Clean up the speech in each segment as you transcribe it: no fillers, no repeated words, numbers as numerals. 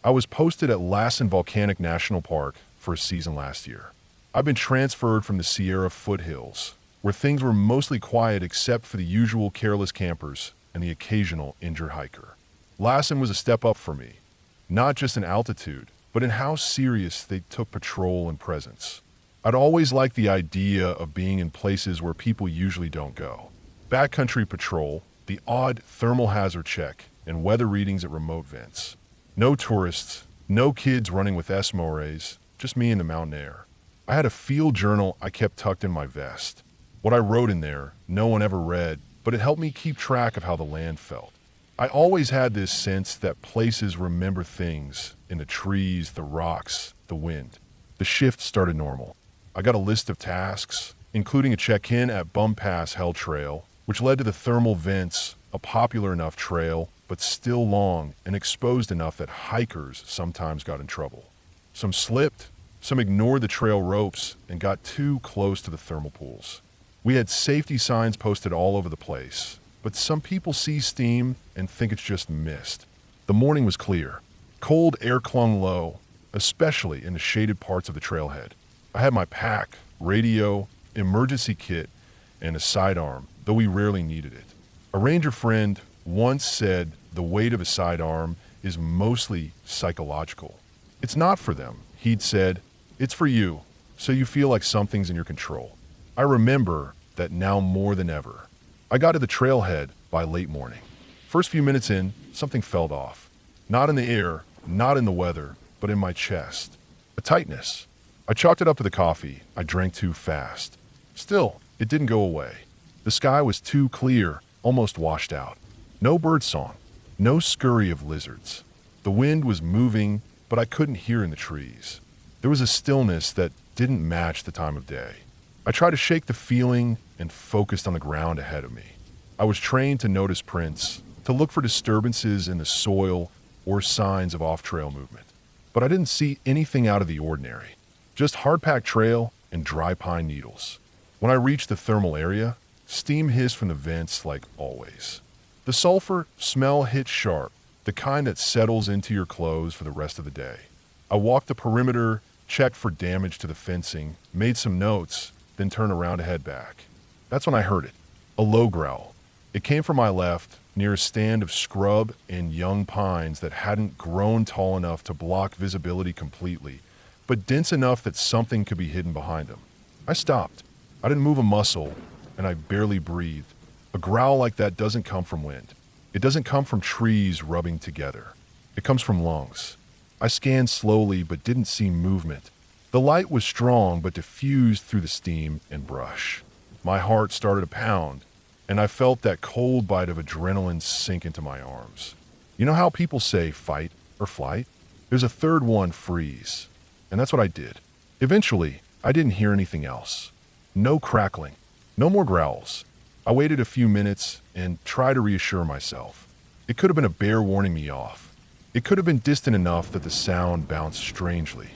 I was posted at Lassen Volcanic National Park for a season last year. I've been transferred from the Sierra foothills, where things were mostly quiet except for the usual careless campers and the occasional injured hiker. Lassen was a step up for me, not just in altitude, but in how serious they took patrol and presence. I'd always liked the idea of being in places where people usually don't go. Backcountry patrol, the odd thermal hazard check, and weather readings at remote vents. No tourists, no kids running with Eskimo rays, just me and the mountain air. I had a field journal I kept tucked in my vest. What I wrote in there, no one ever read, but it helped me keep track of how the land felt. I always had this sense that places remember things in the trees, the rocks, the wind. The shift started normal. I got a list of tasks, including a check-in at Bum Pass Hell Trail, which led to the thermal vents, a popular enough trail, but still long and exposed enough that hikers sometimes got in trouble. Some slipped, some ignored the trail ropes and got too close to the thermal pools. We had safety signs posted all over the place, but some people see steam and think it's just mist. The morning was clear. Cold air clung low, especially in the shaded parts of the trailhead. I had my pack, radio, emergency kit, and a sidearm, though we rarely needed it. A ranger friend once said the weight of a sidearm is mostly psychological. It's not for them, he'd said. It's for you, so you feel like something's in your control. I remember that now more than ever. I got to the trailhead by late morning. First few minutes in, something felt off. Not in the air, not in the weather, but in my chest. A tightness. I chalked it up to the coffee. I drank too fast. Still, it didn't go away. The sky was too clear, almost washed out. No bird song, no scurry of lizards. The wind was moving, but I couldn't hear in the trees. There was a stillness that didn't match the time of day. I tried to shake the feeling and focused on the ground ahead of me. I was trained to notice prints, to look for disturbances in the soil or signs of off-trail movement. But I didn't see anything out of the ordinary, just hard-packed trail and dry pine needles. When I reached the thermal area, steam hissed from the vents like always. The sulfur smell hit sharp, the kind that settles into your clothes for the rest of the day. I walked the perimeter, checked for damage to the fencing, made some notes, then turned around to head back. That's when I heard it, a low growl. It came from my left, near a stand of scrub and young pines that hadn't grown tall enough to block visibility completely, but dense enough that something could be hidden behind them. I stopped. I didn't move a muscle, and I barely breathed. A growl like that doesn't come from wind. It doesn't come from trees rubbing together. It comes from lungs. I scanned slowly but didn't see movement. The light was strong but diffused through the steam and brush. My heart started to pound, and I felt that cold bite of adrenaline sink into my arms. You know how people say fight or flight? There's a third one, freeze. And that's what I did. Eventually, I didn't hear anything else. No crackling. No more growls. I waited a few minutes and tried to reassure myself. It could have been a bear warning me off. It could have been distant enough that the sound bounced strangely.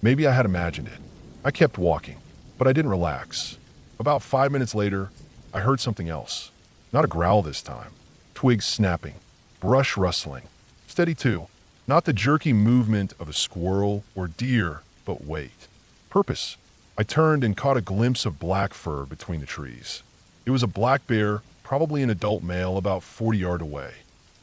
Maybe I had imagined it. I kept walking, but I didn't relax. About 5 minutes later, I heard something else. Not a growl this time. Twigs snapping, brush rustling. Steady too. Not the jerky movement of a squirrel or deer, but weight. Purpose. I turned and caught a glimpse of black fur between the trees. It was a black bear, probably an adult male about 40 yards away.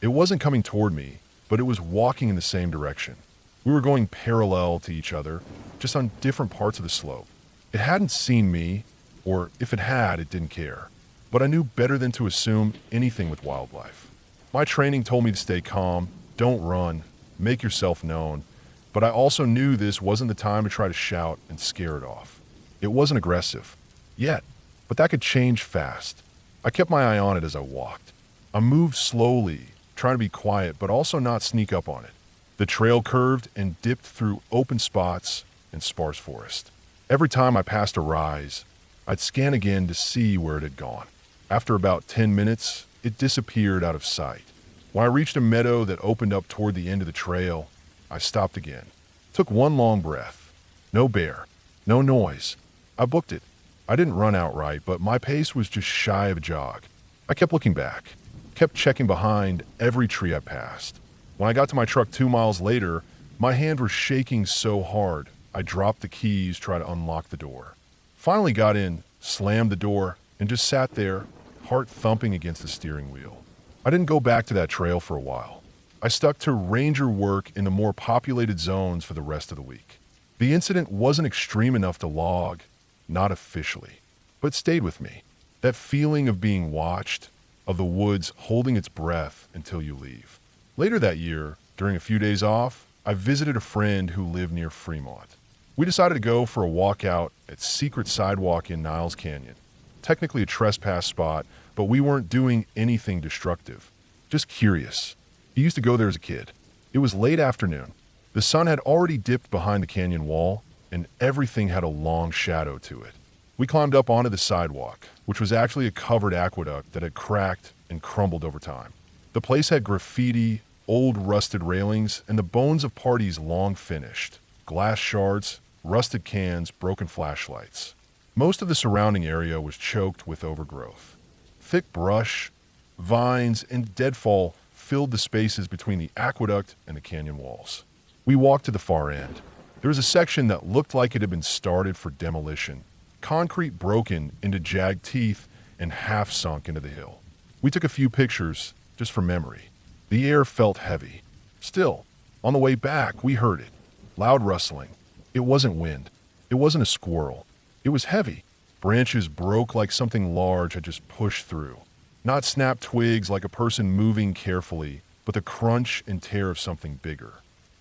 It wasn't coming toward me, but it was walking in the same direction. We were going parallel to each other, just on different parts of the slope. It hadn't seen me, or if it had, it didn't care. But I knew better than to assume anything with wildlife. My training told me to stay calm, don't run, make yourself known, but I also knew this wasn't the time to try to shout and scare it off. It wasn't aggressive, yet, but that could change fast. I kept my eye on it as I walked. I moved slowly, trying to be quiet, but also not sneak up on it. The trail curved and dipped through open spots and sparse forest. Every time I passed a rise, I'd scan again to see where it had gone. After about 10 minutes, it disappeared out of sight. When I reached a meadow that opened up toward the end of the trail, I stopped again. Took one long breath. No bear. No noise. I booked it. I didn't run outright, but my pace was just shy of a jog. I kept looking back. Kept checking behind every tree I passed. When I got to my truck 2 miles later, My hand was shaking so hard, I dropped the keys, tried to unlock the door. Finally got in, slammed the door, and just sat there, heart thumping against the steering wheel. I didn't go back to that trail for a while. I stuck to ranger work in the more populated zones for the rest of the week. The incident wasn't extreme enough to log, not officially, but stayed with me. That feeling of being watched, of the woods holding its breath until you leave. Later that year, during a few days off, I visited a friend who lived near Fremont. We decided to go for a walk out at Secret Sidewalk in Niles Canyon. Technically a trespass spot, but we weren't doing anything destructive. Just curious. He used to go there as a kid. It was late afternoon. The sun had already dipped behind the canyon wall, and everything had a long shadow to it. We climbed up onto the sidewalk, which was actually a covered aqueduct that had cracked and crumbled over time. The place had graffiti, old rusted railings, and the bones of parties long finished. Glass shards, rusted cans, broken flashlights. Most of the surrounding area was choked with overgrowth. Thick brush, vines, and deadfall filled the spaces between the aqueduct and the canyon walls. We walked to the far end. There was a section that looked like it had been started for demolition. Concrete broken into jagged teeth and half sunk into the hill. We took a few pictures, just for memory. The air felt heavy. Still, on the way back, we heard it. Loud rustling. It wasn't wind. It wasn't a squirrel. It was heavy. Branches broke like something large had just pushed through. Not snapped twigs like a person moving carefully, but the crunch and tear of something bigger.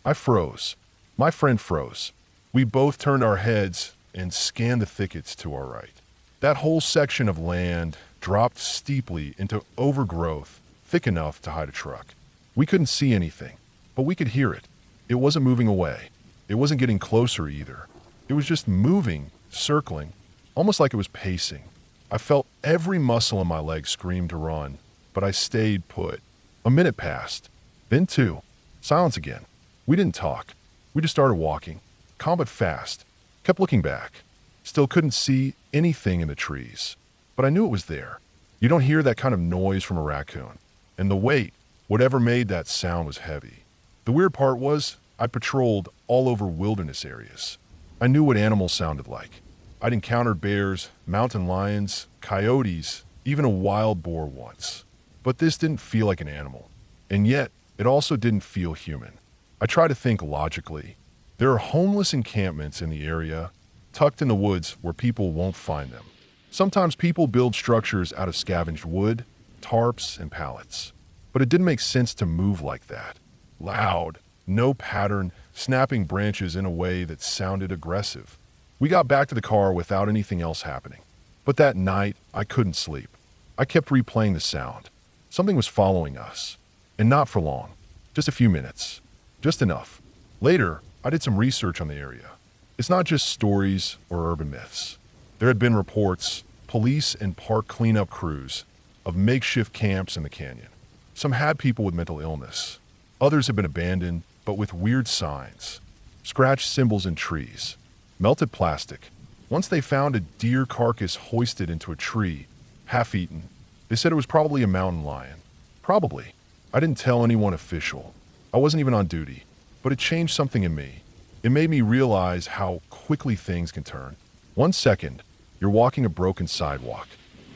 I froze. My friend froze. We both turned our heads and scanned the thickets to our right. That whole section of land dropped steeply into overgrowth, thick enough to hide a truck. We couldn't see anything, but we could hear it. It wasn't moving away. It wasn't getting closer either. It was just moving, circling, almost like it was pacing. I felt every muscle in my leg scream to run, but I stayed put. A minute passed. Then two. Silence again. We didn't talk. We just started walking. Calm but fast. Kept looking back. Still couldn't see anything in the trees. But I knew it was there. You don't hear that kind of noise from a raccoon. And the weight, whatever made that sound, was heavy. The weird part was, I patrolled all over wilderness areas. I knew what animals sounded like. I'd encountered bears, mountain lions, coyotes, even a wild boar once. But this didn't feel like an animal. And yet, it also didn't feel human. I try to think logically. There are homeless encampments in the area, tucked in the woods where people won't find them. Sometimes people build structures out of scavenged wood, tarps, and pallets. But it didn't make sense to move like that. Loud, no pattern, snapping branches in a way that sounded aggressive. We got back to the car without anything else happening. But that night, I couldn't sleep. I kept replaying the sound. Something was following us. And not for long. Just a few minutes. Just enough. Later, I did some research on the area. It's not just stories or urban myths. There had been reports, police and park cleanup crews, of makeshift camps in the canyon. Some had people with mental illness. Others had been abandoned, but with weird signs. Scratched symbols in trees. Melted plastic. Once they found a deer carcass hoisted into a tree, half-eaten. They said it was probably a mountain lion. Probably. I didn't tell anyone official. I wasn't even on duty. But it changed something in me. It made me realize how quickly things can turn. 1 second, you're walking a broken sidewalk.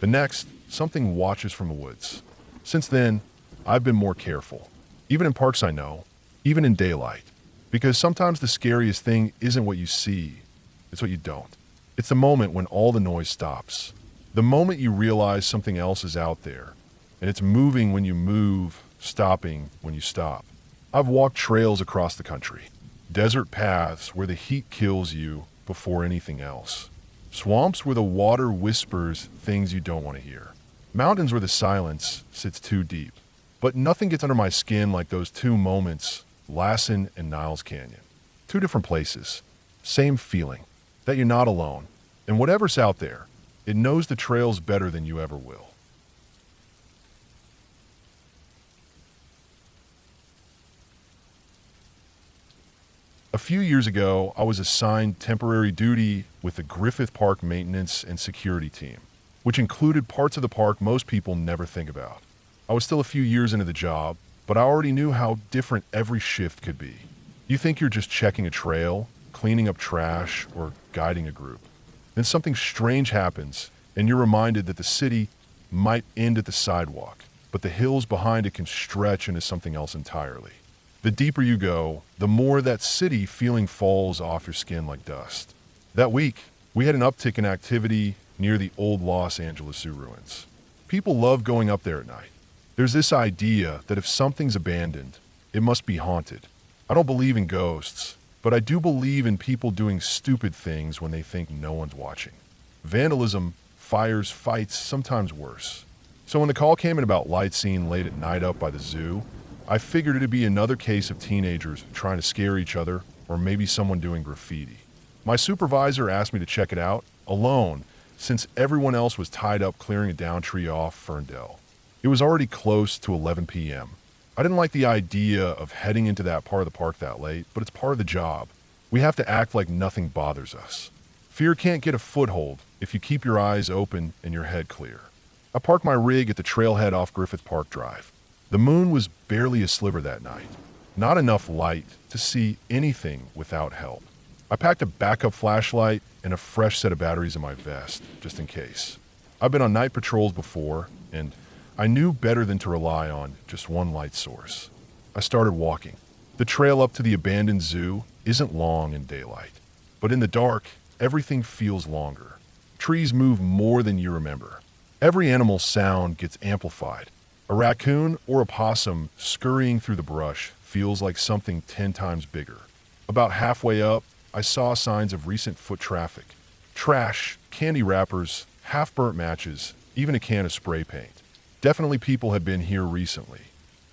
The next, something watches from the woods. Since then, I've been more careful. Even in parks I know, even in daylight. Because sometimes the scariest thing isn't what you see, it's what you don't. It's the moment when all the noise stops. The moment you realize something else is out there, and it's moving when you move, stopping when you stop. I've walked trails across the country. Desert paths where the heat kills you before anything else. Swamps where the water whispers things you don't want to hear. Mountains where the silence sits too deep. But nothing gets under my skin like those two moments, Lassen and Niles Canyon. Two different places. Same feeling. That you're not alone. And whatever's out there, it knows the trails better than you ever will. A few years ago, I was assigned temporary duty with the Griffith Park maintenance and security team, which included parts of the park most people never think about. I was still a few years into the job, but I already knew how different every shift could be. You think you're just checking a trail, cleaning up trash, or guiding a group. Then something strange happens, and you're reminded that the city might end at the sidewalk, but the hills behind it can stretch into something else entirely. The deeper you go, the more that city feeling falls off your skin like dust. That week, we had an uptick in activity near the old Los Angeles Zoo ruins. People love going up there at night. There's this idea that if something's abandoned, it must be haunted. I don't believe in ghosts, but I do believe in people doing stupid things when they think no one's watching. Vandalism, fires, fights, sometimes worse. So when the call came in about lights seen late at night up by the zoo, I figured it'd be another case of teenagers trying to scare each other, or maybe someone doing graffiti. My supervisor asked me to check it out, alone, since everyone else was tied up clearing a down tree off Ferndale. It was already close to 11 p.m. I didn't like the idea of heading into that part of the park that late, but it's part of the job. We have to act like nothing bothers us. Fear can't get a foothold if you keep your eyes open and your head clear. I parked my rig at the trailhead off Griffith Park Drive. The moon was barely a sliver that night. Not enough light to see anything without help. I packed a backup flashlight and a fresh set of batteries in my vest, just in case. I've been on night patrols before, and I knew better than to rely on just one light source. I started walking. The trail up to the abandoned zoo isn't long in daylight, but in the dark, everything feels longer. Trees move more than you remember. Every animal's sound gets amplified. A raccoon or a possum scurrying through the brush feels like something 10 times bigger. About halfway up, I saw signs of recent foot traffic. Trash, candy wrappers, half-burnt matches, even a can of spray paint. Definitely people had been here recently.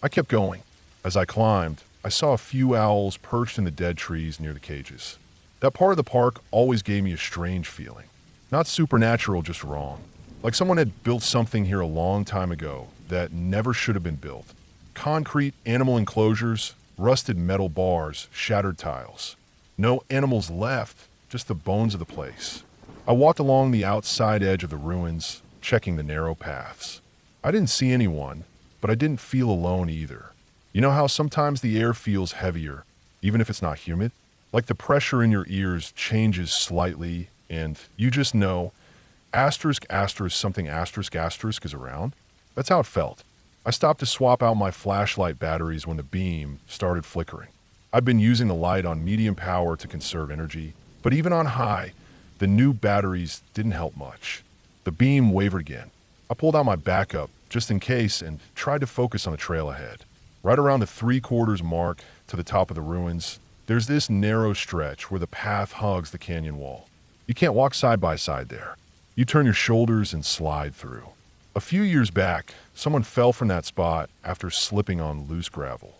I kept going. As I climbed, I saw a few owls perched in the dead trees near the cages. That part of the park always gave me a strange feeling. Not supernatural, just wrong. Like someone had built something here a long time ago that never should have been built. Concrete animal enclosures, rusted metal bars, shattered tiles. No animals left, just the bones of the place. I walked along the outside edge of the ruins, checking the narrow paths. I didn't see anyone, but I didn't feel alone either. You know how sometimes the air feels heavier, even if it's not humid? Like the pressure in your ears changes slightly, and you just know, something is around. That's how it felt. I stopped to swap out my flashlight batteries when the beam started flickering. I've been using the light on medium power to conserve energy, but even on high, the new batteries didn't help much. The beam wavered again. I pulled out my backup, just in case, and tried to focus on the trail ahead. Right around the 3/4 mark to the top of the ruins, there's this narrow stretch where the path hugs the canyon wall. You can't walk side by side there. You turn your shoulders and slide through. A few years back, someone fell from that spot after slipping on loose gravel.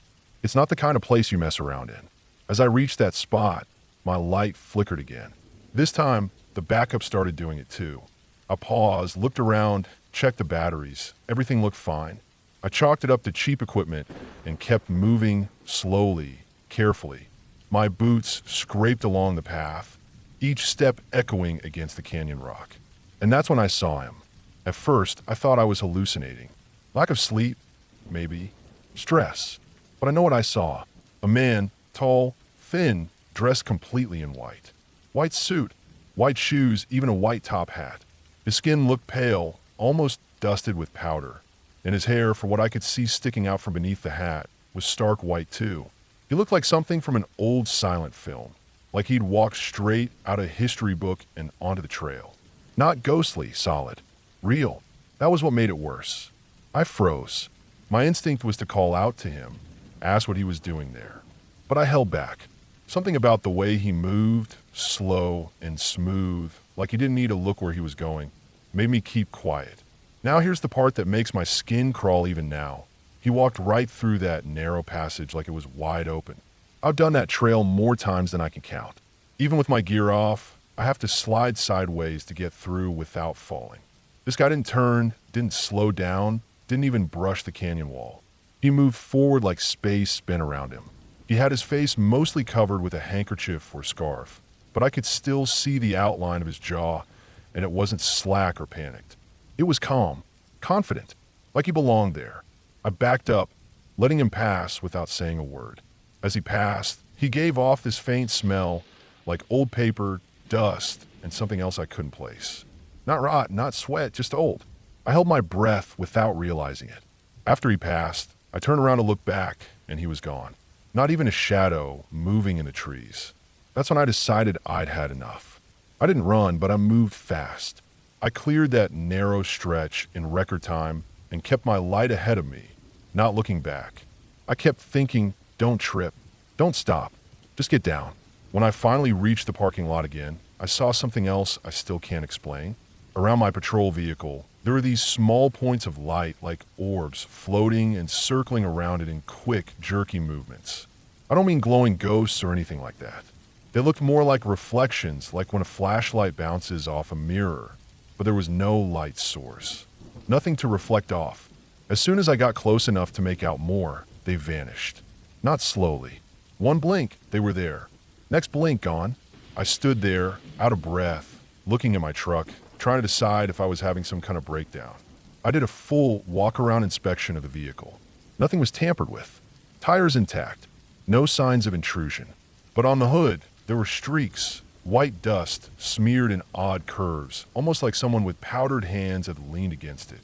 It's not the kind of place you mess around in. As I reached that spot, my light flickered again. This time, the backup started doing it too. I paused, looked around, checked the batteries. Everything looked fine. I chalked it up to cheap equipment and kept moving slowly, carefully. My boots scraped along the path, each step echoing against the canyon rock. And that's when I saw him. At first, I thought I was hallucinating. Lack of sleep, maybe. Stress. But I know what I saw. A man, tall, thin, dressed completely in white. White suit, white shoes, even a white top hat. His skin looked pale, almost dusted with powder. And his hair, for what I could see sticking out from beneath the hat, was stark white too. He looked like something from an old silent film. Like he'd walked straight out of a history book and onto the trail. Not ghostly, solid. Real. That was what made it worse. I froze. My instinct was to call out to him, ask what he was doing there. But I held back. Something about the way he moved, slow and smooth, like he didn't need to look where he was going, made me keep quiet. Now here's the part that makes my skin crawl even now. He walked right through that narrow passage like it was wide open. I've done that trail more times than I can count. Even with my gear off, I have to slide sideways to get through without falling. This guy didn't turn, didn't slow down, didn't even brush the canyon wall. He moved forward like space spun around him. He had his face mostly covered with a handkerchief or scarf, but I could still see the outline of his jaw, and it wasn't slack or panicked. It was calm, confident, like he belonged there. I backed up, letting him pass without saying a word. As he passed, He gave off this faint smell, like old paper, dust, and something else I couldn't place. Not rot, not sweat, just old. I held my breath without realizing it. After he passed, I turned around to look back, and he was gone. Not even a shadow moving in the trees. That's when I decided I'd had enough. I didn't run, but I moved fast. I cleared that narrow stretch in record time and kept my light ahead of me, not looking back. I kept thinking, don't trip, don't stop, just get down. When I finally reached the parking lot again, I saw something else I still can't explain. Around my patrol vehicle, there were these small points of light like orbs floating and circling around it in quick, jerky movements. I don't mean glowing ghosts or anything like that. They looked more like reflections, like when a flashlight bounces off a mirror, but there was no light source. Nothing to reflect off. As soon as I got close enough to make out more, they vanished. Not slowly. One blink, they were there. Next blink, gone. I stood there, out of breath, looking at my truck, trying to decide if I was having some kind of breakdown. I did a full walk-around inspection of the vehicle. Nothing was tampered with. Tires intact. No signs of intrusion. But on the hood, there were streaks, white dust, smeared in odd curves, almost like someone with powdered hands had leaned against it.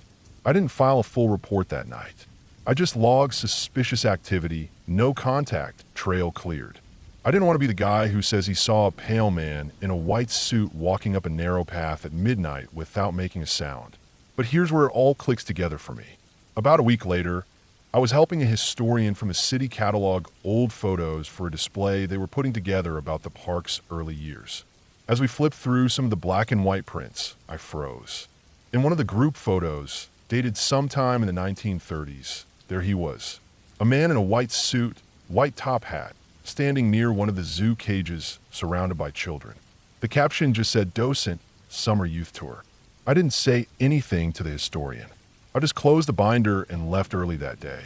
I didn't file a full report that night. I just logged suspicious activity, no contact, trail cleared. I didn't want to be the guy who says he saw a pale man in a white suit walking up a narrow path at midnight without making a sound. But here's where it all clicks together for me. About a week later, I was helping a historian from the city catalog old photos for a display they were putting together about the park's early years. As we flipped through some of the black and white prints, I froze. In one of the group photos, dated sometime in the 1930s, there he was. A man in a white suit, white top hat, standing near one of the zoo cages surrounded by children. The caption just said Docent, Summer Youth Tour. I didn't say anything to the historian. I just closed the binder and left early that day.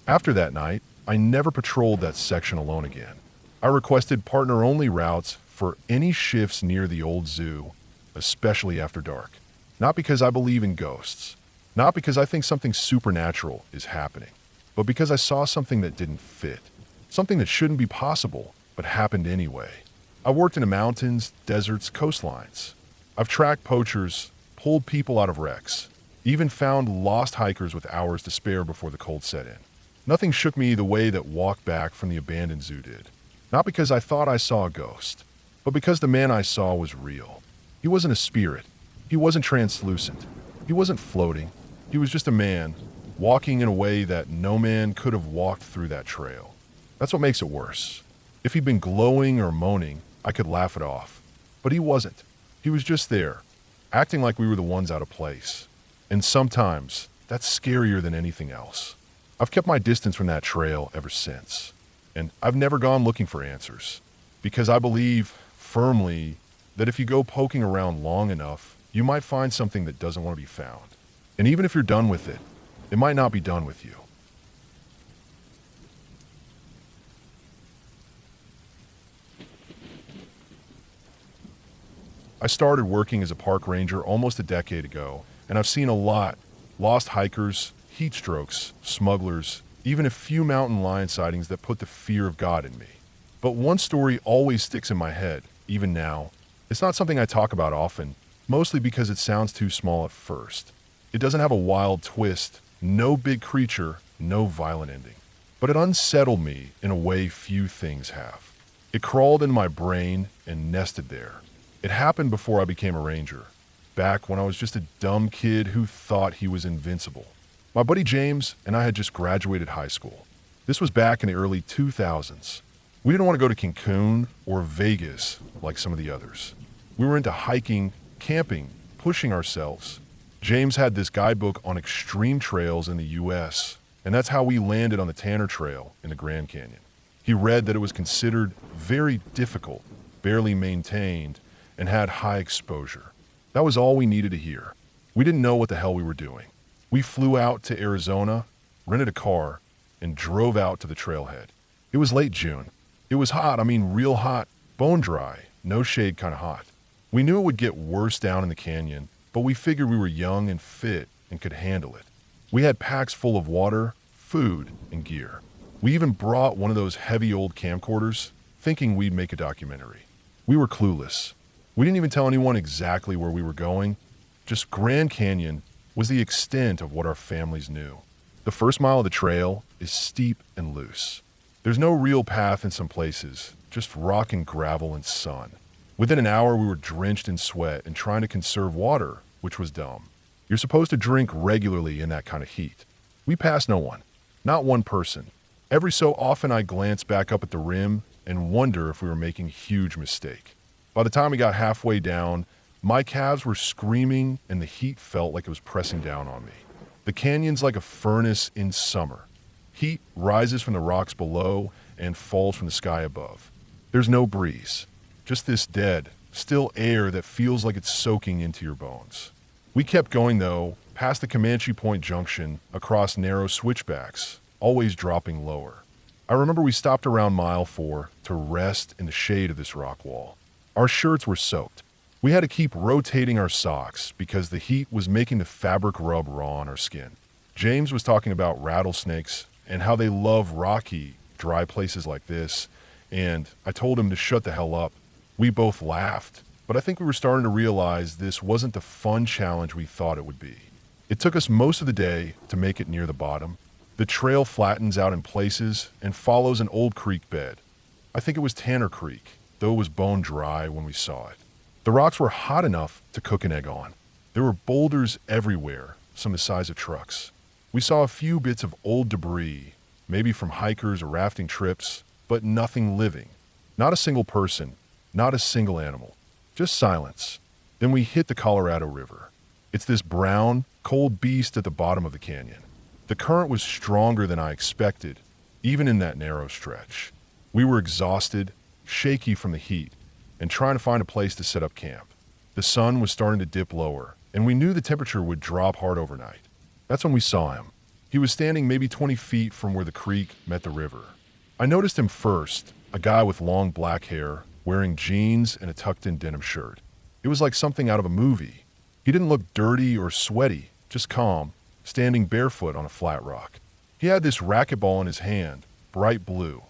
After that night, I never patrolled that section alone again. I requested partner-only routes for any shifts near the old zoo, especially after dark. Not because I believe in ghosts, not because I think something supernatural is happening, but because I saw something that didn't fit, something that shouldn't be possible, but happened anyway. I worked in the mountains, deserts, coastlines. I've tracked poachers, pulled people out of wrecks, even found lost hikers with hours to spare before the cold set in. Nothing shook me the way that walk back from the abandoned zoo did. Not because I thought I saw a ghost, but because the man I saw was real. He wasn't a spirit. He wasn't translucent. He wasn't floating. He was just a man, walking in a way that no man could have walked through that trail. That's what makes it worse. If he'd been glowing or moaning, I could laugh it off. But he wasn't. He was just there, acting like we were the ones out of place. And sometimes, that's scarier than anything else. I've kept my distance from that trail ever since. And I've never gone looking for answers. Because I believe, firmly, that if you go poking around long enough, you might find something that doesn't want to be found. And even if you're done with it, it might not be done with you. I started working as a park ranger almost a decade ago, and I've seen a lot. Lost hikers, heat strokes, smugglers, even a few mountain lion sightings that put the fear of God in me. But one story always sticks in my head, even now. It's not something I talk about often, mostly because it sounds too small at first. It doesn't have a wild twist, no big creature, no violent ending. But it unsettled me in a way few things have. It crawled in my brain and nested there. It happened before I became a ranger, back when I was just a dumb kid who thought he was invincible. My buddy James and I had just graduated high school. This was back in the early 2000s. We didn't want to go to Cancun or Vegas like some of the others. We were into hiking, camping, pushing ourselves. James had this guidebook on extreme trails in the U.S., and that's how we landed on the Tanner Trail in the Grand Canyon. He read that it was considered very difficult, barely maintained, and had high exposure. That was all we needed to hear. We didn't know what the hell we were doing. We flew out to Arizona, rented a car, and drove out to the trailhead. It was late June. It was hot, real hot, bone dry, no shade kind of hot. We knew it would get worse down in the canyon, but we figured we were young and fit and could handle it. We had packs full of water, food, and gear. We even brought one of those heavy old camcorders, thinking we'd make a documentary. We were clueless. We didn't even tell anyone exactly where we were going. Just Grand Canyon was the extent of what our families knew. The first mile of the trail is steep and loose. There's no real path in some places, just rock and gravel and sun. Within an hour, we were drenched in sweat and trying to conserve water, which was dumb. You're supposed to drink regularly in that kind of heat. We passed no one, not one person. Every so often, I glance back up at the rim and wonder if we were making a huge mistake. By the time we got halfway down, my calves were screaming and the heat felt like it was pressing down on me. The canyon's like a furnace in summer. Heat rises from the rocks below and falls from the sky above. There's no breeze, just this dead, still air that feels like it's soaking into your bones. We kept going though, past the Comanche Point Junction, across narrow switchbacks, always dropping lower. I remember we stopped around mile 4 to rest in the shade of this rock wall. Our shirts were soaked. We had to keep rotating our socks because the heat was making the fabric rub raw on our skin. James was talking about rattlesnakes and how they love rocky, dry places like this, and I told him to shut the hell up. We both laughed, but I think we were starting to realize this wasn't the fun challenge we thought it would be. It took us most of the day to make it near the bottom. The trail flattens out in places and follows an old creek bed. I think it was Tanner Creek, though it was bone dry when we saw it. The rocks were hot enough to cook an egg on. There were boulders everywhere, some the size of trucks. We saw a few bits of old debris, maybe from hikers or rafting trips, but nothing living. Not a single person, not a single animal, just silence. Then we hit the Colorado River. It's this brown, cold beast at the bottom of the canyon. The current was stronger than I expected, even in that narrow stretch. We were exhausted, shaky from the heat, and trying to find a place to set up camp. The sun was starting to dip lower, and we knew the temperature would drop hard overnight. That's when we saw him. He was standing maybe 20 feet from where the creek met the river. I noticed him first, a guy with long black hair, wearing jeans and a tucked-in denim shirt. It was like something out of a movie. He didn't look dirty or sweaty, just calm, standing barefoot on a flat rock. He had this racquetball in his hand, bright blue,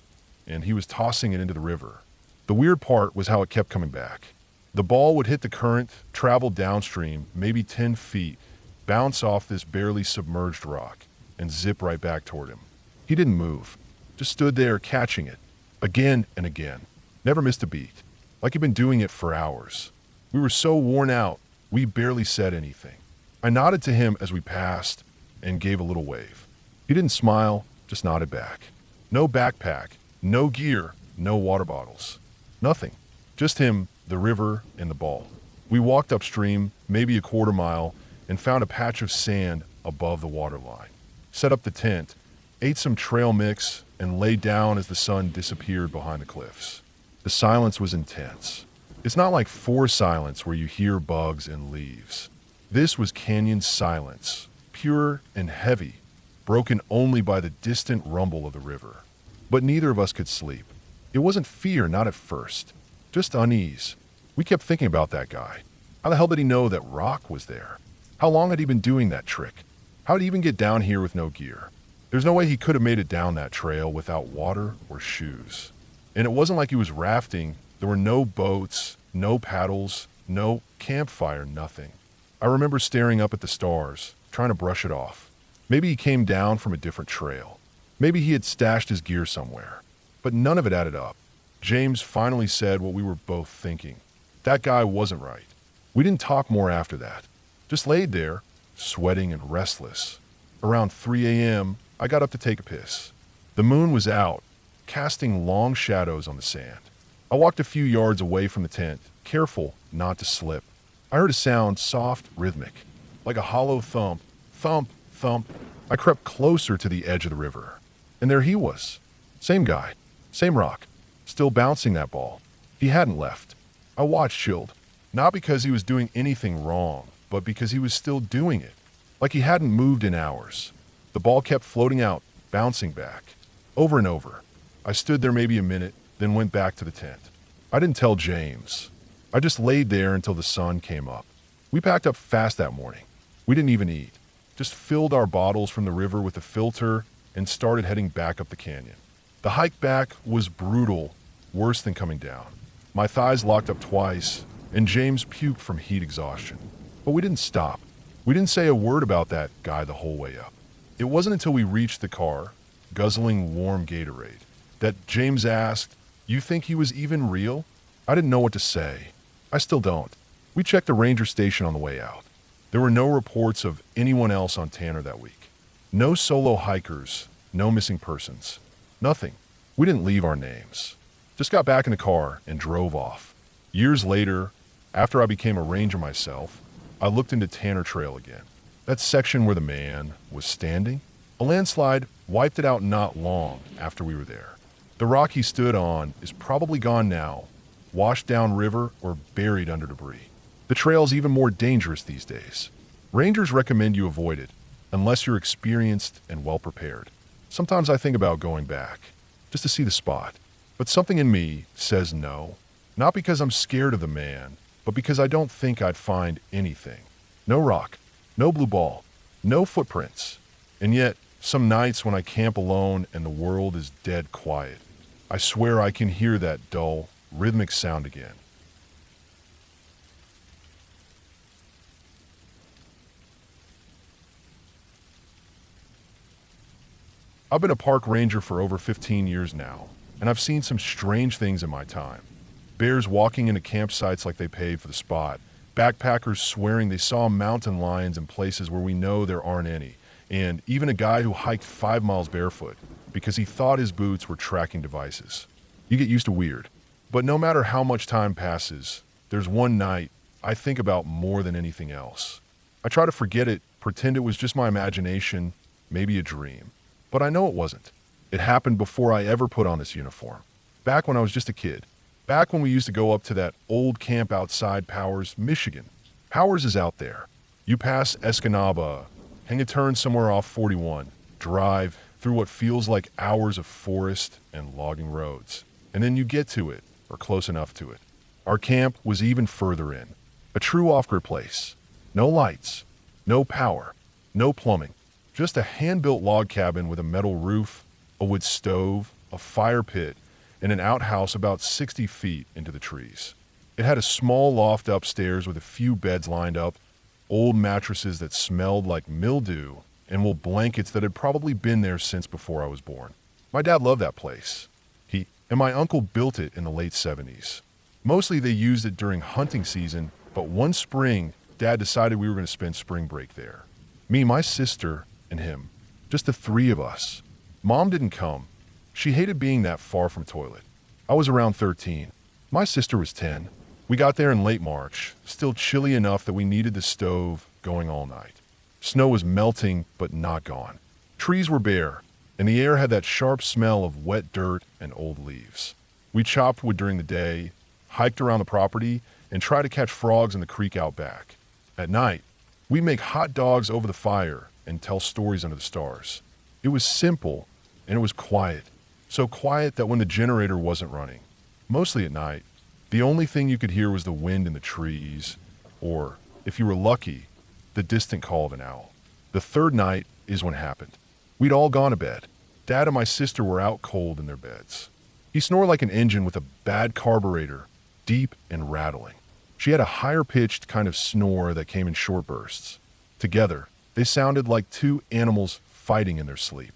and he was tossing it into the river. The weird part was how it kept coming back. The ball would hit the current, travel downstream, maybe 10 feet, bounce off this barely submerged rock, and zip right back toward him. He didn't move, just stood there catching it, again and again. Never missed a beat, like he'd been doing it for hours. We were so worn out, we barely said anything. I nodded to him as we passed and gave a little wave. He didn't smile, just nodded back. No backpack, no gear, no water bottles. Nothing. Just him, the river, and the ball. We walked upstream, maybe a quarter mile, and found a patch of sand above the water line. Set up the tent, ate some trail mix, and lay down as the sun disappeared behind the cliffs. The silence was intense. It's not like forest silence where you hear bugs and leaves. This was canyon silence, pure and heavy, broken only by the distant rumble of the river. But neither of us could sleep. It wasn't fear, not at first, just unease. We kept thinking about that guy. How the hell did he know that rock was there? How long had he been doing that trick? How did he even get down here with no gear? There's no way he could have made it down that trail without water or shoes. And it wasn't like he was rafting. There were no boats, no paddles, no campfire, nothing. I remember staring up at the stars, trying to brush it off. Maybe he came down from a different trail. Maybe he had stashed his gear somewhere. But none of it added up. James finally said what we were both thinking. That guy wasn't right. We didn't talk more after that. Just laid there, sweating and restless. Around 3 a.m., I got up to take a piss. The moon was out, casting long shadows on the sand. I walked a few yards away from the tent, careful not to slip. I heard a sound, soft, rhythmic, like a hollow thump, thump, thump. I crept closer to the edge of the river. And there he was. Same guy, same rock, still bouncing that ball. He hadn't left. I watched chilled, not because he was doing anything wrong, but because he was still doing it, like he hadn't moved in hours. The ball kept floating out, bouncing back, over and over. I stood there maybe a minute, then went back to the tent. I didn't tell James. I just laid there until the sun came up. We packed up fast that morning. We didn't even eat, just filled our bottles from the river with a filter and started heading back up the canyon. The hike back was brutal, worse than coming down. My thighs locked up twice, and James puked from heat exhaustion. But we didn't stop. We didn't say a word about that guy the whole way up. It wasn't until we reached the car, guzzling warm Gatorade, that James asked, "You think he was even real?" I didn't know what to say. I still don't. We checked the ranger station on the way out. There were no reports of anyone else on Tanner that week. No solo hikers, no missing persons. Nothing. We didn't leave our names. Just got back in the car and drove off. Years later, after I became a ranger myself, I looked into Tanner Trail again. That section where the man was standing, a landslide wiped it out not long after we were there. The rock he stood on is probably gone now, washed down river or buried under debris. The trail's even more dangerous these days. Rangers recommend you avoid it, unless you're experienced and well prepared. Sometimes I think about going back, just to see the spot. But something in me says no. Not because I'm scared of the man, but because I don't think I'd find anything. No rock, no blue ball, no footprints. And yet, some nights when I camp alone and the world is dead quiet, I swear I can hear that dull, rhythmic sound again. I've been a park ranger for over 15 years now, and I've seen some strange things in my time. Bears walking into campsites like they paid for the spot, backpackers swearing they saw mountain lions in places where we know there aren't any, and even a guy who hiked 5 miles barefoot because he thought his boots were tracking devices. You get used to weird. But no matter how much time passes, there's one night I think about more than anything else. I try to forget it, pretend it was just my imagination, maybe a dream. But I know it wasn't. It happened before I ever put on this uniform. Back when I was just a kid. Back when we used to go up to that old camp outside Powers, Michigan. Powers is out there. You pass Escanaba, hang a turn somewhere off 41, drive through what feels like hours of forest and logging roads. And then you get to it, or close enough to it. Our camp was even further in. A true off-grid place. No lights, no power, no plumbing. Just a hand-built log cabin with a metal roof, a wood stove, a fire pit, and an outhouse about 60 feet into the trees. It had a small loft upstairs with a few beds lined up, old mattresses that smelled like mildew, and wool blankets that had probably been there since before I was born. My dad loved that place. He and my uncle built it in the late 70s. Mostly they used it during hunting season, but one spring, Dad decided we were going to spend spring break there. Me, my sister, and him. Just the three of us. Mom didn't come. She hated being that far from toilet. I was around 13. My sister was 10. We got there in late March, still chilly enough that we needed the stove going all night. Snow was melting, but not gone. Trees were bare, and the air had that sharp smell of wet dirt and old leaves. We chopped wood during the day, hiked around the property, and tried to catch frogs in the creek out back. At night, we'd make hot dogs over the fire and tell stories under the stars. It was simple, and it was quiet. So quiet that when the generator wasn't running, mostly at night, the only thing you could hear was the wind in the trees, or, if you were lucky, the distant call of an owl. The third night is when it happened. We'd all gone to bed. Dad and my sister were out cold in their beds. He snored like an engine with a bad carburetor, deep and rattling. She had a higher-pitched kind of snore that came in short bursts. Together, they sounded like two animals fighting in their sleep.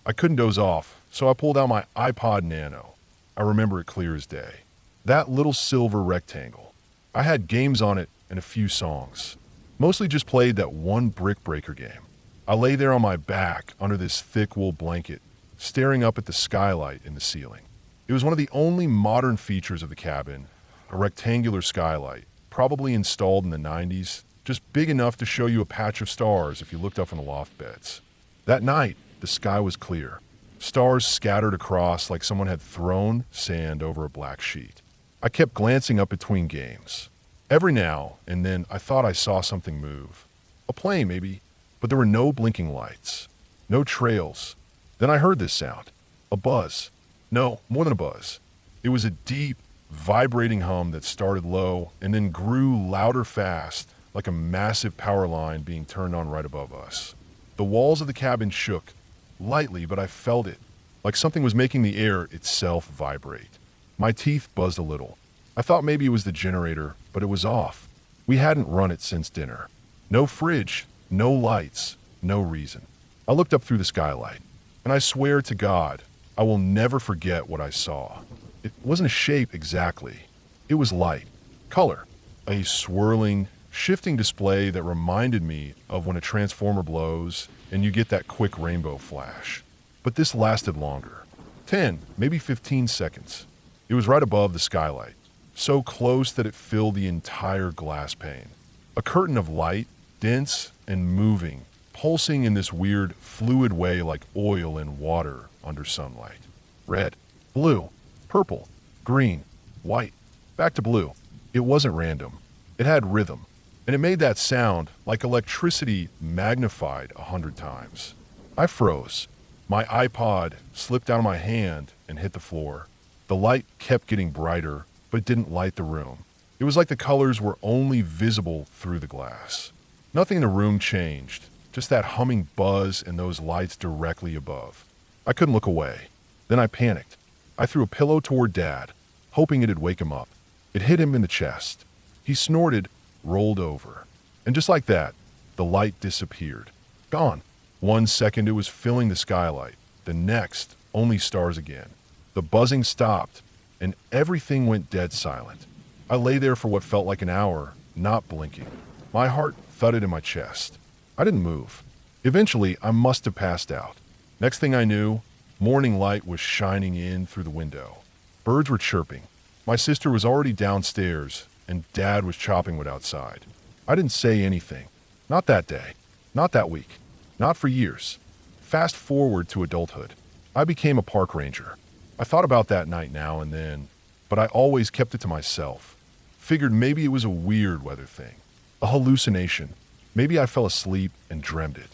I couldn't doze off, so I pulled out my iPod Nano. I remember it clear as day. That little silver rectangle. I had games on it and a few songs. Mostly just played that one Brick Breaker game. I lay there on my back under this thick wool blanket, staring up at the skylight in the ceiling. It was one of the only modern features of the cabin, a rectangular skylight, probably installed in the 90s, just big enough to show you a patch of stars if you looked up from the loft beds. That night, the sky was clear. Stars scattered across like someone had thrown sand over a black sheet. I kept glancing up between games. Every now and then I thought I saw something move. A plane, maybe, but there were no blinking lights. No trails. Then I heard this sound. A buzz. No, more than a buzz. It was a deep, vibrating hum that started low and then grew louder fast, like a massive power line being turned on right above us. The walls of the cabin shook, lightly, but I felt it, like something was making the air itself vibrate. My teeth buzzed a little. I thought maybe it was the generator, but it was off. We hadn't run it since dinner. No fridge, no lights, no reason. I looked up through the skylight, and I swear to God, I will never forget what I saw. It wasn't a shape exactly. It was light, color, a swirling, shifting display that reminded me of when a transformer blows and you get that quick rainbow flash. But this lasted longer. 10, maybe 15 seconds. It was right above the skylight, so close that it filled the entire glass pane. A curtain of light, dense and moving, pulsing in this weird, fluid way like oil in water under sunlight. Red, blue, purple, green, white, back to blue. It wasn't random. It had rhythm, and it made that sound like electricity magnified 100 times. I froze. My iPod slipped out of my hand and hit the floor. The light kept getting brighter, but it didn't light the room. It was like the colors were only visible through the glass. Nothing in the room changed, just that humming buzz and those lights directly above. I couldn't look away. Then I panicked. I threw a pillow toward Dad, hoping it'd wake him up. It hit him in the chest. He snorted, rolled over. And just like that, the light disappeared. Gone. 1 second it was filling the skylight. The next, only stars again. The buzzing stopped, and everything went dead silent. I lay there for what felt like an hour, not blinking. My heart thudded in my chest. I didn't move. Eventually, I must have passed out. Next thing I knew, morning light was shining in through the window. Birds were chirping. My sister was already downstairs, and Dad was chopping wood outside. I didn't say anything. Not that day. Not that week. Not for years. Fast forward to adulthood. I became a park ranger. I thought about that night now and then, but I always kept it to myself. Figured maybe it was a weird weather thing. A hallucination. Maybe I fell asleep and dreamed it.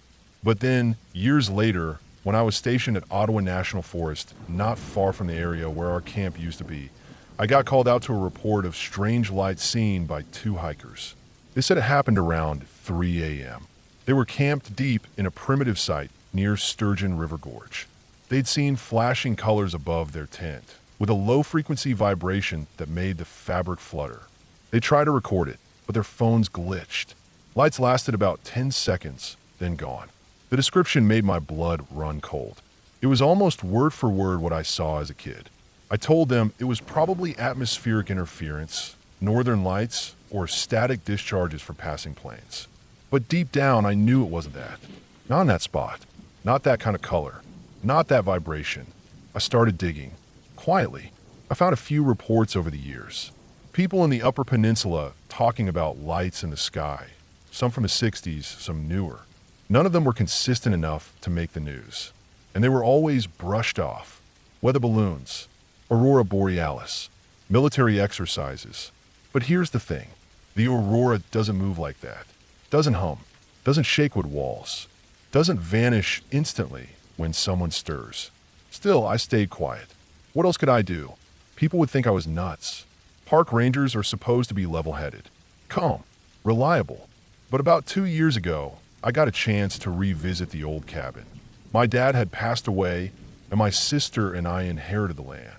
But then, years later, when I was stationed at Ottawa National Forest, not far from the area where our camp used to be, I got called out to a report of strange lights seen by 2 hikers. They said it happened around 3 a.m. They were camped deep in a primitive site near Sturgeon River Gorge. They'd seen flashing colors above their tent, with a low-frequency vibration that made the fabric flutter. They tried to record it, but their phones glitched. Lights lasted about 10 seconds, then gone. The description made my blood run cold. It was almost word for word what I saw as a kid. I told them it was probably atmospheric interference, northern lights, or static discharges from passing planes. But deep down, I knew it wasn't that. Not in that spot. Not that kind of color. Not that vibration. I started digging. Quietly. I found a few reports over the years. People in the Upper Peninsula talking about lights in the sky. Some from the 60s, some newer. None of them were consistent enough to make the news. And they were always brushed off. Weather balloons. Aurora borealis. Military exercises. But here's the thing. The aurora doesn't move like that. Doesn't hum. Doesn't shake wood walls. Doesn't vanish instantly when someone stirs. Still, I stayed quiet. What else could I do? People would think I was nuts. Park rangers are supposed to be level-headed. Calm. Reliable. But about 2 years ago, I got a chance to revisit the old cabin. My dad had passed away, and my sister and I inherited the land.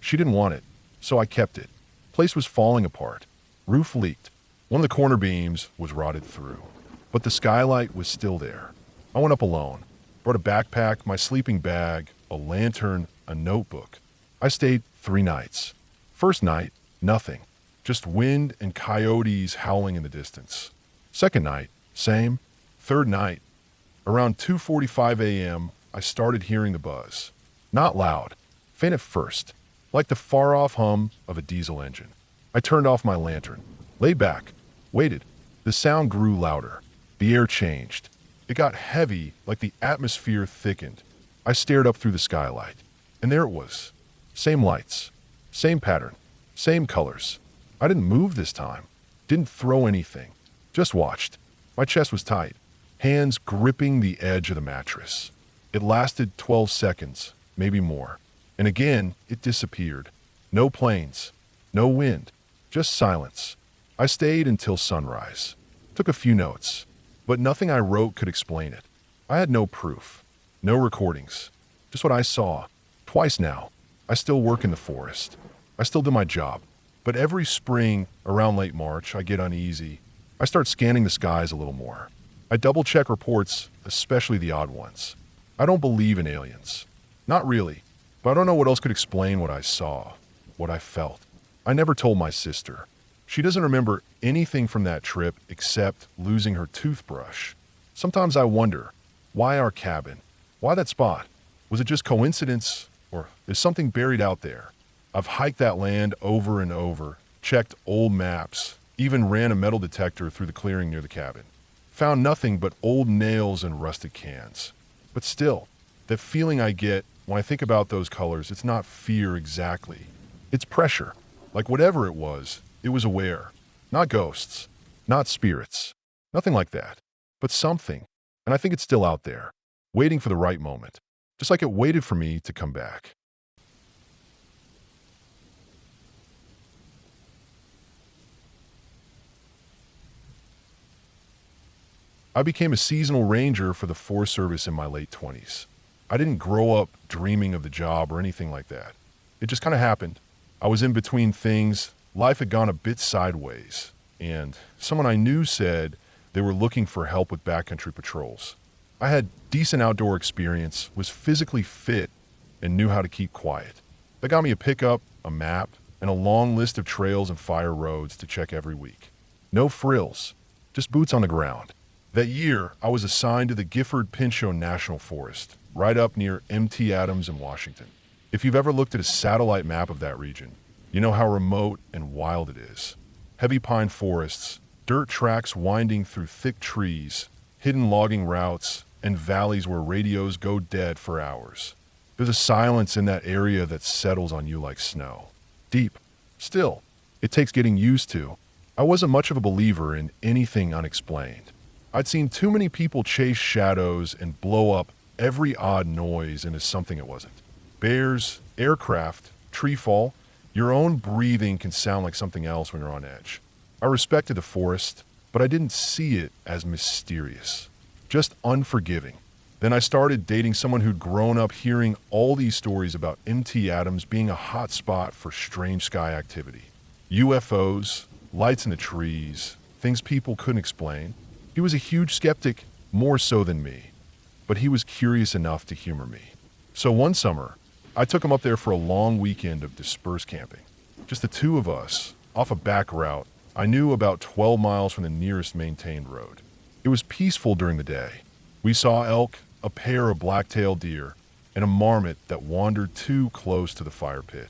She didn't want it, so I kept it. Place was falling apart. Roof leaked. One of the corner beams was rotted through. But the skylight was still there. I went up alone. Brought a backpack, my sleeping bag, a lantern, a notebook. I stayed 3 nights. First night, nothing. Just wind and coyotes howling in the distance. Second night, same. Third night, around 2:45 a.m., I started hearing the buzz. Not loud. Faint at first. Like the far-off hum of a diesel engine. I turned off my lantern. Lay back. Waited. The sound grew louder. The air changed. It got heavy, like the atmosphere thickened. I stared up through the skylight. And there it was. Same lights. Same pattern. Same colors. I didn't move this time. Didn't throw anything. Just watched. My chest was tight. Hands gripping the edge of the mattress. It lasted 12 seconds, maybe more. And again, it disappeared. No planes. No wind. Just silence. I stayed until sunrise. Took a few notes. But nothing I wrote could explain it. I had no proof. No recordings. Just what I saw. Twice now. I still work in the forest. I still do my job. But every spring, around late March, I get uneasy. I start scanning the skies a little more. I double-check reports, especially the odd ones. I don't believe in aliens. Not really. But I don't know what else could explain what I saw, what I felt. I never told my sister. She doesn't remember anything from that trip except losing her toothbrush. Sometimes I wonder, why our cabin? Why that spot? Was it just coincidence, or is something buried out there? I've hiked that land over and over, checked old maps, even ran a metal detector through the clearing near the cabin. Found nothing but old nails and rusted cans. But still, that feeling I get when I think about those colors, it's not fear exactly. It's pressure. Like whatever it was aware. Not ghosts, not spirits, nothing like that. But something, and I think it's still out there, waiting for the right moment, just like it waited for me to come back. I became a seasonal ranger for the Forest Service in my late 20s. I didn't grow up dreaming of the job or anything like that. It just kind of happened. I was in between things, life had gone a bit sideways, and someone I knew said they were looking for help with backcountry patrols. I had decent outdoor experience, was physically fit, and knew how to keep quiet. They got me a pickup, a map, and a long list of trails and fire roads to check every week. No frills, just boots on the ground. That year, I was assigned to the Gifford-Pinchot National Forest, right up near M.T. Adams in Washington. If you've ever looked at a satellite map of that region, you know how remote and wild it is. Heavy pine forests, dirt tracks winding through thick trees, hidden logging routes, and valleys where radios go dead for hours. There's a silence in that area that settles on you like snow. Deep. Still, it takes getting used to. I wasn't much of a believer in anything unexplained. I'd seen too many people chase shadows and blow up every odd noise into something it wasn't. Bears, aircraft, tree fall, your own breathing can sound like something else when you're on edge. I respected the forest, but I didn't see it as mysterious, just unforgiving. Then I started dating someone who'd grown up hearing all these stories about M.T. Adams being a hot spot for strange sky activity. UFOs, lights in the trees, things people couldn't explain. He was a huge skeptic, more so than me, but he was curious enough to humor me. So one summer, I took him up there for a long weekend of dispersed camping. Just the two of us, off a back route I knew about 12 miles from the nearest maintained road. It was peaceful during the day. We saw elk, a pair of black-tailed deer, and a marmot that wandered too close to the fire pit.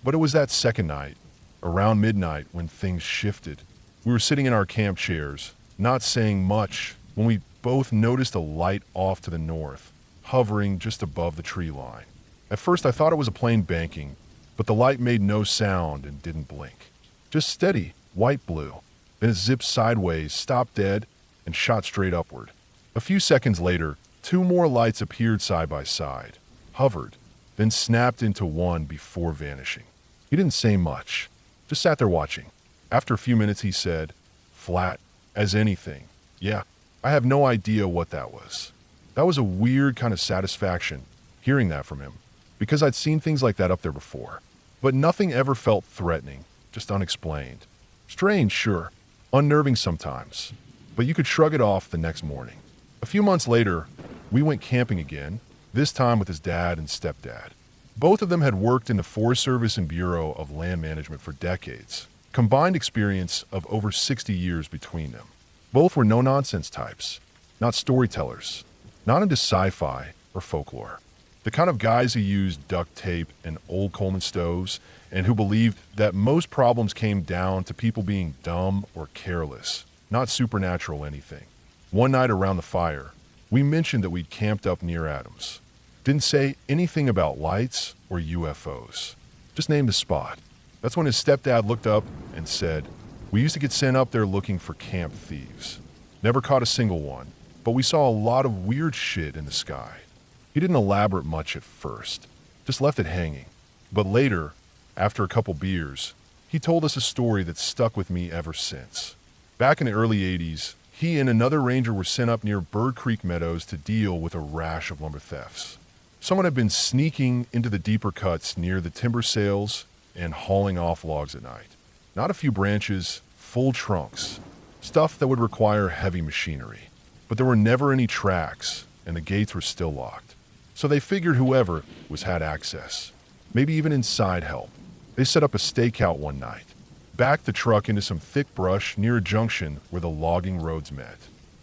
But it was that second night, around midnight, when things shifted. We were sitting in our camp chairs, not saying much, when we both noticed a light off to the north, hovering just above the tree line. At first I thought it was a plane banking, but the light made no sound and didn't blink. Just steady, white-blue. Then it zipped sideways, stopped dead, and shot straight upward. A few seconds later, two more lights appeared side by side, hovered, then snapped into one before vanishing. He didn't say much, just sat there watching. After a few minutes he said, flat as anything, "Yeah, I have no idea what that was." That was a weird kind of satisfaction, hearing that from him, because I'd seen things like that up there before. But nothing ever felt threatening, just unexplained. Strange, sure, unnerving sometimes, but you could shrug it off the next morning. A few months later, we went camping again, this time with his dad and stepdad. Both of them had worked in the Forest Service and Bureau of Land Management for decades, combined experience of over 60 years between them. Both were no-nonsense types, not storytellers, not into sci-fi or folklore. The kind of guys who used duct tape and old Coleman stoves and who believed that most problems came down to people being dumb or careless, not supernatural anything. One night around the fire, we mentioned that we'd camped up near Adams. Didn't say anything about lights or UFOs. Just named the spot. That's when his stepdad looked up and said, "We used to get sent up there looking for camp thieves. Never caught a single one, but we saw a lot of weird shit in the sky." He didn't elaborate much at first, just left it hanging. But later, after a couple beers, he told us a story that stuck with me ever since. Back in the early 80s, he and another ranger were sent up near Bird Creek Meadows to deal with a rash of lumber thefts. Someone had been sneaking into the deeper cuts near the timber sales and hauling off logs at night. Not a few branches, full trunks, stuff that would require heavy machinery. But there were never any tracks, and the gates were still locked. So they figured whoever had access, maybe even inside help. They set up a stakeout one night, backed the truck into some thick brush near a junction where the logging roads met,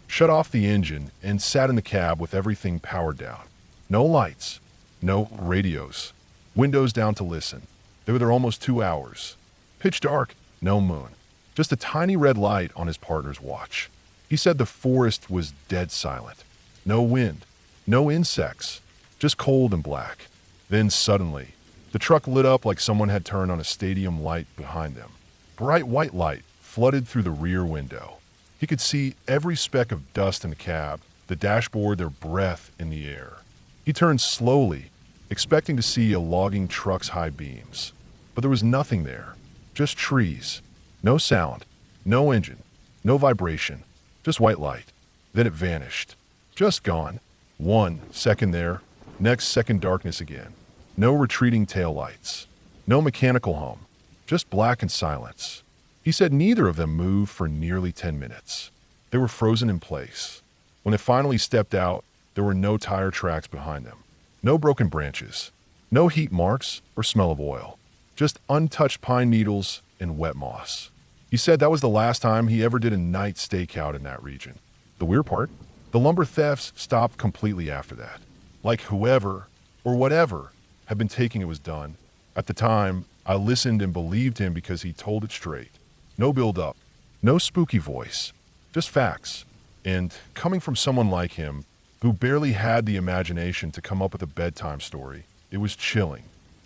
shut off the engine, and sat in the cab with everything powered down. No lights, no radios, windows down to listen. They were there almost 2 hours. Pitch dark, no moon, just a tiny red light on his partner's watch. He said the forest was dead silent. No wind, no insects, just cold and black. Then suddenly, the truck lit up like someone had turned on a stadium light behind them. Bright white light flooded through the rear window. He could see every speck of dust in the cab, the dashboard, their breath in the air. He turned slowly, expecting to see a logging truck's high beams. But there was nothing there. Just trees. No sound. No engine. No vibration. Just white light. Then it vanished. Just gone. 1 second there. Next second darkness again. No retreating taillights. No mechanical hum. Just black and silence. He said neither of them moved for nearly 10 minutes. They were frozen in place. When it finally stepped out, there were no tire tracks behind them. No broken branches. No heat marks or smell of oil. Just untouched pine needles and wet moss. He said that was the last time he ever did a night stakeout in that region. The weird part? The lumber thefts stopped completely after that. Like whoever or whatever had been taking it was done. At the time, I listened and believed him because he told it straight. No build-up, no spooky voice, just facts. And coming from someone like him, who barely had the imagination to come up with a bedtime story, it was chilling.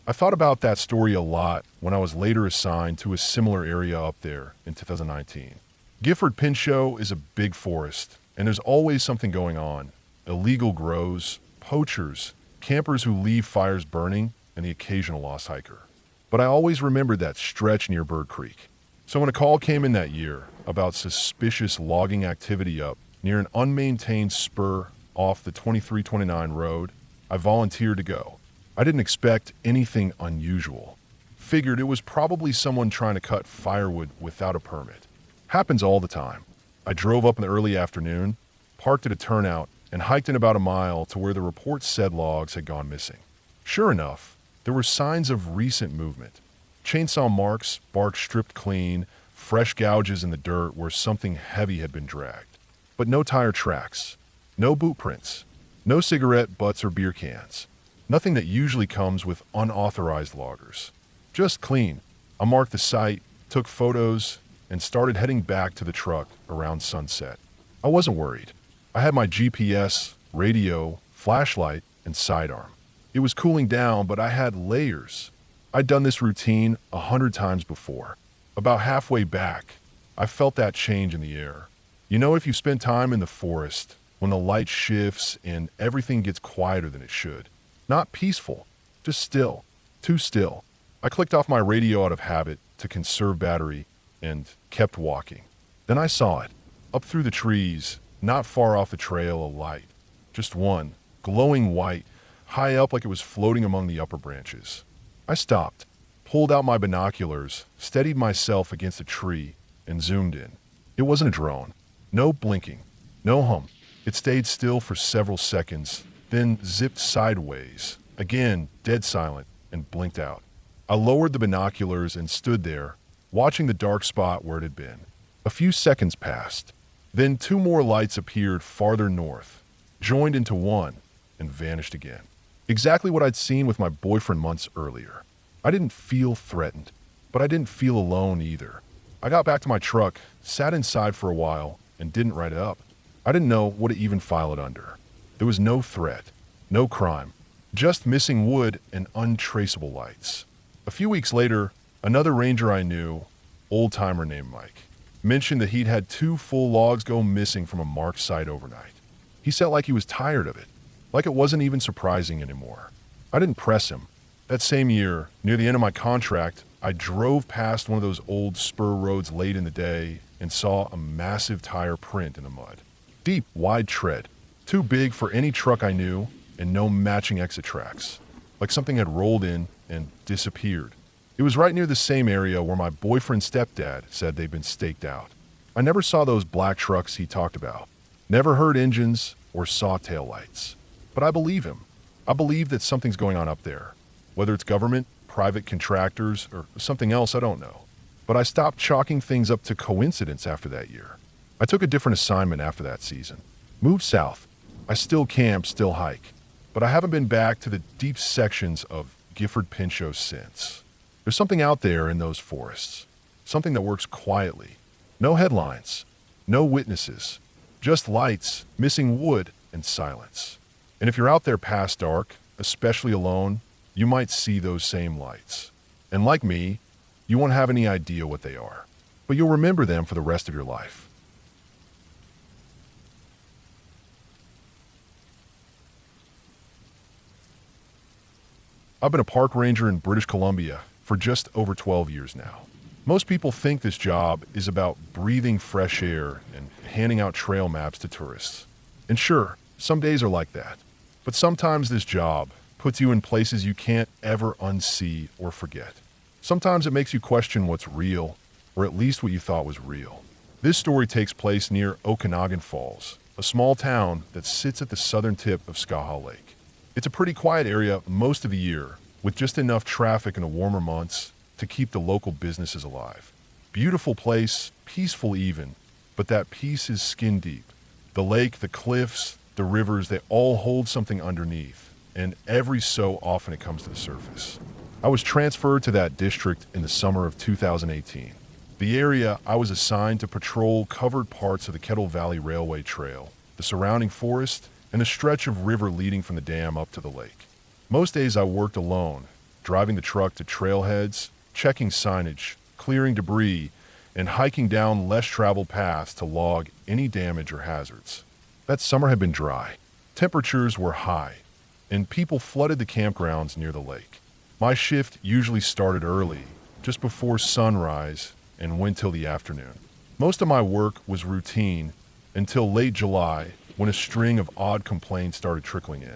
I thought about that story a lot when I was later assigned to a similar area up there in 2019. Gifford Pinchot is a big forest, and there's always something going on. Illegal grows, poachers, campers who leave fires burning, and the occasional lost hiker. But I always remembered that stretch near Bird Creek. So when a call came in that year about suspicious logging activity up near an unmaintained spur off the 2329 road, I volunteered to go. I didn't expect anything unusual. Figured it was probably someone trying to cut firewood without a permit. Happens all the time. I drove up in the early afternoon, parked at a turnout, and hiked in about a mile to where the report said logs had gone missing. Sure enough, there were signs of recent movement. Chainsaw marks, bark stripped clean, fresh gouges in the dirt where something heavy had been dragged. But no tire tracks, no boot prints, no cigarette butts or beer cans. Nothing that usually comes with unauthorized loggers. Just clean. I marked the site, took photos, and started heading back to the truck around sunset. I wasn't worried. I had my GPS, radio, flashlight, and sidearm. It was cooling down, but I had layers. I'd done this routine 100 times before. About halfway back, I felt that change in the air. You know, if you spend time in the forest, when the light shifts and everything gets quieter than it should. Not peaceful, just still, too still. I clicked off my radio out of habit to conserve battery and kept walking. Then I saw it, up through the trees, not far off the trail, a light. Just one, glowing white, high up like it was floating among the upper branches. I stopped, pulled out my binoculars, steadied myself against a tree, and zoomed in. It wasn't a drone. No blinking, no hum. It stayed still for several seconds, then zipped sideways, again dead silent, and blinked out. I lowered the binoculars and stood there, watching the dark spot where it had been. A few seconds passed. Then 2 more lights appeared farther north, joined into one, and vanished again. Exactly what I'd seen with my boyfriend months earlier. I didn't feel threatened, but I didn't feel alone either. I got back to my truck, sat inside for a while, and didn't write it up. I didn't know what to even file it under. There was no threat, no crime, just missing wood and untraceable lights. A few weeks later, another ranger I knew, old-timer named Mike, mentioned that he'd had 2 full logs go missing from a marked site overnight. He said like he was tired of it, like it wasn't even surprising anymore. I didn't press him. That same year, near the end of my contract, I drove past one of those old spur roads late in the day and saw a massive tire print in the mud. Deep, wide tread, too big for any truck I knew, and no matching exit tracks. Like something had rolled in and disappeared. It was right near the same area where my boyfriend's stepdad said they'd been staked out. I never saw those black trucks he talked about. Never heard engines or saw taillights. But I believe him. I believe that something's going on up there. Whether it's government, private contractors, or something else, I don't know. But I stopped chalking things up to coincidence after that year. I took a different assignment after that season. Moved south. I still camp, still hike. But I haven't been back to the deep sections of Gifford Pinchot since. There's something out there in those forests. Something that works quietly. No headlines. No witnesses. Just lights, missing wood, and silence. And if you're out there past dark, especially alone, you might see those same lights. And like me, you won't have any idea what they are. But you'll remember them for the rest of your life. I've been a park ranger in British Columbia for just over 12 years now. Most people think this job is about breathing fresh air and handing out trail maps to tourists. And sure, some days are like that. But sometimes this job puts you in places you can't ever unsee or forget. Sometimes it makes you question what's real, or at least what you thought was real. This story takes place near Okanagan Falls, a small town that sits at the southern tip of Skaha Lake. It's a pretty quiet area most of the year, with just enough traffic in the warmer months to keep the local businesses alive. Beautiful place, peaceful even, but that peace is skin deep. The lake, the cliffs, the rivers, they all hold something underneath, and every so often it comes to the surface. I was transferred to that district in the summer of 2018. The area I was assigned to patrol covered parts of the Kettle Valley Railway Trail, the surrounding forest, and a stretch of river leading from the dam up to the lake. Most days I worked alone, driving the truck to trailheads, checking signage, clearing debris, and hiking down less traveled paths to log any damage or hazards. That summer had been dry. Temperatures were high, and people flooded the campgrounds near the lake. My shift usually started early, just before sunrise, and went till the afternoon. Most of my work was routine until late July, when a string of odd complaints started trickling in.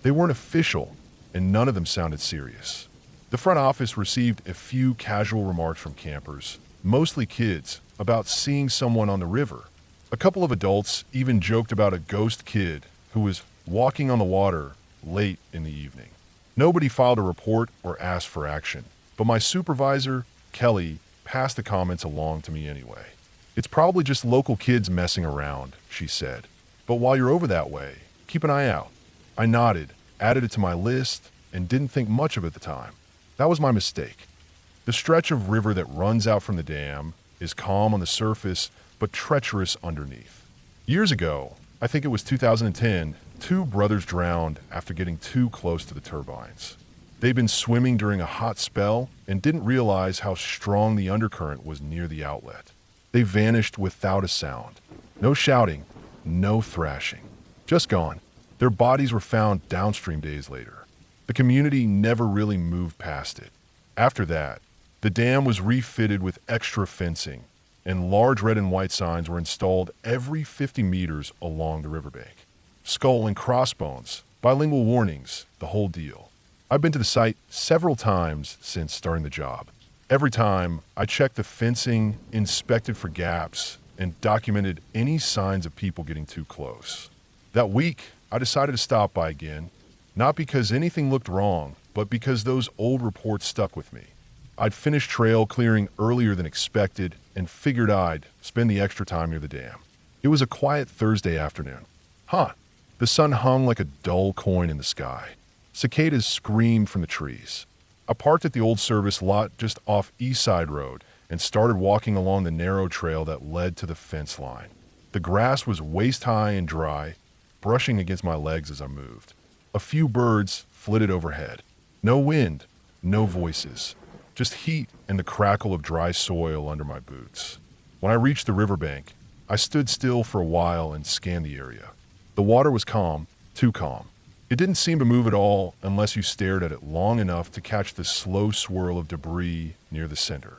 They weren't official, and none of them sounded serious. The front office received a few casual remarks from campers, mostly kids, about seeing someone on the river. A couple of adults even joked about a ghost kid who was walking on the water late in the evening. Nobody filed a report or asked for action, but my supervisor, Kelly, passed the comments along to me anyway. "It's probably just local kids messing around," she said. "But while you're over that way, keep an eye out." I nodded, added it to my list, and didn't think much of it at the time. That was my mistake. The stretch of river that runs out from the dam is calm on the surface, but treacherous underneath. Years ago, I think it was 2010, two brothers drowned after getting too close to the turbines. They'd been swimming during a hot spell and didn't realize how strong the undercurrent was near the outlet. They vanished without a sound. No shouting, no thrashing. Just gone. Their bodies were found downstream days later. The community never really moved past it. After that, the dam was refitted with extra fencing, and large red and white signs were installed every 50 meters along the riverbank. Skull and crossbones, bilingual warnings, the whole deal. I've been to the site several times since starting the job. Every time, I checked the fencing, inspected for gaps, and documented any signs of people getting too close. That week, I decided to stop by again, not because anything looked wrong, but because those old reports stuck with me. I'd finished trail clearing earlier than expected and figured I'd spend the extra time near the dam. It was a quiet Thursday afternoon. The sun hung like a dull coin in the sky. Cicadas screamed from the trees. I parked at the old service lot just off East Side Road and started walking along the narrow trail that led to the fence line. The grass was waist-high and dry, brushing against my legs as I moved. A few birds flitted overhead. No wind, no voices, just heat and the crackle of dry soil under my boots. When I reached the riverbank, I stood still for a while and scanned the area. The water was calm, too calm. It didn't seem to move at all unless you stared at it long enough to catch the slow swirl of debris near the center.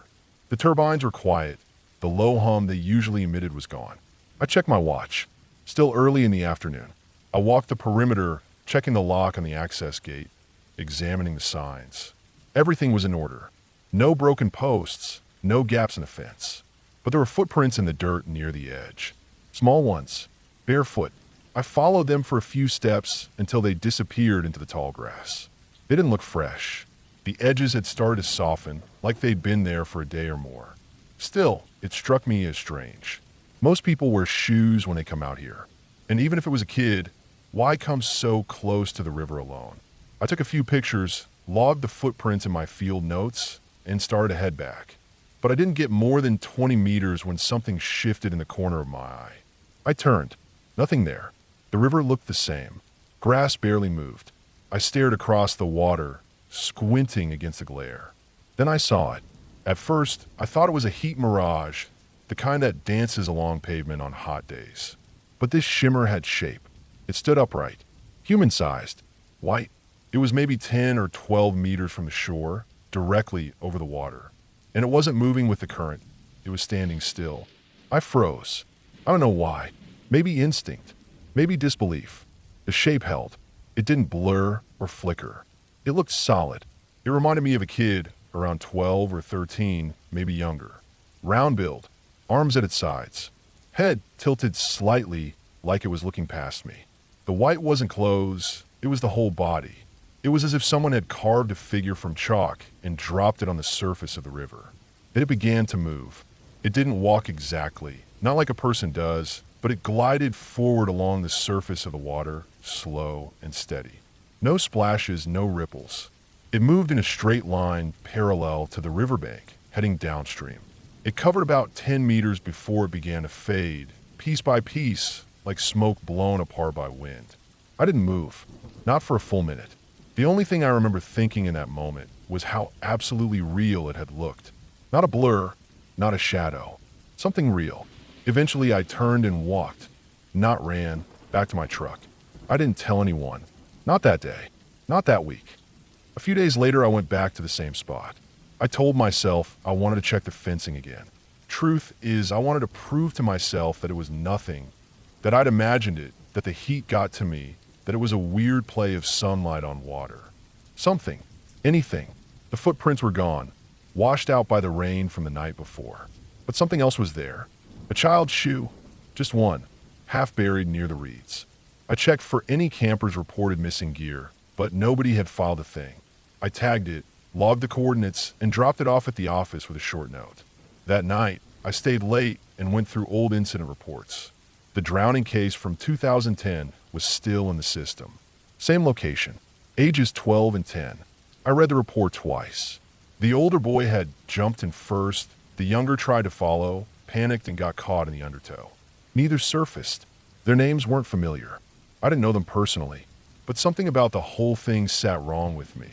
The turbines were quiet. The low hum they usually emitted was gone. I checked my watch. Still early in the afternoon. I walked the perimeter, checking the lock on the access gate, examining the signs. Everything was in order. No broken posts, no gaps in the fence. But there were footprints in the dirt near the edge. Small ones, barefoot. I followed them for a few steps until they disappeared into the tall grass. They didn't look fresh. The edges had started to soften, like they'd been there for a day or more. Still, it struck me as strange. Most people wear shoes when they come out here. And even if it was a kid, why come so close to the river alone? I took a few pictures, logged the footprints in my field notes, and started to head back. But I didn't get more than 20 meters when something shifted in the corner of my eye. I turned. Nothing there. The river looked the same. Grass barely moved. I stared across the water, squinting against the glare. Then I saw it. At first, I thought it was a heat mirage, the kind that dances along pavement on hot days. But this shimmer had shape. It stood upright, human-sized, white. It was maybe 10 or 12 meters from the shore, directly over the water. And it wasn't moving with the current. It was standing still. I froze. I don't know why. Maybe instinct. Maybe disbelief. The shape held. It didn't blur or flicker. It looked solid. It reminded me of a kid around 12 or 13, maybe younger. Round build, arms at its sides. Head tilted slightly like it was looking past me. The white wasn't clothes, it was the whole body. It was as if someone had carved a figure from chalk and dropped it on the surface of the river. Then it began to move. It didn't walk exactly, not like a person does, but it glided forward along the surface of the water, slow and steady. No splashes, no ripples. It moved in a straight line parallel to the riverbank, heading downstream. It covered about 10 meters before it began to fade, piece by piece, like smoke blown apart by wind. I didn't move, not for a full minute. The only thing I remember thinking in that moment was how absolutely real it had looked. Not a blur, not a shadow. Something real. Eventually I turned and walked, not ran, back to my truck. I didn't tell anyone. Not that day. Not that week. A few days later I went back to the same spot. I told myself I wanted to check the fencing again. Truth is, I wanted to prove to myself that it was nothing, that I'd imagined it, that the heat got to me, that it was a weird play of sunlight on water. Something. Anything. The footprints were gone, washed out by the rain from the night before. But something else was there. A child's shoe. Just one. Half buried near the reeds. I checked for any campers reported missing gear, but nobody had filed a thing. I tagged it, logged the coordinates, and dropped it off at the office with a short note. That night, I stayed late and went through old incident reports. The drowning case from 2010 was still in the system. Same location, ages 12 and 10. I read the report twice. The older boy had jumped in first, the younger tried to follow, panicked and got caught in the undertow. Neither surfaced. Their names weren't familiar. I didn't know them personally, but something about the whole thing sat wrong with me.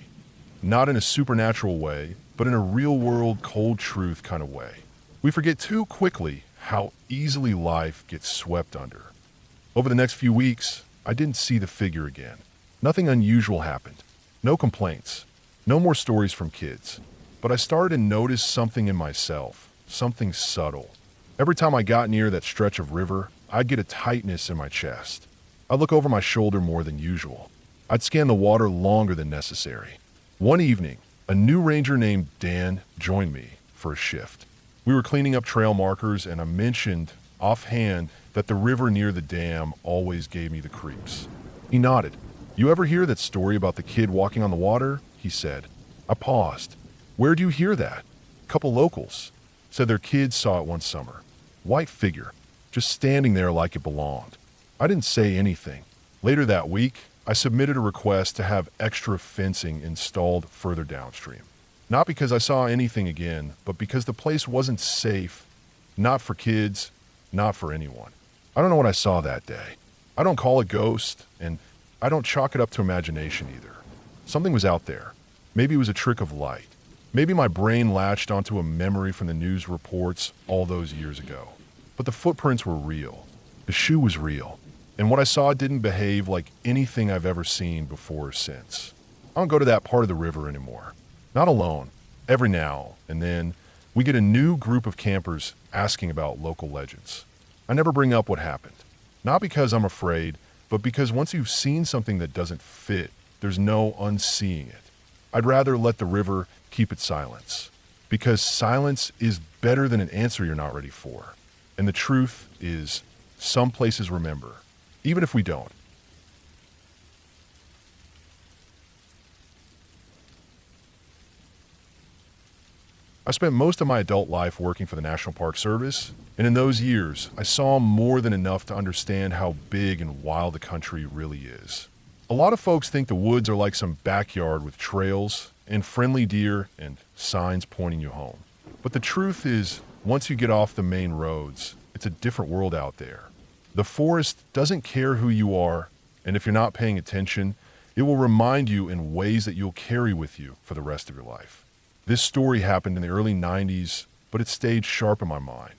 Not in a supernatural way, but in a real-world, cold truth kind of way. We forget too quickly how easily life gets swept under. Over the next few weeks, I didn't see the figure again. Nothing unusual happened. No complaints. No more stories from kids. But I started to notice something in myself, something subtle. Every time I got near that stretch of river, I'd get a tightness in my chest. I'd look over my shoulder more than usual. I'd scan the water longer than necessary. One evening, a new ranger named Dan joined me for a shift. We were cleaning up trail markers, and I mentioned offhand that the river near the dam always gave me the creeps. He nodded. "You ever hear that story about the kid walking on the water?" he said. I paused. "Where'd you hear that?" "A couple locals said their kids saw it one summer. White figure, just standing there like it belonged." I didn't say anything. Later that week, I submitted a request to have extra fencing installed further downstream. Not because I saw anything again, but because the place wasn't safe. Not for kids, not for anyone. I don't know what I saw that day. I don't call it ghost, and I don't chalk it up to imagination either. Something was out there. Maybe it was a trick of light. Maybe my brain latched onto a memory from the news reports all those years ago. But the footprints were real. The shoe was real. And what I saw didn't behave like anything I've ever seen before or since. I don't go to that part of the river anymore. Not alone. Every now and then, we get a new group of campers asking about local legends. I never bring up what happened. Not because I'm afraid, but because once you've seen something that doesn't fit, there's no unseeing it. I'd rather let the river keep its silence. Because silence is better than an answer you're not ready for. And the truth is, some places remember, even if we don't. I spent most of my adult life working for the National Park Service, and in those years, I saw more than enough to understand how big and wild the country really is. A lot of folks think the woods are like some backyard with trails and friendly deer and signs pointing you home. But the truth is, once you get off the main roads, it's a different world out there. The forest doesn't care who you are, and if you're not paying attention, it will remind you in ways that you'll carry with you for the rest of your life. This story happened in the early 90s, but it stayed sharp in my mind.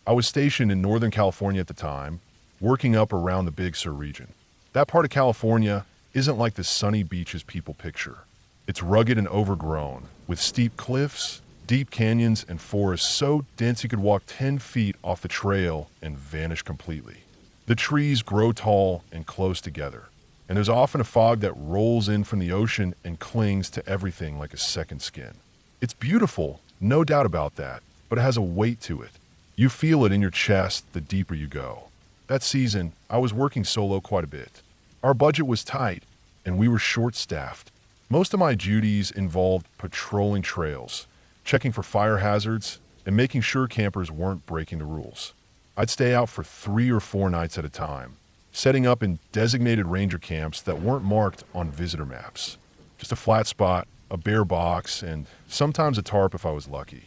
I was stationed in Northern California at the time, working up around the Big Sur region. That part of California isn't like the sunny beaches people picture. It's rugged and overgrown, with steep cliffs, deep canyons, and forests so dense you could walk 10 feet off the trail and vanish completely. The trees grow tall and close together, and there's often a fog that rolls in from the ocean and clings to everything like a second skin. It's beautiful, no doubt about that, but it has a weight to it. You feel it in your chest the deeper you go. That season, I was working solo quite a bit. Our budget was tight, and we were short-staffed. Most of my duties involved patrolling trails, checking for fire hazards, and making sure campers weren't breaking the rules. I'd stay out for 3 or 4 nights at a time, setting up in designated ranger camps that weren't marked on visitor maps. Just a flat spot, a bare box, and sometimes a tarp if I was lucky.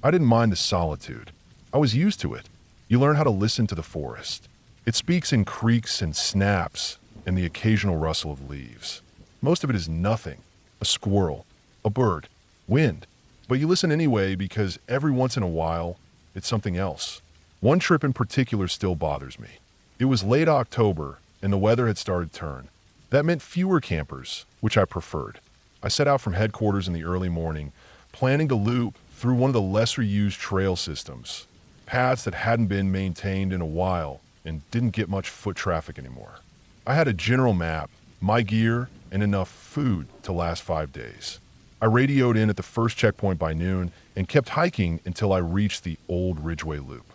I didn't mind the solitude. I was used to it. You learn how to listen to the forest. It speaks in creaks and snaps and the occasional rustle of leaves. Most of it is nothing. A squirrel, a bird, wind. But you listen anyway because every once in a while, it's something else. One trip in particular still bothers me. It was late October and the weather had started to turn. That meant fewer campers, which I preferred. I set out from headquarters in the early morning, planning to loop through one of the lesser used trail systems, paths that hadn't been maintained in a while and didn't get much foot traffic anymore. I had a general map, my gear, and enough food to last 5 days. I radioed in at the first checkpoint by noon and kept hiking until I reached the old Ridgeway Loop.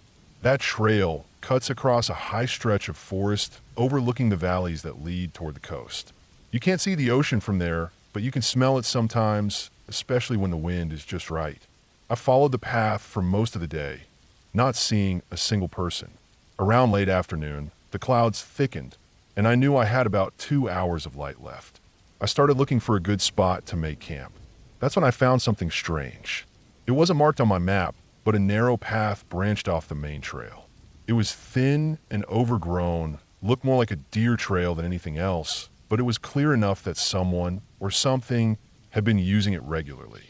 That trail cuts across a high stretch of forest overlooking the valleys that lead toward the coast. You can't see the ocean from there, but you can smell it sometimes, especially when the wind is just right. I followed the path for most of the day, not seeing a single person. Around late afternoon, the clouds thickened, and I knew I had about 2 hours of light left. I started looking for a good spot to make camp. That's when I found something strange. It wasn't marked on my map, but a narrow path branched off the main trail. It was thin and overgrown, looked more like a deer trail than anything else, but it was clear enough that someone or something had been using it regularly.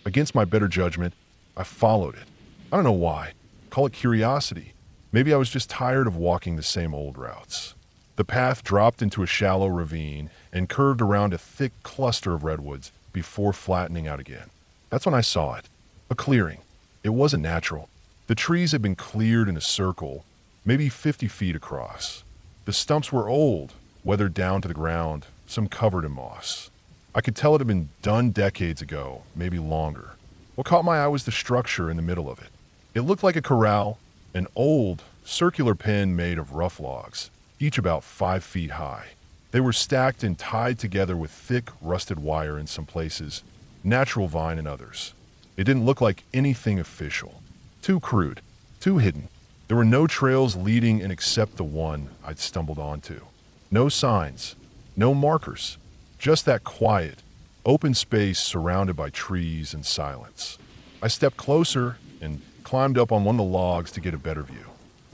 Against my better judgment, I followed it. I don't know why. Call it curiosity. Maybe I was just tired of walking the same old routes. The path dropped into a shallow ravine and curved around a thick cluster of redwoods before flattening out again. That's when I saw it. A clearing. It wasn't natural. The trees had been cleared in a circle, maybe 50 feet across. The stumps were old, weathered down to the ground, some covered in moss. I could tell it had been done decades ago, maybe longer. What caught my eye was the structure in the middle of it. It looked like a corral, an old, circular pen made of rough logs, each about 5 feet high. They were stacked and tied together with thick, rusted wire in some places, natural vine in others. It didn't look like anything official. Too crude, too hidden. There were no trails leading in except the one I'd stumbled onto. No signs, no markers, just that quiet, open space surrounded by trees and silence. I stepped closer and climbed up on one of the logs to get a better view.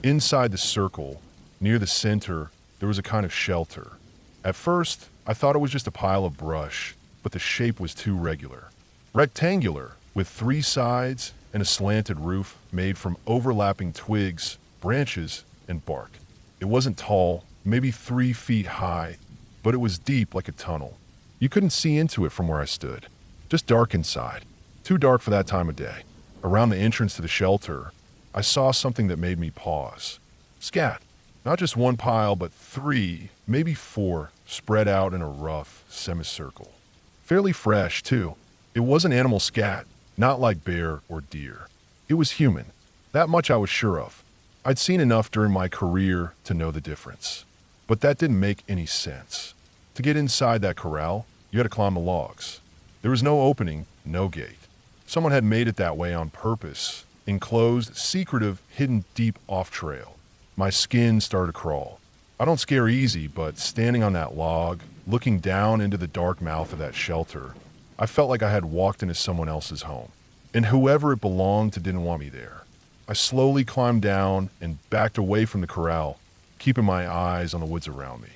Inside the circle, near the center, there was a kind of shelter. At first, I thought it was just a pile of brush, but the shape was too regular. Rectangular, with 3 sides and a slanted roof made from overlapping twigs, branches, and bark. It wasn't tall, maybe 3 feet high, but it was deep like a tunnel. You couldn't see into it from where I stood. Just dark inside. Too dark for that time of day. Around the entrance to the shelter, I saw something that made me pause. Scat. Not just one pile, but 3, maybe 4, spread out in a rough semicircle. Fairly fresh, too. It wasn't animal scat. Not like bear or deer. It was human. That much I was sure of. I'd seen enough during my career to know the difference. But that didn't make any sense. To get inside that corral, you had to climb the logs. There was no opening, no gate. Someone had made it that way on purpose. Enclosed, secretive, hidden deep off trail. My skin started to crawl. I don't scare easy, but standing on that log, looking down into the dark mouth of that shelter, I felt like I had walked into someone else's home. And whoever it belonged to didn't want me there. I slowly climbed down and backed away from the corral, keeping my eyes on the woods around me.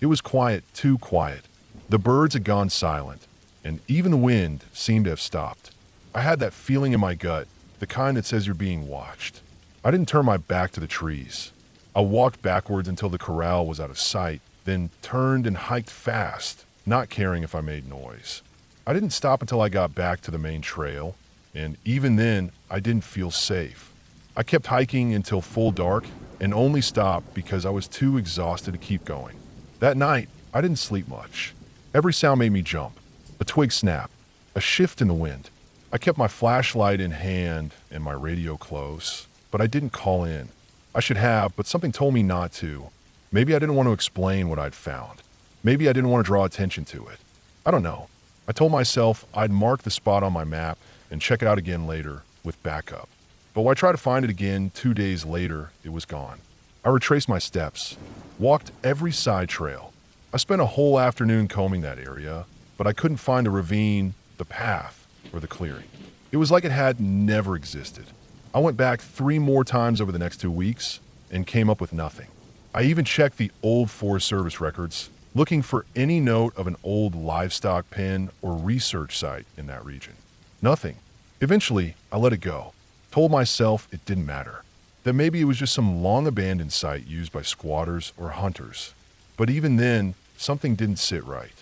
It was quiet, too quiet. The birds had gone silent, and even the wind seemed to have stopped. I had that feeling in my gut, the kind that says you're being watched. I didn't turn my back to the trees. I walked backwards until the corral was out of sight, then turned and hiked fast, not caring if I made noise. I didn't stop until I got back to the main trail, and even then, I didn't feel safe. I kept hiking until full dark and only stopped because I was too exhausted to keep going. That night, I didn't sleep much. Every sound made me jump. A twig snap, a shift in the wind. I kept my flashlight in hand and my radio close, but I didn't call in. I should have, but something told me not to. Maybe I didn't want to explain what I'd found. Maybe I didn't want to draw attention to it. I don't know. I told myself I'd mark the spot on my map and check it out again later with backup. But when I tried to find it again 2 days later, it was gone. I retraced my steps, walked every side trail. I spent a whole afternoon combing that area, but I couldn't find the ravine, the path, or the clearing. It was like it had never existed. I went back 3 more times over the next 2 weeks and came up with nothing. I even checked the old Forest Service records, looking for any note of an old livestock pen or research site in that region. Nothing. Eventually, I let it go. Told myself it didn't matter. That maybe it was just some long-abandoned site used by squatters or hunters. But even then, something didn't sit right.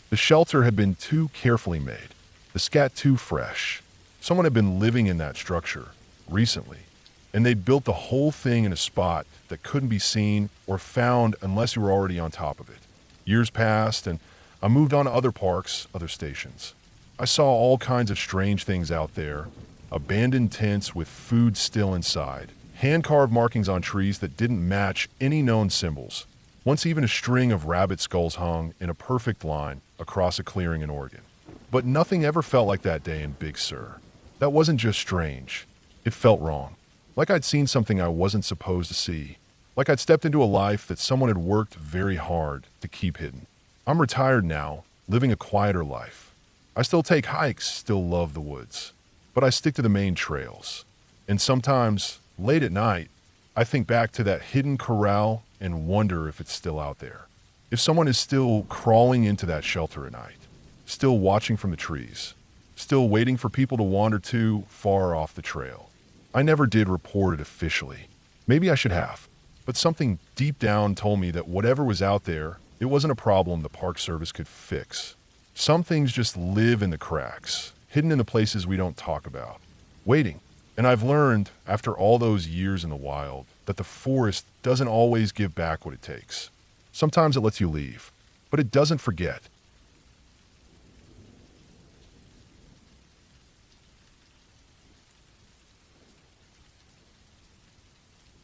The shelter had been too carefully made. The scat too fresh. Someone had been living in that structure recently, and they'd built the whole thing in a spot that couldn't be seen or found unless you were already on top of it. Years passed, and I moved on to other parks, other stations. I saw all kinds of strange things out there. Abandoned tents with food still inside. Hand-carved markings on trees that didn't match any known symbols. Once even a string of rabbit skulls hung in a perfect line across a clearing in Oregon. But nothing ever felt like that day in Big Sur. That wasn't just strange. It felt wrong. Like I'd seen something I wasn't supposed to see. Like I'd stepped into a life that someone had worked very hard to keep hidden. I'm retired now, living a quieter life. I still take hikes, still love the woods. But I stick to the main trails. And sometimes, late at night, I think back to that hidden corral and wonder if it's still out there. If someone is still crawling into that shelter at night. Still watching from the trees. Still waiting for people to wander too far off the trail. I never did report it officially. Maybe I should have. But something deep down told me that whatever was out there, it wasn't a problem the Park Service could fix. Some things just live in the cracks, hidden in the places we don't talk about, waiting. And I've learned, after all those years in the wild, that the forest doesn't always give back what it takes. Sometimes it lets you leave, but it doesn't forget.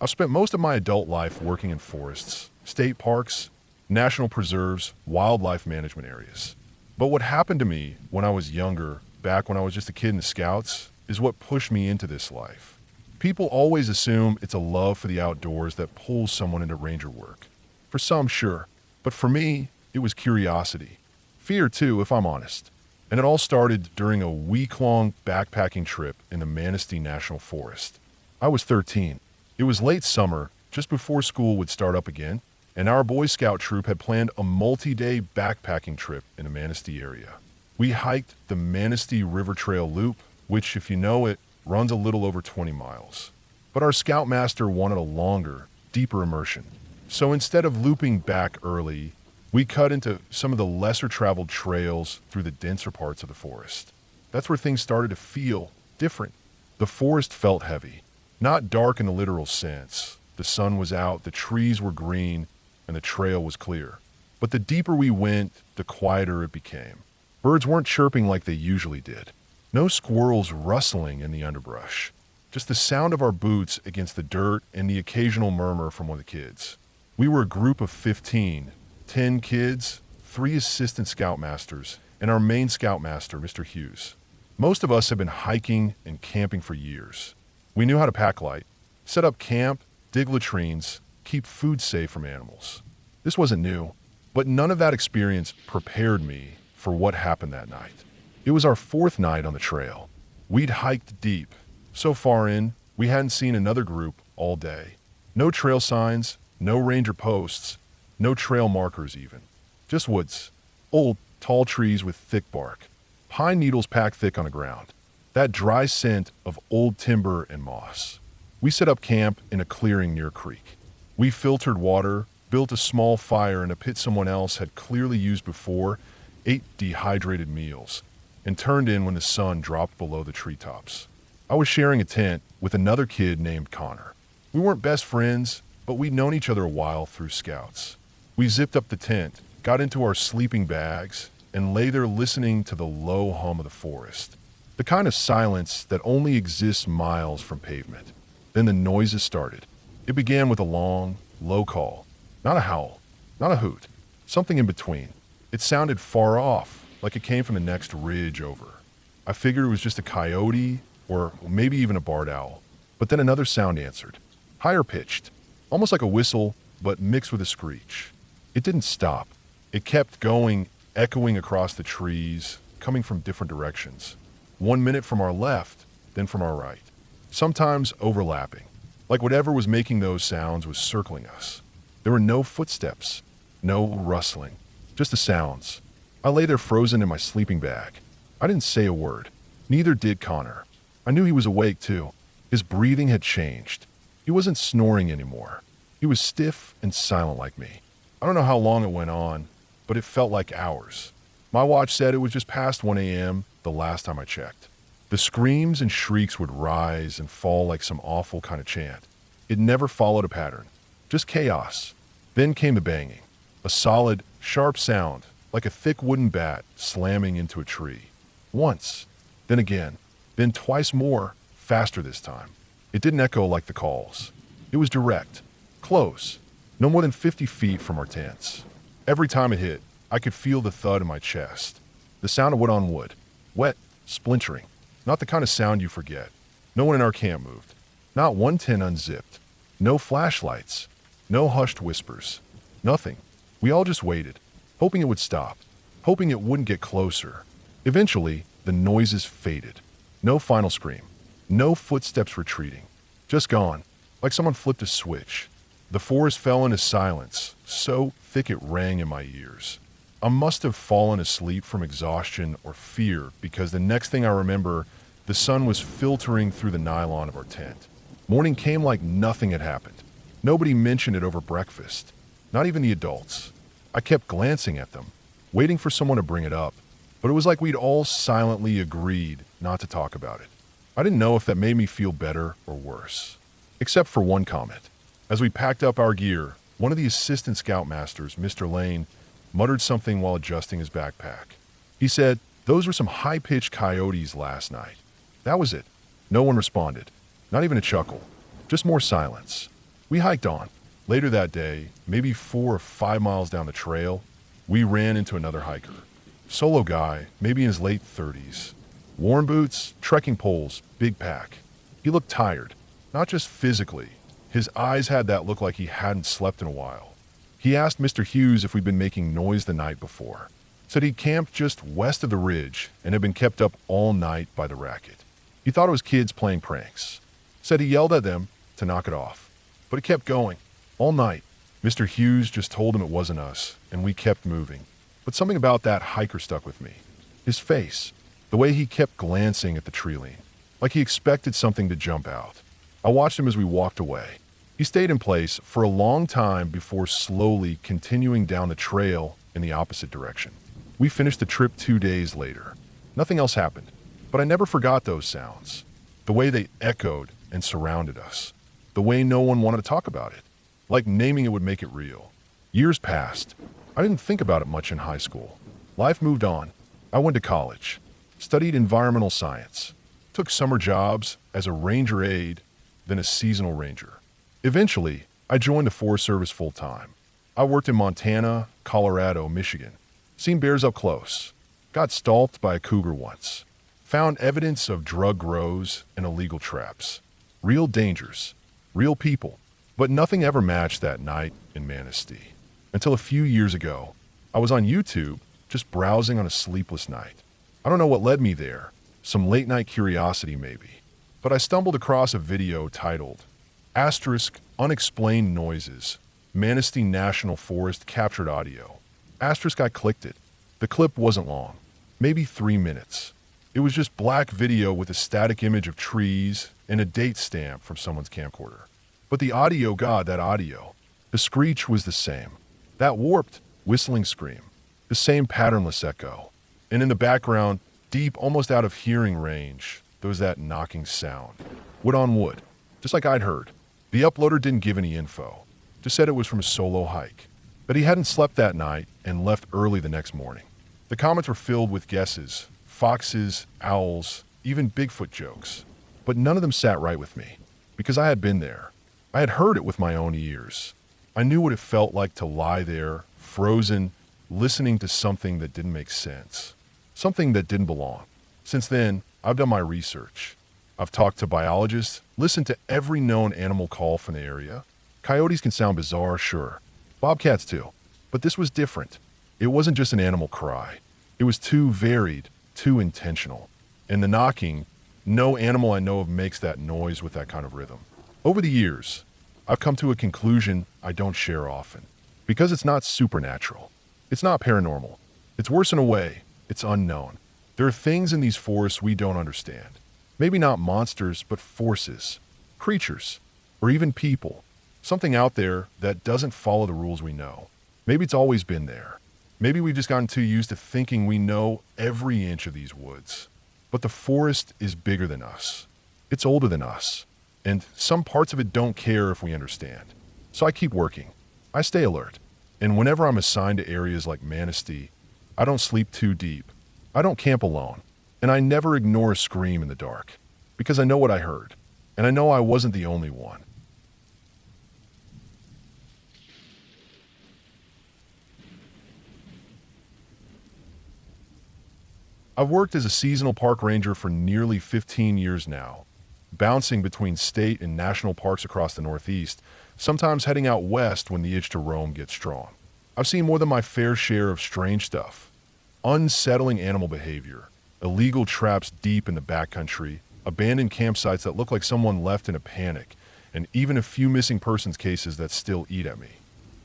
I've spent most of my adult life working in forests, state parks, national preserves, wildlife management areas. But what happened to me when I was younger, back when I was just a kid in the Scouts, is what pushed me into this life. People always assume it's a love for the outdoors that pulls someone into ranger work. For some, sure. But for me, it was curiosity. Fear, too, if I'm honest. And it all started during a week-long backpacking trip in the Manistee National Forest. I was 13. It was late summer, just before school would start up again, and our Boy Scout troop had planned a multi-day backpacking trip in the Manistee area. We hiked the Manistee River Trail Loop, which, if you know it, runs a little over 20 miles. But our scoutmaster wanted a longer, deeper immersion. So instead of looping back early, we cut into some of the lesser-traveled trails through the denser parts of the forest. That's where things started to feel different. The forest felt heavy. Not dark in the literal sense. The sun was out, the trees were green, and the trail was clear. But the deeper we went, the quieter it became. Birds weren't chirping like they usually did. No squirrels rustling in the underbrush. Just the sound of our boots against the dirt and the occasional murmur from one of the kids. We were a group of 15, 10 kids, 3 assistant scoutmasters, and our main scoutmaster, Mr. Hughes. Most of us have been hiking and camping for years. We knew how to pack light, set up camp, dig latrines, keep food safe from animals. This wasn't new, but none of that experience prepared me for what happened that night. It was our 4th night on the trail. We'd hiked deep. So far in, we hadn't seen another group all day. No trail signs, no ranger posts, no trail markers even. Just woods. Old, tall trees with thick bark. Pine needles packed thick on the ground. That dry scent of old timber and moss. We set up camp in a clearing near a creek. We filtered water, built a small fire in a pit someone else had clearly used before, ate dehydrated meals, and turned in when the sun dropped below the treetops. I was sharing a tent with another kid named Connor. We weren't best friends, but we'd known each other a while through scouts. We zipped up the tent, got into our sleeping bags, and lay there listening to the low hum of the forest. The kind of silence that only exists miles from pavement. Then the noises started. It began with a long, low call. Not a howl, not a hoot, something in between. It sounded far off, like it came from the next ridge over. I figured it was just a coyote, or maybe even a barred owl. But then another sound answered, higher pitched, almost like a whistle, but mixed with a screech. It didn't stop. It kept going, echoing across the trees, coming from different directions. 1 minute from our left, then from our right. Sometimes overlapping, like whatever was making those sounds was circling us. There were no footsteps, no rustling, just the sounds. I lay there frozen in my sleeping bag. I didn't say a word. Neither did Connor. I knew he was awake too. His breathing had changed. He wasn't snoring anymore. He was stiff and silent like me. I don't know how long it went on, but it felt like hours. My watch said it was just past 1 a.m. the last time I checked. The screams and shrieks would rise and fall like some awful kind of chant. It never followed a pattern, just chaos. Then came the banging, a solid, sharp sound, like a thick wooden bat slamming into a tree. Once, then again, then twice more, faster this time. It didn't echo like the calls. It was direct, close, no more than 50 feet from our tents. Every time it hit, I could feel the thud in my chest. The sound of wood on wood, wet, splintering. Not the kind of sound you forget. No one in our camp moved. Not one tent unzipped. No flashlights. No hushed whispers. Nothing. We all just waited, hoping it would stop, hoping it wouldn't get closer. Eventually, the noises faded. No final scream. No footsteps retreating. Just gone, like someone flipped a switch. The forest fell into silence, so thick it rang in my ears. I must have fallen asleep from exhaustion or fear because the next thing I remember, the sun was filtering through the nylon of our tent. Morning came like nothing had happened. Nobody mentioned it over breakfast, not even the adults. I kept glancing at them, waiting for someone to bring it up, but it was like we'd all silently agreed not to talk about it. I didn't know if that made me feel better or worse, except for one comment. As we packed up our gear, one of the assistant scoutmasters, Mr. Lane, muttered something while adjusting his backpack. He said, "Those were some high-pitched coyotes last night." That was it. No one responded. Not even a chuckle. Just more silence. We hiked on. Later that day, maybe 4 or 5 miles down the trail, we ran into another hiker. Solo guy, maybe in his late 30s. Worn boots, trekking poles, big pack. He looked tired. Not just physically. His eyes had that look like he hadn't slept in a while. He asked Mr. Hughes if we'd been making noise the night before. Said he'd camped just west of the ridge and had been kept up all night by the racket. He thought it was kids playing pranks. Said he yelled at them to knock it off. But it kept going. All night. Mr. Hughes just told him it wasn't us, and we kept moving. But something about that hiker stuck with me. His face. The way he kept glancing at the tree line. Like he expected something to jump out. I watched him as we walked away. He stayed in place for a long time before slowly continuing down the trail in the opposite direction. We finished the trip 2 days later. Nothing else happened, but I never forgot those sounds. The way they echoed and surrounded us. The way no one wanted to talk about it. Like naming it would make it real. Years passed. I didn't think about it much in high school. Life moved on. I went to college. studied environmental science, took summer jobs as a ranger aide, then a seasonal ranger. Eventually, I joined the Forest Service full-time. I worked in Montana, Colorado, Michigan, seen bears up close, got stalked by a cougar once, found evidence of drug grows and illegal traps. Real dangers, real people. But nothing ever matched that night in Manistee. Until a few years ago, I was on YouTube, just browsing on a sleepless night. I don't know what led me there, some late-night curiosity maybe. But I stumbled across a video titled, Unexplained Noises, Manistee National Forest Captured Audio. I clicked it. The clip wasn't long, maybe 3 minutes. It was just black video with a static image of trees and a date stamp from someone's camcorder. But the audio, the screech was the same. That warped, whistling scream. The same patternless echo. And in the background, deep, almost out of hearing range, there was that knocking sound. Wood on wood, just like I'd heard. The uploader didn't give any info, just said it was from a solo hike, that he hadn't slept that night and left early the next morning. The comments were filled with guesses, foxes, owls, even Bigfoot jokes. But none of them sat right with me, because I had been there. I had heard it with my own ears. I knew what it felt like to lie there, frozen, listening to something that didn't make sense, something that didn't belong. Since then, I've done my research. I've talked to biologists, listened to every known animal call from the area. Coyotes can sound bizarre, sure. Bobcats too. But this was different. It wasn't just an animal cry. It was too varied, too intentional. And the knocking, no animal I know of makes that noise with that kind of rhythm. Over the years, I've come to a conclusion I don't share often. Because it's not supernatural. It's not paranormal. It's worse in a way. It's unknown. There are things in these forests we don't understand. Maybe not monsters, but forces, creatures, or even people. Something out there that doesn't follow the rules we know. Maybe it's always been there. Maybe we've just gotten too used to thinking we know every inch of these woods. But the forest is bigger than us. It's older than us. And some parts of it don't care if we understand. So I keep working. I stay alert. And whenever I'm assigned to areas like Manistee, I don't sleep too deep. I don't camp alone. And I never ignore a scream in the dark. Because I know what I heard. And I know I wasn't the only one. I've worked as a seasonal park ranger for nearly 15 years now, bouncing between state and national parks across the Northeast, sometimes heading out west when the itch to roam gets strong. I've seen more than my fair share of strange stuff. Unsettling animal behavior, illegal traps deep in the backcountry, abandoned campsites that look like someone left in a panic, and even a few missing persons cases that still eat at me.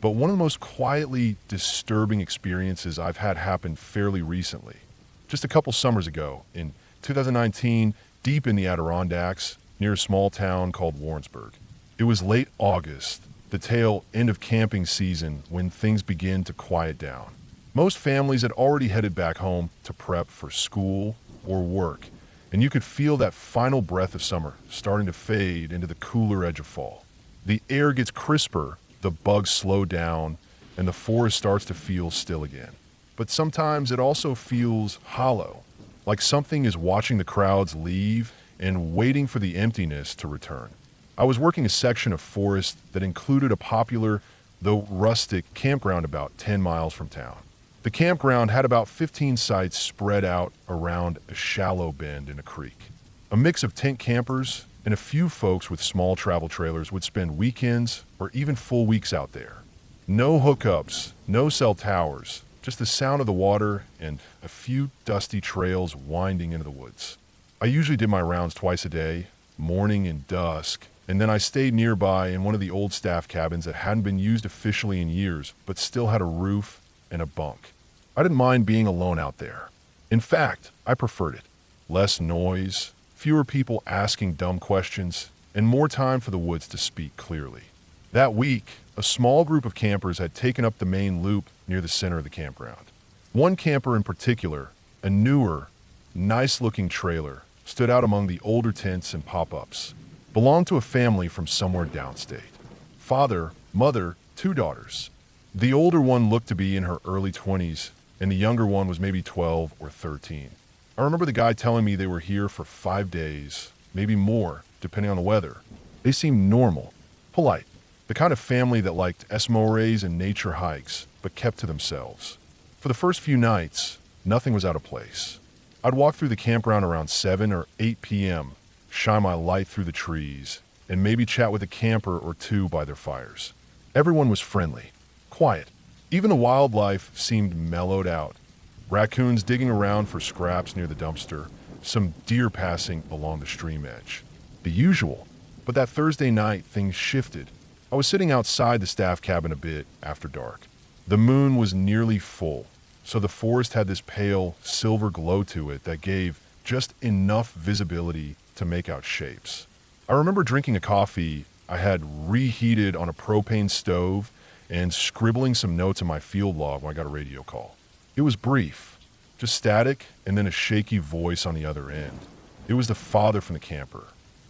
But one of the most quietly disturbing experiences I've had happen fairly recently. Just a couple summers ago, in 2019, deep in the Adirondacks, near a small town called Warrensburg. It was late August, the tail end of camping season when things begin to quiet down. Most families had already headed back home to prep for school or work, and you could feel that final breath of summer starting to fade into the cooler edge of fall. The air gets crisper, the bugs slow down, and the forest starts to feel still again. But sometimes it also feels hollow, like something is watching the crowds leave and waiting for the emptiness to return. I was working a section of forest that included a popular, though rustic, campground about 10 miles from town. The campground had about 15 sites spread out around a shallow bend in a creek. A mix of tent campers and a few folks with small travel trailers would spend weekends or even full weeks out there. No hookups, no cell towers, just the sound of the water and a few dusty trails winding into the woods. I usually did my rounds twice a day, morning and dusk, and then I stayed nearby in one of the old staff cabins that hadn't been used officially in years, but still had a roof and a bunk. I didn't mind being alone out there. In fact, I preferred it. Less noise, fewer people asking dumb questions, and more time for the woods to speak clearly. That week, a small group of campers had taken up the main loop near the center of the campground. One camper in particular, a newer, nice-looking trailer, stood out among the older tents and pop-ups. Belonged to a family from somewhere downstate. Father, mother, 2 daughters. The older one looked to be in her early 20s, and the younger one was maybe 12 or 13. I remember the guy telling me they were here for 5 days, maybe more, depending on the weather. They seemed normal, polite, the kind of family that liked Eskimo and nature hikes, but kept to themselves. For the first few nights, nothing was out of place. I'd walk through the campground around 7 or 8 p.m., shine my light through the trees, and maybe chat with a camper or two by their fires. Everyone was friendly, quiet. Even the wildlife seemed mellowed out. Raccoons digging around for scraps near the dumpster, some deer passing along the stream edge. The usual. But that Thursday night, things shifted. I was sitting outside the staff cabin a bit after dark. The moon was nearly full, so the forest had this pale, silver glow to it that gave just enough visibility to make out shapes. I remember drinking a coffee I had reheated on a propane stove and scribbling some notes in my field log when I got a radio call. It was brief, just static and then a shaky voice on the other end. It was the father from the camper.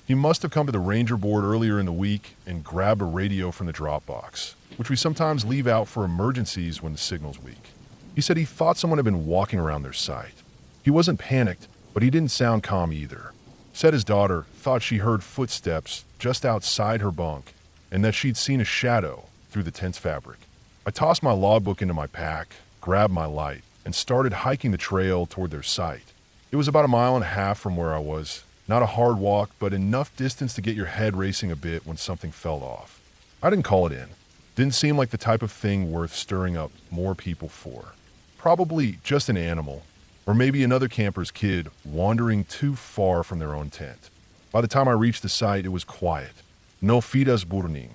He must have come to the ranger board earlier in the week and grabbed a radio from the drop box, which we sometimes leave out for emergencies when the signal's weak. He said he thought someone had been walking around their site. He wasn't panicked, but he didn't sound calm either. Said his daughter thought she heard footsteps just outside her bunk and that she'd seen a shadow through the tent's fabric. I tossed my logbook into my pack, grabbed my light, and started hiking the trail toward their site. It was about 1.5 miles from where I was. Not a hard walk, but enough distance to get your head racing a bit when something fell off. I didn't call it in. Didn't seem like the type of thing worth stirring up more people for. Probably just an animal, or maybe another camper's kid wandering too far from their own tent. By the time I reached the site, it was quiet. No fidas burning,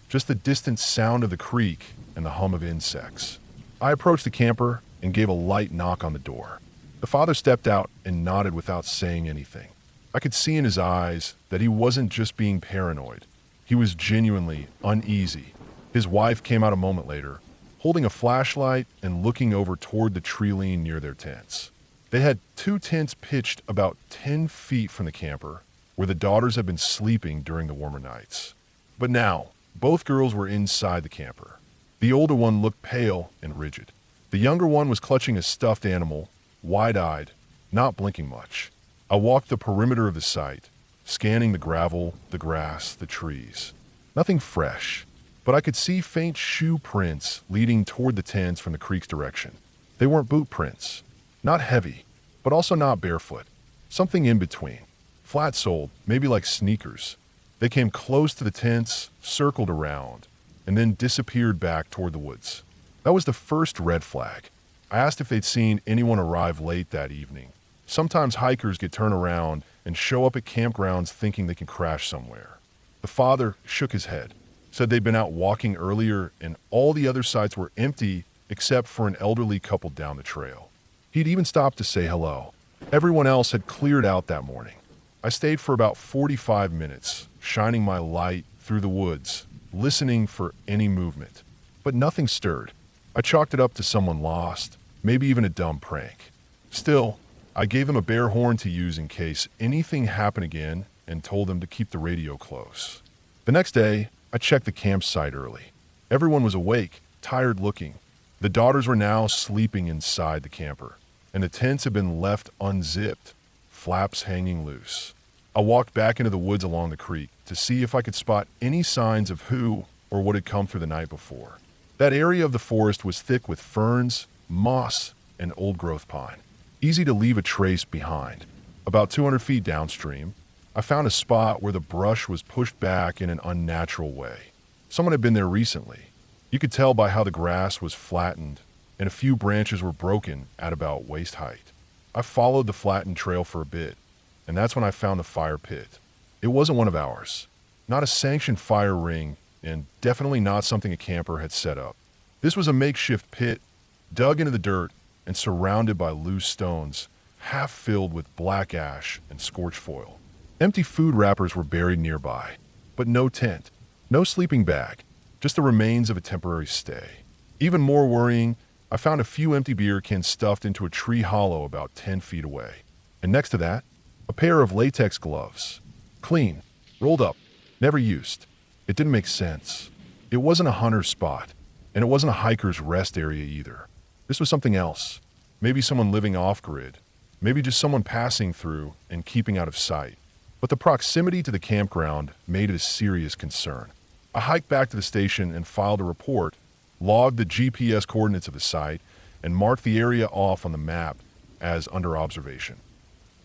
just the distant sound of the creek and the hum of insects. I approached the camper and gave a light knock on the door. The father stepped out and nodded without saying anything. I could see in his eyes that he wasn't just being paranoid. He was genuinely uneasy. His wife came out a moment later, holding a flashlight and looking over toward the tree line near their tents. They had 2 tents pitched about 10 feet from the camper, where the daughters had been sleeping during the warmer nights. But now, both girls were inside the camper. The older one looked pale and rigid. The younger one was clutching a stuffed animal, wide-eyed, not blinking much. I walked the perimeter of the site, scanning the gravel, the grass, the trees. Nothing fresh, but I could see faint shoe prints leading toward the tents from the creek's direction. They weren't boot prints. Not heavy, but also not barefoot. Something in between. Flat-soled, maybe like sneakers. They came close to the tents, circled around, and then disappeared back toward the woods. That was the first red flag. I asked if they'd seen anyone arrive late that evening. Sometimes hikers get turned around and show up at campgrounds thinking they can crash somewhere. The father shook his head, said they'd been out walking earlier and all the other sites were empty except for an elderly couple down the trail. He'd even stopped to say hello. Everyone else had cleared out that morning. I stayed for about 45 minutes, shining my light through the woods, listening for any movement. But nothing stirred. I chalked it up to someone lost, maybe even a dumb prank. Still, I gave them a bear horn to use in case anything happened again and told them to keep the radio close. The next day, I checked the campsite early. Everyone was awake, tired looking. The daughters were now sleeping inside the camper, and the tents had been left unzipped, flaps hanging loose. I walked back into the woods along the creek to see if I could spot any signs of who or what had come through the night before. That area of the forest was thick with ferns, moss, and old-growth pine. Easy to leave a trace behind. About 200 feet downstream, I found a spot where the brush was pushed back in an unnatural way. Someone had been there recently. You could tell by how the grass was flattened and a few branches were broken at about waist height. I followed the flattened trail for a bit, and that's when I found the fire pit. It wasn't one of ours. Not a sanctioned fire ring, and definitely not something a camper had set up. This was a makeshift pit, dug into the dirt and surrounded by loose stones, half filled with black ash and scorched foil. Empty food wrappers were buried nearby, but no tent, no sleeping bag, just the remains of a temporary stay. Even more worrying, I found a few empty beer cans stuffed into a tree hollow about 10 feet away. And next to that, a pair of latex gloves. Clean, rolled up, never used. It didn't make sense. It wasn't a hunter's spot, and it wasn't a hiker's rest area either. This was something else. Maybe someone living off-grid. Maybe just someone passing through and keeping out of sight. But the proximity to the campground made it a serious concern. I hiked back to the station and filed a report, logged the GPS coordinates of the site, and marked the area off on the map as under observation.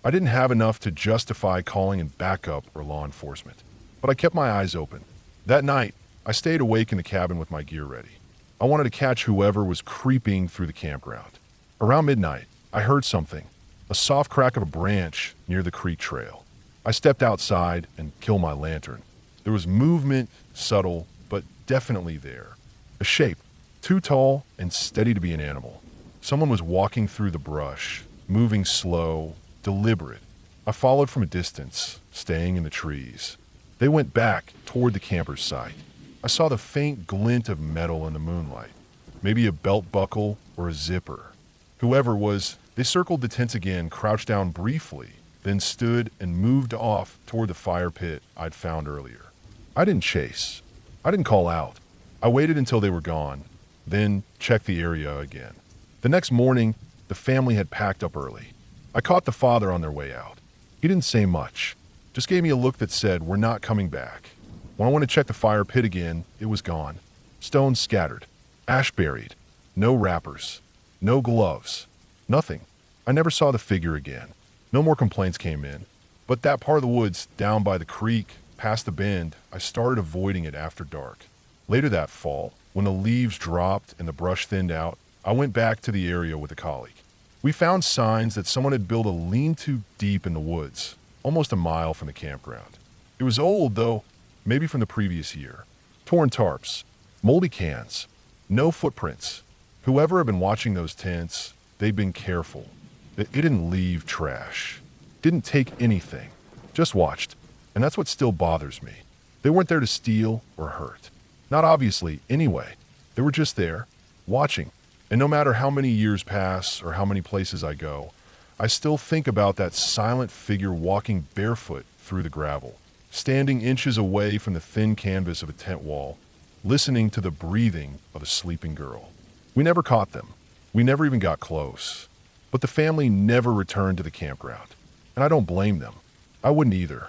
I didn't have enough to justify calling in backup or law enforcement, but I kept my eyes open. That night, I stayed awake in the cabin with my gear ready. I wanted to catch whoever was creeping through the campground. Around midnight, I heard something, a soft crack of a branch near the creek trail. I stepped outside and killed my lantern. There was movement, subtle, but definitely there. A shape, too tall and steady to be an animal. Someone was walking through the brush, moving slow, deliberate. I followed from a distance, staying in the trees. They went back toward the camper's site. I saw the faint glint of metal in the moonlight, maybe a belt buckle or a zipper. Whoever was, they circled the tent again, crouched down briefly, then stood and moved off toward the fire pit I'd found earlier. I didn't chase. I didn't call out. I waited until they were gone, then checked the area again. The next morning, the family had packed up early. I caught the father on their way out. He didn't say much, just gave me a look that said, "We're not coming back." When I went to check the fire pit again, it was gone. Stones scattered, ash buried, no wrappers, no gloves, nothing. I never saw the figure again. No more complaints came in. But that part of the woods down by the creek, past the bend, I started avoiding it after dark. Later that fall, when the leaves dropped and the brush thinned out, I went back to the area with a colleague. We found signs that someone had built a lean-to deep in the woods, almost a mile from the campground. It was old, though, maybe from the previous year. Torn tarps, moldy cans, no footprints. Whoever had been watching those tents, they'd been careful. It didn't leave trash. Didn't take anything. Just watched. And that's what still bothers me. They weren't there to steal or hurt. Not obviously, anyway. They were just there, watching. And no matter how many years pass or how many places I go, I still think about that silent figure walking barefoot through the gravel, standing inches away from the thin canvas of a tent wall, listening to the breathing of a sleeping girl. We never caught them. We never even got close. But the family never returned to the campground. And I don't blame them. I wouldn't either.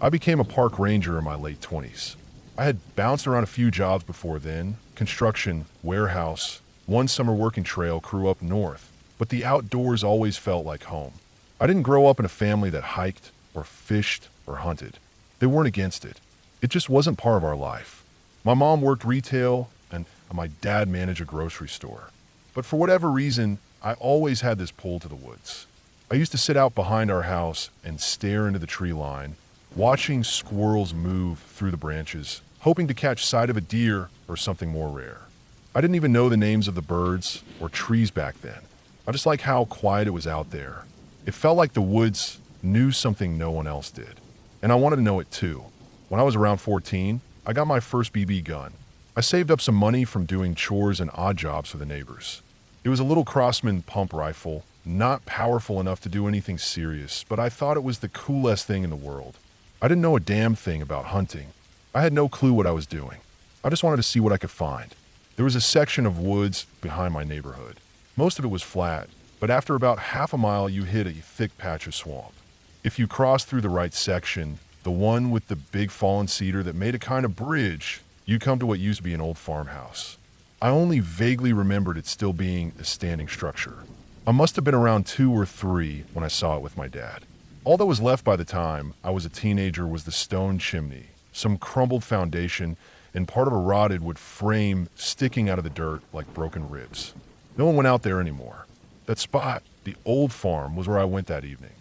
I became a park ranger in my late 20s. I had bounced around a few jobs before then, construction, warehouse, one summer working trail crew up north, but the outdoors always felt like home. I didn't grow up in a family that hiked or fished or hunted. They weren't against it. It just wasn't part of our life. My mom worked retail and my dad managed a grocery store. But for whatever reason, I always had this pull to the woods. I used to sit out behind our house and stare into the tree line, watching squirrels move through the branches, hoping to catch sight of a deer or something more rare. I didn't even know the names of the birds or trees back then. I just liked how quiet it was out there. It felt like the woods knew something no one else did. And I wanted to know it too. When I was around 14, I got my first BB gun. I saved up some money from doing chores and odd jobs for the neighbors. It was a little Crossman pump rifle, not powerful enough to do anything serious, but I thought it was the coolest thing in the world. I didn't know a damn thing about hunting. I had no clue what I was doing. I just wanted to see what I could find. There was a section of woods behind my neighborhood. Most of it was flat, but after about half a mile you hit a thick patch of swamp. If you crossed through the right section, the one with the big fallen cedar that made a kind of bridge, you'd come to what used to be an old farmhouse. I only vaguely remembered it still being a standing structure. I must have been around 2 or 3 when I saw it with my dad. All that was left by the time I was a teenager was the stone chimney, some crumbled foundation, and part of a rotted wood frame sticking out of the dirt like broken ribs. No one went out there anymore. That spot, the old farm, was where I went that evening.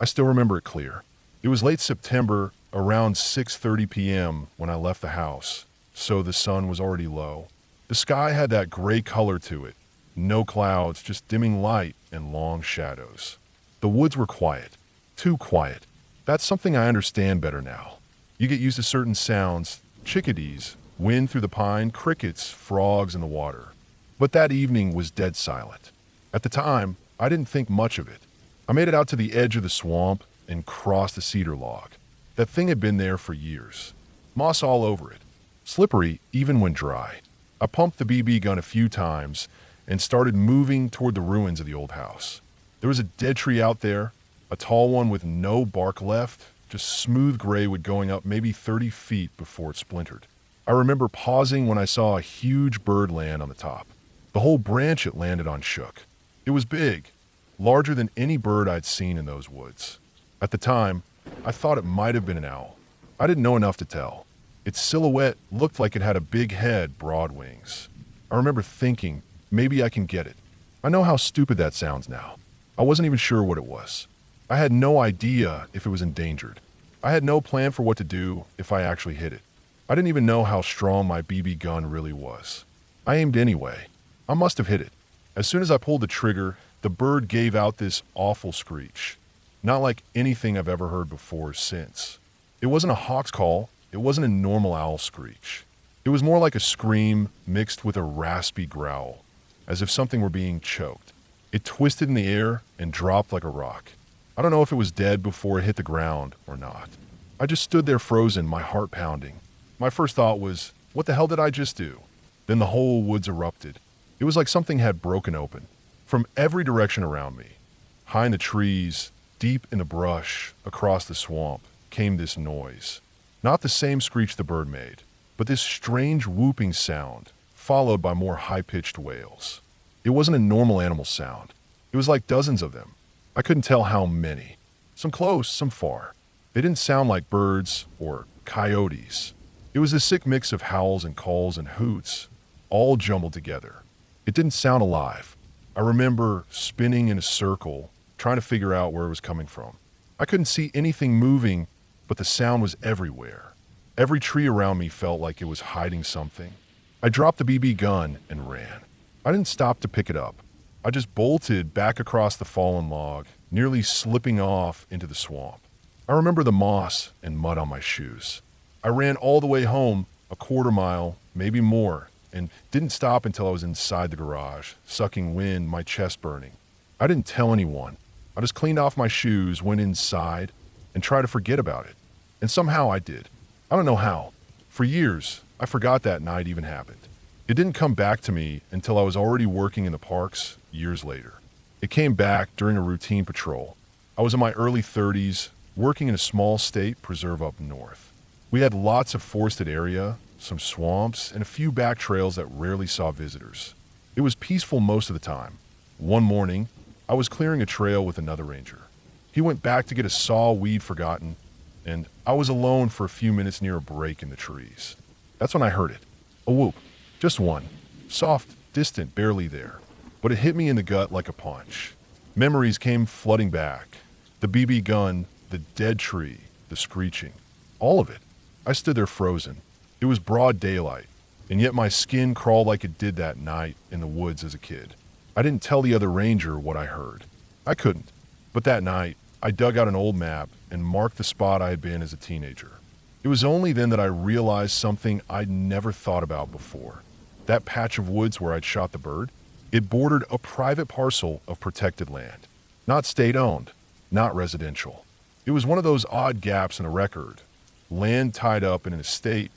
I still remember it clear. It was late September, around 6:30 p.m. when I left the house, so the sun was already low. The sky had that gray color to it. No clouds, just dimming light and long shadows. The woods were quiet. Too quiet. That's something I understand better now. You get used to certain sounds, chickadees, wind through the pine, crickets, frogs in the water. But that evening was dead silent. At the time, I didn't think much of it. I made it out to the edge of the swamp and crossed a cedar log. That thing had been there for years. Moss all over it. slippery even when dry. I pumped the BB gun a few times and started moving toward the ruins of the old house. There was a dead tree out there, a tall one with no bark left, just smooth gray wood going up maybe 30 feet before it splintered. I remember pausing when I saw a huge bird land on the top. The whole branch it landed on shook. It was big, larger than any bird I'd seen in those woods. At the time, I thought it might have been an owl. I didn't know enough to tell. Its silhouette looked like it had a big head, broad wings. I remember thinking, maybe I can get it. I know how stupid that sounds now. I wasn't even sure what it was. I had no idea if it was endangered. I had no plan for what to do if I actually hit it. I didn't even know how strong my BB gun really was. I aimed anyway. I must have hit it. As soon as I pulled the trigger, the bird gave out this awful screech. Not like anything I've ever heard before or since. It wasn't a hawk's call. It wasn't a normal owl screech. It was more like a scream mixed with a raspy growl, as if something were being choked. It twisted in the air and dropped like a rock. I don't know if it was dead before it hit the ground or not. I just stood there frozen, my heart pounding. My first thought was, what the hell did I just do? Then the whole woods erupted. It was like something had broken open. From every direction around me, high in the trees, deep in the brush, across the swamp, came this noise. Not the same screech the bird made, but this strange whooping sound, followed by more high-pitched wails. It wasn't a normal animal sound. It was like dozens of them. I couldn't tell how many. Some close, some far. They didn't sound like birds or coyotes. It was a sick mix of howls and calls and hoots, all jumbled together. It didn't sound alive. I remember spinning in a circle, trying to figure out where it was coming from. I couldn't see anything moving, but the sound was everywhere. Every tree around me felt like it was hiding something. I dropped the BB gun and ran. I didn't stop to pick it up. I just bolted back across the fallen log, nearly slipping off into the swamp. I remember the moss and mud on my shoes. I ran all the way home, a quarter mile, maybe more, and didn't stop until I was inside the garage, sucking wind, my chest burning. I didn't tell anyone. I just cleaned off my shoes, went inside, and tried to forget about it. And somehow I did. I don't know how. For years, I forgot that night even happened. It didn't come back to me until I was already working in the parks years later. It came back during a routine patrol. I was in my early 30s, working in a small state preserve up north. We had lots of forested area, some swamps, and a few back trails that rarely saw visitors. It was peaceful most of the time. One morning, I was clearing a trail with another ranger. He went back to get a saw we'd forgotten, and I was alone for a few minutes near a break in the trees. That's when I heard it. A whoop. Just one. Soft, distant, barely there. But it hit me in the gut like a punch. Memories came flooding back. The BB gun, the dead tree, the screeching. All of it. I stood there frozen. It was broad daylight, and yet my skin crawled like it did that night in the woods as a kid. I didn't tell the other ranger what I heard. I couldn't. But that night, I dug out an old map and marked the spot I had been as a teenager. It was only then that I realized something I'd never thought about before. That patch of woods where I'd shot the bird, it bordered a private parcel of protected land. Not state-owned, not residential. It was one of those odd gaps in a record. Land tied up in an estate,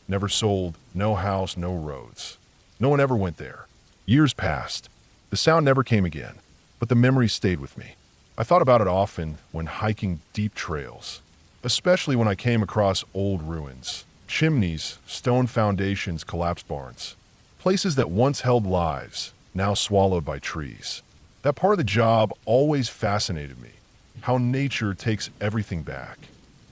never sold, no house, no roads. No one ever went there. Years passed. The sound never came again, but the memory stayed with me. I thought about it often when hiking deep trails, especially when I came across old ruins, chimneys, stone foundations, collapsed barns, places that once held lives, now swallowed by trees. That part of the job always fascinated me, how nature takes everything back,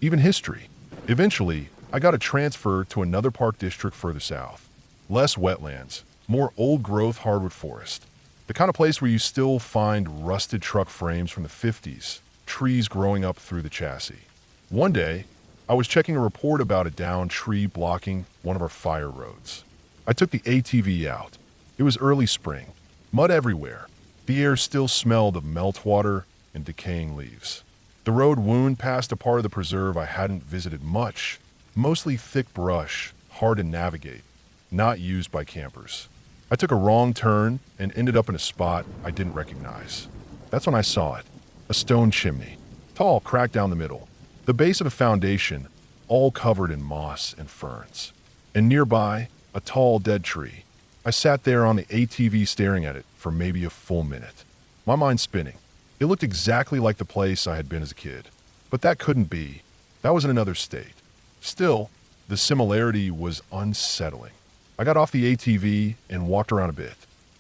even history. Eventually, I got a transfer to another park district further south. Less wetlands, more old-growth hardwood forest. The kind of place where you still find rusted truck frames from the 50s, trees growing up through the chassis. One day, I was checking a report about a downed tree blocking one of our fire roads. I took the ATV out. It was early spring, mud everywhere. The air still smelled of meltwater and decaying leaves. The road wound past a part of the preserve I hadn't visited much, mostly thick brush, hard to navigate, not used by campers. I took a wrong turn and ended up in a spot I didn't recognize. That's when I saw it. A stone chimney, tall, cracked down the middle. The base of a foundation, all covered in moss and ferns. and nearby, a tall dead tree. I sat there on the ATV staring at it for maybe a full minute, my mind spinning. It looked exactly like the place I had been as a kid. But that couldn't be. That was in another state. Still, the similarity was unsettling. I got off the ATV and walked around a bit.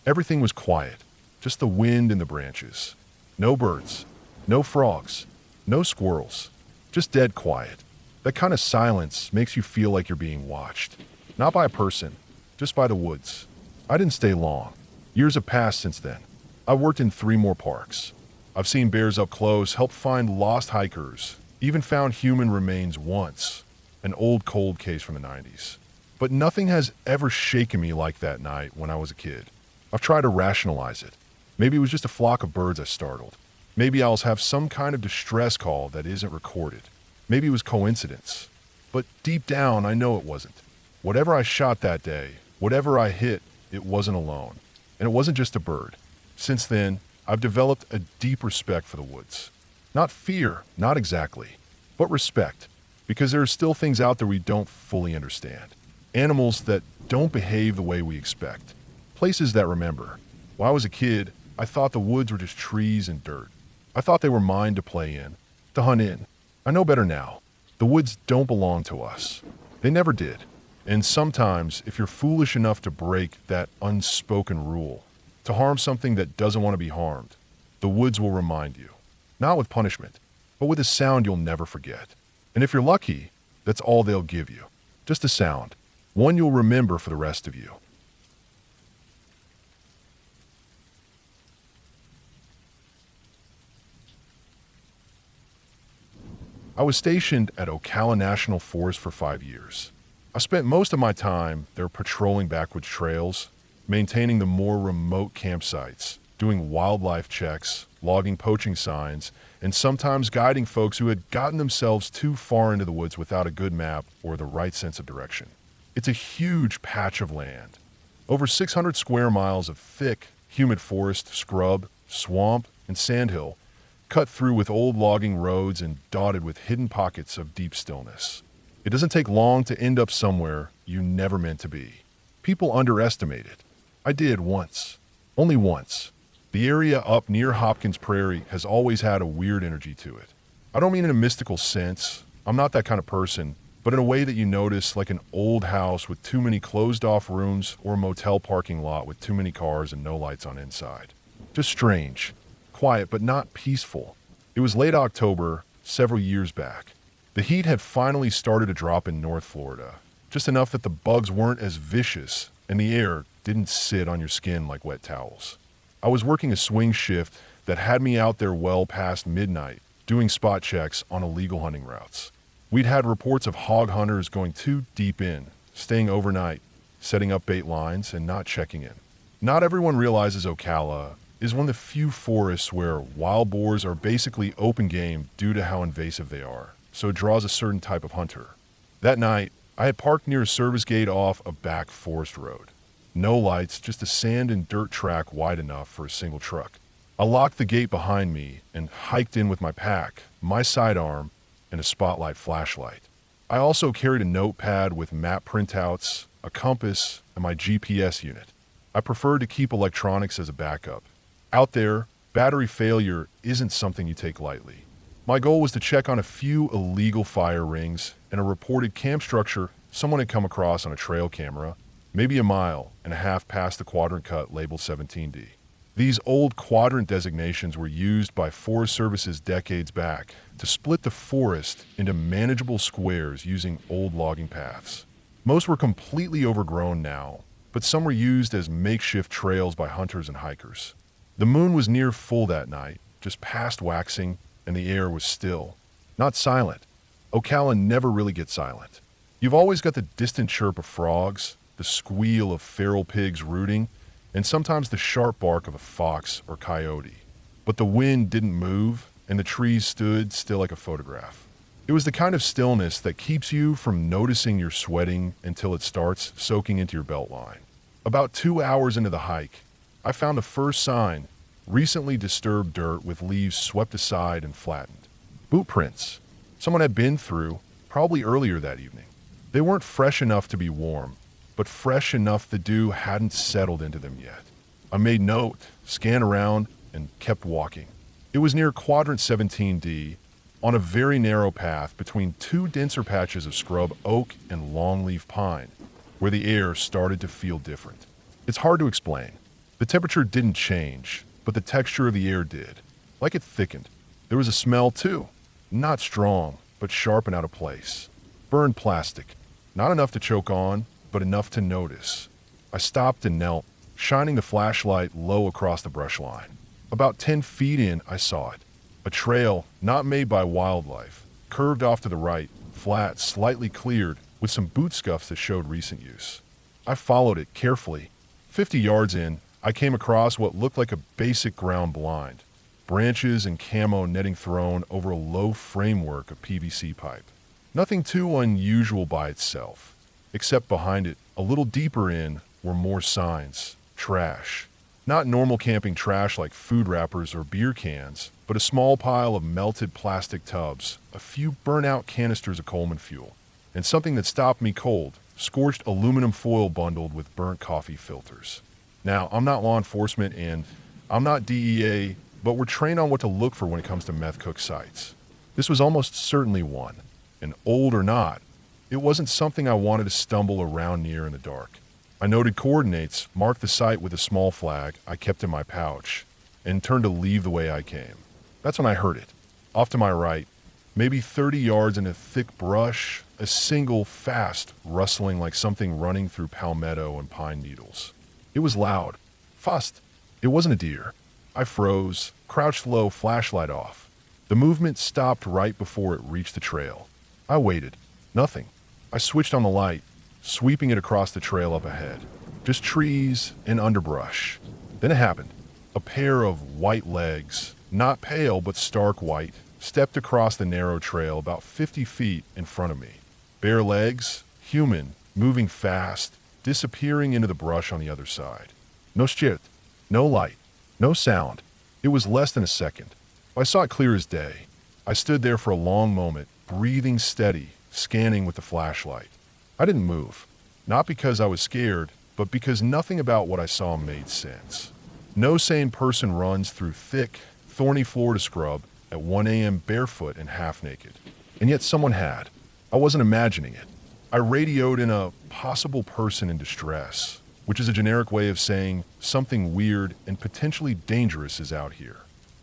Everything was quiet, just the wind and the branches. No birds, no frogs, no squirrels, just dead quiet. That kind of silence makes you feel like you're being watched. Not by a person, just by the woods. I didn't stay long. Years have passed since then. I've worked in 3 more parks. I've seen bears up close, helped find lost hikers, even found human remains once, an old cold case from the 90s. But nothing has ever shaken me like that night when I was a kid. I've tried to rationalize it. Maybe it was just a flock of birds I startled. Maybe owls have some kind of distress call that isn't recorded. Maybe it was coincidence. But deep down, I know it wasn't. Whatever I shot that day, whatever I hit, it wasn't alone. And it wasn't just a bird. Since then, I've developed a deep respect for the woods. Not fear, not exactly, but respect. Because there are still things out there we don't fully understand. Animals that don't behave the way we expect. Places that remember. When I was a kid, I thought the woods were just trees and dirt. I thought they were mine to play in, to hunt in. I know better now. The woods don't belong to us. They never did. And sometimes, if you're foolish enough to break that unspoken rule, to harm something that doesn't want to be harmed, the woods will remind you. Not with punishment, but with a sound you'll never forget. And if you're lucky, that's all they'll give you. Just a sound. One you'll remember for the rest of you. I was stationed at Ocala National Forest for 5 years. I spent most of my time there patrolling backwoods trails, maintaining the more remote campsites, doing wildlife checks, logging poaching signs, and sometimes guiding folks who had gotten themselves too far into the woods without a good map or the right sense of direction. It's a huge patch of land. Over 600 square miles of thick, humid forest, scrub, swamp, and sandhill, cut through with old logging roads and dotted with hidden pockets of deep stillness. It doesn't take long to end up somewhere you never meant to be. People underestimate it. I did once. Only once. The area up near Hopkins Prairie has always had a weird energy to it. I don't mean in a mystical sense. I'm not that kind of person. But in a way that you notice, like an old house with too many closed-off rooms or a motel parking lot with too many cars and no lights on inside. Just strange. Quiet, but not peaceful. It was late October, several years back. The heat had finally started to drop in North Florida, just enough that the bugs weren't as vicious and the air didn't sit on your skin like wet towels. I was working a swing shift that had me out there well past midnight, doing spot checks on illegal hunting routes. We'd had reports of hog hunters going too deep in, staying overnight, setting up bait lines, and not checking in. Not everyone realizes Ocala is one of the few forests where wild boars are basically open game due to how invasive they are, so it draws a certain type of hunter. That night, I had parked near a service gate off a back forest road. No lights, just a sand and dirt track wide enough for a single truck. I locked the gate behind me and hiked in with my pack, my sidearm, and a spotlight flashlight. I also carried a notepad with map printouts, a compass, and my GPS unit. I preferred to keep electronics as a backup. Out there, battery failure isn't something you take lightly. My goal was to check on a few illegal fire rings and a reported camp structure someone had come across on a trail camera, maybe a mile and a half past the quadrant cut labeled 17D. These old quadrant designations were used by Forest Services decades back to split the forest into manageable squares using old logging paths. Most were completely overgrown now, but some were used as makeshift trails by hunters and hikers. The moon was near full that night, just past waxing, and the air was still. Not silent. Ocala never really gets silent. You've always got the distant chirp of frogs, the squeal of feral pigs rooting, and sometimes the sharp bark of a fox or coyote. But the wind didn't move, and the trees stood still like a photograph. It was the kind of stillness that keeps you from noticing you're sweating until it starts soaking into your belt line. About 2 hours into the hike, I found the first sign, recently disturbed dirt with leaves swept aside and flattened. Boot prints. Someone had been through, probably earlier that evening. They weren't fresh enough to be warm, but fresh enough the dew hadn't settled into them yet. I made note, scanned around, and kept walking. It was near Quadrant 17D, on a very narrow path between two denser patches of scrub oak and longleaf pine, where the air started to feel different. It's hard to explain. The temperature didn't change, but the texture of the air did. Like it thickened. There was a smell too. Not strong, but sharp and out of place. Burned plastic. Not enough to choke on, but enough to notice. I stopped and knelt, shining the flashlight low across the brush line. About 10 feet in, I saw it. A trail, not made by wildlife, curved off to the right, flat, slightly cleared, with some boot scuffs that showed recent use. I followed it carefully. 50 yards in, I came across what looked like a basic ground blind. Branches and camo netting thrown over a low framework of PVC pipe. Nothing too unusual by itself, except behind it, a little deeper in, were more signs. Trash. Not normal camping trash like food wrappers or beer cans, but a small pile of melted plastic tubs, a few burnt-out canisters of Coleman fuel, and something that stopped me cold, scorched aluminum foil bundled with burnt coffee filters. Now, I'm not law enforcement and I'm not DEA, but we're trained on what to look for when it comes to meth cook sites. This was almost certainly one, and old or not, it wasn't something I wanted to stumble around near in the dark. I noted coordinates, marked the site with a small flag I kept in my pouch, and turned to leave the way I came. That's when I heard it. Off to my right, maybe 30 yards in a thick brush, a single, fast rustling like something running through palmetto and pine needles. It was loud. Fast. It wasn't a deer. I froze, crouched low, flashlight off. The movement stopped right before it reached the trail. I waited. Nothing. I switched on the light, sweeping it across the trail up ahead. Just trees and underbrush. Then it happened. A pair of white legs, not pale but stark white, stepped across the narrow trail about 50 feet in front of me. Bare legs, human, moving fast, disappearing into the brush on the other side. No shit, no light, no sound. It was less than a second. I saw it clear as day. I stood there for a long moment, breathing steady, scanning with the flashlight. I didn't move. Not because I was scared, but because nothing about what I saw made sense. No sane person runs through thick, thorny Florida scrub at 1 a.m. barefoot and half naked. And yet someone had. I wasn't imagining it. I radioed in a possible person in distress, which is a generic way of saying something weird and potentially dangerous is out here.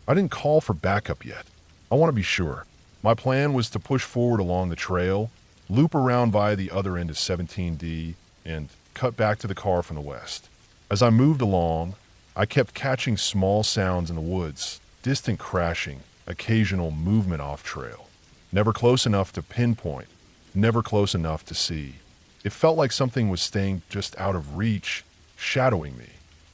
I didn't call for backup yet. I want to be sure. My plan was to push forward along the trail, loop around via the other end of 17D, and cut back to the car from the west. As I moved along, I kept catching small sounds in the woods, distant crashing, occasional movement off trail. Never close enough to pinpoint, never close enough to see. It felt like something was staying just out of reach, shadowing me.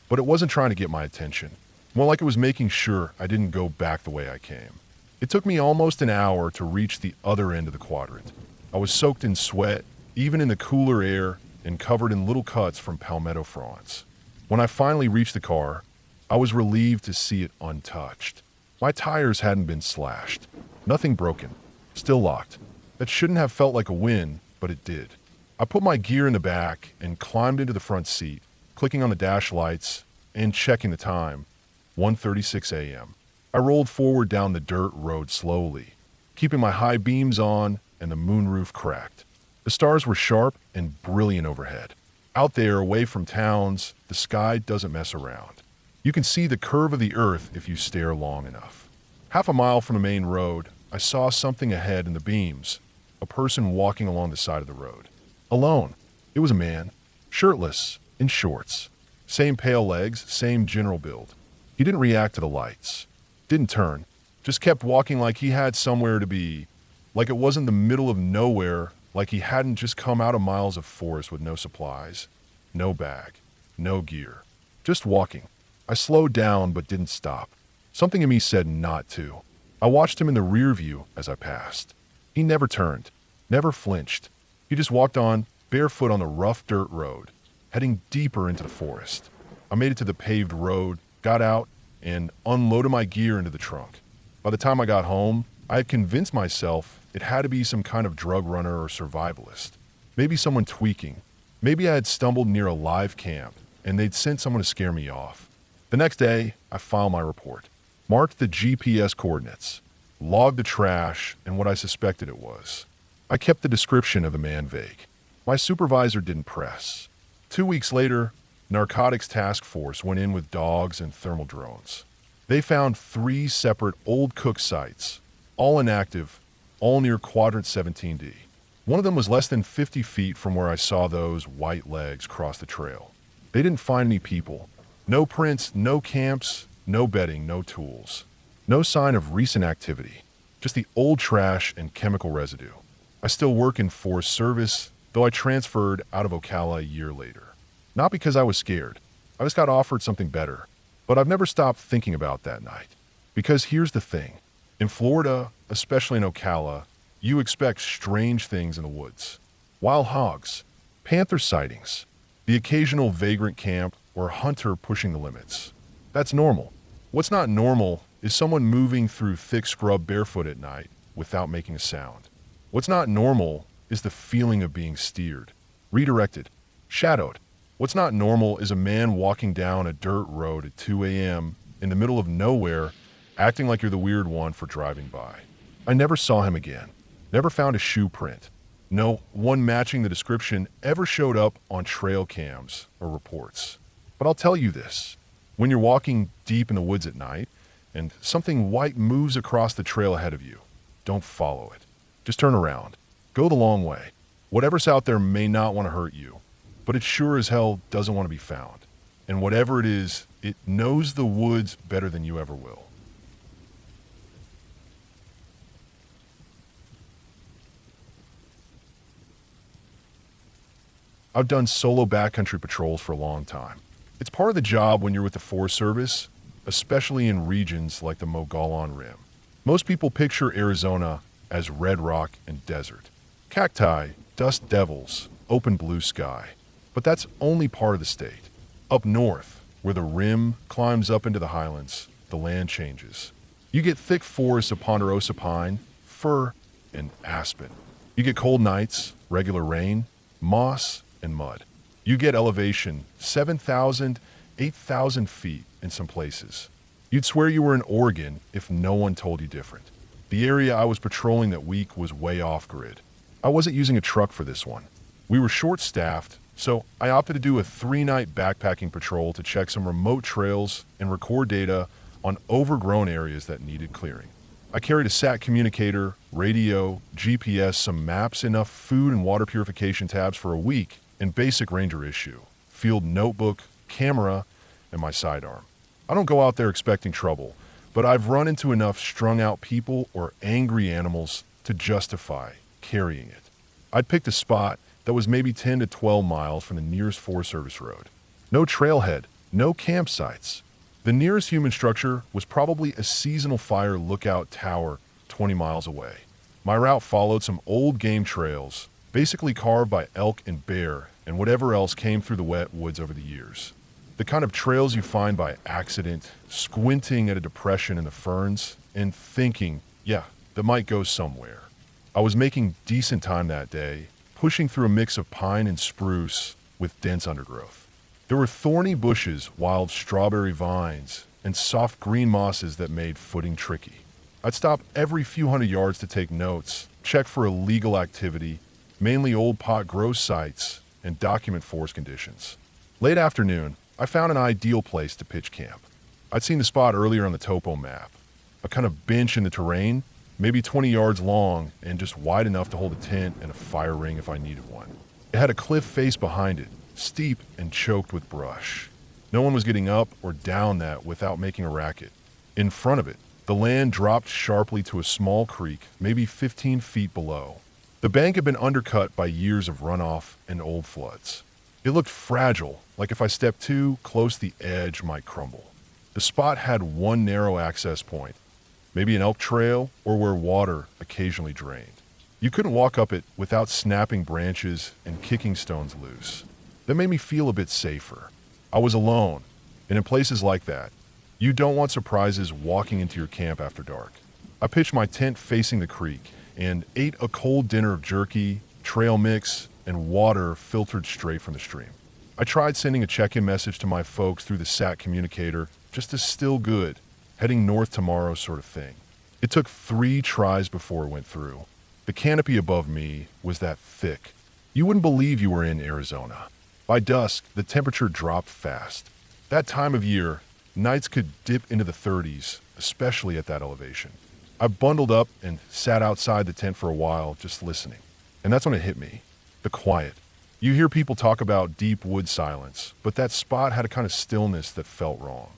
But it wasn't trying to get my attention. More like it was making sure I didn't go back the way I came. It took me almost an hour to reach the other end of the quadrant. I was soaked in sweat, even in the cooler air, and covered in little cuts from palmetto fronds. When I finally reached the car, I was relieved to see it untouched. My tires hadn't been slashed. Nothing broken. Still locked. That shouldn't have felt like a win, but it did. I put my gear in the back and climbed into the front seat, clicking on the dash lights and checking the time. 1:36 a.m. I rolled forward down the dirt road slowly, keeping my high beams on and the moonroof cracked. The stars were sharp and brilliant overhead. Out there, away from towns, the sky doesn't mess around. You can see the curve of the earth if you stare long enough. Half a mile from the main road, I saw something ahead in the beams, a person walking along the side of the road. Alone. It was a man, shirtless, in shorts. Same pale legs, same general build. He didn't react to the lights. Didn't turn. Just kept walking like he had somewhere to be. Like it wasn't the middle of nowhere, like he hadn't just come out of miles of forest with no supplies, no bag, no gear. Just walking. I slowed down but didn't stop. Something in me said not to. I watched him in the rear view as I passed. He never turned, never flinched. He just walked on, barefoot on the rough dirt road, heading deeper into the forest. I made it to the paved road, got out, and unloaded my gear into the trunk. By the time I got home, I had convinced myself it had to be some kind of drug runner or survivalist. Maybe someone tweaking. Maybe I had stumbled near a live camp and they'd sent someone to scare me off. The next day, I filed my report, marked the GPS coordinates, logged the trash and what I suspected it was. I kept the description of the man vague. My supervisor didn't press. 2 weeks later, Narcotics Task Force went in with dogs and thermal drones. They found 3 separate old cook sites, all inactive, all near Quadrant 17D. One of them was less than 50 feet from where I saw those white legs cross the trail. They didn't find any people. No prints, no camps, no bedding, no tools. No sign of recent activity, just the old trash and chemical residue. I still work in Forest Service, though I transferred out of Ocala a year later. Not because I was scared. I just got offered something better. But I've never stopped thinking about that night. Because here's the thing. In Florida, especially in Ocala, you expect strange things in the woods. Wild hogs, panther sightings, the occasional vagrant camp or hunter pushing the limits. That's normal. What's not normal is someone moving through thick scrub barefoot at night without making a sound. What's not normal is the feeling of being steered, redirected, shadowed. What's not normal is a man walking down a dirt road at 2 a.m. in the middle of nowhere, acting like you're the weird one for driving by. I never saw him again. Never found a shoe print. No one matching the description ever showed up on trail cams or reports. But I'll tell you this. When you're walking deep in the woods at night and something white moves across the trail ahead of you, don't follow it. Just turn around. Go the long way. Whatever's out there may not want to hurt you, but it sure as hell doesn't want to be found. And whatever it is, it knows the woods better than you ever will. I've done solo backcountry patrols for a long time. It's part of the job when you're with the Forest Service, especially in regions like the Mogollon Rim. Most people picture Arizona as red rock and desert. Cacti, dust devils, open blue sky. But that's only part of the state. Up north, where the rim climbs up into the highlands, the land changes. You get thick forests of ponderosa pine, fir, and aspen. You get cold nights, regular rain, moss, and mud. You get elevation 7,000, 8,000 feet in some places. You'd swear you were in Oregon if no one told you different. The area I was patrolling that week was way off grid. I wasn't using a truck for this one. We were short-staffed, so I opted to do a 3-night backpacking patrol to check some remote trails and record data on overgrown areas that needed clearing. I carried a SAT communicator, radio, GPS, some maps, enough food and water purification tabs for a week, and basic ranger issue, field notebook, camera, and my sidearm. I don't go out there expecting trouble, but I've run into enough strung-out people or angry animals to justify carrying it. I'd picked a spot that was maybe 10 to 12 miles from the nearest Forest Service road. No trailhead, no campsites. The nearest human structure was probably a seasonal fire lookout tower 20 miles away. My route followed some old game trails, basically carved by elk and bear and whatever else came through the wet woods over the years. The kind of trails you find by accident, squinting at a depression in the ferns, and thinking, yeah, that might go somewhere. I was making decent time that day, pushing through a mix of pine and spruce with dense undergrowth. There were thorny bushes, wild strawberry vines, and soft green mosses that made footing tricky. I'd stop every few hundred yards to take notes, check for illegal activity, mainly old pot grow sites, and document forest conditions. Late afternoon, I found an ideal place to pitch camp. I'd seen the spot earlier on the topo map. A kind of bench in the terrain, maybe 20 yards long and just wide enough to hold a tent and a fire ring if I needed one. It had a cliff face behind it, steep and choked with brush. No one was getting up or down that without making a racket. In front of it, the land dropped sharply to a small creek, maybe 15 feet below. The bank had been undercut by years of runoff and old floods. It looked fragile, like if I stepped too close, the edge might crumble. The spot had one narrow access point, maybe an elk trail or where water occasionally drained. You couldn't walk up it without snapping branches and kicking stones loose. That made me feel a bit safer. I was alone, and in places like that, you don't want surprises walking into your camp after dark. I pitched my tent facing the creek and ate a cold dinner of jerky, trail mix, and water filtered straight from the stream. I tried sending a check-in message to my folks through the SAT communicator, just as still good, heading north tomorrow sort of thing. It took 3 tries before it went through. The canopy above me was that thick. You wouldn't believe you were in Arizona. By dusk, the temperature dropped fast. That time of year, nights could dip into the 30s, especially at that elevation. I bundled up and sat outside the tent for a while, just listening. And that's when it hit me. The quiet. You hear people talk about deep wood silence, but that spot had a kind of stillness that felt wrong.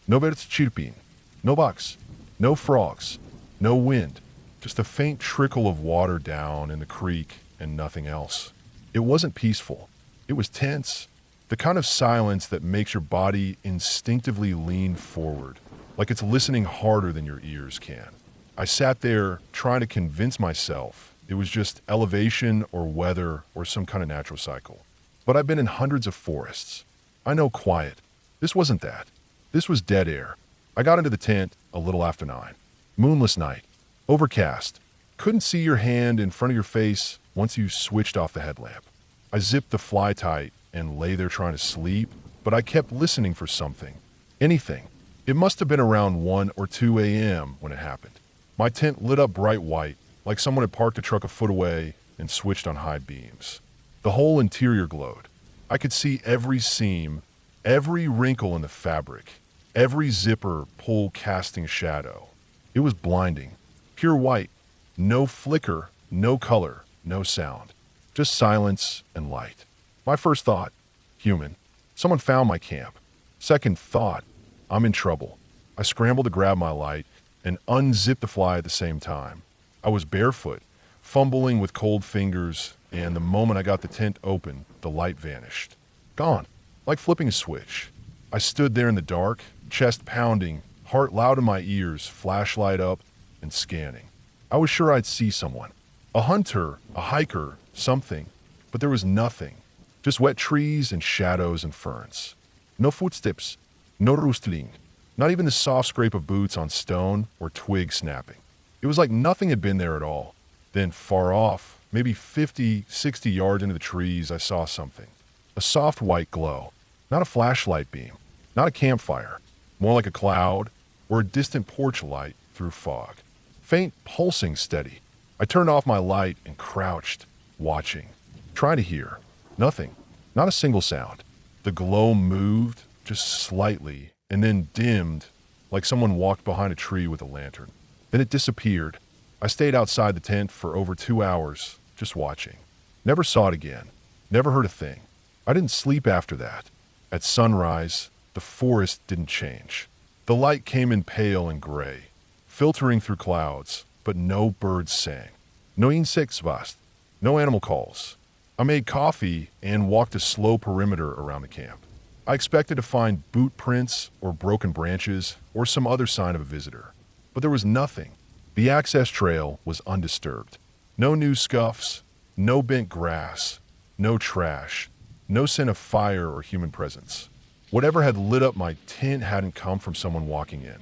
No birds chirping, no bugs, no frogs, no wind, just a faint trickle of water down in the creek and nothing else. It wasn't peaceful. It was tense. The kind of silence that makes your body instinctively lean forward, like it's listening harder than your ears can. I sat there trying to convince myself it was just elevation or weather or some kind of natural cycle. But I've been in hundreds of forests. I know quiet. This wasn't that. This was dead air. I got into the tent a little after 9. Moonless night. Overcast. Couldn't see your hand in front of your face once you switched off the headlamp. I zipped the fly tight and lay there trying to sleep, but I kept listening for something. Anything. It must have been around 1 or 2 a.m. when it happened. My tent lit up bright white, like someone had parked a truck a foot away and switched on high beams. The whole interior glowed. I could see every seam, every wrinkle in the fabric, every zipper pull casting shadow. It was blinding. Pure white. No flicker, no color, no sound. Just silence and light. My first thought, human. Someone found my camp. Second thought, I'm in trouble. I scrambled to grab my light and unzip the fly at the same time. I was barefoot, fumbling with cold fingers, and the moment I got the tent open, the light vanished. Gone, like flipping a switch. I stood there in the dark, chest pounding, heart loud in my ears, flashlight up, and scanning. I was sure I'd see someone. A hunter, a hiker, something. But there was nothing. Just wet trees and shadows and ferns. No footsteps, no rustling. Not even the soft scrape of boots on stone or twig snapping. It was like nothing had been there at all. Then far off, maybe 50, 60 yards into the trees, I saw something. A soft white glow. Not a flashlight beam. Not a campfire. More like a cloud or a distant porch light through fog. Faint pulsing steady. I turned off my light and crouched, watching. Trying to hear. Nothing. Not a single sound. The glow moved, just slightly, and then dimmed, like someone walked behind a tree with a lantern. Then it disappeared. I stayed outside the tent for over 2 hours, just watching. Never saw it again. Never heard a thing. I didn't sleep after that. At sunrise, the forest didn't change. The light came in pale and gray, filtering through clouds, but no birds sang. No insects vast. No animal calls. I made coffee and walked a slow perimeter around the camp. I expected to find boot prints or broken branches or some other sign of a visitor. But there was nothing. The access trail was undisturbed. No new scuffs, no bent grass, no trash, no scent of fire or human presence. Whatever had lit up my tent hadn't come from someone walking in.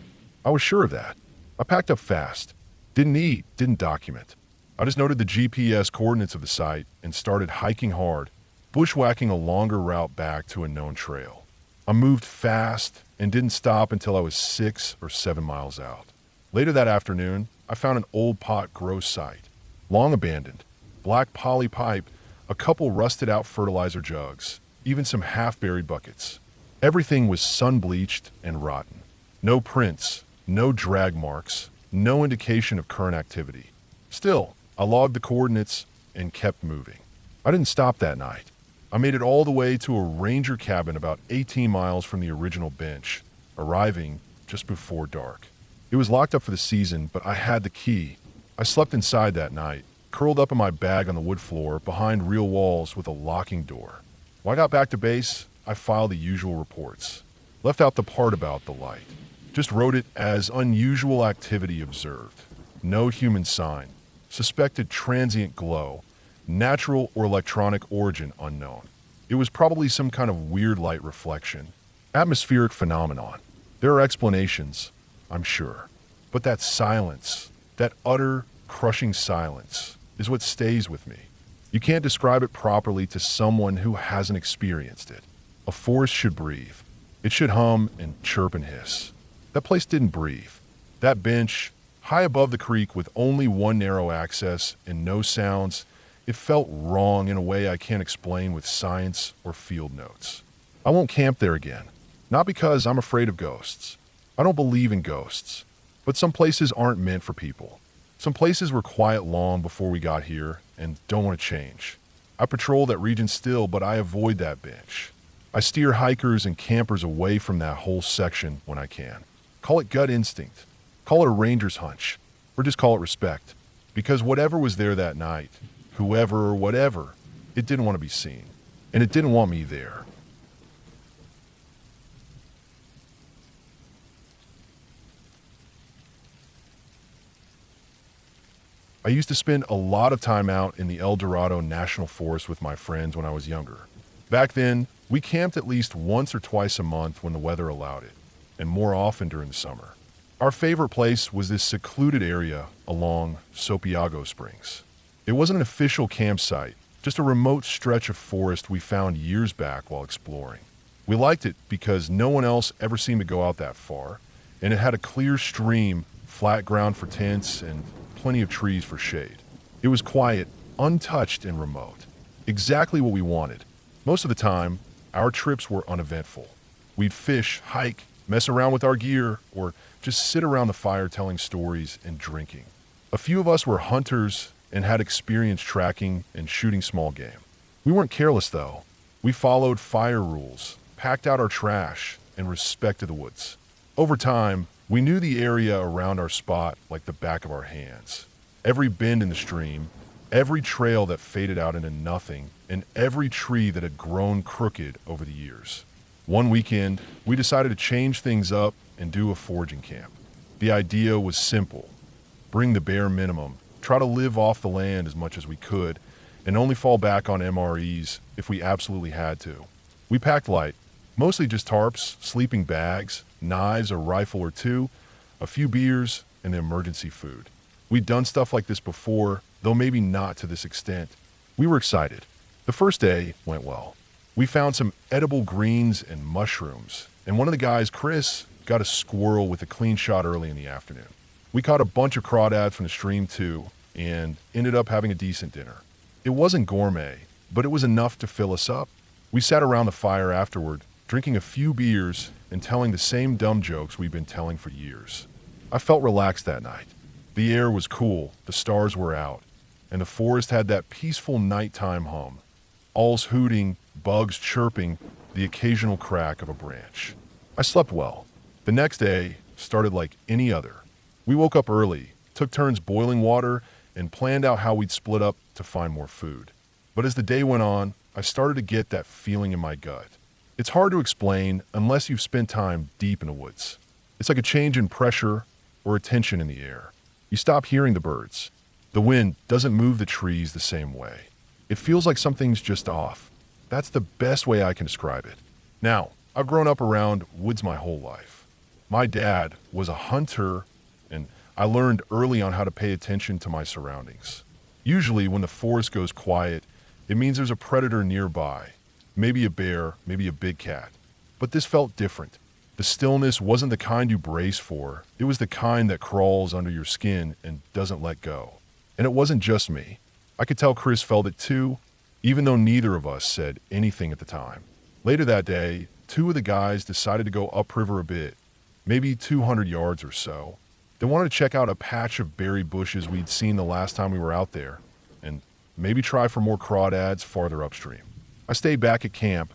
I was sure of that. I packed up fast. Didn't eat, didn't document. I just noted the GPS coordinates of the site and started hiking hard, bushwhacking a longer route back to a known trail. I moved fast and didn't stop until I was 6 or 7 miles out. Later that afternoon, I found an old pot grow site, long abandoned, black poly pipe, a couple rusted out fertilizer jugs, even some half-buried buckets. Everything was sun-bleached and rotten. No prints, no drag marks, no indication of current activity. Still, I logged the coordinates and kept moving. I didn't stop that night. I made it all the way to a ranger cabin about 18 miles from the original bench, arriving just before dark. It was locked up for the season, but I had the key. I slept inside that night, curled up in my bag on the wood floor behind real walls with a locking door. When I got back to base, I filed the usual reports. Left out the part about the light. Just wrote it as unusual activity observed. No human sign. Suspected transient glow. Natural or electronic origin unknown. It was probably some kind of weird light reflection. Atmospheric phenomenon. There are explanations, I'm sure. But that silence, that utter, crushing silence, is what stays with me. You can't describe it properly to someone who hasn't experienced it. A forest should breathe. It should hum and chirp and hiss. That place didn't breathe. That bench, high above the creek with only one narrow access and no sounds, it felt wrong in a way I can't explain with science or field notes. I won't camp there again. Not because I'm afraid of ghosts. I don't believe in ghosts. But some places aren't meant for people. Some places were quiet long before we got here and don't want to change. I patrol that region still, but I avoid that bench. I steer hikers and campers away from that whole section when I can. Call it gut instinct. Call it a ranger's hunch. Or just call it respect. Because whatever was there that night, whoever or whatever, it didn't want to be seen. And it didn't want me there. I used to spend a lot of time out in the El Dorado National Forest with my friends when I was younger. Back then, we camped at least once or twice a month when the weather allowed it, and more often during the summer. Our favorite place was this secluded area along Sopiago Springs. It wasn't an official campsite, just a remote stretch of forest we found years back while exploring. We liked it because no one else ever seemed to go out that far, and it had a clear stream, flat ground for tents, and plenty of trees for shade. It was quiet, untouched, and remote. Exactly what we wanted. Most of the time, our trips were uneventful. We'd fish, hike, mess around with our gear, or just sit around the fire telling stories and drinking. A few of us were hunters and had experience tracking and shooting small game. We weren't careless though. We followed fire rules, packed out our trash, and respected the woods. Over time, we knew the area around our spot like the back of our hands. Every bend in the stream, every trail that faded out into nothing, and every tree that had grown crooked over the years. One weekend, we decided to change things up and do a foraging camp. The idea was simple. Bring the bare minimum, try to live off the land as much as we could, and only fall back on MREs if we absolutely had to. We packed light, mostly just tarps, sleeping bags, knives, a rifle or two, a few beers, and the emergency food. We'd done stuff like this before, though maybe not to this extent. We were excited. The first day went well. We found some edible greens and mushrooms, and one of the guys, Chris, got a squirrel with a clean shot early in the afternoon. We caught a bunch of crawdads from the stream too, and ended up having a decent dinner. It wasn't gourmet, but it was enough to fill us up. We sat around the fire afterward, drinking a few beers and telling the same dumb jokes we've been telling for years. I felt relaxed that night. The air was cool, the stars were out, and the forest had that peaceful nighttime hum. Owls hooting, bugs chirping, the occasional crack of a branch. I slept well. The next day started like any other. We woke up early, took turns boiling water, and planned out how we'd split up to find more food. But as the day went on, I started to get that feeling in my gut. It's hard to explain unless you've spent time deep in the woods. It's like a change in pressure or a tension in the air. You stop hearing the birds. The wind doesn't move the trees the same way. It feels like something's just off. That's the best way I can describe it. Now, I've grown up around woods my whole life. My dad was a hunter, and I learned early on how to pay attention to my surroundings. Usually, when the forest goes quiet, it means there's a predator nearby. Maybe a bear, maybe a big cat. But this felt different. The stillness wasn't the kind you brace for. It was the kind that crawls under your skin and doesn't let go. And it wasn't just me. I could tell Chris felt it too, even though neither of us said anything at the time. Later that day, two of the guys decided to go upriver a bit, maybe 200 yards or so. They wanted to check out a patch of berry bushes we'd seen the last time we were out there, and maybe try for more crawdads farther upstream. I stayed back at camp,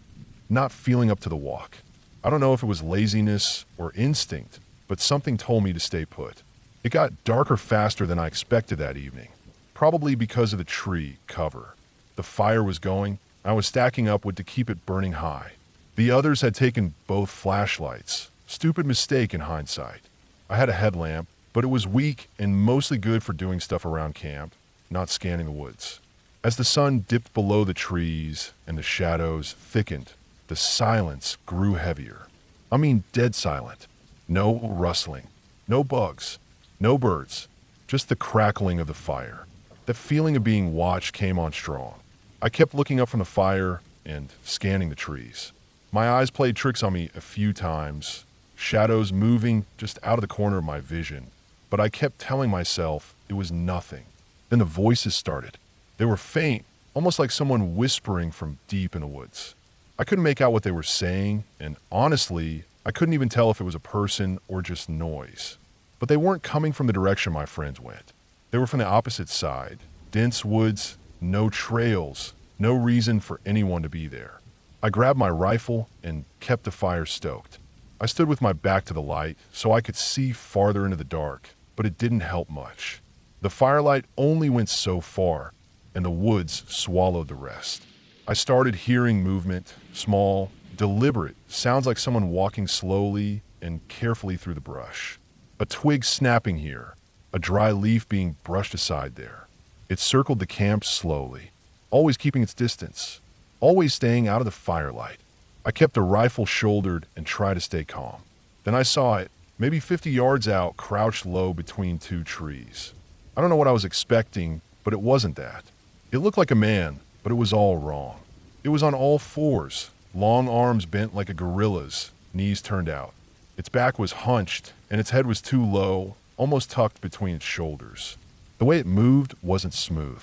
not feeling up to the walk. I don't know if it was laziness or instinct, but something told me to stay put. It got darker faster than I expected that evening, probably because of the tree cover. The fire was going, and I was stacking up wood to keep it burning high. The others had taken both flashlights. Stupid mistake in hindsight. I had a headlamp, but it was weak and mostly good for doing stuff around camp, not scanning the woods. As the sun dipped below the trees and the shadows thickened, the silence grew heavier. I mean dead silent. No rustling, no bugs, no birds, just the crackling of the fire. The feeling of being watched came on strong. I kept looking up from the fire and scanning the trees. My eyes played tricks on me a few times, shadows moving just out of the corner of my vision, but I kept telling myself it was nothing. Then the voices started. They were faint, almost like someone whispering from deep in the woods. I couldn't make out what they were saying, and honestly, I couldn't even tell if it was a person or just noise. But they weren't coming from the direction my friends went. They were from the opposite side. Dense woods, no trails, no reason for anyone to be there. I grabbed my rifle and kept the fire stoked. I stood with my back to the light so I could see farther into the dark, but it didn't help much. The firelight only went so far, and the woods swallowed the rest. I started hearing movement, small, deliberate, sounds like someone walking slowly and carefully through the brush. A twig snapping here, a dry leaf being brushed aside there. It circled the camp slowly, always keeping its distance, always staying out of the firelight. I kept the rifle shouldered and tried to stay calm. Then I saw it, maybe 50 yards out, crouched low between two trees. I don't know what I was expecting, but it wasn't that. It looked like a man, but it was all wrong. It was on all fours, long arms bent like a gorilla's, knees turned out. Its back was hunched, and its head was too low, almost tucked between its shoulders. The way it moved wasn't smooth.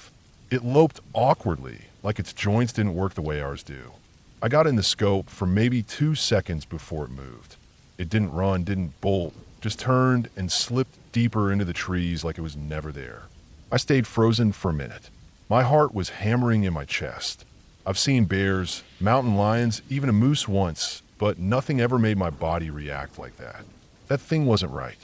It loped awkwardly, like its joints didn't work the way ours do. I got in the scope for maybe 2 seconds before it moved. It didn't run, didn't bolt, just turned and slipped deeper into the trees like it was never there. I stayed frozen for a minute. My heart was hammering in my chest. I've seen bears, mountain lions, even a moose once, but nothing ever made my body react like that. That thing wasn't right.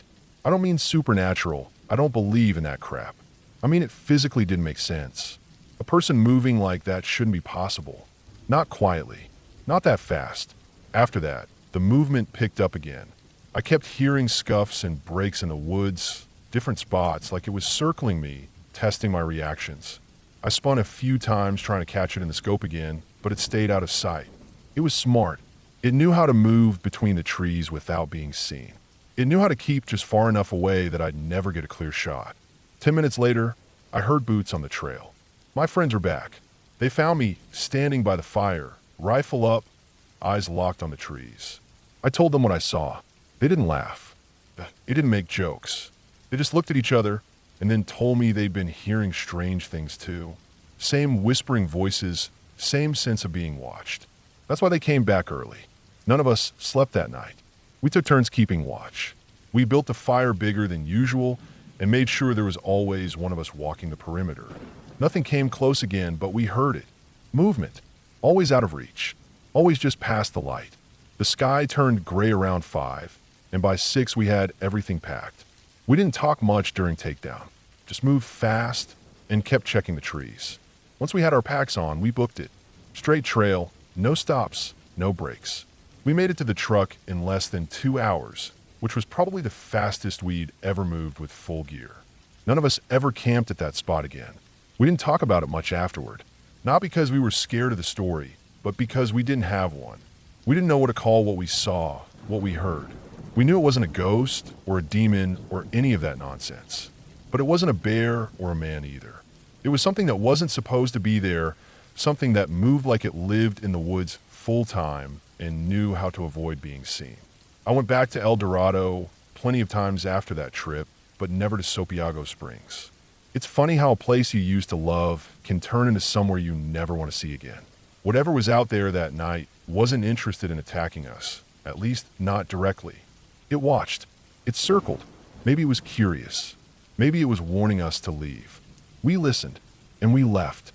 I don't mean supernatural. I don't believe in that crap. I mean it physically didn't make sense. A person moving like that shouldn't be possible. Not quietly. Not that fast. After that, the movement picked up again. I kept hearing scuffs and breaks in the woods, different spots, like it was circling me, testing my reactions. I spun a few times trying to catch it in the scope again, but it stayed out of sight. It was smart. It knew how to move between the trees without being seen. It knew how to keep just far enough away that I'd never get a clear shot. 10 minutes later, I heard boots on the trail. My friends are back. They found me standing by the fire, rifle up, eyes locked on the trees. I told them what I saw. They didn't laugh. They didn't make jokes. They just looked at each other and then told me they'd been hearing strange things too. Same whispering voices, same sense of being watched. That's why they came back early. None of us slept that night. We took turns keeping watch. We built a fire bigger than usual and made sure there was always one of us walking the perimeter. Nothing came close again, but we heard it. Movement. Always out of reach. Always just past the light. The sky turned gray around 5, and by 6 we had everything packed. We didn't talk much during takedown. Just moved fast and kept checking the trees. Once we had our packs on, we booked it. Straight trail, no stops, no breaks. We made it to the truck in less than 2 hours, which was probably the fastest we'd ever moved with full gear. None of us ever camped at that spot again. We didn't talk about it much afterward. Not because we were scared of the story, but because we didn't have one. We didn't know what to call what we saw, what we heard. We knew it wasn't a ghost or a demon or any of that nonsense. But it wasn't a bear or a man either. It was something that wasn't supposed to be there, something that moved like it lived in the woods full time and knew how to avoid being seen. I went back to El Dorado plenty of times after that trip, but never to Sopiago Springs. It's funny how a place you used to love can turn into somewhere you never want to see again. Whatever was out there that night wasn't interested in attacking us, at least not directly. It watched. It circled. Maybe it was curious. Maybe it was warning us to leave. We listened, and we left.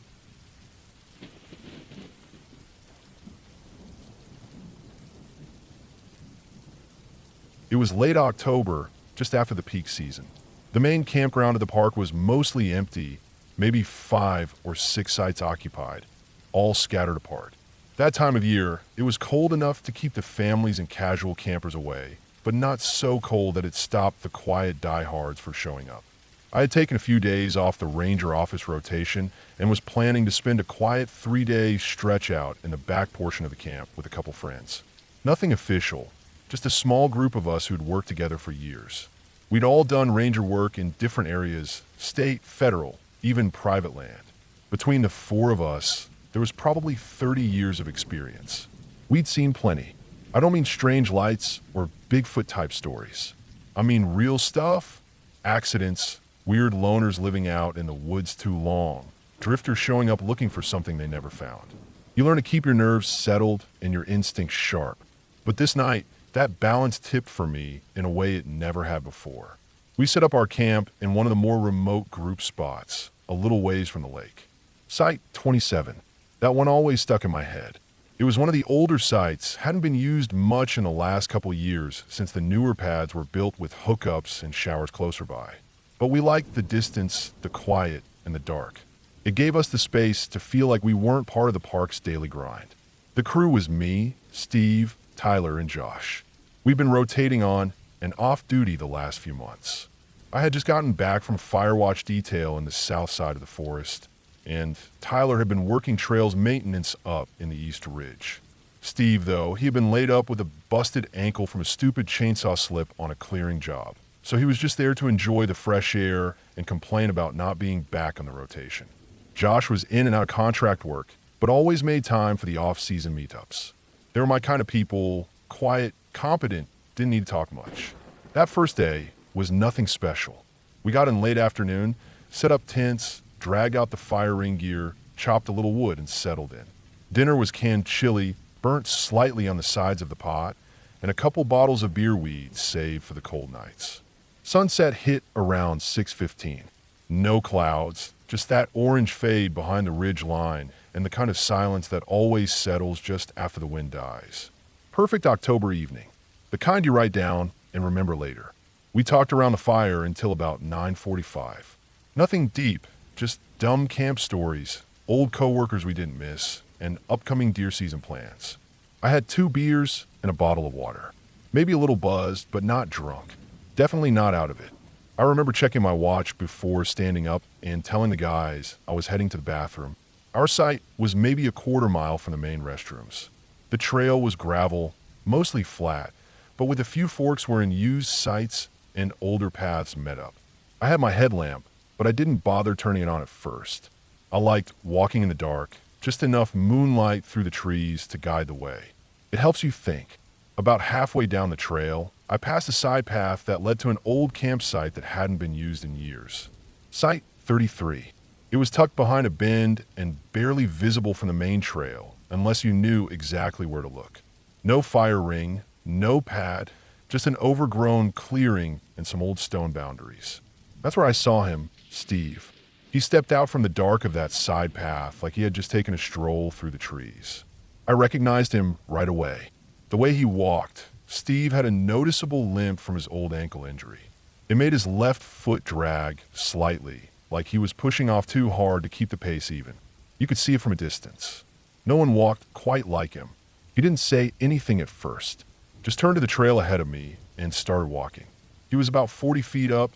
It was late October, just after the peak season. The main campground of the park was mostly empty, maybe 5 or 6 sites occupied, all scattered apart. That time of year, it was cold enough to keep the families and casual campers away, but not so cold that it stopped the quiet diehards from showing up. I had taken a few days off the ranger office rotation and was planning to spend a quiet 3-day stretch out in the back portion of the camp with a couple friends. Nothing official, just a small group of us who'd worked together for years. We'd all done ranger work in different areas, state, federal, even private land. Between the 4 of us, there was probably 30 years of experience. We'd seen plenty. I don't mean strange lights or Bigfoot-type stories. I mean real stuff, accidents, weird loners living out in the woods too long, drifters showing up looking for something they never found. You learn to keep your nerves settled and your instincts sharp. But this night, that balance tipped for me in a way it never had before. We set up our camp in one of the more remote group spots, a little ways from the lake. Site 27. That one always stuck in my head. It was one of the older sites, hadn't been used much in the last couple years since the newer pads were built with hookups and showers closer by. But we liked the distance, the quiet, and the dark. It gave us the space to feel like we weren't part of the park's daily grind. The crew was me, Steve, Tyler, and Josh. We'd been rotating on and off duty the last few months. I had just gotten back from Firewatch detail in the south side of the forest, and Tyler had been working trails maintenance up in the East Ridge. Steve, though, he had been laid up with a busted ankle from a stupid chainsaw slip on a clearing job, so he was just there to enjoy the fresh air and complain about not being back on the rotation. Josh was in and out of contract work, but always made time for the off-season meetups. They were my kind of people, quiet, competent, didn't need to talk much. That first day was nothing special. We got in late afternoon, set up tents, dragged out the fire ring gear, chopped a little wood, and settled in. Dinner was canned chili, burnt slightly on the sides of the pot, and a couple bottles of beer weed saved for the cold nights. Sunset hit around 6:15. No clouds, just that orange fade behind the ridge line and the kind of silence that always settles just after the wind dies. Perfect October evening. The kind you write down and remember later. We talked around the fire until about 9:45. Nothing deep, just dumb camp stories, old coworkers we didn't miss, and upcoming deer season plans. I had 2 beers and a bottle of water. Maybe a little buzzed, but not drunk. Definitely not out of it. I remember checking my watch before standing up and telling the guys I was heading to the bathroom. Our site was maybe a quarter mile from the main restrooms. The trail was gravel, mostly flat, but with a few forks where used sites and older paths met up. I had my headlamp, but I didn't bother turning it on at first. I liked walking in the dark, just enough moonlight through the trees to guide the way. It helps you think. About halfway down the trail, I passed a side path that led to an old campsite that hadn't been used in years. Site 33. It was tucked behind a bend and barely visible from the main trail, unless you knew exactly where to look. No fire ring, no pad, just an overgrown clearing and some old stone boundaries. That's where I saw him, Steve. He stepped out from the dark of that side path like he had just taken a stroll through the trees. I recognized him right away. The way he walked, Steve had a noticeable limp from his old ankle injury. It made his left foot drag slightly, like he was pushing off too hard to keep the pace even. You could see it from a distance. No one walked quite like him. He didn't say anything at first, just turned to the trail ahead of me and started walking. He was about 40 feet up,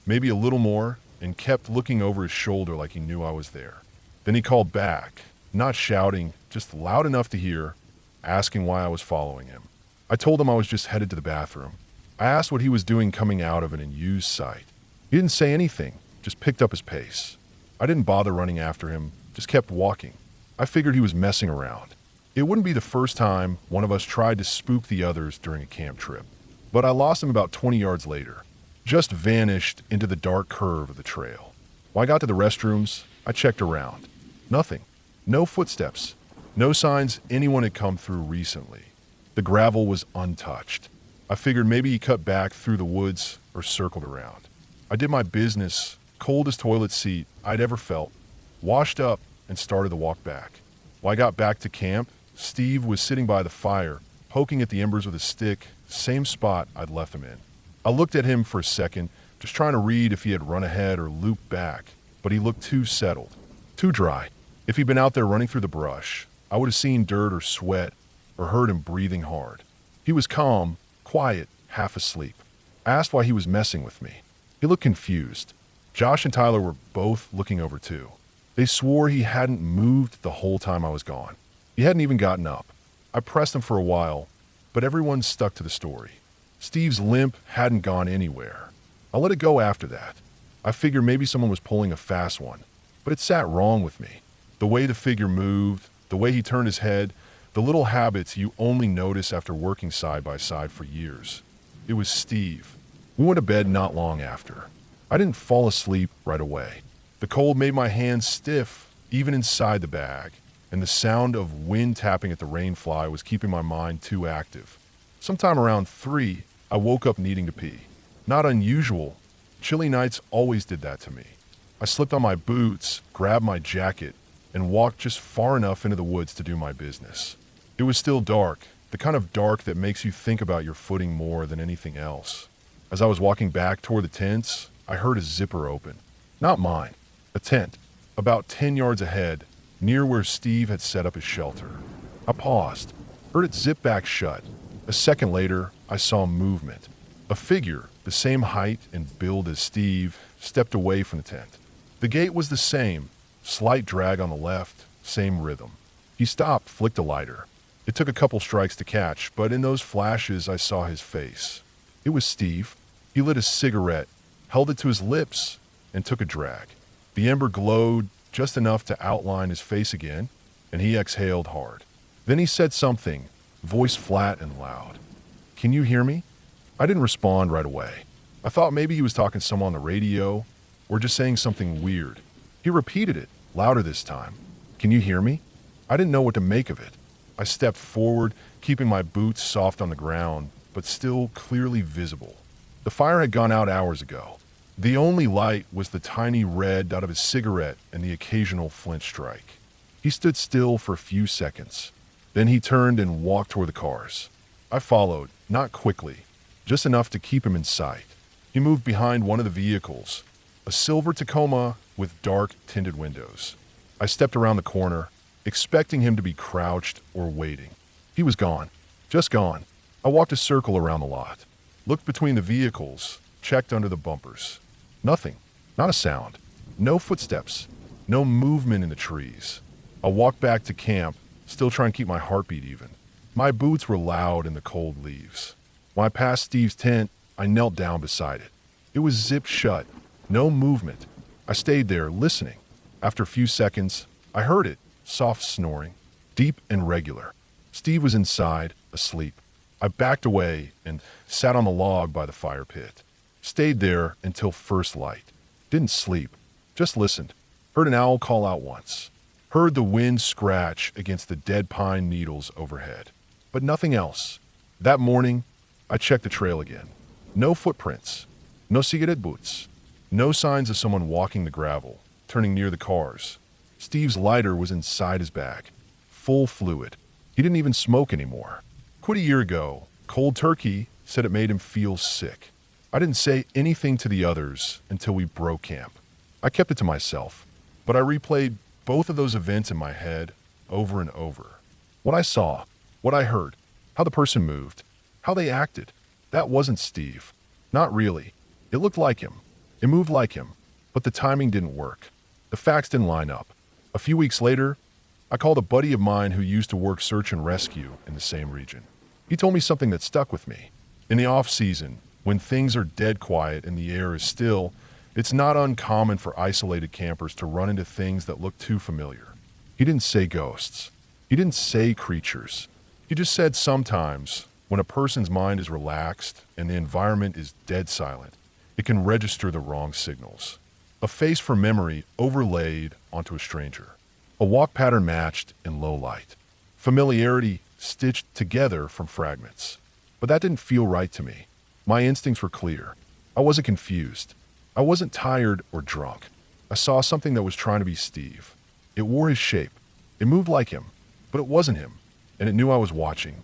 maybe a little more, and kept looking over his shoulder like he knew I was there. Then he called back, not shouting, just loud enough to hear, asking why I was following him. I told him I was just headed to the bathroom. I asked what he was doing coming out of an unused site. He didn't say anything, just picked up his pace. I didn't bother running after him, just kept walking. I figured he was messing around. It wouldn't be the first time one of us tried to spook the others during a camp trip. But I lost him about 20 yards later. Just vanished into the dark curve of the trail. When I got to the restrooms, I checked around. Nothing. No footsteps. No signs anyone had come through recently. The gravel was untouched. I figured maybe he cut back through the woods or circled around. I did my business, coldest toilet seat I'd ever felt, washed up, and started to walk back. When I got back to camp, Steve was sitting by the fire, poking at the embers with a stick, same spot I'd left him in. I looked at him for a second, just trying to read if he had run ahead or looped back, but he looked too settled, too dry. If he'd been out there running through the brush, I would have seen dirt or sweat or heard him breathing hard. He was calm, quiet, half asleep. I asked why he was messing with me. He looked confused. Josh and Tyler were both looking over too. They swore he hadn't moved the whole time I was gone. He hadn't even gotten up. I pressed him for a while, but everyone stuck to the story. Steve's limp hadn't gone anywhere. I let it go after that. I figured maybe someone was pulling a fast one, but it sat wrong with me. The way the figure moved, the way he turned his head, the little habits you only notice after working side by side for years. It was Steve. We went to bed not long after. I didn't fall asleep right away. The cold made my hands stiff, even inside the bag, and the sound of wind tapping at the rain fly was keeping my mind too active. Sometime around 3, I woke up needing to pee. Not unusual. Chilly nights always did that to me. I slipped on my boots, grabbed my jacket, and walked just far enough into the woods to do my business. It was still dark, the kind of dark that makes you think about your footing more than anything else. As I was walking back toward the tents, I heard a zipper open. Not mine. A tent, about 10 yards ahead, near where Steve had set up his shelter. I paused, heard it zip back shut. A second later, I saw movement. A figure, the same height and build as Steve, stepped away from the tent. The gait was the same, slight drag on the left, same rhythm. He stopped, flicked a lighter. It took a couple strikes to catch, but in those flashes I saw his face. It was Steve. He lit a cigarette, held it to his lips, and took a drag. The ember glowed just enough to outline his face again, and he exhaled hard. Then he said something, voice flat and loud. "Can you hear me?" I didn't respond right away. I thought maybe he was talking to someone on the radio, or just saying something weird. He repeated it, louder this time. "Can you hear me?" I didn't know what to make of it. I stepped forward, keeping my boots soft on the ground, but still clearly visible. The fire had gone out hours ago. The only light was the tiny red dot of his cigarette and the occasional flint strike. He stood still for a few seconds. Then he turned and walked toward the cars. I followed, not quickly, just enough to keep him in sight. He moved behind one of the vehicles, a silver Tacoma with dark tinted windows. I stepped around the corner, expecting him to be crouched or waiting. He was gone, just gone. I walked a circle around the lot, looked between the vehicles, checked under the bumpers. Nothing, not a sound, no footsteps, no movement in the trees. I walked back to camp, still trying to keep my heartbeat even. My boots were loud in the cold leaves. When I passed Steve's tent, I knelt down beside it. It was zipped shut, no movement. I stayed there, listening. After a few seconds, I heard it, soft snoring, deep and regular. Steve was inside, asleep. I backed away and sat on the log by the fire pit. Stayed there until first light. Didn't sleep, just listened. Heard an owl call out once. Heard the wind scratch against the dead pine needles overhead. But nothing else. That morning, I checked the trail again. No footprints. No cigarette boots. No signs of someone walking the gravel, turning near the cars. Steve's lighter was inside his bag. Full fluid. He didn't even smoke anymore. Quit a year ago, cold turkey said it made him feel sick. I didn't say anything to the others until we broke camp. I kept it to myself, but I replayed both of those events in my head over and over. What I saw, what I heard, how the person moved, how they acted. That wasn't Steve. Not really. It looked like him. It moved like him. But the timing didn't work. The facts didn't line up. A few weeks later, I called a buddy of mine who used to work search and rescue in the same region. He told me something that stuck with me. In the off-season, when things are dead quiet and the air is still, it's not uncommon for isolated campers to run into things that look too familiar. He didn't say ghosts. He didn't say creatures. He just said sometimes, when a person's mind is relaxed and the environment is dead silent, it can register the wrong signals. A face from memory overlaid onto a stranger. A walk pattern matched in low light. Familiarity stitched together from fragments. But that didn't feel right to me. My instincts were clear. I wasn't confused. I wasn't tired or drunk. I saw something that was trying to be Steve. It wore his shape. It moved like him, but it wasn't him, and it knew I was watching.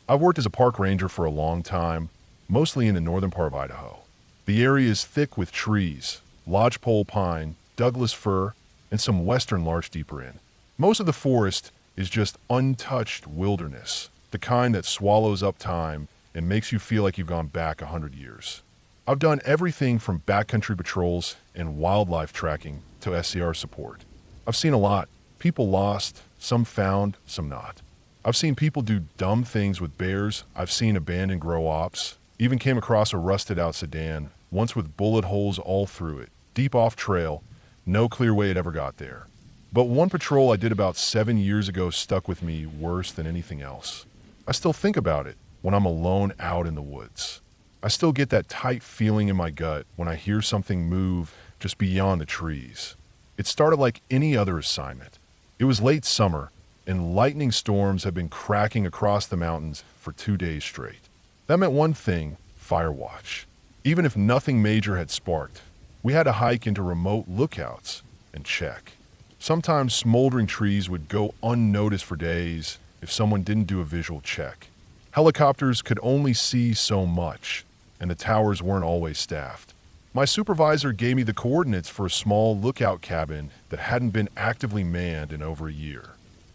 I've worked as a park ranger for a long time, mostly in the northern part of Idaho. The area is thick with trees, lodgepole pine, Douglas fir, and some western larch deeper in. Most of the forest is just untouched wilderness, the kind that swallows up time and makes you feel like you've gone back 100 years. I've done everything from backcountry patrols and wildlife tracking to SCR support. I've seen a lot. People lost, some found, some not. I've seen people do dumb things with bears. I've seen abandoned grow ops. Even came across a rusted-out sedan, once with bullet holes all through it, deep off trail, no clear way it ever got there. But one patrol I did about 7 years ago stuck with me worse than anything else. I still think about it when I'm alone out in the woods. I still get that tight feeling in my gut when I hear something move just beyond the trees. It started like any other assignment. It was late summer, and lightning storms had been cracking across the mountains for 2 days straight. That meant one thing: fire watch. Even if nothing major had sparked, we had to hike into remote lookouts and check. Sometimes smoldering trees would go unnoticed for days if someone didn't do a visual check. Helicopters could only see so much, and the towers weren't always staffed. My supervisor gave me the coordinates for a small lookout cabin that hadn't been actively manned in over a year.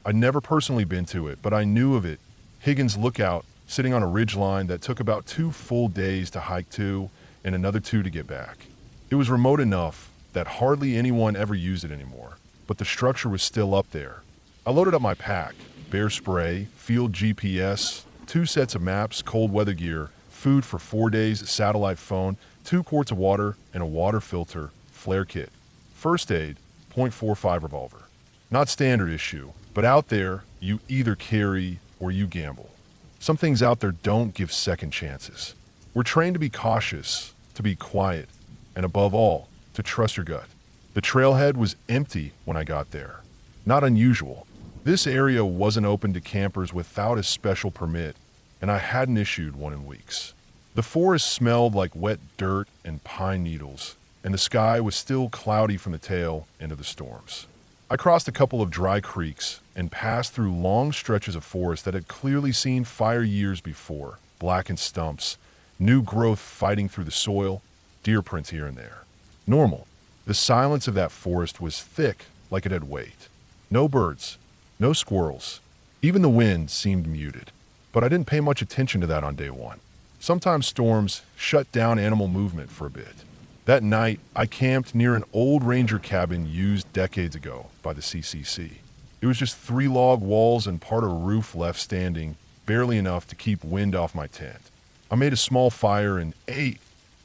I'd never personally been to it, but I knew of it. Higgins Lookout, sitting on a ridgeline that took about 2 full days to hike to and another 2 to get back. It was remote enough that hardly anyone ever used it anymore, but the structure was still up there. I loaded up my pack: bear spray, field GPS, 2 sets of maps, cold weather gear, food for 4 days, satellite phone, 2 quarts of water, and a water filter, flare kit. First aid, .45 revolver. Not standard issue, but out there, you either carry or you gamble. Some things out there don't give second chances. We're trained to be cautious, to be quiet, and above all, to trust your gut. The trailhead was empty when I got there. Not unusual. This area wasn't open to campers without a special permit, and I hadn't issued one in weeks. The forest smelled like wet dirt and pine needles, and the sky was still cloudy from the tail end of the storms. I crossed a couple of dry creeks and passed through long stretches of forest that had clearly seen fire years before: blackened stumps, new growth fighting through the soil, deer prints here and there. Normal. The silence of that forest was thick, like it had weight. No birds, no squirrels. Even the wind seemed muted. But I didn't pay much attention to that on day one. Sometimes storms shut down animal movement for a bit. That night, I camped near an old ranger cabin used decades ago by the CCC. It was just 3 log walls and part of a roof left standing, barely enough to keep wind off my tent. I made a small fire and ate,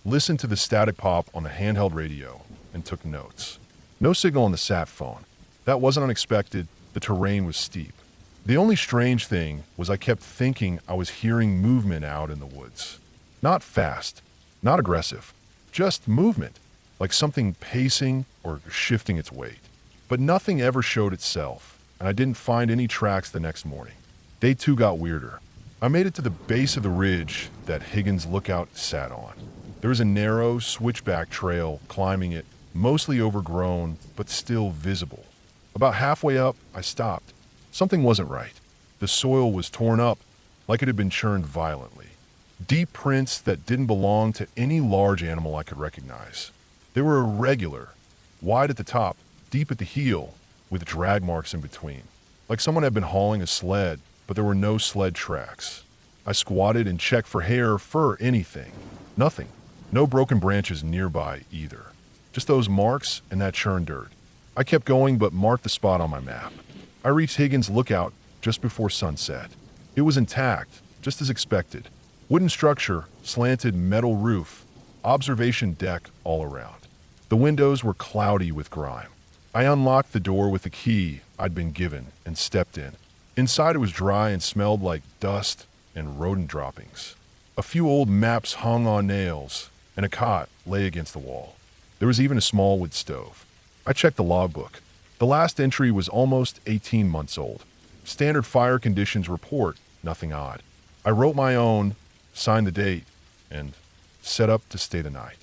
listened to the static pop on the handheld radio, and took notes. No signal on the sat phone. That wasn't unexpected. The terrain was steep. The only strange thing was I kept thinking I was hearing movement out in the woods. Not fast, not aggressive, just movement, like something pacing or shifting its weight. But nothing ever showed itself, and I didn't find any tracks the next morning. Day 2 got weirder. I made it to the base of the ridge that Higgins Lookout sat on. There was a narrow, switchback trail climbing it, mostly overgrown, but still visible. About halfway up, I stopped. Something wasn't right. The soil was torn up, like it had been churned violently. Deep prints that didn't belong to any large animal I could recognize. They were irregular, wide at the top, deep at the heel, with drag marks in between. Like someone had been hauling a sled, but there were no sled tracks. I squatted and checked for hair, fur, anything. Nothing. No broken branches nearby either. Just those marks and that churned dirt. I kept going but marked the spot on my map. I reached Higgins Lookout just before sunset. It was intact, just as expected. Wooden structure, slanted metal roof, observation deck all around. The windows were cloudy with grime. I unlocked the door with the key I'd been given and stepped in. Inside it was dry and smelled like dust and rodent droppings. A few old maps hung on nails, and a cot lay against the wall. There was even a small wood stove. I checked the logbook. The last entry was almost 18 months old. Standard fire conditions report, nothing odd. I wrote my own, signed the date, and set up to stay the night.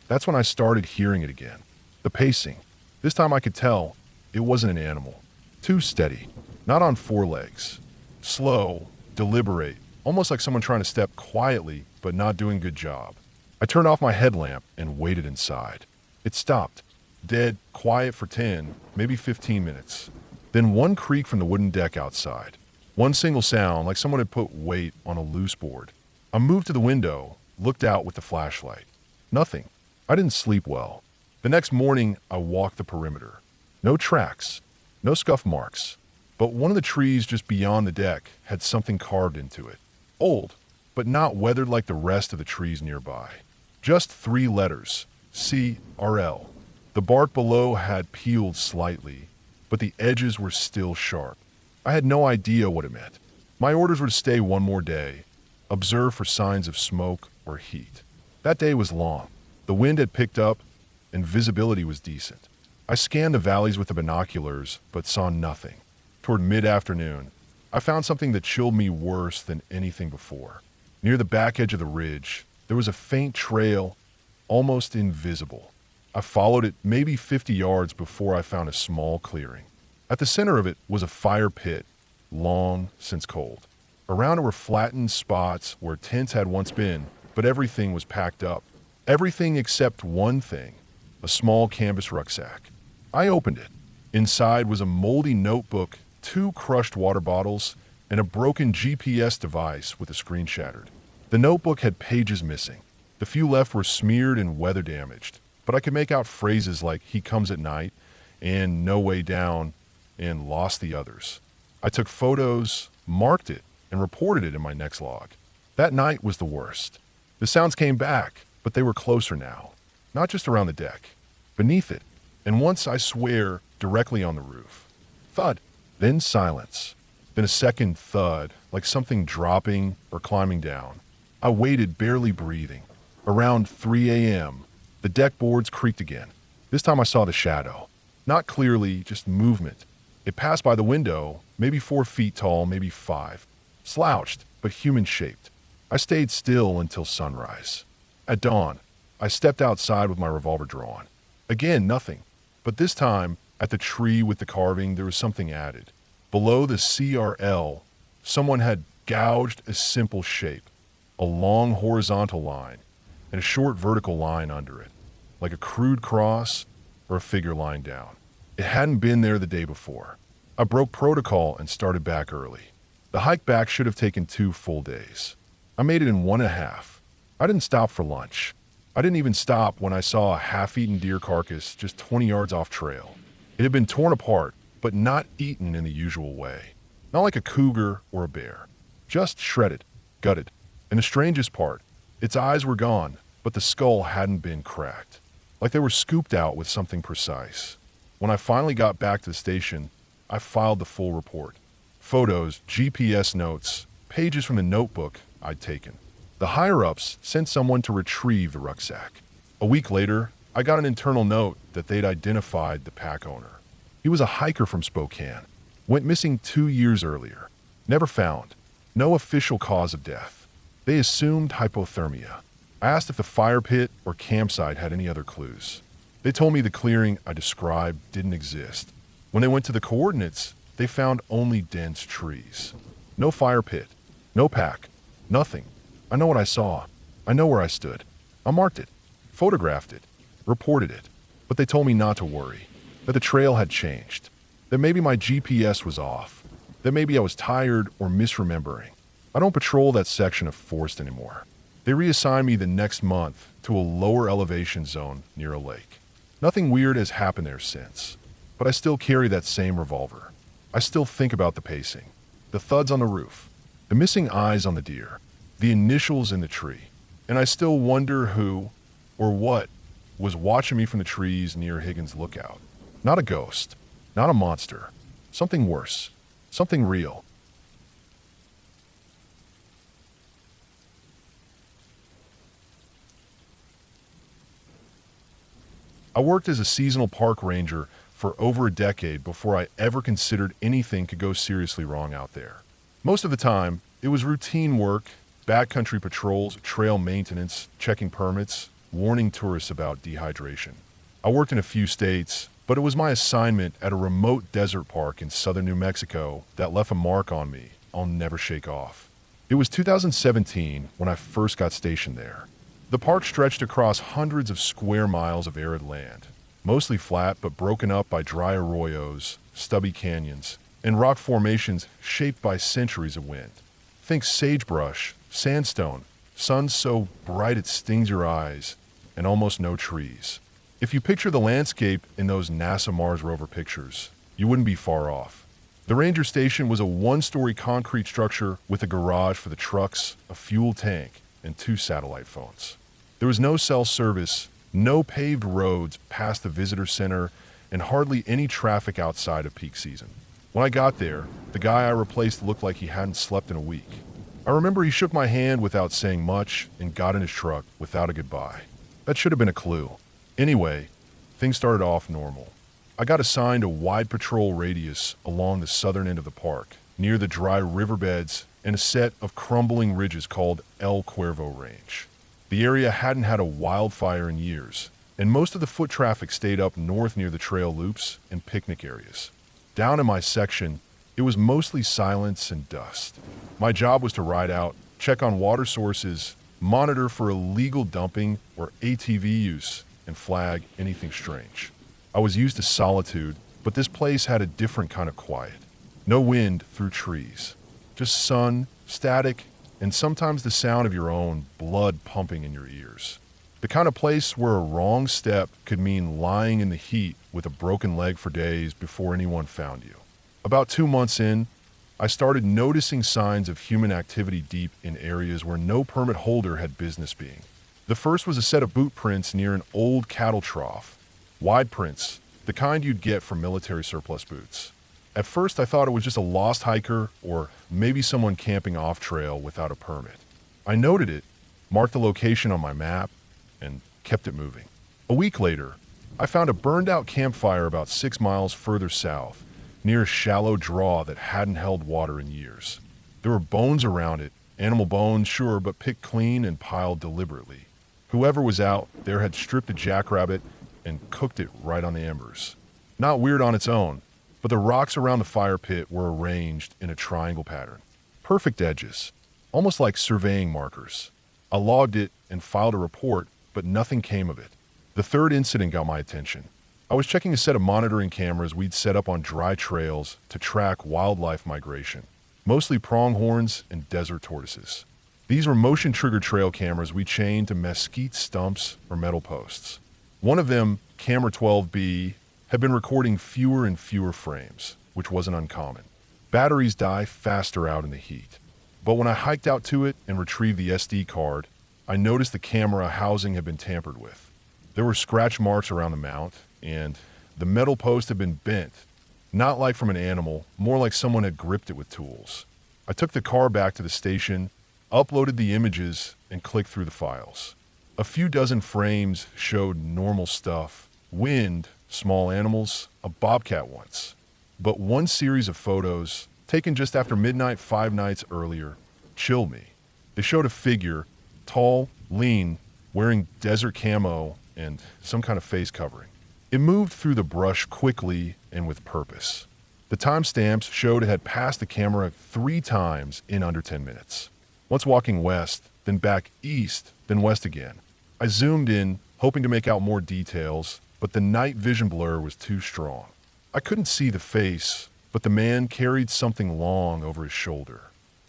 That's when I started hearing it again. The pacing. This time I could tell it wasn't an animal. Too steady. Not on 4 legs. Slow, deliberate, almost like someone trying to step quietly but not doing a good job. I turned off my headlamp and waited inside. It stopped. Dead, quiet for 10, maybe 15 minutes. Then one creak from the wooden deck outside. One single sound, like someone had put weight on a loose board. I moved to the window, looked out with the flashlight. Nothing. I didn't sleep well. The next morning, I walked the perimeter. No tracks, no scuff marks. But one of the trees just beyond the deck had something carved into it. Old, but not weathered like the rest of the trees nearby. Just 3 letters, CRL. The bark below had peeled slightly, but the edges were still sharp. I had no idea what it meant. My orders were to stay one more day, observe for signs of smoke or heat. That day was long. The wind had picked up, and visibility was decent. I scanned the valleys with the binoculars, but saw nothing. Toward mid-afternoon, I found something that chilled me worse than anything before. Near the back edge of the ridge, there was a faint trail, almost invisible. I followed it maybe 50 yards before I found a small clearing. At the center of it was a fire pit, long since cold. Around it were flattened spots where tents had once been, but everything was packed up. Everything except one thing, a small canvas rucksack. I opened it. Inside was a moldy notebook, 2 crushed water bottles, and a broken GPS device with a screen shattered. The notebook had pages missing. The few left were smeared and weather damaged, but I could make out phrases like "he comes at night" and "no way down" and "lost the others." I took photos, marked it, and reported it in my next log. That night was the worst. The sounds came back, but they were closer now. Not just around the deck, beneath it, and once, I swear, directly on the roof. Thud, then silence, then a second thud, like something dropping or climbing down. I waited, barely breathing. Around 3 a.m., the deck boards creaked again. This time I saw the shadow. Not clearly, just movement. It passed by the window, maybe 4 feet tall, maybe 5. Slouched, but human-shaped. I stayed still until sunrise. At dawn, I stepped outside with my revolver drawn. Again, nothing. But this time, at the tree with the carving, there was something added. Below the CRL, someone had gouged a simple shape, a long horizontal line, and a short vertical line under it, like a crude cross or a figure lying down. It hadn't been there the day before. I broke protocol and started back early. The hike back should have taken 2 full days. I made it in 1.5. I didn't stop for lunch. I didn't even stop when I saw a half-eaten deer carcass just 20 yards off trail. It had been torn apart, but not eaten in the usual way. Not like a cougar or a bear. Just shredded, gutted. And the strangest part, its eyes were gone, but the skull hadn't been cracked. Like they were scooped out with something precise. When I finally got back to the station, I filed the full report. Photos, GPS notes, pages from the notebook I'd taken. The higher-ups sent someone to retrieve the rucksack. A week later, I got an internal note that they'd identified the pack owner. He was a hiker from Spokane. Went missing 2 years earlier. Never found. No official cause of death. They assumed hypothermia. I asked if the fire pit or campsite had any other clues. They told me the clearing I described didn't exist. When they went to the coordinates, they found only dense trees. No fire pit. No pack. Nothing. I know what I saw. I know where I stood. I marked it, photographed it, reported it. But they told me not to worry, that the trail had changed, that maybe my GPS was off, that maybe I was tired or misremembering. I don't patrol that section of forest anymore. They reassigned me the next month to a lower elevation zone near a lake. Nothing weird has happened there since, but I still carry that same revolver. I still think about the pacing, the thuds on the roof, the missing eyes on the deer, the initials in the tree, and I still wonder who or what was watching me from the trees near Higgins Lookout. Not a ghost, not a monster, something worse, something real. I worked as a seasonal park ranger for over a decade before I ever considered anything could go seriously wrong out there. Most of the time, it was routine work, backcountry patrols, trail maintenance, checking permits, warning tourists about dehydration. I worked in a few states, but it was my assignment at a remote desert park in southern New Mexico that left a mark on me I'll never shake off. It was 2017 when I first got stationed there. The park stretched across hundreds of square miles of arid land, mostly flat but broken up by dry arroyos, stubby canyons, and rock formations shaped by centuries of wind. Think sagebrush, sandstone, sun so bright it stings your eyes, and almost no trees. If you picture the landscape in those NASA Mars rover pictures, you wouldn't be far off. The ranger station was a one-story concrete structure with a garage for the trucks, a fuel tank, and 2 satellite phones. There was no cell service, no paved roads past the visitor center, and hardly any traffic outside of peak season. When I got there, the guy I replaced looked like he hadn't slept in a week. I remember he shook my hand without saying much and got in his truck without a goodbye. That should have been a clue. Anyway, things started off normal. I got assigned a wide patrol radius along the southern end of the park, near the dry riverbeds and a set of crumbling ridges called El Cuervo Range. The area hadn't had a wildfire in years, and most of the foot traffic stayed up north near the trail loops and picnic areas. Down in my section, it was mostly silence and dust. My job was to ride out, check on water sources, monitor for illegal dumping or ATV use, and flag anything strange. I was used to solitude, but this place had a different kind of quiet. No wind through trees, just sun, static, and sometimes the sound of your own blood pumping in your ears. The kind of place where a wrong step could mean lying in the heat with a broken leg for days before anyone found you. About 2 months in, I started noticing signs of human activity deep in areas where no permit holder had business being. The first was a set of boot prints near an old cattle trough. Wide prints, the kind you'd get from military surplus boots. At first I thought it was just a lost hiker or maybe someone camping off-trail without a permit. I noted it, marked the location on my map, and kept it moving. A week later, I found a burned-out campfire about 6 miles further south, near a shallow draw that hadn't held water in years. There were bones around it, animal bones, sure, but picked clean and piled deliberately. Whoever was out there had stripped a jackrabbit and cooked it right on the embers. Not weird on its own, but the rocks around the fire pit were arranged in a triangle pattern. Perfect edges, almost like surveying markers. I logged it and filed a report, but nothing came of it. The third incident got my attention. I was checking a set of monitoring cameras we'd set up on dry trails to track wildlife migration, mostly pronghorns and desert tortoises. These were motion-triggered trail cameras we chained to mesquite stumps or metal posts. One of them, Camera 12B, had been recording fewer and fewer frames, which wasn't uncommon. Batteries die faster out in the heat. But when I hiked out to it and retrieved the SD card, I noticed the camera housing had been tampered with. There were scratch marks around the mount, and the metal post had been bent, not like from an animal, more like someone had gripped it with tools. I took the car back to the station, uploaded the images, and clicked through the files. A few dozen frames showed normal stuff. Wind, small animals, a bobcat once. But one series of photos, taken just after midnight 5 nights earlier, chilled me. They showed a figure, tall, lean, wearing desert camo and some kind of face covering. It moved through the brush quickly and with purpose. The timestamps showed it had passed the camera 3 times in under 10 minutes. Once walking west, then back east, then west again. I zoomed in, hoping to make out more details, but the night vision blur was too strong. I couldn't see the face, but the man carried something long over his shoulder.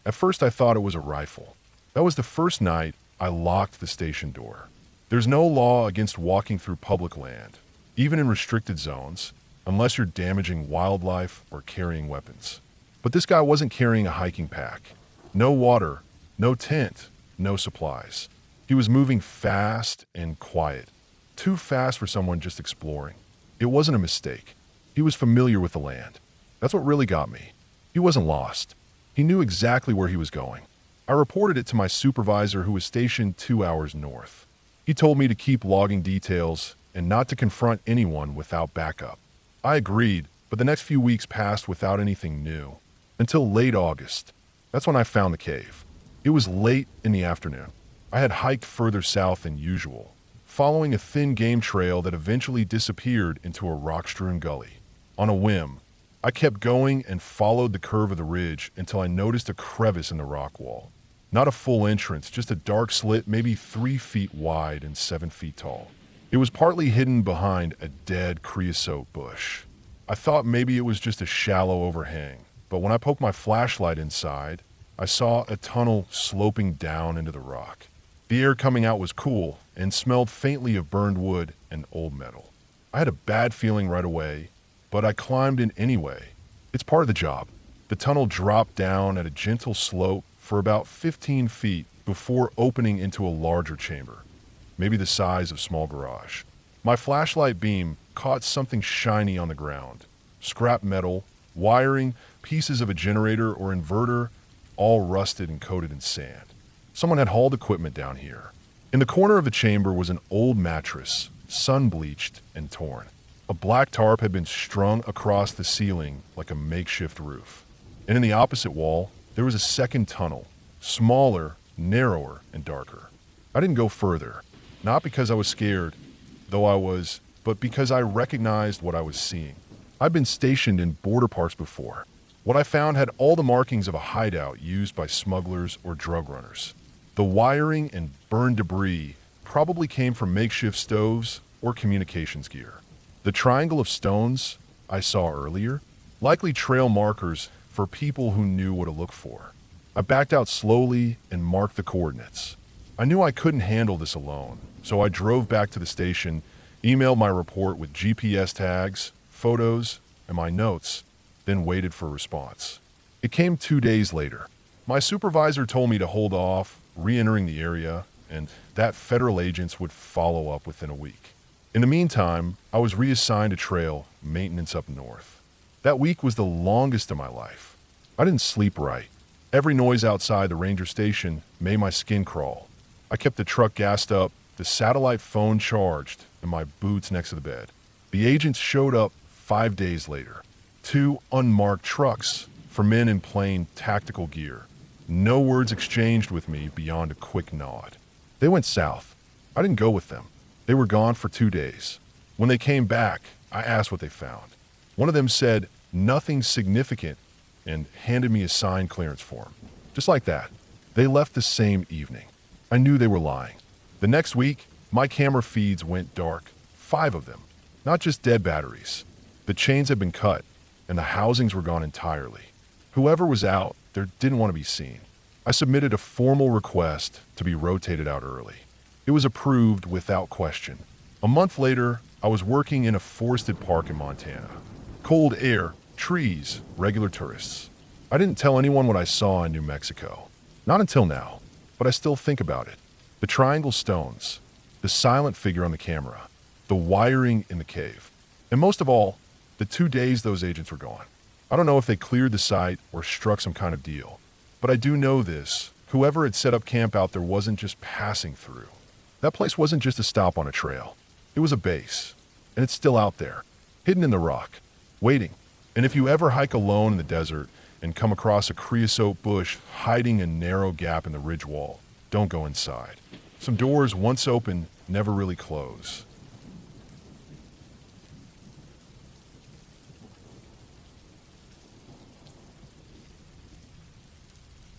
At first I thought it was a rifle. That was the first night I locked the station door. There's no law against walking through public land, even in restricted zones, unless you're damaging wildlife or carrying weapons. But this guy wasn't carrying a hiking pack. No water, no tent, no supplies. He was moving fast and quiet. Too fast for someone just exploring. It wasn't a mistake. He was familiar with the land. That's what really got me. He wasn't lost. He knew exactly where he was going. I reported it to my supervisor, who was stationed 2 hours north. He told me to keep logging details and not to confront anyone without backup. I agreed, but the next few weeks passed without anything new. Until late August. That's when I found the cave. It was late in the afternoon. I had hiked further south than usual, following a thin game trail that eventually disappeared into a rock-strewn gully. On a whim, I kept going and followed the curve of the ridge until I noticed a crevice in the rock wall. Not a full entrance, just a dark slit maybe 3 feet wide and 7 feet tall. It was partly hidden behind a dead creosote bush. I thought maybe it was just a shallow overhang, but when I poked my flashlight inside, I saw a tunnel sloping down into the rock. The air coming out was cool and smelled faintly of burned wood and old metal. I had a bad feeling right away, but I climbed in anyway. It's part of the job. The tunnel dropped down at a gentle slope for about 15 feet before opening into a larger chamber, maybe the size of a small garage. My flashlight beam caught something shiny on the ground. Scrap metal, wiring, pieces of a generator or inverter, all rusted and coated in sand. Someone had hauled equipment down here. In the corner of the chamber was an old mattress, sun-bleached and torn. A black tarp had been strung across the ceiling like a makeshift roof. And in the opposite wall, there was a second tunnel, smaller, narrower, and darker. I didn't go further, not because I was scared, though I was, but because I recognized what I was seeing. I've been stationed in border parks before. What I found had all the markings of a hideout used by smugglers or drug runners. The wiring and burned debris probably came from makeshift stoves or communications gear. The triangle of stones I saw earlier, likely trail markers for people who knew what to look for. I backed out slowly and marked the coordinates. I knew I couldn't handle this alone, so I drove back to the station, emailed my report with GPS tags, photos, and my notes, then waited for a response. It came 2 days later. My supervisor told me to hold off re-entering the area and that federal agents would follow up within a week. In the meantime, I was reassigned to trail maintenance up north. That week was the longest of my life. I didn't sleep right. Every noise outside the ranger station made my skin crawl. I kept the truck gassed up, the satellite phone charged, and my boots next to the bed. The agents showed up 5 days later. 2 unmarked trucks for men in plain tactical gear. No words exchanged with me beyond a quick nod. They went south. I didn't go with them. They were gone for 2 days. When they came back, I asked what they found. One of them said, "Nothing significant," and handed me a signed clearance form. Just like that. They left the same evening. I knew they were lying. The next week, my camera feeds went dark. 5 of them. Not just dead batteries. The chains had been cut, and the housings were gone entirely. Whoever was out there didn't want to be seen. I submitted a formal request to be rotated out early. It was approved without question. A month later, I was working in a forested park in Montana. Cold air, trees, regular tourists. I didn't tell anyone what I saw in New Mexico. Not until now, but I still think about it. The triangle stones, the silent figure on the camera, the wiring in the cave, and most of all, the 2 days those agents were gone. I don't know if they cleared the site or struck some kind of deal, but I do know this. Whoever had set up camp out there wasn't just passing through. That place wasn't just a stop on a trail. It was a base, and it's still out there, hidden in the rock, waiting. And if you ever hike alone in the desert and come across a creosote bush hiding a narrow gap in the ridge wall, don't go inside. Some doors, once open, never really close.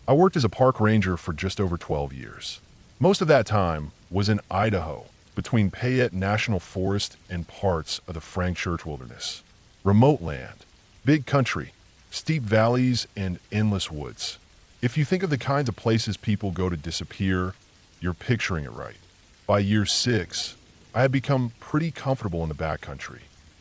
I worked as a park ranger for just over 12 years. Most of that time was in Idaho, between Payette National Forest and parts of the Frank Church Wilderness. Remote land, big country, steep valleys, and endless woods. If you think of the kinds of places people go to disappear, you're picturing it right. By year 6, I had become pretty comfortable in the backcountry.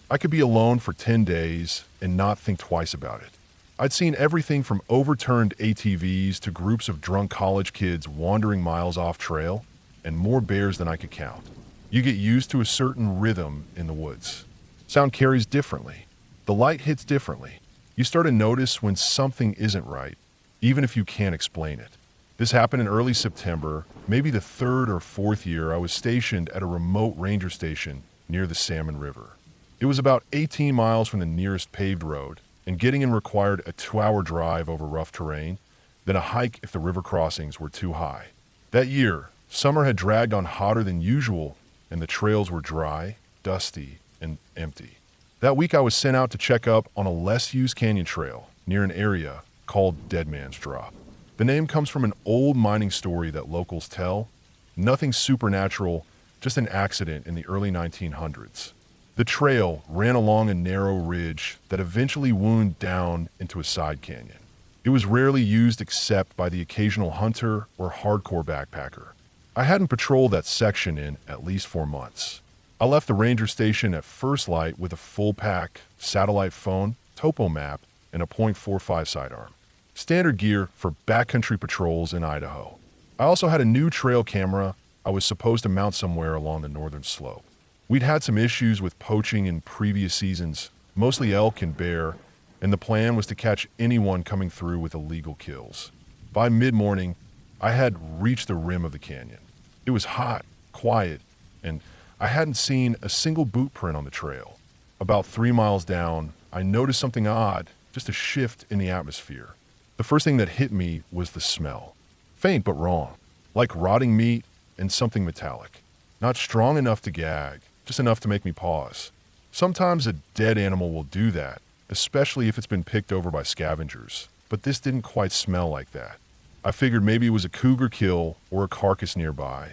I could be alone for 10 days and not think twice about it. I'd seen everything from overturned ATVs to groups of drunk college kids wandering miles off trail, and more bears than I could count. You get used to a certain rhythm in the woods. Sound carries differently. The light hits differently. You start to notice when something isn't right, even if you can't explain it. This happened in early September, maybe the 3rd or 4th year I was stationed at a remote ranger station near the Salmon River. It was about 18 miles from the nearest paved road, and getting in required a 2-hour drive over rough terrain, then a hike if the river crossings were too high. That year, summer had dragged on hotter than usual, and the trails were dry, dusty, and empty. That week I was sent out to check up on a less-used canyon trail near an area called Dead Man's Drop. The name comes from an old mining story that locals tell. Nothing supernatural, just an accident in the early 1900s. The trail ran along a narrow ridge that eventually wound down into a side canyon. It was rarely used except by the occasional hunter or hardcore backpacker. I hadn't patrolled that section in at least 4 months. I left the ranger station at first light with a full pack, satellite phone, topo map, and a .45 sidearm. Standard gear for backcountry patrols in Idaho. I also had a new trail camera I was supposed to mount somewhere along the northern slope. We'd had some issues with poaching in previous seasons, mostly elk and bear, and the plan was to catch anyone coming through with illegal kills. By mid-morning, I had reached the rim of the canyon. It was hot, quiet, and I hadn't seen a single boot print on the trail. About 3 miles down, I noticed something odd, just a shift in the atmosphere. The first thing that hit me was the smell. Faint but wrong, like rotting meat and something metallic. Not strong enough to gag, just enough to make me pause. Sometimes a dead animal will do that, especially if it's been picked over by scavengers, but this didn't quite smell like that. I figured maybe it was a cougar kill or a carcass nearby,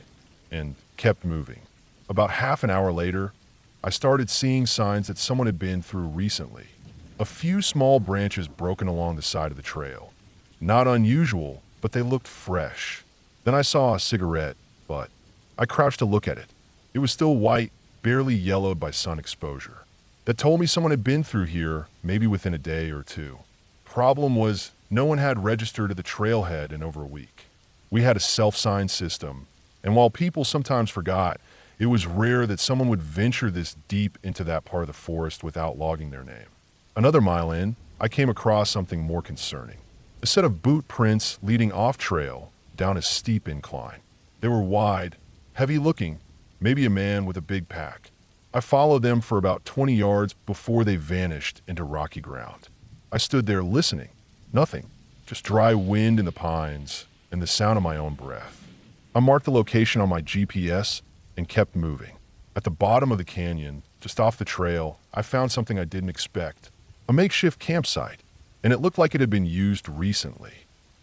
and kept moving. About half an hour later, I started seeing signs that someone had been through recently. A few small branches broken along the side of the trail. Not unusual, but they looked fresh. Then I saw a cigarette butt. I crouched to look at it. It was still white, barely yellowed by sun exposure. That told me someone had been through here, maybe within a day or two. Problem was, no one had registered at the trailhead in over a week. We had a self-sign system, and while people sometimes forgot, it was rare that someone would venture this deep into that part of the forest without logging their name. Another mile in, I came across something more concerning. A set of boot prints leading off trail down a steep incline. They were wide, heavy looking, maybe a man with a big pack. I followed them for about 20 yards before they vanished into rocky ground. I stood there listening. Nothing. Just dry wind in the pines and the sound of my own breath. I marked the location on my GPS and kept moving. At the bottom of the canyon, just off the trail, I found something I didn't expect. A makeshift campsite, and it looked like it had been used recently.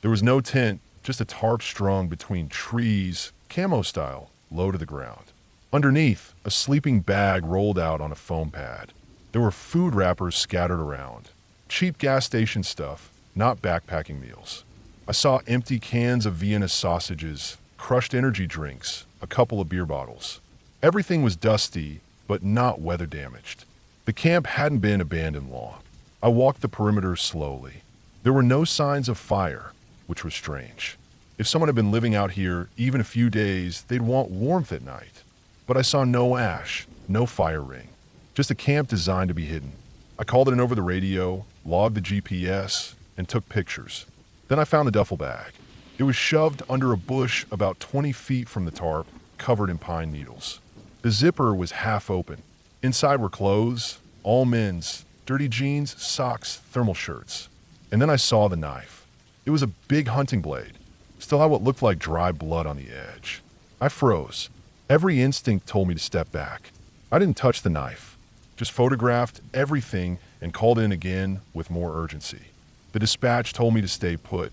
There was no tent, just a tarp strung between trees, camo style, low to the ground. Underneath, a sleeping bag rolled out on a foam pad. There were food wrappers scattered around. Cheap gas station stuff, not backpacking meals. I saw empty cans of Vienna sausages, crushed energy drinks, a couple of beer bottles. Everything was dusty, but not weather damaged. The camp hadn't been abandoned long. I walked the perimeter slowly. There were no signs of fire, which was strange. If someone had been living out here even a few days, they'd want warmth at night. But I saw no ash, no fire ring, just a camp designed to be hidden. I called it in over the radio, logged the GPS, and took pictures. Then I found the duffel bag. It was shoved under a bush about 20 feet from the tarp, covered in pine needles. The zipper was half open. Inside were clothes, all men's, dirty jeans, socks, thermal shirts. And then I saw the knife. It was a big hunting blade, still had what looked like dry blood on the edge. I froze. Every instinct told me to step back. I didn't touch the knife, just photographed everything and called in again with more urgency. The dispatch told me to stay put,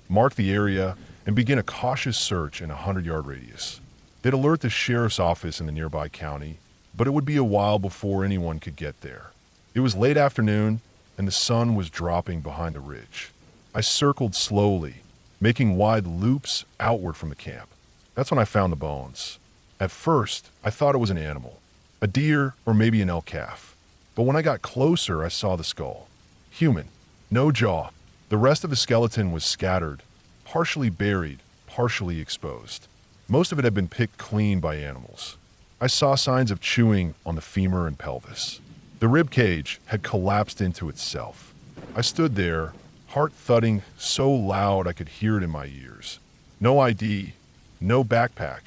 mark the area, and begin a cautious search in a 100-yard radius. They'd alert the sheriff's office in the nearby county, but it would be a while before anyone could get there. It was late afternoon, and the sun was dropping behind the ridge. I circled slowly, making wide loops outward from the camp. That's when I found the bones. At first, I thought it was an animal, a deer or maybe an elk calf. But when I got closer, I saw the skull. Human, no jaw. The rest of the skeleton was scattered, partially buried, partially exposed. Most of it had been picked clean by animals. I saw signs of chewing on the femur and pelvis. The rib cage had collapsed into itself. I stood there, heart thudding so loud I could hear it in my ears. No ID, no backpack,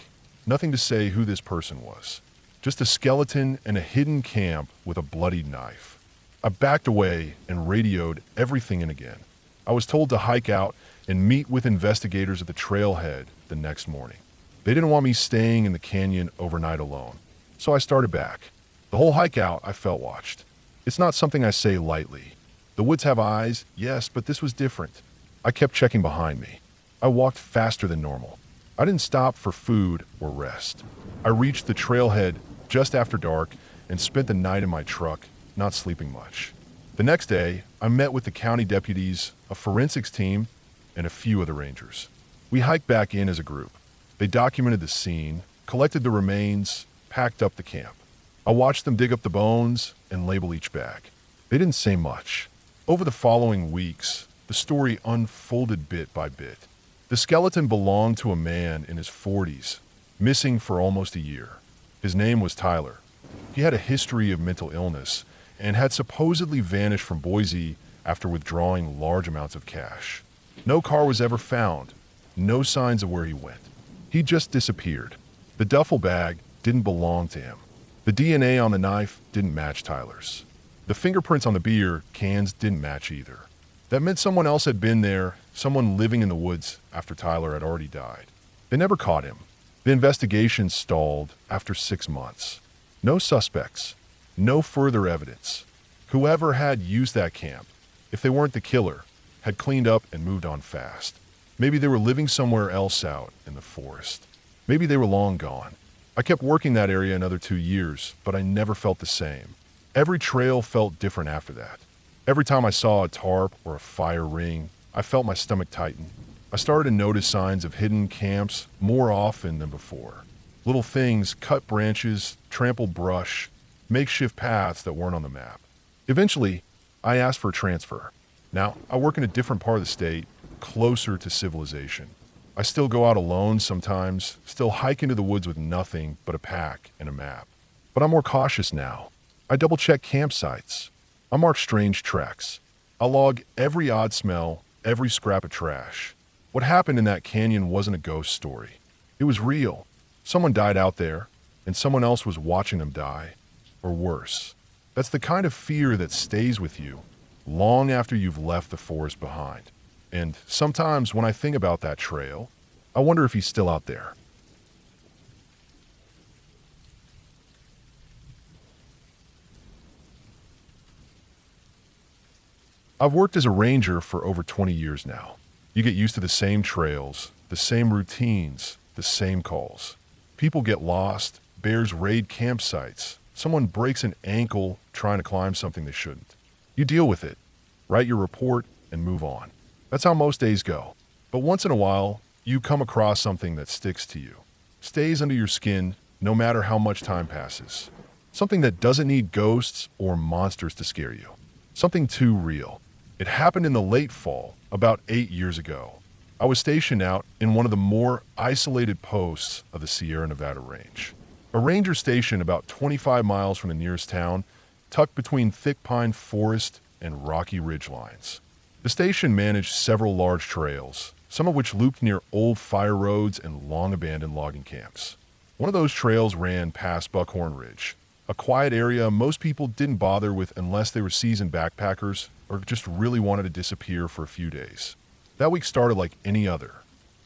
nothing to say who this person was. Just a skeleton and a hidden camp with a bloodied knife. I backed away and radioed everything in again. I was told to hike out and meet with investigators at the trailhead the next morning. They didn't want me staying in the canyon overnight alone, so I started back. The whole hike out, I felt watched. It's not something I say lightly. The woods have eyes, yes, but this was different. I kept checking behind me. I walked faster than normal. I didn't stop for food or rest. I reached the trailhead just after dark and spent the night in my truck, not sleeping much. The next day, I met with the county deputies, a forensics team, and a few other rangers. We hiked back in as a group. They documented the scene, collected the remains, packed up the camp. I watched them dig up the bones and label each bag. They didn't say much. Over the following weeks, the story unfolded bit by bit. The skeleton belonged to a man in his 40s, missing for almost a year. His name was Tyler. He had a history of mental illness and had supposedly vanished from Boise after withdrawing large amounts of cash. No car was ever found, no signs of where he went. He just disappeared. The duffel bag didn't belong to him. The DNA on the knife didn't match Tyler's. The fingerprints on the beer cans didn't match either. That meant someone else had been there, someone living in the woods after Tyler had already died. They never caught him. The investigation stalled after 6 months. No suspects, no further evidence. Whoever had used that camp, if they weren't the killer, had cleaned up and moved on fast. Maybe they were living somewhere else out in the forest. Maybe they were long gone. I kept working that area another 2 years, but I never felt the same. Every trail felt different after that. Every time I saw a tarp or a fire ring, I felt my stomach tighten. I started to notice signs of hidden camps more often than before. Little things, cut branches, trampled brush, makeshift paths that weren't on the map. Eventually, I asked for a transfer. Now, I work in a different part of the state, closer to civilization. I still go out alone sometimes, still hike into the woods with nothing but a pack and a map. But I'm more cautious now. I double-check campsites. I mark strange treks. I log every odd smell, every scrap of trash. What happened in that canyon wasn't a ghost story. It was real. Someone died out there, and someone else was watching them die. Or worse. That's the kind of fear that stays with you long after you've left the forest behind. And sometimes when I think about that trail, I wonder if he's still out there. I've worked as a ranger for over 20 years now. You get used to the same trails, the same routines, the same calls. People get lost, bears raid campsites, someone breaks an ankle trying to climb something they shouldn't. You deal with it, write your report, and move on. That's how most days go. But once in a while, you come across something that sticks to you, stays under your skin no matter how much time passes. Something that doesn't need ghosts or monsters to scare you. Something too real. It happened in the late fall, about 8 years ago. I was stationed out in one of the more isolated posts of the Sierra Nevada range. A ranger station about 25 miles from the nearest town, tucked between thick pine forest and rocky ridge lines. The station managed several large trails, some of which looped near old fire roads and long-abandoned logging camps. One of those trails ran past Buckhorn Ridge, a quiet area most people didn't bother with unless they were seasoned backpackers or just really wanted to disappear for a few days. That week started like any other.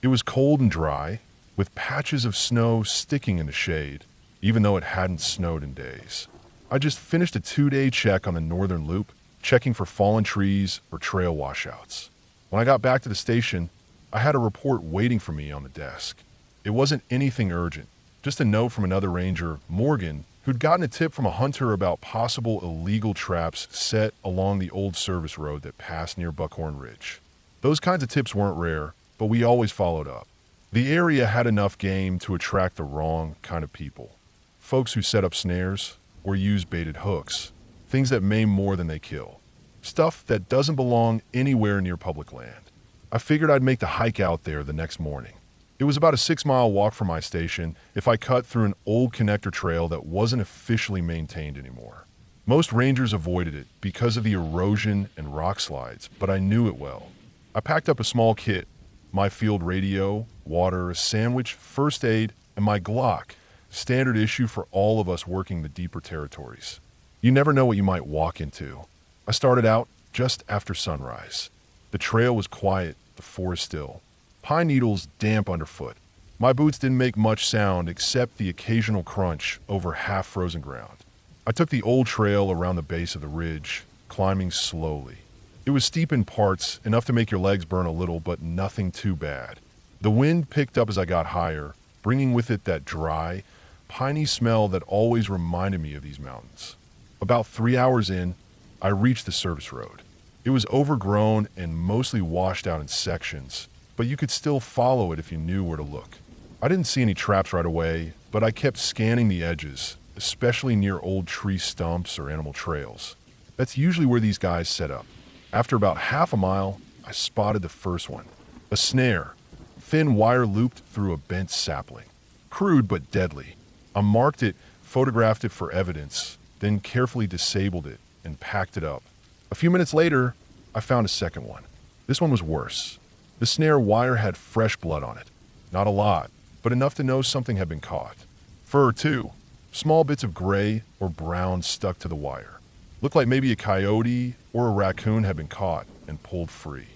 It was cold and dry, with patches of snow sticking in the shade, even though it hadn't snowed in days. I just finished a 2-day check on the northern loop, checking for fallen trees or trail washouts. When I got back to the station, I had a report waiting for me on the desk. It wasn't anything urgent, just a note from another ranger, Morgan, who'd gotten a tip from a hunter about possible illegal traps set along the old service road that passed near Buckhorn Ridge. Those kinds of tips weren't rare, but we always followed up. The area had enough game to attract the wrong kind of people. Folks who set up snares or use baited hooks, things that maim more than they kill. Stuff that doesn't belong anywhere near public land. I figured I'd make the hike out there the next morning. It was about a 6-mile walk from my station if I cut through an old connector trail that wasn't officially maintained anymore. Most rangers avoided it because of the erosion and rock slides, but I knew it well. I packed up a small kit, my field radio, water, a sandwich, first aid, and my Glock, standard issue for all of us working the deeper territories. You never know what you might walk into. I started out just after sunrise. The trail was quiet, the forest still. Pine needles damp underfoot. My boots didn't make much sound except the occasional crunch over half-frozen ground. I took the old trail around the base of the ridge, climbing slowly. It was steep in parts, enough to make your legs burn a little, but nothing too bad. The wind picked up as I got higher, bringing with it that dry, piney smell that always reminded me of these mountains. About 3 hours in, I reached the service road. It was overgrown and mostly washed out in sections, but you could still follow it if you knew where to look. I didn't see any traps right away, but I kept scanning the edges, especially near old tree stumps or animal trails. That's usually where these guys set up. After about half a mile, I spotted the first one. A snare, thin wire looped through a bent sapling. Crude but deadly. I marked it, photographed it for evidence, then carefully disabled it and packed it up. A few minutes later, I found a second one. This one was worse. The snare wire had fresh blood on it. Not a lot, but enough to know something had been caught. Fur, too. Small bits of gray or brown stuck to the wire. Looked like maybe a coyote or a raccoon had been caught and pulled free.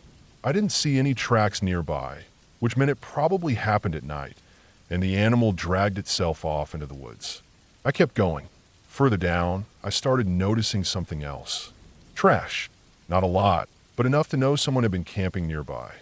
I didn't see any tracks nearby, which meant it probably happened at night, and the animal dragged itself off into the woods. I kept going. Further down, I started noticing something else. Trash. Not a lot, but enough to know someone had been camping nearby.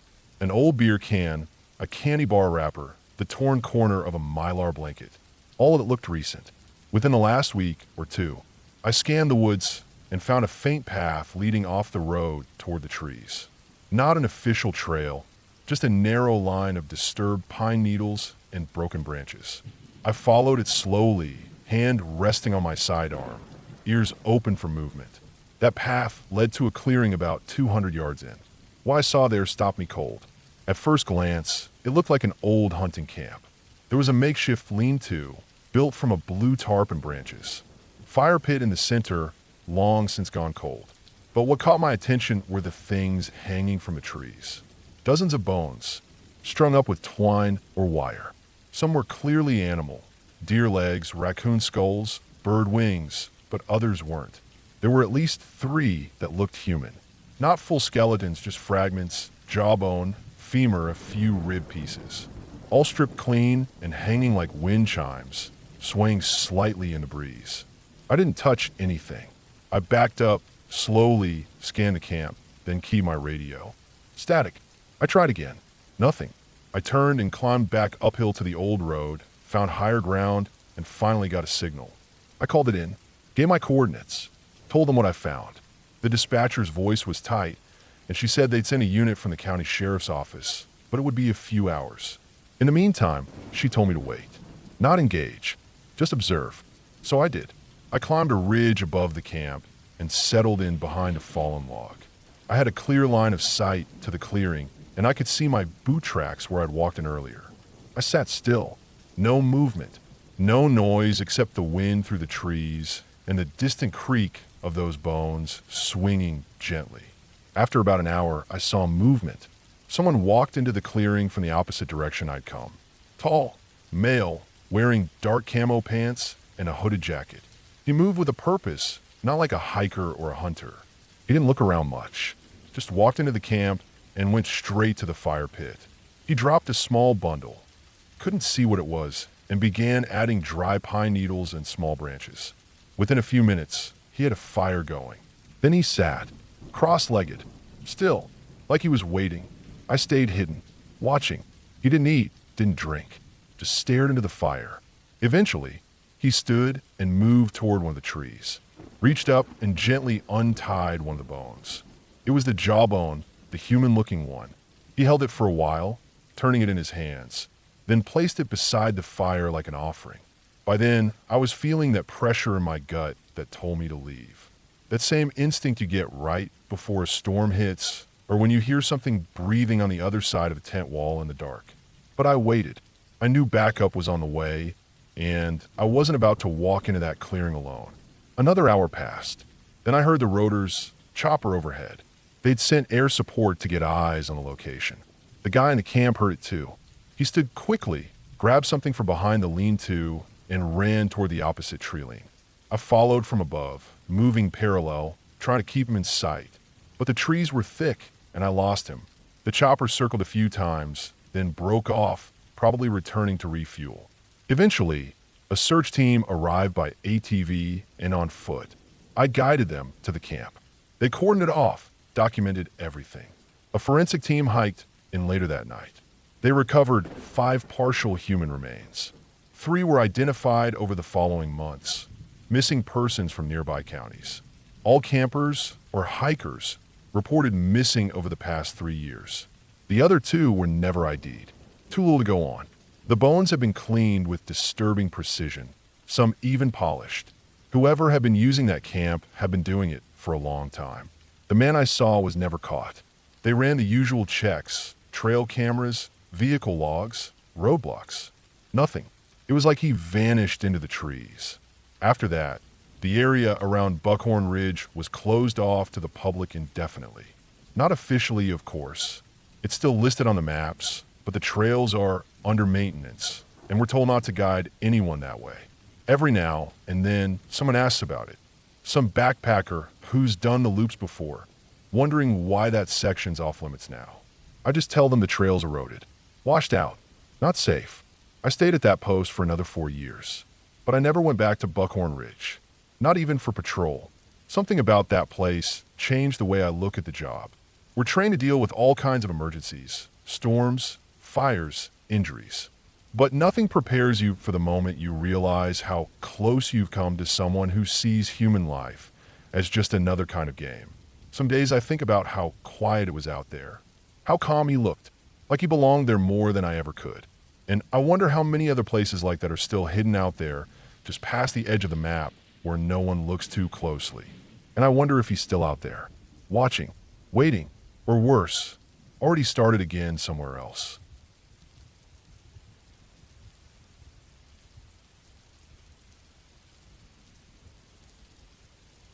An old beer can, a candy bar wrapper, the torn corner of a Mylar blanket. All of it looked recent. Within the last week or two, I scanned the woods and found a faint path leading off the road toward the trees. Not an official trail, just a narrow line of disturbed pine needles and broken branches. I followed it slowly, hand resting on my sidearm, ears open for movement. That path led to a clearing about 200 yards in. What I saw there stopped me cold. At first glance, it looked like an old hunting camp. There was a makeshift lean-to, built from a blue tarp and branches. Fire pit in the center, long since gone cold. But what caught my attention were the things hanging from the trees. Dozens of bones, strung up with twine or wire. Some were clearly animal. Deer legs, raccoon skulls, bird wings, but others weren't. There were at least 3 that looked human. Not full skeletons, just fragments, jawbone, femur, a few rib pieces. All stripped clean and hanging like wind chimes, swaying slightly in the breeze. I didn't touch anything. I backed up, slowly scanned the camp, then keyed my radio. Static. I tried again. Nothing. I turned and climbed back uphill to the old road, found higher ground, and finally got a signal. I called it in, gave my coordinates, told them what I found. The dispatcher's voice was tight, and she said they'd send a unit from the county sheriff's office, but it would be a few hours. In the meantime, she told me to wait. Not engage, just observe. So I did. I climbed a ridge above the camp and settled in behind a fallen log. I had a clear line of sight to the clearing, and I could see my boot tracks where I'd walked in earlier. I sat still. No movement. No noise except the wind through the trees and the distant creak of those bones swinging gently. After about an hour, I saw movement. Someone walked into the clearing from the opposite direction I'd come. Tall, male, wearing dark camo pants and a hooded jacket. He moved with a purpose, not like a hiker or a hunter. He didn't look around much, just walked into the camp and went straight to the fire pit. He dropped a small bundle, couldn't see what it was, and began adding dry pine needles and small branches. Within a few minutes, he had a fire going. Then he sat, cross-legged, still, like he was waiting. I stayed hidden, watching. He didn't eat, didn't drink, just stared into the fire. Eventually, he stood and moved toward one of the trees, reached up and gently untied one of the bones. It was the jawbone, the human-looking one. He held it for a while, turning it in his hands, then placed it beside the fire like an offering. By then, I was feeling that pressure in my gut that told me to leave. That same instinct you get right before a storm hits, or when you hear something breathing on the other side of the tent wall in the dark. But I waited. I knew backup was on the way, and I wasn't about to walk into that clearing alone. Another hour passed. Then I heard the Rotor's chopper overhead. They'd sent air support to get eyes on the location. The guy in the camp heard it too. He stood quickly, grabbed something from behind the lean-to, and ran toward the opposite tree line. I followed from above, moving parallel, trying to keep him in sight. But the trees were thick, and I lost him. The chopper circled a few times, then broke off, probably returning to refuel. Eventually, a search team arrived by ATV and on foot. I guided them to the camp. They cordoned it off, documented everything. A forensic team hiked in later that night. They recovered 5 partial human remains. 3 were identified over the following months, missing persons from nearby counties. All campers or hikers reported missing over the past 3 years. The other 2 were never ID'd. Too little to go on. The bones have been cleaned with disturbing precision, some even polished. Whoever had been using that camp had been doing it for a long time. The man I saw was never caught. They ran the usual checks, trail cameras, vehicle logs, roadblocks. Nothing. It was like he vanished into the trees. After that, the area around Buckhorn Ridge was closed off to the public indefinitely. Not officially, of course. It's still listed on the maps, but the trails are under maintenance, and we're told not to guide anyone that way. Every now and then, someone asks about it. Some backpacker who's done the loops before, wondering why that section's off limits now. I just tell them the trail's eroded. Washed out. Not safe. I stayed at that post for another 4 years. But I never went back to Buckhorn Ridge. Not even for patrol. Something about that place changed the way I look at the job. We're trained to deal with all kinds of emergencies. Storms, fires, injuries. But nothing prepares you for the moment you realize how close you've come to someone who sees human life as just another kind of game. Some days I think about how quiet it was out there. How calm he looked. Like he belonged there more than I ever could. And I wonder how many other places like that are still hidden out there, just past the edge of the map, where no one looks too closely. And I wonder if he's still out there, watching, waiting, or worse, already started again somewhere else.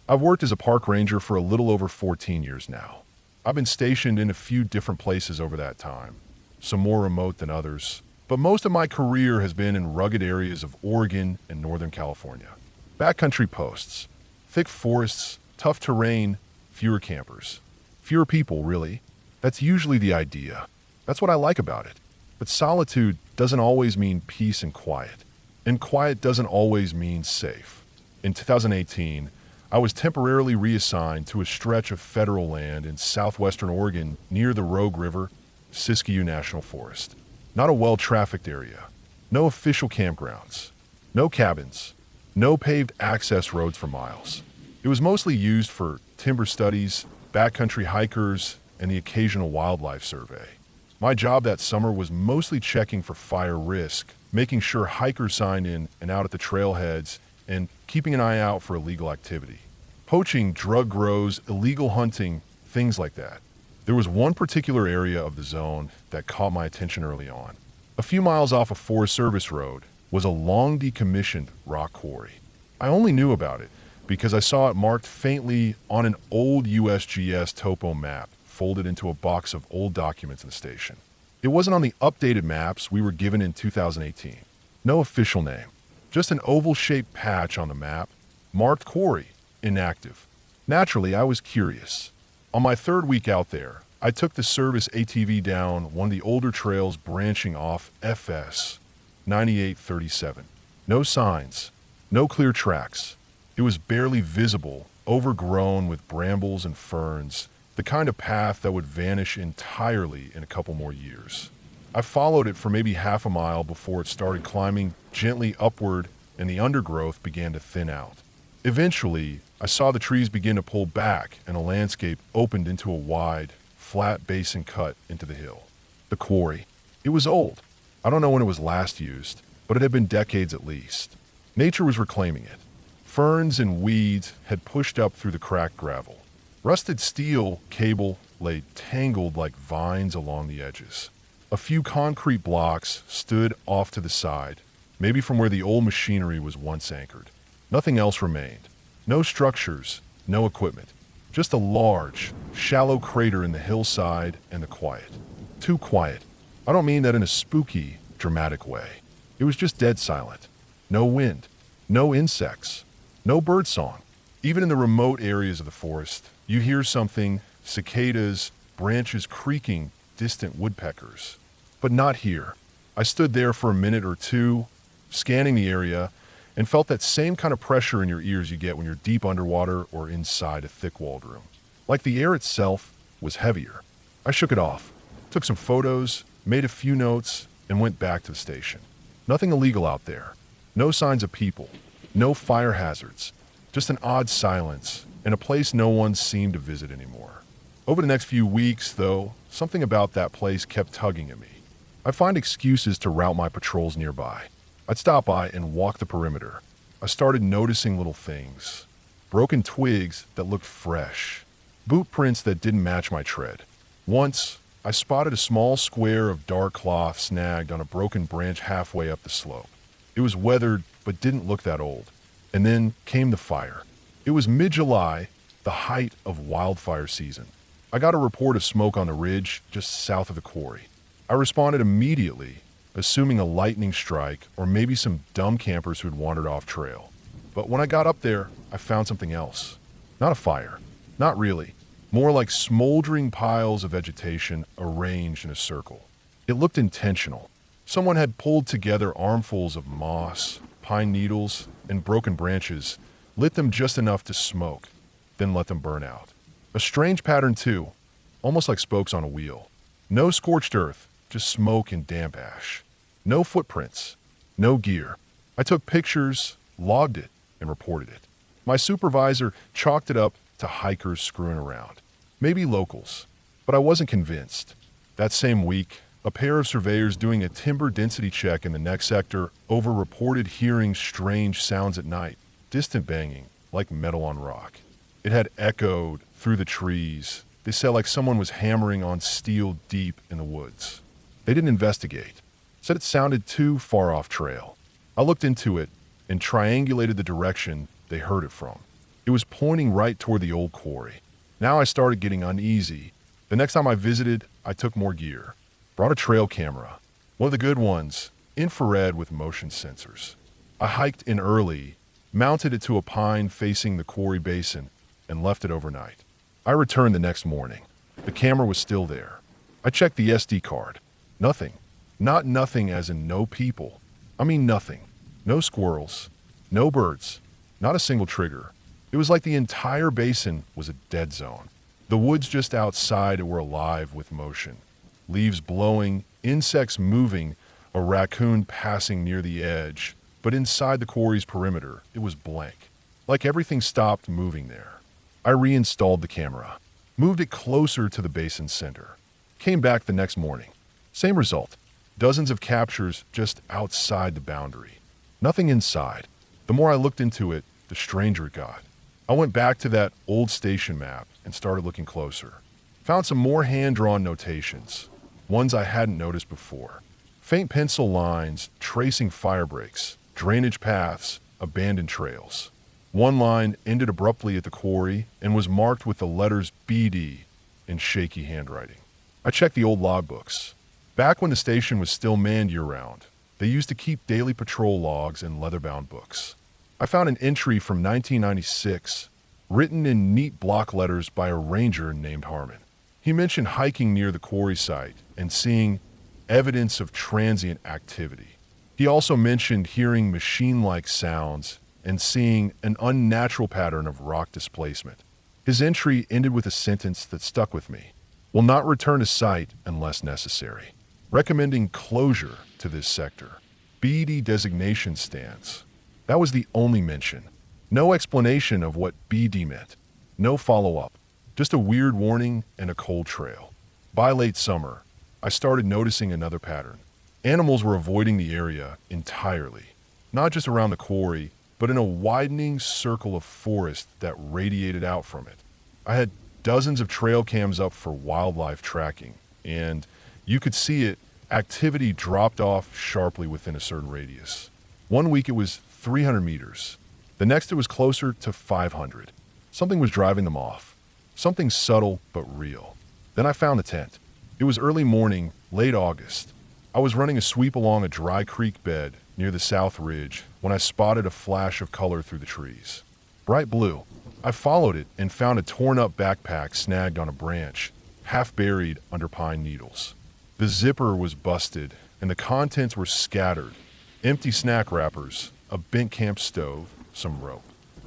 I've worked as a park ranger for a little over 14 years now. I've been stationed in a few different places over that time, some more remote than others, but most of my career has been in rugged areas of Oregon and Northern California. Backcountry posts, thick forests, tough terrain, fewer campers. Fewer people, really. That's usually the idea. That's what I like about it. But solitude doesn't always mean peace and quiet doesn't always mean safe. In 2018, I was temporarily reassigned to a stretch of federal land in southwestern Oregon near the Rogue River, Siskiyou National Forest. Not a well-trafficked area. No official campgrounds. No cabins. No paved access roads for miles. It was mostly used for timber studies, backcountry hikers, and the occasional wildlife survey. My job that summer was mostly checking for fire risk, making sure hikers signed in and out at the trailheads, and keeping an eye out for illegal activity. Poaching, drug grows, illegal hunting, things like that. There was one particular area of the zone that caught my attention early on. A few miles off a Forest Service road was a long decommissioned rock quarry. I only knew about it because I saw it marked faintly on an old USGS topo map folded into a box of old documents in the station. It wasn't on the updated maps we were given in 2018. No official name. Just an oval-shaped patch on the map, marked quarry, inactive. Naturally, I was curious. On my third week out there, I took the service ATV down one of the older trails branching off FS 9837. No signs, no clear tracks. It was barely visible, overgrown with brambles and ferns, the kind of path that would vanish entirely in a couple more years. I followed it for maybe half a mile before it started climbing gently upward and the undergrowth began to thin out. Eventually, I saw the trees begin to pull back and a landscape opened into a wide, flat basin cut into the hill. The quarry. It was old. I don't know when it was last used, but it had been decades at least. Nature was reclaiming it. Ferns and weeds had pushed up through the cracked gravel. Rusted steel cable lay tangled like vines along the edges. A few concrete blocks stood off to the side, maybe from where the old machinery was once anchored. Nothing else remained. No structures, no equipment. Just a large, shallow crater in the hillside and the quiet. Too quiet. I don't mean that in a spooky, dramatic way. It was just dead silent. No wind. No insects. No birdsong. Even in the remote areas of the forest, you hear something, cicadas, branches creaking, distant woodpeckers. But not here. I stood there for a minute or two, scanning the area, and felt that same kind of pressure in your ears you get when you're deep underwater or inside a thick-walled room. Like the air itself was heavier. I shook it off, took some photos, made a few notes, and went back to the station. Nothing illegal out there. No signs of people. No fire hazards. Just an odd silence, and a place no one seemed to visit anymore. Over the next few weeks, though, something about that place kept tugging at me. I'd find excuses to route my patrols nearby. I'd stop by and walk the perimeter. I started noticing little things. Broken twigs that looked fresh. boot prints that didn't match my tread. Once, I spotted a small square of dark cloth snagged on a broken branch halfway up the slope. It was weathered, but didn't look that old. And then came the fire. It was mid-July, the height of wildfire season. I got a report of smoke on the ridge just south of the quarry. I responded immediately, assuming a lightning strike or maybe some dumb campers who'd wandered off trail. But when I got up there, I found something else. Not a fire. Not really. More like smoldering piles of vegetation arranged in a circle. It looked intentional. Someone had pulled together armfuls of moss, pine needles, and broken branches, lit them just enough to smoke, then let them burn out. A strange pattern too, almost like spokes on a wheel. No scorched earth, just smoke and damp ash. No footprints, no gear. I took pictures, logged it, and reported it. My supervisor chalked it up to hikers screwing around. Maybe locals, but I wasn't convinced. That same week, a pair of surveyors doing a timber density check in the next sector over-reported hearing strange sounds at night, distant banging, like metal on rock. It had echoed through the trees. They said like someone was hammering on steel deep in the woods. They didn't investigate. Said it sounded too far off trail. I looked into it and triangulated the direction they heard it from. It was pointing right toward the old quarry. Now I started getting uneasy. The next time I visited, I took more gear. Brought a trail camera. One of the good ones, infrared with motion sensors. I hiked in early, mounted it to a pine facing the quarry basin, and left it overnight. I returned the next morning. The camera was still there. I checked the SD card. Nothing. Not nothing as in no people. I mean nothing. No squirrels. No birds. Not a single trigger. It was like the entire basin was a dead zone. The woods just outside were alive with motion. Leaves blowing, insects moving, a raccoon passing near the edge. But inside the quarry's perimeter, it was blank. Like everything stopped moving there. I reinstalled the camera. Moved it closer to the basin's center. Came back the next morning. Same result. Dozens of captures just outside the boundary. Nothing inside. The more I looked into it, the stranger it got. I went back to that old station map and started looking closer. Found some more hand-drawn notations, ones I hadn't noticed before. Faint pencil lines tracing fire breaks, drainage paths, abandoned trails. One line ended abruptly at the quarry and was marked with the letters BD in shaky handwriting. I checked the old logbooks. Back when the station was still manned year-round, they used to keep daily patrol logs and leather-bound books. I found an entry from 1996, written in neat block letters by a ranger named Harmon. He mentioned hiking near the quarry site and seeing evidence of transient activity. He also mentioned hearing machine-like sounds and seeing an unnatural pattern of rock displacement. His entry ended with a sentence that stuck with me. Will not return to site unless necessary. Recommending closure to this sector. BD designation stands. That was the only mention. No explanation of what BD meant. No follow-up. Just a weird warning and a cold trail. By late summer, I started noticing another pattern. Animals were avoiding the area entirely. Not just around the quarry, but in a widening circle of forest that radiated out from it. I had dozens of trail cams up for wildlife tracking, and you could see it. Activity dropped off sharply within a certain radius. One week it was 300 meters. The next it was closer to 500. Something was driving them off. Something subtle but real. Then I found the tent. It was early morning, late August. I was running a sweep along a dry creek bed near the south ridge when I spotted a flash of color through the trees. Bright blue. I followed it and found a torn-up backpack snagged on a branch, half buried under pine needles. The zipper was busted, and the contents were scattered. Empty snack wrappers, a bent camp stove, some rope.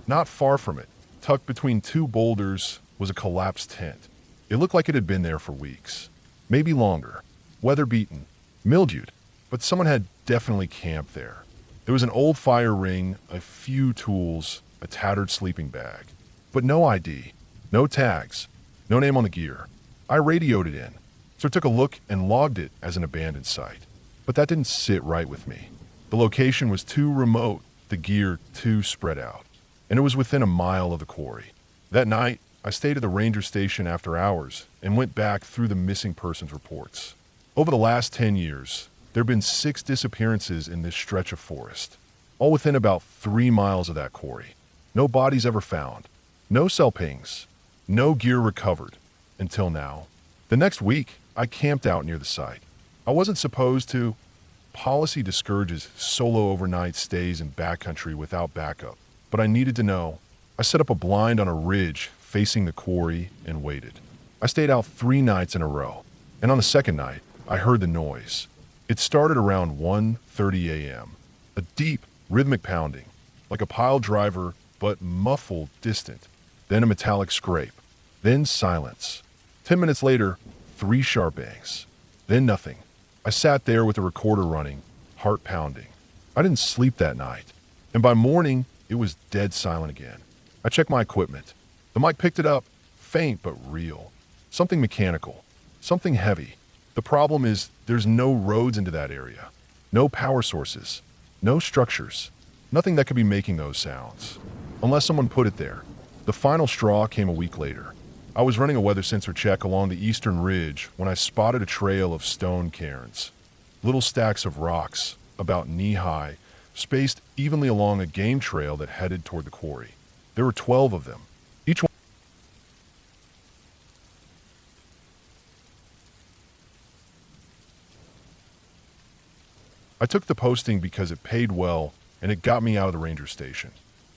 Not far from it, tucked between two boulders, was a collapsed tent. It looked like it had been there for weeks. Maybe longer. Weather-beaten. Mildewed. But someone had definitely camped there. There was an old fire ring, a few tools, a tattered sleeping bag. But no ID. No tags. No name on the gear. I radioed it in, so I took a look and logged it as an abandoned site. But that didn't sit right with me. The location was too remote, the gear too spread out. And it was within a mile of the quarry. That night, I stayed at the ranger station after hours and went back through the missing persons reports. Over the last 10 years, there have been 6 disappearances in this stretch of forest, all within about 3 miles of that quarry. No bodies ever found, no cell pings, no gear recovered, until now. The next week, I camped out near the site. I wasn't supposed to. Policy discourages solo overnight stays in backcountry without backup, but I needed to know. I set up a blind on a ridge facing the quarry and waited. I stayed out 3 nights in a row, and on the second night, I heard the noise. It started around 1:30 a.m. A deep, rhythmic pounding, like a pile driver, but muffled, distant. Then a metallic scrape. Then silence. 10 minutes later, 3 sharp bangs. Then nothing. I sat there with the recorder running, heart pounding. I didn't sleep that night, and by morning, it was dead silent again. I checked my equipment. The mic picked it up, faint but real. Something mechanical, something heavy. The problem is there's no roads into that area, no power sources, no structures, nothing that could be making those sounds, unless someone put it there. The final straw came a week later. I was running a weather sensor check along the eastern ridge when I spotted a trail of stone cairns, little stacks of rocks, about knee-high, spaced evenly along a game trail that headed toward the quarry. There were 12 of them, each one. I took the posting because it paid well and it got me out of the ranger station.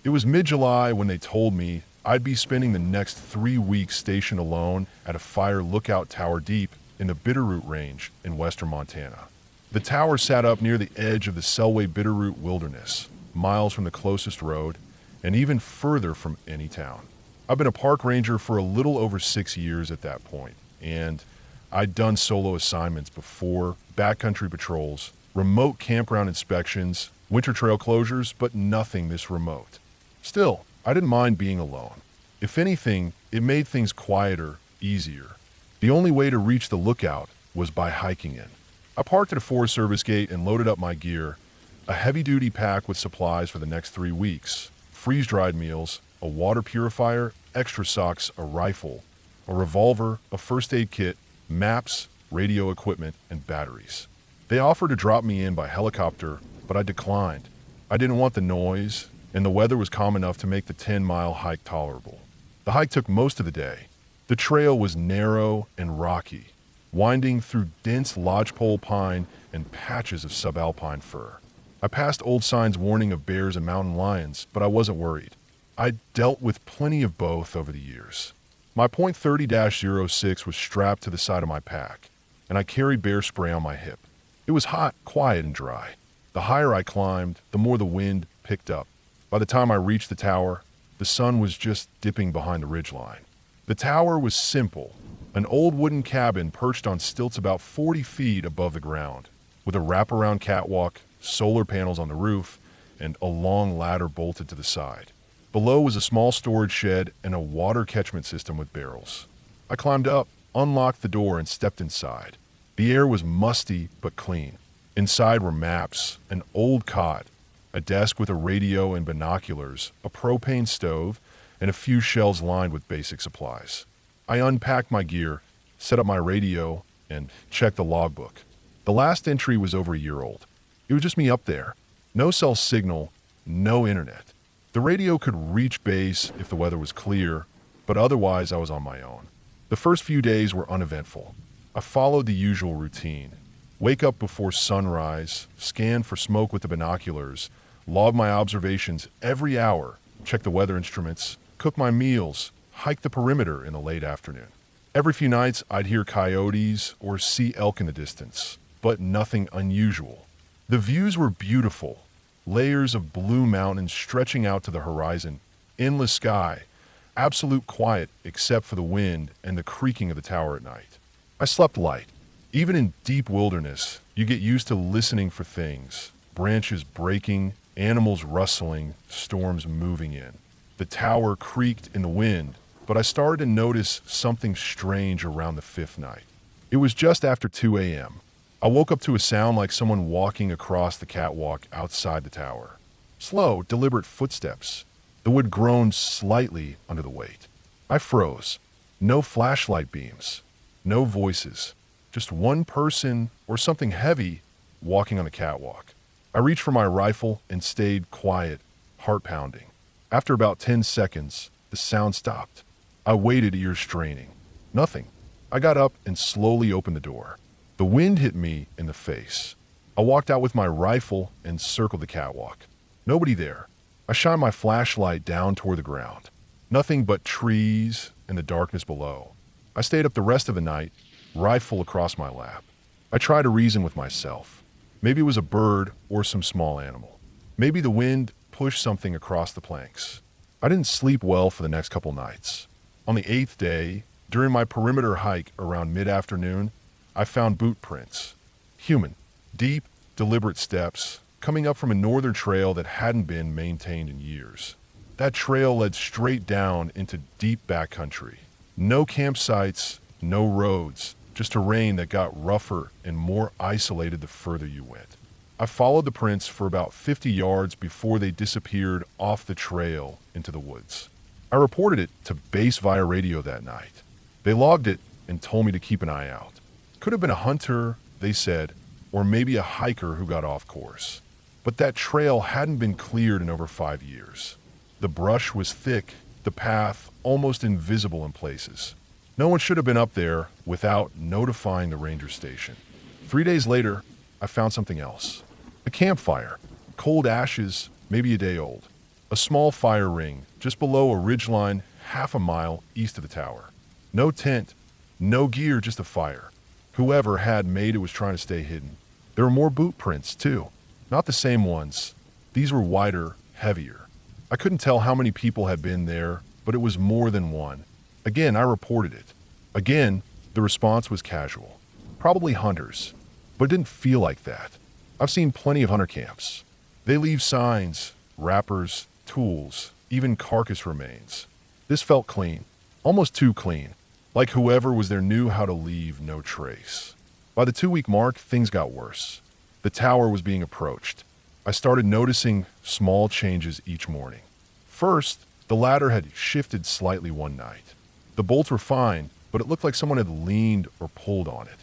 It was mid-July when they told me I'd be spending the next 3 weeks stationed alone at a fire lookout tower deep in the Bitterroot Range in western Montana. The tower sat up near the edge of the Selway Bitterroot Wilderness, miles from the closest road, and even further from any town. I've been a park ranger for a little over 6 years at that point, and I'd done solo assignments before, backcountry patrols, remote campground inspections, winter trail closures, but nothing this remote. Still, I didn't mind being alone. If anything, it made things quieter, easier. The only way to reach the lookout was by hiking in. I parked at a Forest Service gate and loaded up my gear, a heavy-duty pack with supplies for the next 3 weeks, freeze-dried meals, a water purifier, extra socks, a rifle, a revolver, a first aid kit, maps, radio equipment, and batteries. They offered to drop me in by helicopter, but I declined. I didn't want the noise, and the weather was calm enough to make the 10-mile hike tolerable. The hike took most of the day. The trail was narrow and rocky, winding through dense lodgepole pine and patches of subalpine fir. I passed old signs warning of bears and mountain lions, but I wasn't worried. I'd dealt with plenty of both over the years. My .30-06 was strapped to the side of my pack, and I carried bear spray on my hip. It was hot, quiet, and dry. The higher I climbed, the more the wind picked up. By the time I reached the tower, the sun was just dipping behind the ridgeline. The tower was simple, an old wooden cabin perched on stilts about 40 feet above the ground, with a wraparound catwalk, solar panels on the roof, and a long ladder bolted to the side. Below was a small storage shed and a water catchment system with barrels. I climbed up, unlocked the door, and stepped inside. The air was musty but clean. Inside were maps, an old cot, a desk with a radio and binoculars, a propane stove, and a few shelves lined with basic supplies. I unpacked my gear, set up my radio, and checked the logbook. The last entry was over a year old. It was just me up there. No cell signal, no internet. The radio could reach base if the weather was clear, but otherwise I was on my own. The first few days were uneventful. I followed the usual routine. Wake up before sunrise, scan for smoke with the binoculars, log my observations every hour, check the weather instruments, cook my meals, hike the perimeter in the late afternoon. Every few nights, I'd hear coyotes or see elk in the distance, but nothing unusual. The views were beautiful. Layers of blue mountains stretching out to the horizon, endless sky, absolute quiet except for the wind and the creaking of the tower at night. I slept light. Even in deep wilderness, you get used to listening for things, branches breaking, animals rustling, storms moving in. The tower creaked in the wind, but I started to notice something strange around the 5th night. It was just after 2 a.m. I woke up to a sound like someone walking across the catwalk outside the tower. Slow, deliberate footsteps. The wood groaned slightly under the weight. I froze. No flashlight beams. No voices. Just one person or something heavy walking on the catwalk. I reached for my rifle and stayed quiet, heart pounding. After about 10 seconds, the sound stopped. I waited, ears straining. Nothing. I got up and slowly opened the door. The wind hit me in the face. I walked out with my rifle and circled the catwalk. Nobody there. I shined my flashlight down toward the ground. Nothing but trees and the darkness below. I stayed up the rest of the night, rifle across my lap. I tried to reason with myself. Maybe it was a bird or some small animal. Maybe the wind pushed something across the planks. I didn't sleep well for the next couple nights. On the 8th day, during my perimeter hike around mid-afternoon, I found boot prints. Human, deep, deliberate steps coming up from a northern trail that hadn't been maintained in years. That trail led straight down into deep backcountry. No campsites, no roads, just terrain that got rougher and more isolated the further you went. I followed the prints for about 50 yards before they disappeared off the trail into the woods. I reported it to base via radio that night. They logged it and told me to keep an eye out. Could have been a hunter, they said, or maybe a hiker who got off course. But that trail hadn't been cleared in over 5 years. The brush was thick, the path almost invisible in places. No one should have been up there without notifying the ranger station. 3 days later, I found something else. A campfire, cold ashes, maybe a day old. A small fire ring just below a ridgeline half a mile east of the tower. No tent, no gear, just a fire. Whoever had made it was trying to stay hidden. There were more boot prints, too. Not the same ones. These were wider, heavier. I couldn't tell how many people had been there, but it was more than one. Again, I reported it. Again, the response was casual. Probably hunters, but it didn't feel like that. I've seen plenty of hunter camps. They leave signs, wrappers, tools, even carcass remains. This felt clean, almost too clean, like whoever was there knew how to leave no trace. By the 2-week mark, things got worse. The tower was being approached. I started noticing small changes each morning. First, the ladder had shifted slightly one night. The bolts were fine, but it looked like someone had leaned or pulled on it.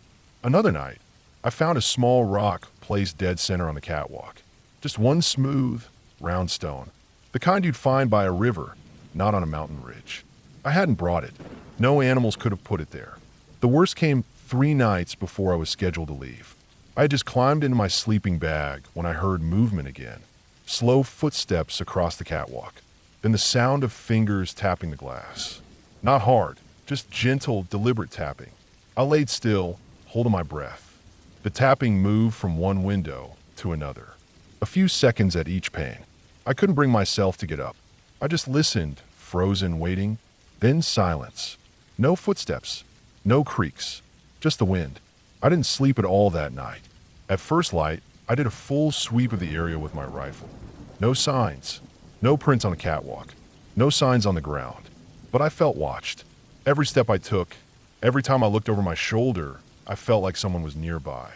Another night, I found a small rock placed dead center on the catwalk. Just one smooth, round stone. The kind you'd find by a river, not on a mountain ridge. I hadn't brought it. No animals could have put it there. The worst came 3 nights before I was scheduled to leave. I had just climbed into my sleeping bag when I heard movement again. Slow footsteps across the catwalk. Then the sound of fingers tapping the glass. Not hard, just gentle, deliberate tapping. I laid still, holding my breath. The tapping moved from one window to another. A few seconds at each pane. I couldn't bring myself to get up. I just listened, frozen, waiting. Then silence. No footsteps. No creaks. Just the wind. I didn't sleep at all that night. At first light, I did a full sweep of the area with my rifle. No signs. No prints on the catwalk. No signs on the ground. But I felt watched. Every step I took, every time I looked over my shoulder, I felt like someone was nearby.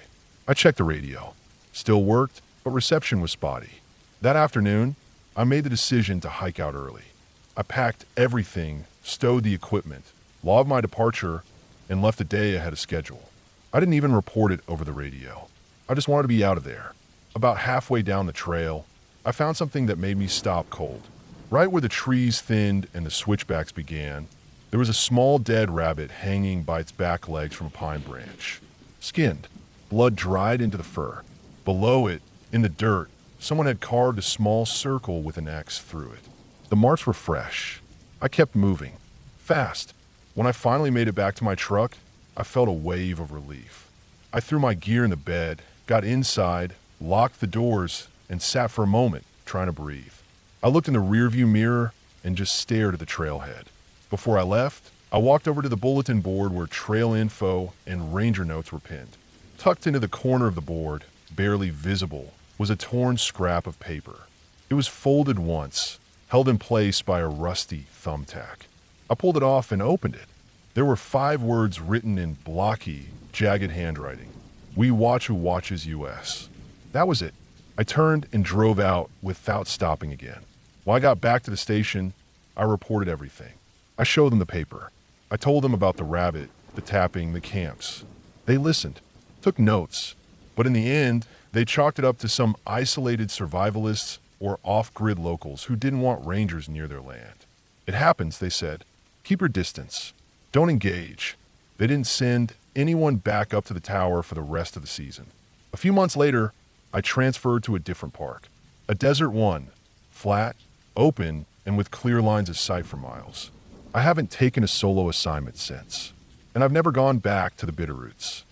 I checked the radio. Still worked, but reception was spotty. That afternoon, I made the decision to hike out early. I packed everything, stowed the equipment, logged my departure, and left a day ahead of schedule. I didn't even report it over the radio. I just wanted to be out of there. About halfway down the trail, I found something that made me stop cold. Right where the trees thinned and the switchbacks began, there was a small dead rabbit hanging by its back legs from a pine branch. Skinned, blood dried into the fur. Below it, in the dirt, someone had carved a small circle with an X through it. The marks were fresh. I kept moving. Fast. When I finally made it back to my truck, I felt a wave of relief. I threw my gear in the bed, got inside, locked the doors, and sat for a moment, trying to breathe. I looked in the rearview mirror and just stared at the trailhead. Before I left, I walked over to the bulletin board where trail info and ranger notes were pinned. Tucked into the corner of the board, barely visible, was a torn scrap of paper. It was folded once, held in place by a rusty thumbtack. I pulled it off and opened it. There were 5 words written in blocky, jagged handwriting. We watch who watches US. That was it. I turned and drove out without stopping again. When I got back to the station, I reported everything. I showed them the paper. I told them about the rabbit, the tapping, the camps. They listened, took notes, but in the end, they chalked it up to some isolated survivalists or off-grid locals who didn't want rangers near their land. It happens, they said. Keep your distance. Don't engage. They didn't send anyone back up to the tower for the rest of the season. A few months later, I transferred to a different park. A desert one, flat, open, and with clear lines of sight for miles. I haven't taken a solo assignment since, and I've never gone back to the Bitterroots.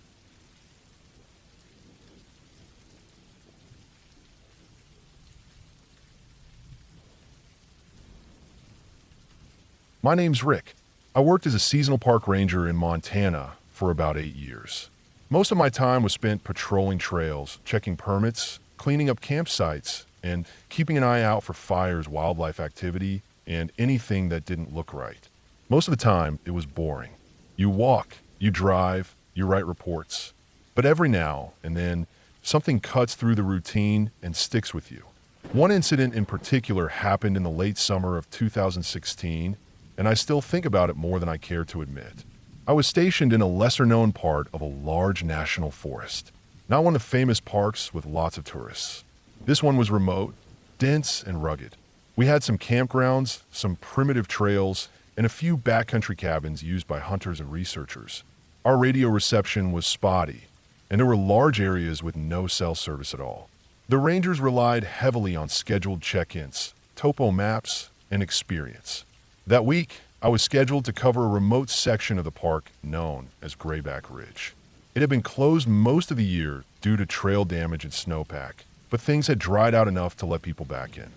My name's Rick. I worked as a seasonal park ranger in Montana for about 8 years. Most of my time was spent patrolling trails, checking permits, cleaning up campsites, and keeping an eye out for fires, wildlife activity, and anything that didn't look right. Most of the time, it was boring. You walk, you drive, you write reports. But every now and then, something cuts through the routine and sticks with you. One incident in particular happened in the late summer of 2016, and I still think about it more than I care to admit. I was stationed in a lesser-known part of a large national forest, not one of the famous parks with lots of tourists. This one was remote, dense, and rugged. We had some campgrounds, some primitive trails, and a few backcountry cabins used by hunters and researchers. Our radio reception was spotty, and there were large areas with no cell service at all. The rangers relied heavily on scheduled check-ins, topo maps, and experience. That week, I was scheduled to cover a remote section of the park known as Grayback Ridge. It had been closed most of the year due to trail damage and snowpack, but things had dried out enough to let people back in.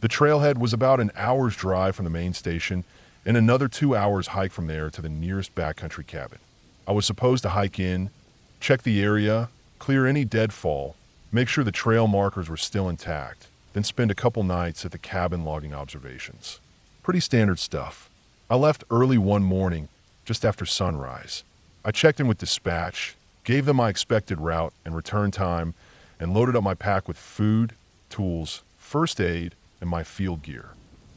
The trailhead was about an hour's drive from the main station and another 2 hours hike from there to the nearest backcountry cabin. I was supposed to hike in, check the area, clear any deadfall, make sure the trail markers were still intact, then spend a couple nights at the cabin logging observations. Pretty standard stuff. I left early one morning, just after sunrise. I checked in with dispatch, gave them my expected route and return time, and loaded up my pack with food, tools, first aid, and my field gear.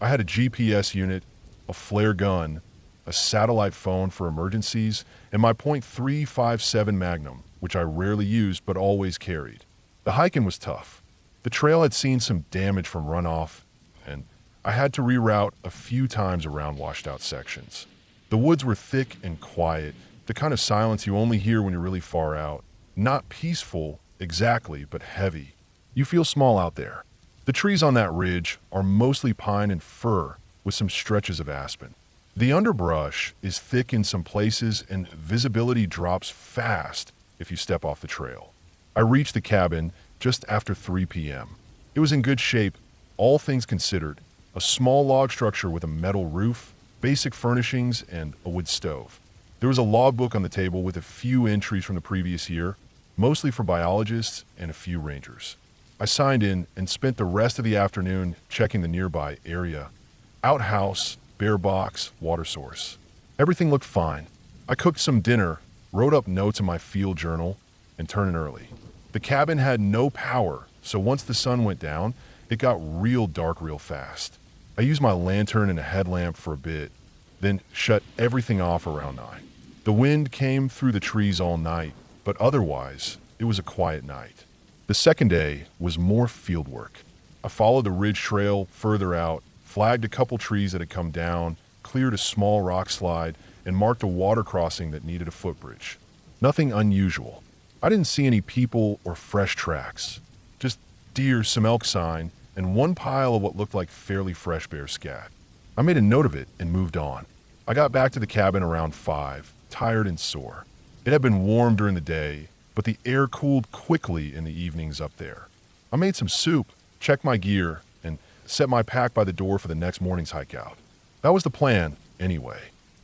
I had a GPS unit, a flare gun, a satellite phone for emergencies, and my .357 Magnum, which I rarely used but always carried. The hiking was tough. The trail had seen some damage from runoff, and I had to reroute a few times around washed-out sections. The woods were thick and quiet, the kind of silence you only hear when you're really far out. Not peaceful, exactly, but heavy. You feel small out there. The trees on that ridge are mostly pine and fir, with some stretches of aspen. The underbrush is thick in some places, and visibility drops fast if you step off the trail. I reached the cabin just after 3 p.m. It was in good shape, all things considered. A small log structure with a metal roof, basic furnishings, and a wood stove. There was a logbook on the table with a few entries from the previous year, mostly for biologists and a few rangers. I signed in and spent the rest of the afternoon checking the nearby area. Outhouse, bear box, water source. Everything looked fine. I cooked some dinner, wrote up notes in my field journal, and turned in early. The cabin had no power, so once the sun went down, it got real dark real fast. I used my lantern and a headlamp for a bit, then shut everything off around 9. The wind came through the trees all night, but otherwise, it was a quiet night. The second day was more field work. I followed the ridge trail further out, flagged a couple trees that had come down, cleared a small rock slide, and marked a water crossing that needed a footbridge. Nothing unusual. I didn't see any people or fresh tracks. Just deer, some elk sign, and one pile of what looked like fairly fresh bear scat. I made a note of it and moved on. I got back to the cabin around 5, tired and sore. It had been warm during the day, but the air cooled quickly in the evenings up there. I made some soup, checked my gear, and set my pack by the door for the next morning's hike out. That was the plan, anyway.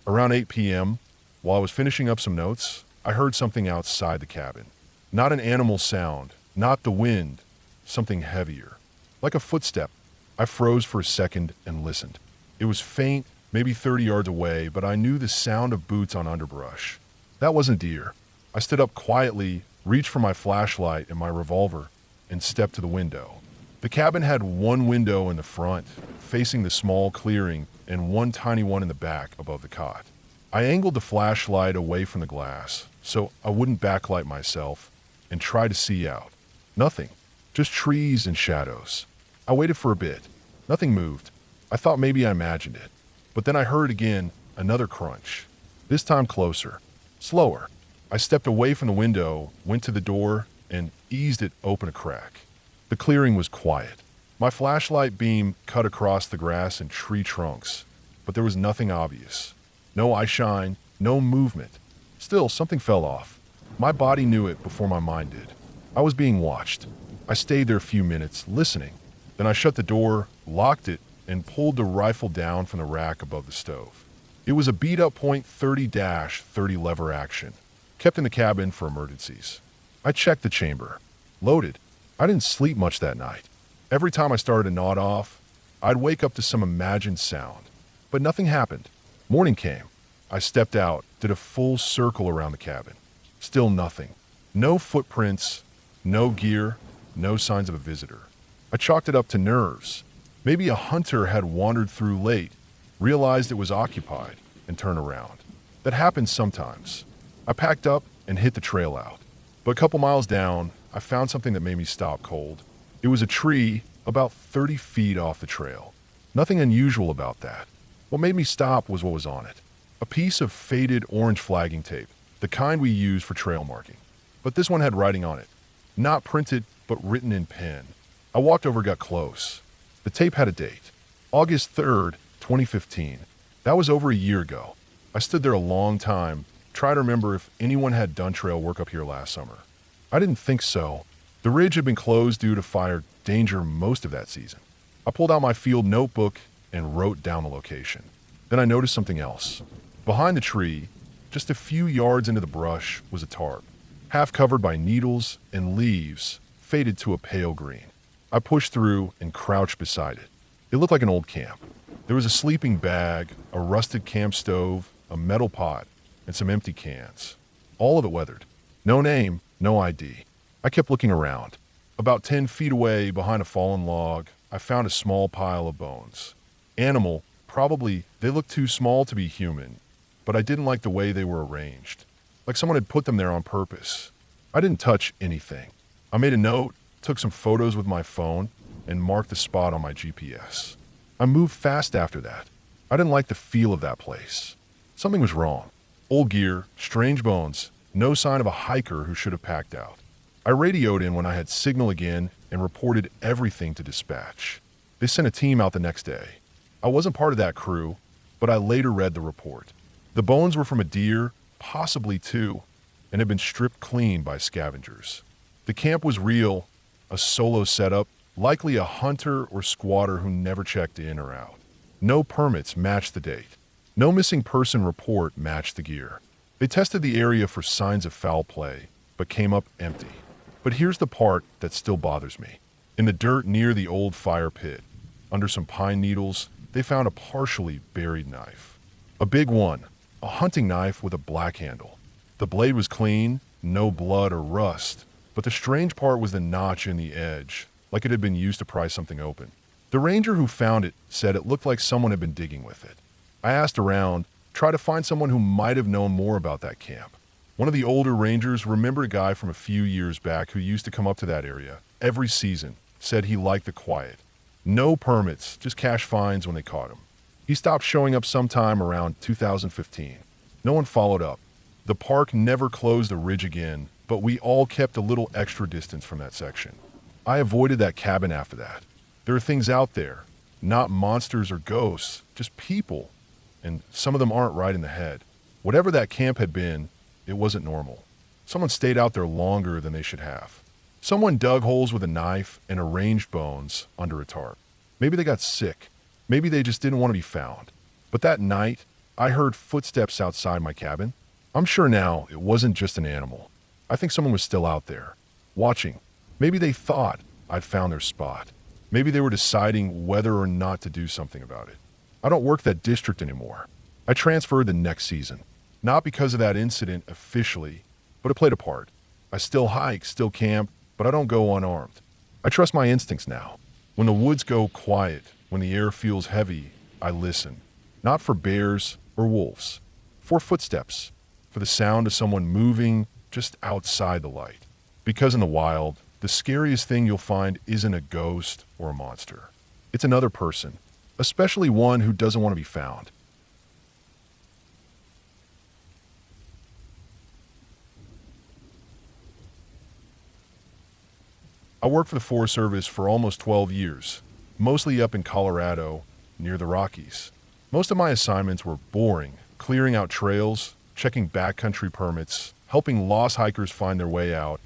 Around 8 p.m., while I was finishing up some notes, I heard something outside the cabin. Not an animal sound, not the wind, something heavier. Like a footstep. I froze for a second and listened. It was faint, maybe 30 yards away, but I knew the sound of boots on underbrush. That wasn't deer. I stood up quietly, reached for my flashlight and my revolver, and stepped to the window. The cabin had one window in the front, facing the small clearing, and one tiny one in the back above the cot. I angled the flashlight away from the glass so I wouldn't backlight myself and tried to see out. Nothing. Just trees and shadows. I waited for a bit. Nothing moved. I thought maybe I imagined it. But then I heard again another crunch. This time closer. Slower. I stepped away from the window, went to the door, and eased it open a crack. The clearing was quiet. My flashlight beam cut across the grass and tree trunks, but there was nothing obvious. No eye shine, no movement. Still, something fell off. My body knew it before my mind did. I was being watched. I stayed there a few minutes, listening. Then I shut the door, locked it, and pulled the rifle down from the rack above the stove. It was a beat-up .30-30 lever action, kept in the cabin for emergencies. I checked the chamber. Loaded. I didn't sleep much that night. Every time I started to nod off, I'd wake up to some imagined sound. But nothing happened. Morning came. I stepped out, did a full circle around the cabin. Still nothing. No footprints, no gear, no signs of a visitor. I chalked it up to nerves. Maybe a hunter had wandered through late, realized it was occupied, and turned around. That happens sometimes. I packed up and hit the trail out. But a couple miles down, I found something that made me stop cold. It was a tree about 30 feet off the trail. Nothing unusual about that. What made me stop was what was on it. A piece of faded orange flagging tape, the kind we use for trail marking. But this one had writing on it. Not printed, but written in pen. I walked over, got close. The tape had a date. August 3rd, 2015. That was over a year ago. I stood there a long time, trying to remember if anyone had done trail work up here last summer. I didn't think so. The ridge had been closed due to fire danger most of that season. I pulled out my field notebook and wrote down the location. Then I noticed something else. Behind the tree, just a few yards into the brush, was a tarp, half covered by needles and leaves, faded to a pale green. I pushed through and crouched beside it. It looked like an old camp. There was a sleeping bag, a rusted camp stove, a metal pot, and some empty cans. All of it weathered. No name, no ID. I kept looking around. About 10 feet away, behind a fallen log, I found a small pile of bones. Animal, probably. They looked too small to be human, but I didn't like the way they were arranged. Like someone had put them there on purpose. I didn't touch anything. I made a note, took some photos with my phone, and marked the spot on my GPS. I moved fast after that. I didn't like the feel of that place. Something was wrong. Old gear, strange bones, no sign of a hiker who should have packed out. I radioed in when I had signal again and reported everything to dispatch. They sent a team out the next day. I wasn't part of that crew, but I later read the report. The bones were from a deer, possibly two, and had been stripped clean by scavengers. The camp was real, a solo setup, likely a hunter or squatter who never checked in or out. No permits matched the date. No missing person report matched the gear. They tested the area for signs of foul play, but came up empty. But here's the part that still bothers me. In the dirt near the old fire pit, under some pine needles, they found a partially buried knife. A big one, a hunting knife with a black handle. The blade was clean, no blood or rust, but the strange part was the notch in the edge, like it had been used to pry something open. The ranger who found it said it looked like someone had been digging with it. I asked around, tried to find someone who might have known more about that camp. One of the older rangers remembered a guy from a few years back who used to come up to that area every season, said he liked the quiet. No permits, just cash fines when they caught him. He stopped showing up sometime around 2015. No one followed up. The park never closed the ridge again, but we all kept a little extra distance from that section. I avoided that cabin after that. There are things out there, not monsters or ghosts, just people, and some of them aren't right in the head. Whatever that camp had been, it wasn't normal. Someone stayed out there longer than they should have. Someone dug holes with a knife and arranged bones under a tarp. Maybe they got sick. Maybe they just didn't want to be found. But that night, I heard footsteps outside my cabin. I'm sure now it wasn't just an animal. I think someone was still out there, watching. Maybe they thought I'd found their spot. Maybe they were deciding whether or not to do something about it. I don't work that district anymore. I transferred the next season. Not because of that incident officially, but it played a part. I still hike, still camp, but I don't go unarmed. I trust my instincts now. When the woods go quiet, when the air feels heavy, I listen. Not for bears or wolves. For footsteps. For the sound of someone moving just outside the light. Because in the wild, the scariest thing you'll find isn't a ghost or a monster. It's another person, especially one who doesn't want to be found. I worked for the Forest Service for almost 12 years, mostly up in Colorado, near the Rockies. Most of my assignments were boring, clearing out trails, checking backcountry permits, helping lost hikers find their way out,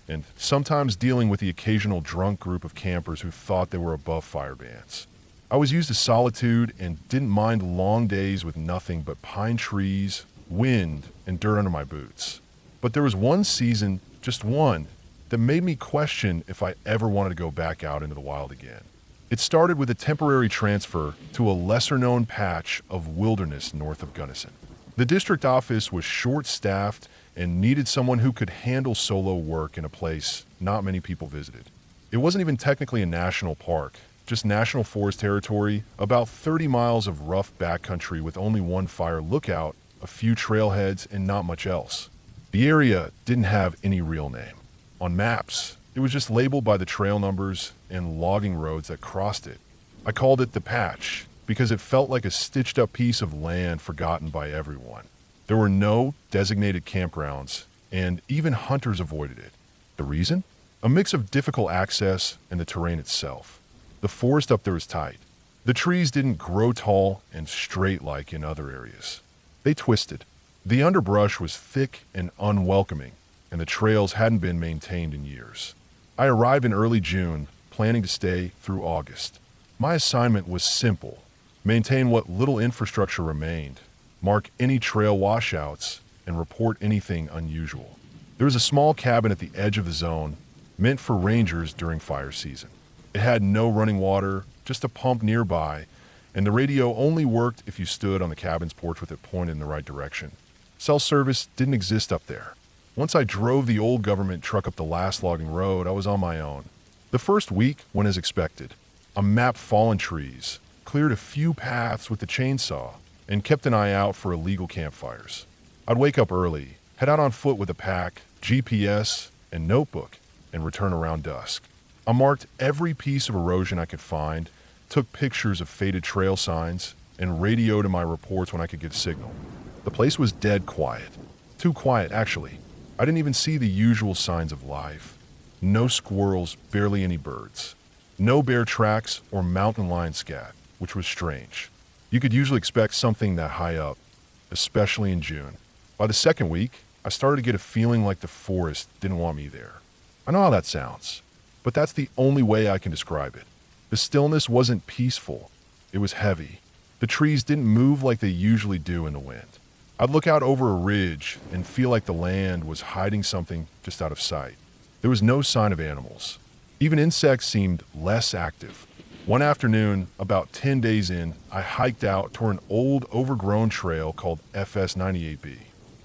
and sometimes dealing with the occasional drunk group of campers who thought they were above fire bans. I was used to solitude and didn't mind long days with nothing but pine trees, wind, and dirt under my boots. But there was one season, just one, that made me question if I ever wanted to go back out into the wild again. It started with a temporary transfer to a lesser-known patch of wilderness north of Gunnison. The district office was short-staffed and needed someone who could handle solo work in a place not many people visited. It wasn't even technically a national park, just national forest territory, about 30 miles of rough backcountry with only one fire lookout, a few trailheads, and not much else. The area didn't have any real name. On maps, it was just labeled by the trail numbers and logging roads that crossed it. I called it the Patch because it felt like a stitched-up piece of land forgotten by everyone. There were no designated campgrounds, and even hunters avoided it. The reason? A mix of difficult access and the terrain itself. The forest up there was tight. The trees didn't grow tall and straight like in other areas. They twisted. The underbrush was thick and unwelcoming, and the trails hadn't been maintained in years. I arrived in early June, planning to stay through August. My assignment was simple: maintain what little infrastructure remained, mark any trail washouts, and report anything unusual. There was a small cabin at the edge of the zone, meant for rangers during fire season. It had no running water, just a pump nearby, and the radio only worked if you stood on the cabin's porch with it pointed in the right direction. Cell service didn't exist up there. Once I drove the old government truck up the last logging road, I was on my own. The first week went as expected. I mapped fallen trees, cleared a few paths with the chainsaw, and kept an eye out for illegal campfires. I'd wake up early, head out on foot with a pack, GPS, and notebook, and return around dusk. I marked every piece of erosion I could find, took pictures of faded trail signs, and radioed in my reports when I could get a signal. The place was dead quiet. Too quiet, actually. I didn't even see the usual signs of life. No squirrels, barely any birds. No bear tracks or mountain lion scat, which was strange. You could usually expect something that high up, especially in June. By the second week, I started to get a feeling like the forest didn't want me there. I know how that sounds, but that's the only way I can describe it. The stillness wasn't peaceful. It was heavy. The trees didn't move like they usually do in the wind. I'd look out over a ridge and feel like the land was hiding something just out of sight. There was no sign of animals. Even insects seemed less active. One afternoon, about 10 days in, I hiked out toward an old, overgrown trail called FS 98B.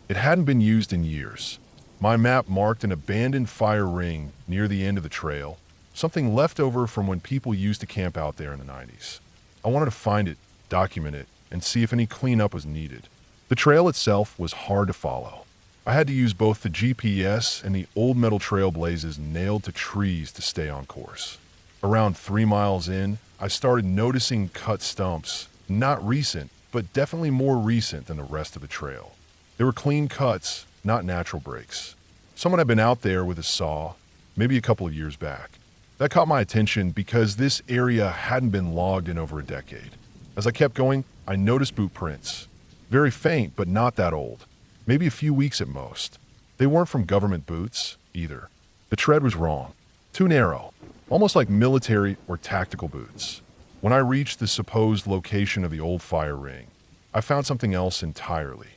It hadn't been used in years. My map marked an abandoned fire ring near the end of the trail, something left over from when people used to camp out there in the 90s. I wanted to find it, document it, and see if any cleanup was needed. The trail itself was hard to follow. I had to use both the GPS and the old metal trail blazes nailed to trees to stay on course. Around 3 miles in, I started noticing cut stumps, not recent, but definitely more recent than the rest of the trail. They were clean cuts, not natural breaks. Someone had been out there with a saw, maybe a couple of years back. That caught my attention because this area hadn't been logged in over a decade. As I kept going, I noticed boot prints. Very faint, but not that old. Maybe a few weeks at most. They weren't from government boots, either. The tread was wrong. Too narrow. Almost like military or tactical boots. When I reached the supposed location of the old fire ring, I found something else entirely.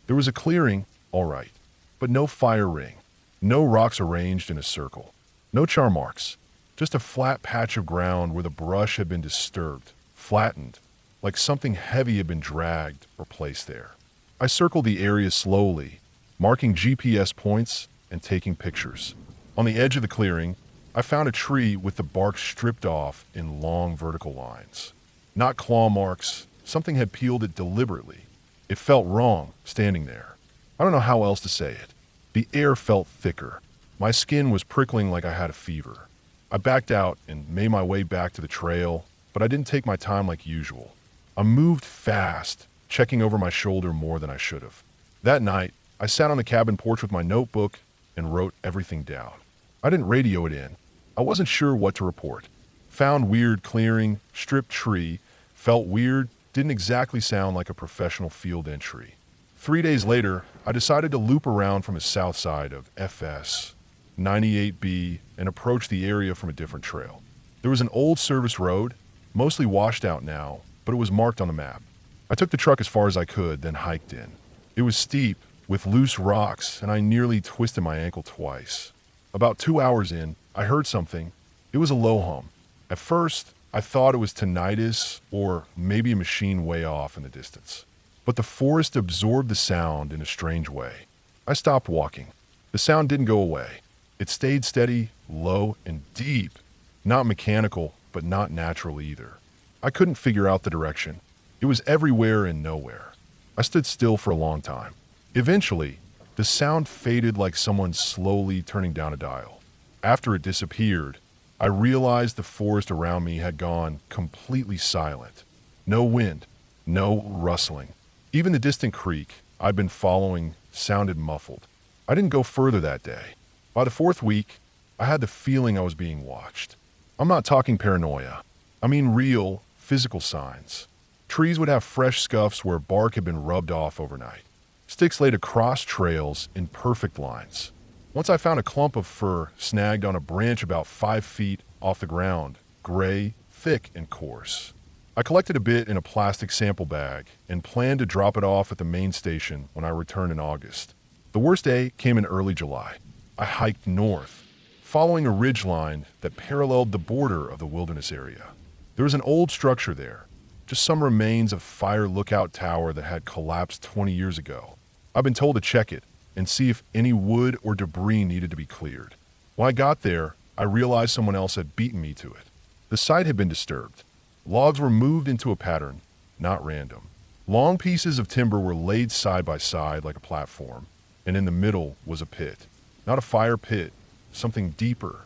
There was a clearing, all right, but no fire ring. No rocks arranged in a circle. No char marks. Just a flat patch of ground where the brush had been disturbed, flattened, like something heavy had been dragged or placed there. I circled the area slowly, marking GPS points and taking pictures. On the edge of the clearing, I found a tree with the bark stripped off in long vertical lines. Not claw marks, Something had peeled it deliberately. It felt wrong, standing there. I don't know how else to say it. The air felt thicker. My skin was prickling like I had a fever. I backed out and made my way back to the trail, but I didn't take my time like usual. I moved fast, checking over my shoulder more than I should have. That night, I sat on the cabin porch with my notebook and wrote everything down. I didn't radio it in. I wasn't sure what to report. Found weird clearing, stripped tree, felt weird, didn't exactly sound like a professional field entry. 3 days later, I decided to loop around from the south side of FS 98B and approach the area from a different trail. There was an old service road, mostly washed out now, but it was marked on the map. I took the truck as far as I could, then hiked in. It was steep, with loose rocks, and I nearly twisted my ankle twice. About 2 hours in, I heard something. It was a low hum. At first, I thought it was tinnitus or maybe a machine way off in the distance. But the forest absorbed the sound in a strange way. I stopped walking. The sound didn't go away. It stayed steady, low, and deep. Not mechanical, but not natural either. I couldn't figure out the direction. It was everywhere and nowhere. I stood still for a long time. Eventually, the sound faded like someone slowly turning down a dial. After it disappeared, I realized the forest around me had gone completely silent. No wind, no rustling. Even the distant creek I'd been following sounded muffled. I didn't go further that day. By the fourth week, I had the feeling I was being watched. I'm not talking paranoia. I mean real, physical signs. Trees would have fresh scuffs where bark had been rubbed off overnight. Sticks laid across trails in perfect lines. Once I found a clump of fir snagged on a branch about 5 feet off the ground, gray, thick, and coarse. I collected a bit in a plastic sample bag and planned to drop it off at the main station when I returned in August. The worst day came in early July. I hiked north, following a ridgeline that paralleled the border of the wilderness area. There was an old structure there, just some remains of fire lookout tower that had collapsed 20 years ago. I've been told to check it and see if any wood or debris needed to be cleared. When I got there, I realized someone else had beaten me to it. The site had been disturbed. Logs were moved into a pattern, not random. Long pieces of timber were laid side by side like a platform, and in the middle was a pit. Not a fire pit, something deeper.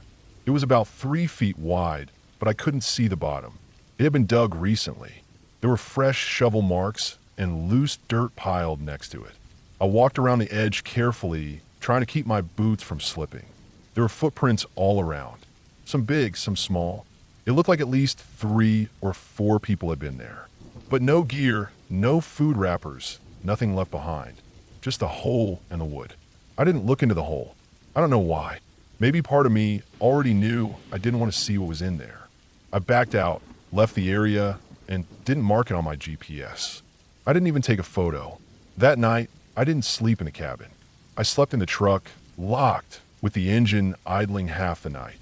It was about 3 feet wide, but I couldn't see the bottom. It had been dug recently. There were fresh shovel marks and loose dirt piled next to it. I walked around the edge carefully, trying to keep my boots from slipping. There were footprints all around. Some big, some small. It looked like at least 3 or 4 people had been there. But no gear, no food wrappers, nothing left behind. Just a hole in the wood. I didn't look into the hole. I don't know why. Maybe part of me already knew I didn't want to see what was in there. I backed out, left the area, and didn't mark it on my GPS. I didn't even take a photo. That night, I didn't sleep in the cabin. I slept in the truck, locked, with the engine idling half the night.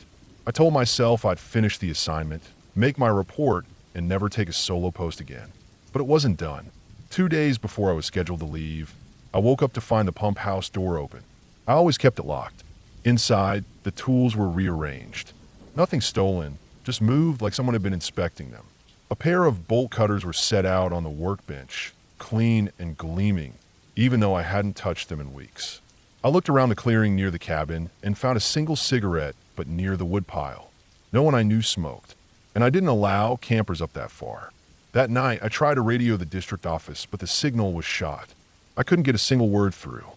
I told myself I'd finish the assignment, make my report, and never take a solo post again. But it wasn't done. 2 days before I was scheduled to leave, I woke up to find the pump house door open. I always kept it locked. Inside, the tools were rearranged. Nothing stolen, just moved like someone had been inspecting them. A pair of bolt cutters were set out on the workbench, clean and gleaming, even though I hadn't touched them in weeks. I looked around the clearing near the cabin and found a single cigarette, but near the woodpile. No one I knew smoked, and I didn't allow campers up that far. That night, I tried to radio the district office, but the signal was shot. I couldn't get a single word through.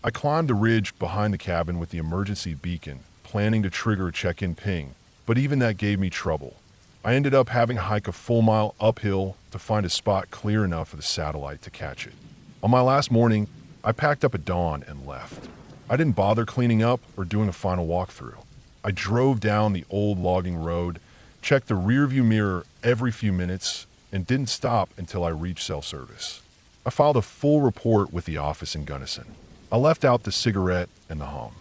I climbed the ridge behind the cabin with the emergency beacon, planning to trigger a check-in ping, but even that gave me trouble. I ended up having to hike a full mile uphill to find a spot clear enough for the satellite to catch it. On my last morning, I packed up at dawn and left. I didn't bother cleaning up or doing a final walkthrough. I drove down the old logging road, checked the rearview mirror every few minutes, and didn't stop until I reached cell service. I filed a full report with the office in Gunnison. I left out the cigarette and the hum.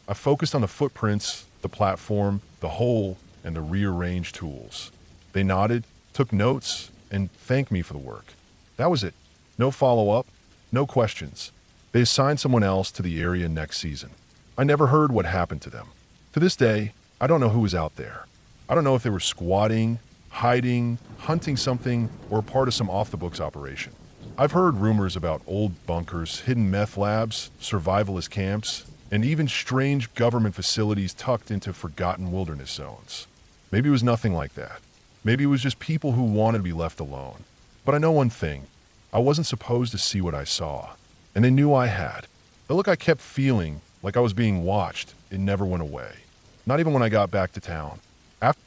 I focused on the footprints, the platform, the hole, and the rearranged tools. They nodded, took notes, and thanked me for the work. That was it. No follow-up, no questions. They assigned someone else to the area next season. I never heard what happened to them. To this day, I don't know who was out there. I don't know if they were squatting, hiding, hunting something, or a part of some off-the-books operation. I've heard rumors about old bunkers, hidden meth labs, survivalist camps, and even strange government facilities tucked into forgotten wilderness zones. Maybe it was nothing like that. Maybe it was just people who wanted to be left alone. But I know one thing. I wasn't supposed to see what I saw. And they knew I had. The look I kept feeling, like I was being watched, it never went away. Not even when I got back to town. After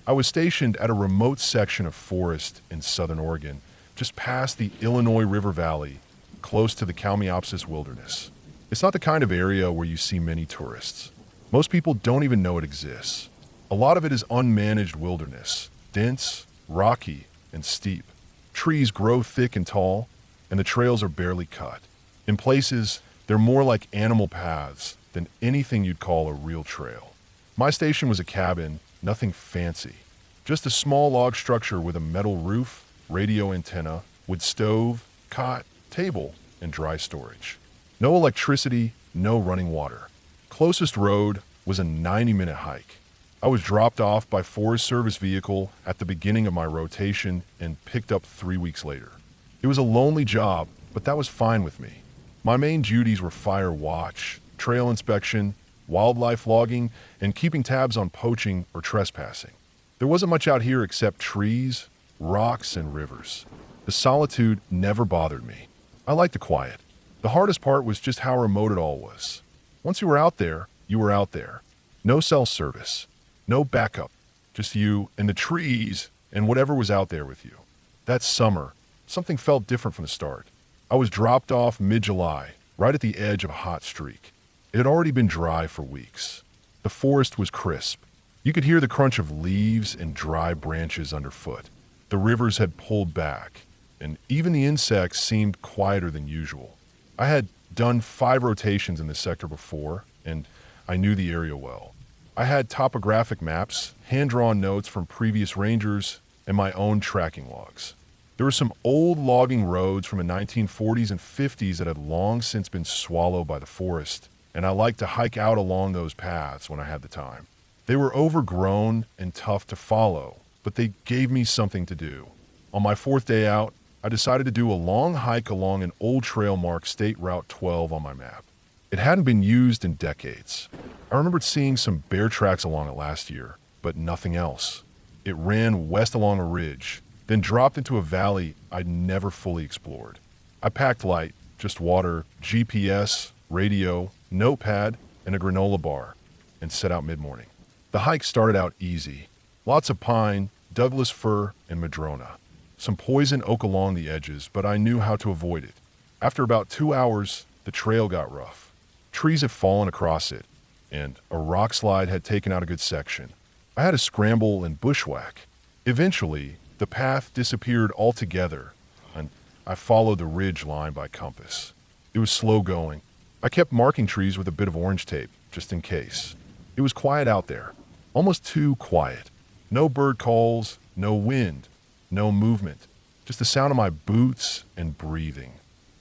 I was stationed at a remote section of forest in southern Oregon, just past the Illinois River Valley, close to the Kalmiopsis Wilderness. It's not the kind of area where you see many tourists. Most people don't even know it exists. A lot of it is unmanaged wilderness, dense, rocky, and steep. Trees grow thick and tall, and the trails are barely cut. In places, they're more like animal paths than anything you'd call a real trail. My station was a cabin, nothing fancy. Just a small log structure with a metal roof, radio antenna, wood stove, cot, table, and dry storage. No electricity, no running water. Closest road was a 90-minute hike. I was dropped off by Forest Service vehicle at the beginning of my rotation and picked up 3 weeks later. It was a lonely job, but that was fine with me. My main duties were fire watch, trail inspection, wildlife logging, and keeping tabs on poaching or trespassing. There wasn't much out here except trees, rocks, and rivers. The solitude never bothered me. I liked the quiet. The hardest part was just how remote it all was. Once you were out there, you were out there. No cell service, no backup, just you and the trees and whatever was out there with you. That summer, something felt different from the start. I was dropped off mid-July, right at the edge of a hot streak. It had already been dry for weeks. The forest was crisp. You could hear the crunch of leaves and dry branches underfoot. The rivers had pulled back, and even the insects seemed quieter than usual. I had done 5 rotations in this sector before, and I knew the area well. I had topographic maps, hand-drawn notes from previous rangers, and my own tracking logs. There were some old logging roads from the 1940s and 50s that had long since been swallowed by the forest, and I liked to hike out along those paths when I had the time. They were overgrown and tough to follow, but they gave me something to do. On my 4th day out, I decided to do a long hike along an old trail marked State Route 12 on my map. It hadn't been used in decades. I remembered seeing some bear tracks along it last year, but nothing else. It ran west along a ridge, then dropped into a valley I'd never fully explored. I packed light, just water, GPS, radio, notepad, and a granola bar, and set out mid-morning. The hike started out easy. Lots of pine, Douglas fir, and madrona. Some poison oak along the edges, but I knew how to avoid it. After about 2 hours, the trail got rough. Trees had fallen across it, and a rock slide had taken out a good section. I had to scramble and bushwhack. Eventually, the path disappeared altogether, and I followed the ridge line by compass. It was slow going. I kept marking trees with a bit of orange tape, just in case. It was quiet out there, almost too quiet. No bird calls, no wind, no movement, just the sound of my boots and breathing.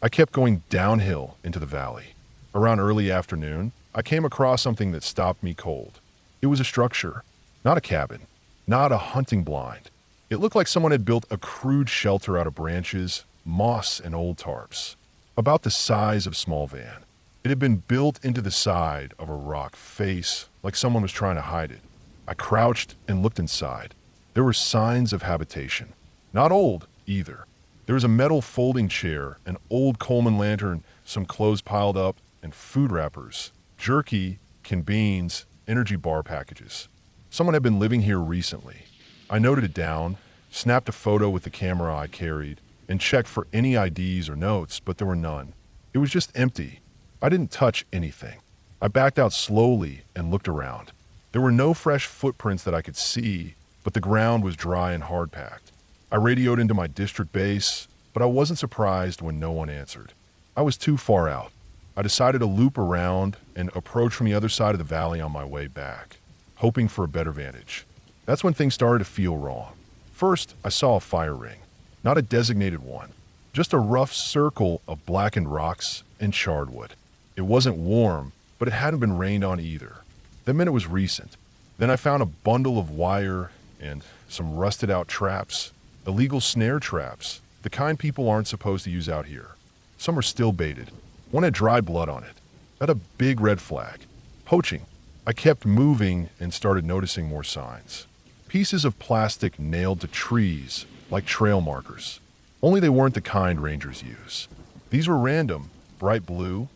I kept going downhill into the valley. Around early afternoon, I came across something that stopped me cold. It was a structure, not a cabin, not a hunting blind. It looked like someone had built a crude shelter out of branches, moss, and old tarps, about the size of a small van. It had been built into the side of a rock face, like someone was trying to hide it. I crouched and looked inside. There were signs of habitation. Not old, either. There was a metal folding chair, an old Coleman lantern, some clothes piled up, and food wrappers, jerky, canned beans, energy bar packages. Someone had been living here recently. I noted it down, snapped a photo with the camera I carried, and checked for any IDs or notes, but there were none. It was just empty. I didn't touch anything. I backed out slowly and looked around. There were no fresh footprints that I could see, but the ground was dry and hard-packed. I radioed into my district base, but I wasn't surprised when no one answered. I was too far out. I decided to loop around and approach from the other side of the valley on my way back, hoping for a better vantage. That's when things started to feel wrong. First, I saw a fire ring. Not a designated one, just a rough circle of blackened rocks and charred wood. It wasn't warm, but it hadn't been rained on either. That meant it was recent. Then I found a bundle of wire and some rusted out traps, illegal snare traps, the kind people aren't supposed to use out here. Some are still baited. One had dry blood on it. That a big red flag. Poaching. I kept moving and started noticing more signs. Pieces of plastic nailed to trees, like trail markers. Only they weren't the kind rangers use. These were random, bright blue,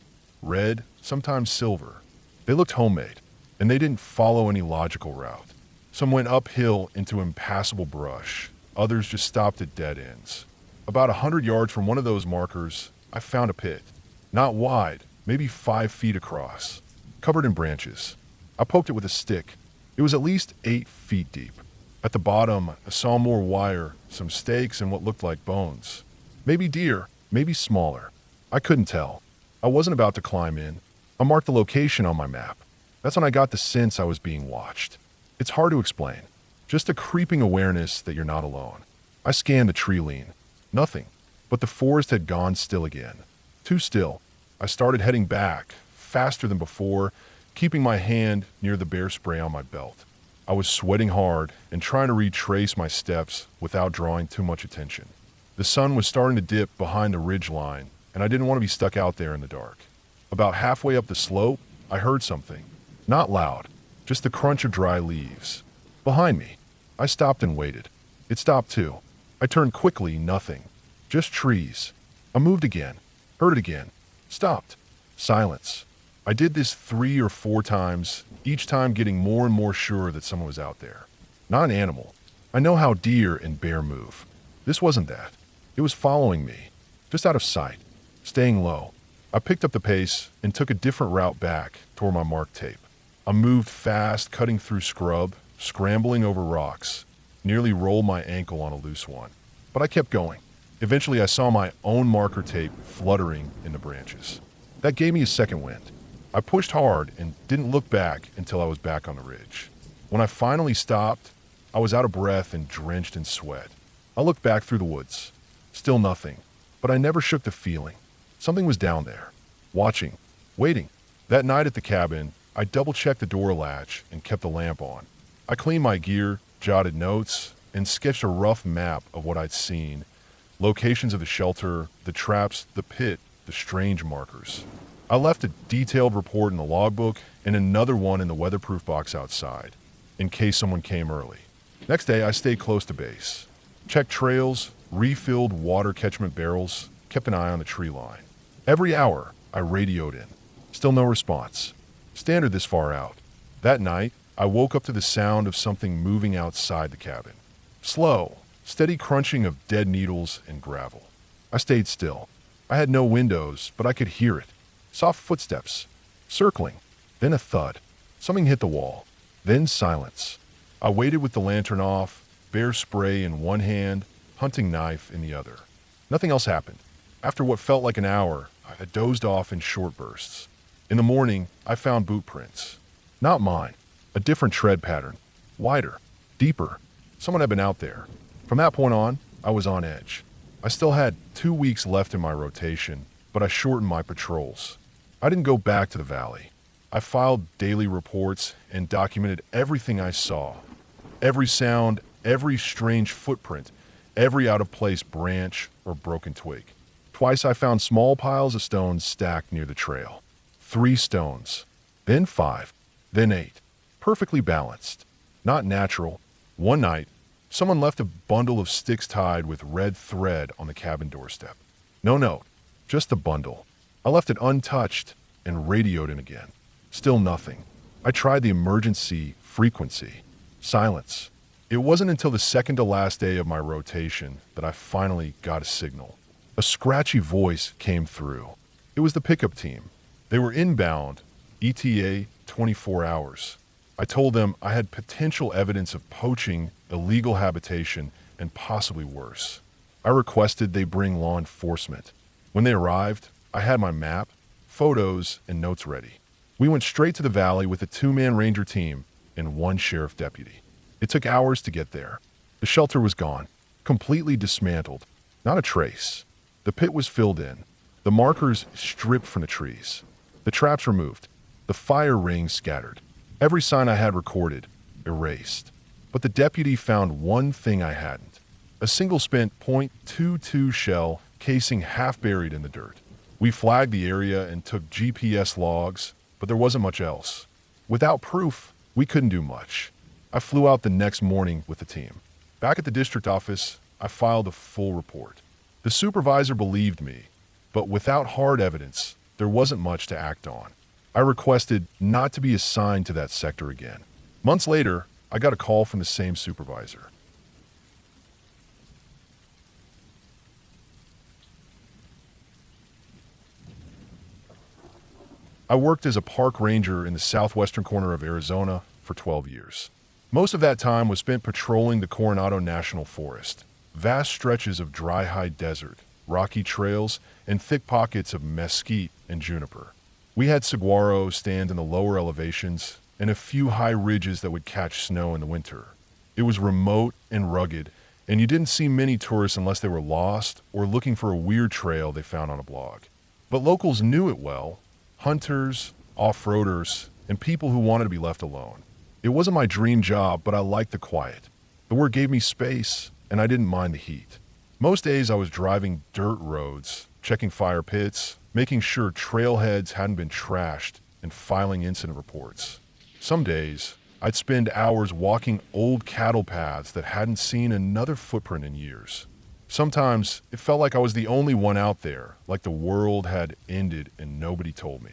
red, sometimes silver. They looked homemade, and they didn't follow any logical route. Some went uphill into impassable brush. Others just stopped at dead ends. About 100 yards from one of those markers, I found a pit. Not wide, maybe 5 feet across, covered in branches. I poked it with a stick. It was at least 8 feet deep. At the bottom, I saw more wire, some stakes, and what looked like bones. Maybe deer, maybe smaller. I couldn't tell. I wasn't about to climb in. I marked the location on my map. That's when I got the sense I was being watched. It's hard to explain. Just a creeping awareness that you're not alone. I scanned the tree line. Nothing. But the forest had gone still again. Too still. I started heading back, faster than before, keeping my hand near the bear spray on my belt. I was sweating hard and trying to retrace my steps without drawing too much attention. The sun was starting to dip behind the ridge line, and I didn't want to be stuck out there in the dark. About halfway up the slope, I heard something. Not loud, just the crunch of dry leaves. Behind me. I stopped and waited. It stopped too. I turned quickly, nothing. Just trees. I moved again. Heard it again. Stopped. Silence. I did this 3 or 4 times, each time getting more and more sure that someone was out there. Not an animal. I know how deer and bear move. This wasn't that. It was following me. Just out of sight. Staying low. I picked up the pace and took a different route back toward my marked tape. I moved fast, cutting through scrub, scrambling over rocks. Nearly rolled my ankle on a loose one. But I kept going. Eventually I saw my own marker tape fluttering in the branches. That gave me a second wind. I pushed hard and didn't look back until I was back on the ridge. When I finally stopped, I was out of breath and drenched in sweat. I looked back through the woods. Still nothing, but I never shook the feeling. Something was down there, watching, waiting. That night at the cabin, I double-checked the door latch and kept the lamp on. I cleaned my gear, jotted notes, and sketched a rough map of what I'd seen. Locations of the shelter, the traps, the pit, the strange markers. I left a detailed report in the logbook and another one in the weatherproof box outside, in case someone came early. Next day, I stayed close to base. Checked trails, refilled water catchment barrels, kept an eye on the tree line. Every hour, I radioed in. Still no response. Standard this far out. That night, I woke up to the sound of something moving outside the cabin. Slow, steady crunching of dead needles and gravel. I stayed still. I had no windows, but I could hear it. Soft footsteps. Circling. Then a thud. Something hit the wall. Then silence. I waited with the lantern off, bear spray in one hand, hunting knife in the other. Nothing else happened. After what felt like an hour, I dozed off in short bursts. In the morning, I found boot prints. Not mine. A different tread pattern. Wider. Deeper. Someone had been out there. From that point on, I was on edge. I still had 2 weeks left in my rotation, but I shortened my patrols. I didn't go back to the valley. I filed daily reports and documented everything I saw. Every sound, every strange footprint, every out-of-place branch or broken twig. Twice I found small piles of stones stacked near the trail. 3 stones, then 5, then 8. Perfectly balanced. Not natural. One night, someone left a bundle of sticks tied with red thread on the cabin doorstep. No note, just the bundle. I left it untouched and radioed in again. Still nothing. I tried the emergency frequency. Silence. It wasn't until the second to last day of my rotation that I finally got a signal. A scratchy voice came through. It was the pickup team. They were inbound, ETA 24 hours. I told them I had potential evidence of poaching, illegal habitation, and possibly worse. I requested they bring law enforcement. When they arrived, I had my map, photos, and notes ready. We went straight to the valley with a 2-man ranger team and 1 sheriff deputy. It took hours to get there. The shelter was gone, completely dismantled, not a trace. The pit was filled in, the markers stripped from the trees. The traps removed. The fire rings scattered. Every sign I had recorded, erased. But the deputy found one thing I hadn't. A single spent .22 shell casing half buried in the dirt. We flagged the area and took GPS logs, but there wasn't much else. Without proof, we couldn't do much. I flew out the next morning with the team. Back at the district office, I filed a full report. The supervisor believed me, but without hard evidence, there wasn't much to act on. I requested not to be assigned to that sector again. Months later, I got a call from the same supervisor. I worked as a park ranger in the southwestern corner of Arizona for 12 years. Most of that time was spent patrolling the Coronado National Forest, vast stretches of dry-hide desert, rocky trails, and thick pockets of mesquite and juniper. We had saguaro stand in the lower elevations and a few high ridges that would catch snow in the winter. It was remote and rugged, and you didn't see many tourists unless they were lost or looking for a weird trail they found on a blog. But locals knew it well. Hunters, off-roaders, and people who wanted to be left alone. It wasn't my dream job, but I liked the quiet. The work gave me space, and I didn't mind the heat. Most days I was driving dirt roads, checking fire pits, making sure trailheads hadn't been trashed, and filing incident reports. Some days, I'd spend hours walking old cattle paths that hadn't seen another footprint in years. Sometimes, it felt like I was the only one out there, like the world had ended and nobody told me.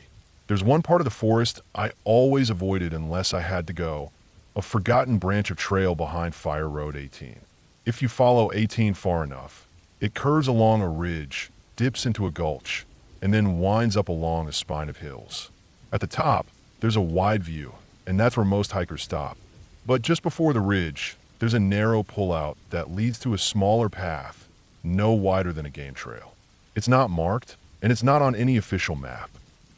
There's one part of the forest I always avoided unless I had to go, a forgotten branch of trail behind Fire Road 18. If you follow 18 far enough, it curves along a ridge, dips into a gulch, and then winds up along a spine of hills. At the top, there's a wide view, and that's where most hikers stop. But just before the ridge, there's a narrow pullout that leads to a smaller path, no wider than a game trail. It's not marked, and it's not on any official map.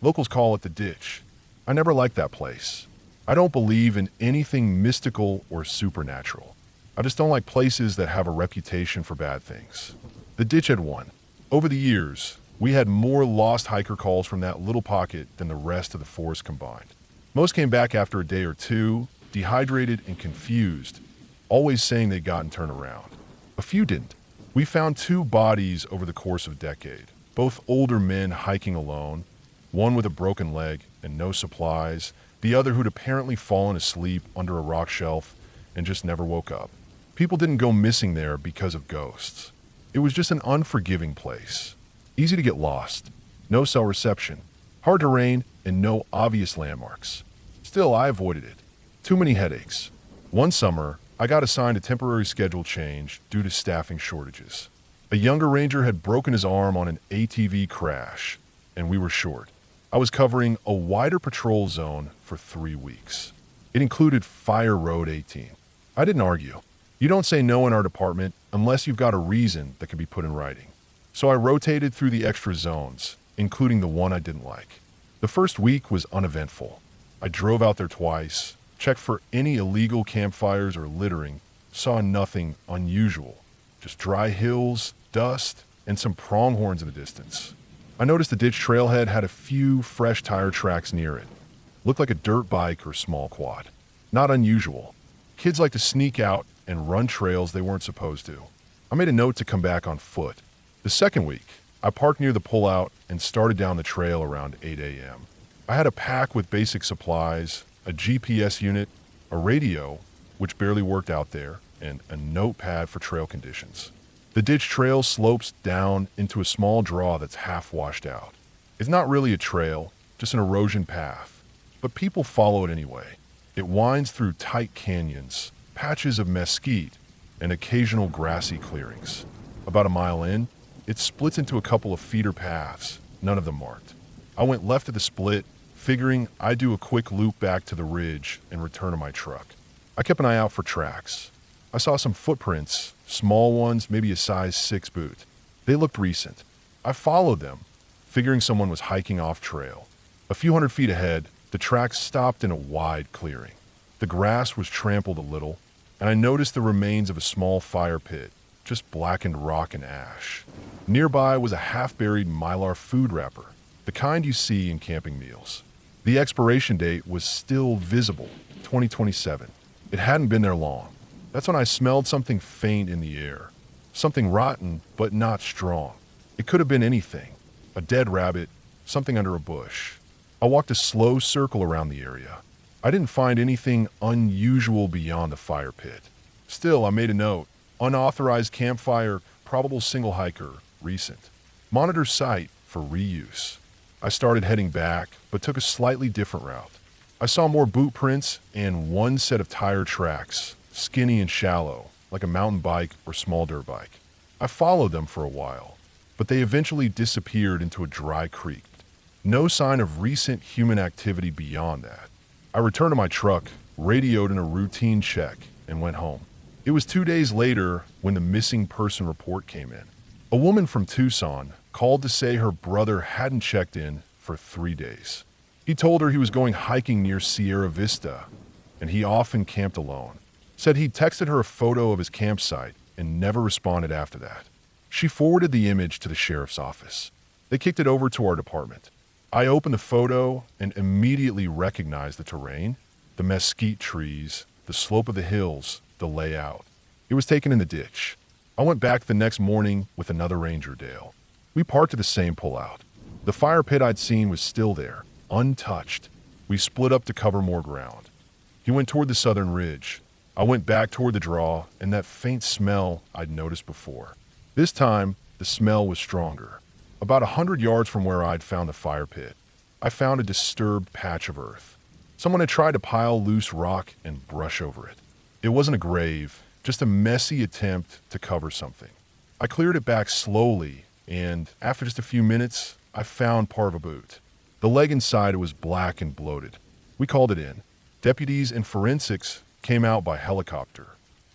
Locals call it the ditch. I never liked that place. I don't believe in anything mystical or supernatural. I just don't like places that have a reputation for bad things. The ditch had won. Over the years, we had more lost hiker calls from that little pocket than the rest of the forest combined. Most came back after a day or two, dehydrated and confused, always saying they'd gotten turned around. A few didn't. We found 2 bodies over the course of a decade, both older men hiking alone, one with a broken leg and no supplies, the other who'd apparently fallen asleep under a rock shelf and just never woke up. People didn't go missing there because of ghosts. It was just an unforgiving place. Easy to get lost, no cell reception, hard terrain, and no obvious landmarks. Still, I avoided it. Too many headaches. One summer, I got assigned a temporary schedule change due to staffing shortages. A younger ranger had broken his arm on an ATV crash, and we were short. I was covering a wider patrol zone for 3 weeks. It included Fire Road 18. I didn't argue. You don't say no in our department unless you've got a reason that can be put in writing. So I rotated through the extra zones, including the one I didn't like. The first week was uneventful. I drove out there twice, checked for any illegal campfires or littering, saw nothing unusual. Just dry hills, dust, and some pronghorns in the distance. I noticed the ditch trailhead had a few fresh tire tracks near it. Looked like a dirt bike or small quad. Not unusual. Kids like to sneak out and run trails they weren't supposed to. I made a note to come back on foot. The second week, I parked near the pullout and started down the trail around 8 a.m. I had a pack with basic supplies, a GPS unit, a radio, which barely worked out there, and a notepad for trail conditions. The ditch trail slopes down into a small draw that's half washed out. It's not really a trail, just an erosion path, but people follow it anyway. It winds through tight canyons, patches of mesquite, and occasional grassy clearings. About a mile in, it splits into a couple of feeder paths, none of them marked. I went left at the split, figuring I'd do a quick loop back to the ridge and return to my truck. I kept an eye out for tracks. I saw some footprints, small ones, maybe a size 6 boot. They looked recent. I followed them, figuring someone was hiking off trail. A few hundred feet ahead, the tracks stopped in a wide clearing. The grass was trampled a little, and I noticed the remains of a small fire pit, just blackened rock and ash. Nearby was a half-buried Mylar food wrapper. the kind you see in camping meals. The expiration date was still visible, 2027. It hadn't been there long. That's when I smelled something faint in the air. Something rotten, but not strong. It could have been anything. A dead rabbit, something under a bush. I walked a slow circle around the area. I didn't find anything unusual beyond the fire pit. Still, I made a note. Unauthorized campfire, probable single hiker, recent. Monitor site for reuse. I started heading back, but took a slightly different route. I saw more boot prints and one set of tire tracks, skinny and shallow, like a mountain bike or small dirt bike. I followed them for a while, but they eventually disappeared into a dry creek. No sign of recent human activity beyond that. I returned to my truck, radioed in a routine check, and went home. It was 2 days later when the missing person report came in. A woman from Tucson called to say her brother hadn't checked in for 3 days. He told her he was going hiking near Sierra Vista, and he often camped alone. Said he'd texted her a photo of his campsite and never responded after that. She forwarded the image to the sheriff's office. They kicked it over to our department. I opened the photo and immediately recognized the terrain, the mesquite trees, the slope of the hills, the layout. It was taken in the ditch. I went back the next morning with another ranger, Dale. We parked at the same pullout. The fire pit I'd seen was still there, untouched. We split up to cover more ground. He went toward the southern ridge. I went back toward the draw and that faint smell I'd noticed before. This time, the smell was stronger. About 100 yards from where I'd found the fire pit, I found a disturbed patch of earth. Someone had tried to pile loose rock and brush over it. It wasn't a grave, just a messy attempt to cover something. I cleared it back slowly, and after just a few minutes, I found part of a boot. The leg inside it was black and bloated. We called it in. Deputies and forensics came out by helicopter.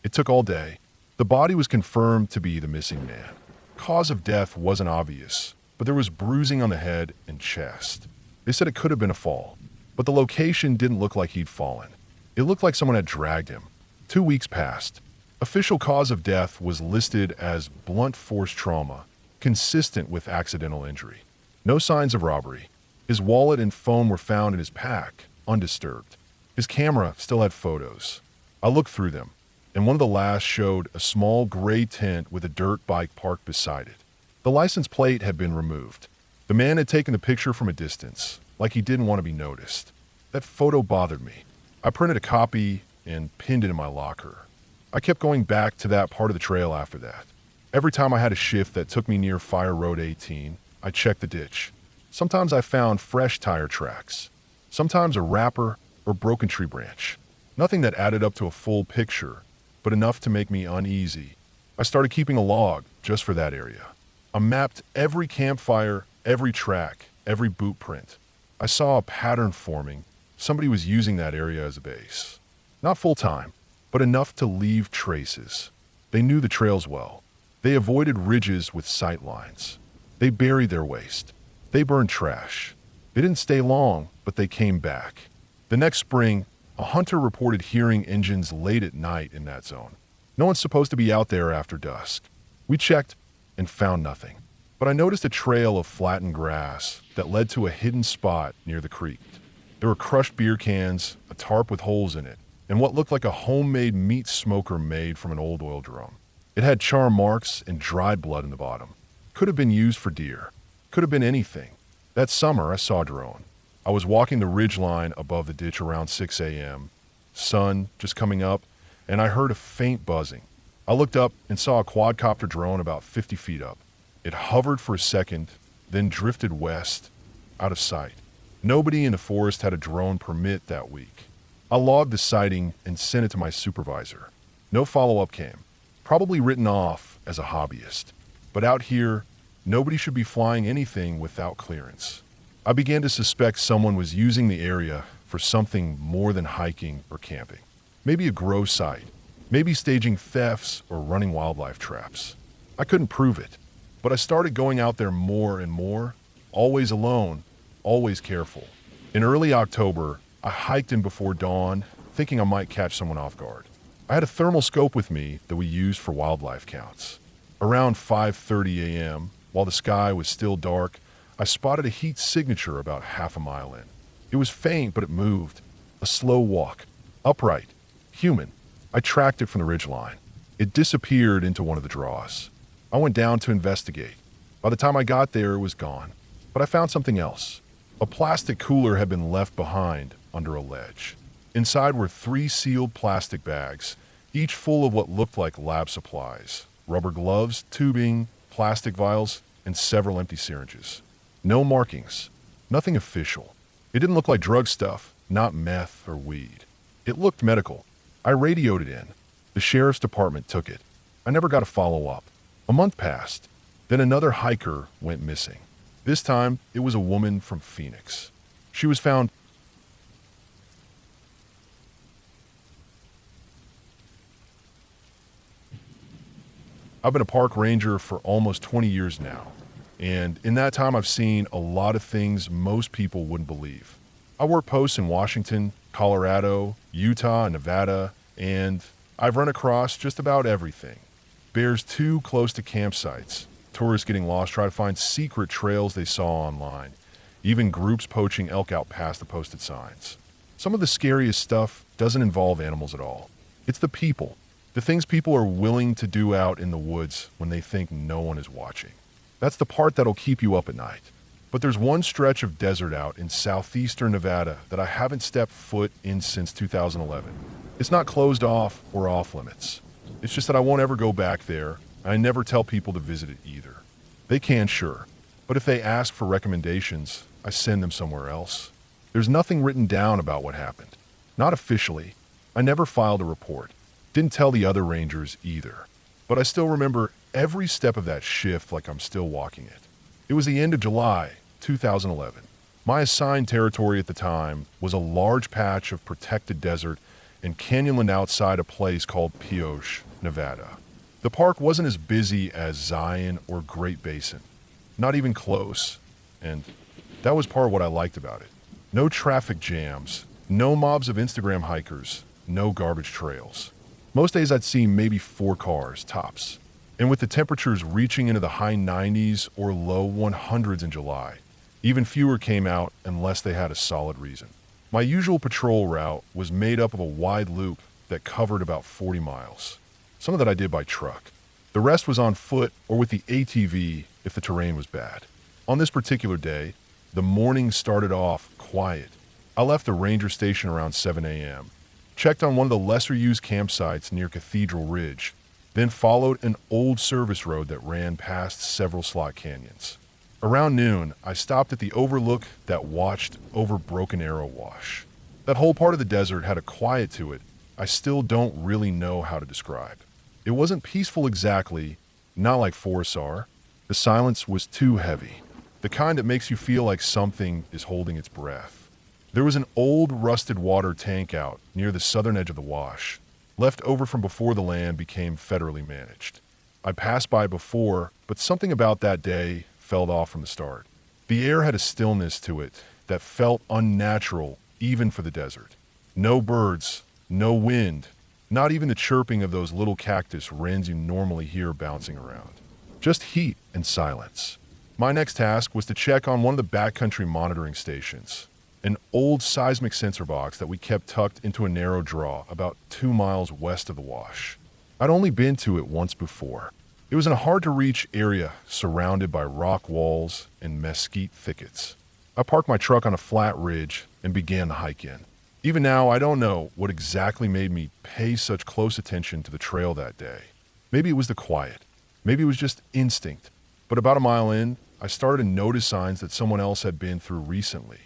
It took all day. The body was confirmed to be the missing man. Cause of death wasn't obvious, but there was bruising on the head and chest. They said it could have been a fall, but the location didn't look like he'd fallen. It looked like someone had dragged him. 2 weeks passed. Official cause of death was listed as blunt force trauma, consistent with accidental injury. No signs of robbery. His wallet and phone were found in his pack, undisturbed. His camera still had photos. I looked through them, and one of the last showed a small gray tent with a dirt bike parked beside it. The license plate had been removed. The man had taken the picture from a distance, like he didn't want to be noticed. That photo bothered me. I printed a copy and pinned it in my locker. I kept going back to that part of the trail after that. Every time I had a shift that took me near Fire Road 18, I checked the ditch. Sometimes I found fresh tire tracks. Sometimes a wrapper or broken tree branch. Nothing that added up to a full picture, but enough to make me uneasy. I started keeping a log just for that area. I mapped every campfire, every track, every boot print. I saw a pattern forming. Somebody was using that area as a base. Not full time, but enough to leave traces. They knew the trails well. They avoided ridges with sight lines. They buried their waste. They burned trash. They didn't stay long, but they came back. The next spring, a hunter reported hearing engines late at night in that zone. No one's supposed to be out there after dusk. We checked and found nothing. But I noticed a trail of flattened grass that led to a hidden spot near the creek. There were crushed beer cans, a tarp with holes in it, and what looked like a homemade meat smoker made from an old oil drum. It had char marks and dried blood in the bottom. Could have been used for deer. Could have been anything. That summer, I saw a drone. I was walking the ridge line above the ditch around 6 a.m., sun just coming up, and I heard a faint buzzing. I looked up and saw a quadcopter drone about 50 feet up. It hovered for a second, then drifted west, out of sight. Nobody in the forest had a drone permit that week. I logged the sighting and sent it to my supervisor. No follow-up came. Probably written off as a hobbyist. But out here, nobody should be flying anything without clearance. I began to suspect someone was using the area for something more than hiking or camping. Maybe a grow site. Maybe staging thefts or running wildlife traps. I couldn't prove it, but I started going out there more and more, always alone, always careful. In early October, I hiked in before dawn, thinking I might catch someone off guard. I had a thermal scope with me that we used for wildlife counts. Around 5:30 a.m., while the sky was still dark, I spotted a heat signature about half a mile in. It was faint, but it moved. A slow walk. Upright. Human. I tracked it from the ridgeline. It disappeared into one of the draws. I went down to investigate. By the time I got there, it was gone. But I found something else. A plastic cooler had been left behind under a ledge. Inside were 3 sealed plastic bags, each full of what looked like lab supplies. Rubber gloves, tubing, plastic vials, and several empty syringes. No markings. Nothing official. It didn't look like drug stuff, not meth or weed. It looked medical. I radioed it in. The sheriff's department took it. I never got a follow-up. A month passed. Then another hiker went missing. This time, it was a woman from Phoenix. She was found. I've been a park ranger for almost 20 years now, and in that time I've seen a lot of things most people wouldn't believe. I work posts in Washington, Colorado, Utah, and Nevada, and I've run across just about everything. Bears too close to campsites, tourists getting lost trying to find secret trails they saw online, even groups poaching elk out past the posted signs. Some of the scariest stuff doesn't involve animals at all. It's the people. The things people are willing to do out in the woods when they think no one is watching. That's the part that'll keep you up at night. But there's one stretch of desert out in southeastern Nevada that I haven't stepped foot in since 2011. It's not closed off or off limits. It's just that I won't ever go back there, and I never tell people to visit it either. They can, sure, but if they ask for recommendations, I send them somewhere else. There's nothing written down about what happened. Not officially. I never filed a report. Didn't tell the other rangers either. But I still remember every step of that shift like I'm still walking it. It was the end of July, 2011. My assigned territory at the time was a large patch of protected desert and canyonland outside a place called Pioche, Nevada. The park wasn't as busy as Zion or Great Basin. Not even close. And that was part of what I liked about it. No traffic jams, no mobs of Instagram hikers, no garbage trails. Most days I'd see maybe 4 cars, tops. And with the temperatures reaching into the high 90s or low 100s in July, even fewer came out unless they had a solid reason. My usual patrol route was made up of a wide loop that covered about 40 miles. Some of that I did by truck. The rest was on foot or with the ATV if the terrain was bad. On this particular day, the morning started off quiet. I left the ranger station around 7 a.m., checked on one of the lesser-used campsites near Cathedral Ridge, then followed an old service road that ran past several slot canyons. Around noon, I stopped at the overlook that watched over Broken Arrow Wash. That whole part of the desert had a quiet to it I still don't really know how to describe. It wasn't peaceful exactly, not like forests are. The silence was too heavy, the kind that makes you feel like something is holding its breath. There was an old rusted water tank out near the southern edge of the wash, left over from before the land became federally managed. I passed by before, but something about that day felt off from the start. The air had a stillness to it that felt unnatural even for the desert. No birds, no wind, not even the chirping of those little cactus wrens you normally hear bouncing around. Just heat and silence. My next task was to check on one of the backcountry monitoring stations, an old seismic sensor box that we kept tucked into a narrow draw about 2 miles west of the wash. I'd only been to it once before. It was in a hard-to-reach area surrounded by rock walls and mesquite thickets. I parked my truck on a flat ridge and began the hike in. Even now, I don't know what exactly made me pay such close attention to the trail that day. Maybe it was the quiet. Maybe it was just instinct. But about a mile in, I started to notice signs that someone else had been through recently.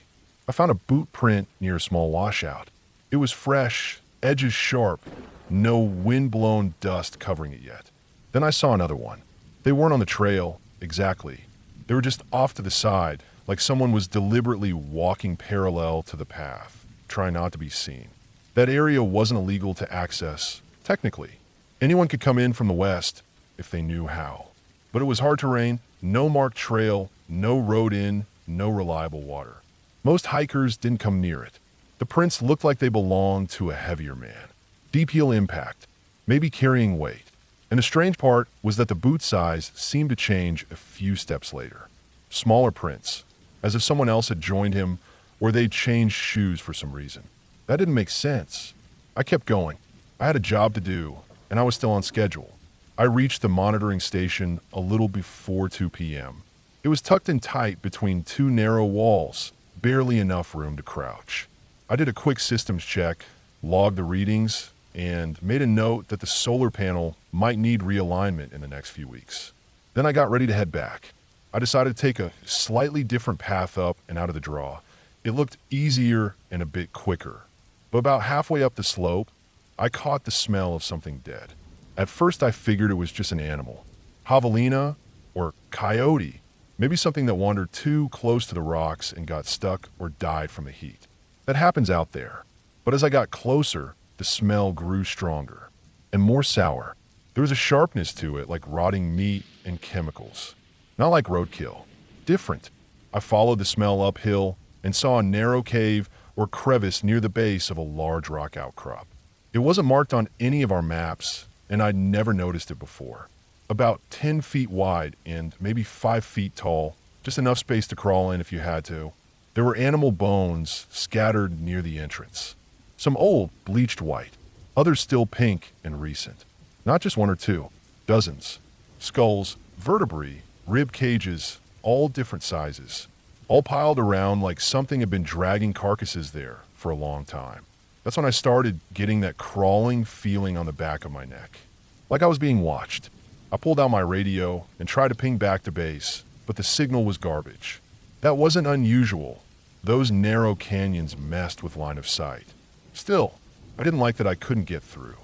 I found a boot print near a small washout. It was fresh, edges sharp, no wind-blown dust covering it yet. Then I saw another one. They weren't on the trail, exactly. They were just off to the side, like someone was deliberately walking parallel to the path, trying not to be seen. That area wasn't illegal to access, technically. Anyone could come in from the west if they knew how. But it was hard terrain, no marked trail, no road in, no reliable water. Most hikers didn't come near it. The prints looked like they belonged to a heavier man. Deep heel impact, maybe carrying weight. And the strange part was that the boot size seemed to change a few steps later. smaller prints, as if someone else had joined him or they'd changed shoes for some reason. That didn't make sense. I kept going. I had a job to do, and I was still on schedule. I reached the monitoring station a little before 2 p.m. It was tucked in tight between two narrow walls, barely enough room to crouch. I did a quick systems check, logged the readings, and made a note that the solar panel might need realignment in the next few weeks. Then I got ready to head back. I decided to take a slightly different path up and out of the draw. It looked easier and a bit quicker. But about halfway up the slope, I caught the smell of something dead. At first I figured it was just an animal. Javelina or coyote. Maybe something that wandered too close to the rocks and got stuck or died from the heat. That happens out there. But as I got closer, the smell grew stronger and more sour. There was a sharpness to it, like rotting meat and chemicals. Not like roadkill. Different. I followed the smell uphill and saw a narrow cave or crevice near the base of a large rock outcrop. It wasn't marked on any of our maps, and I'd never noticed it before. About 10 feet wide and maybe 5 feet tall, just enough space to crawl in if you had to. There were animal bones scattered near the entrance. Some old, bleached white, others still pink and recent. Not just one or two, dozens. Skulls, vertebrae, rib cages, all different sizes. All piled around like something had been dragging carcasses there for a long time. That's when I started getting that crawling feeling on the back of my neck. Like I was being watched. I pulled out my radio and tried to ping back to base, but the signal was garbage. That wasn't unusual. Those narrow canyons messed with line of sight. Still, I didn't like that I couldn't get through.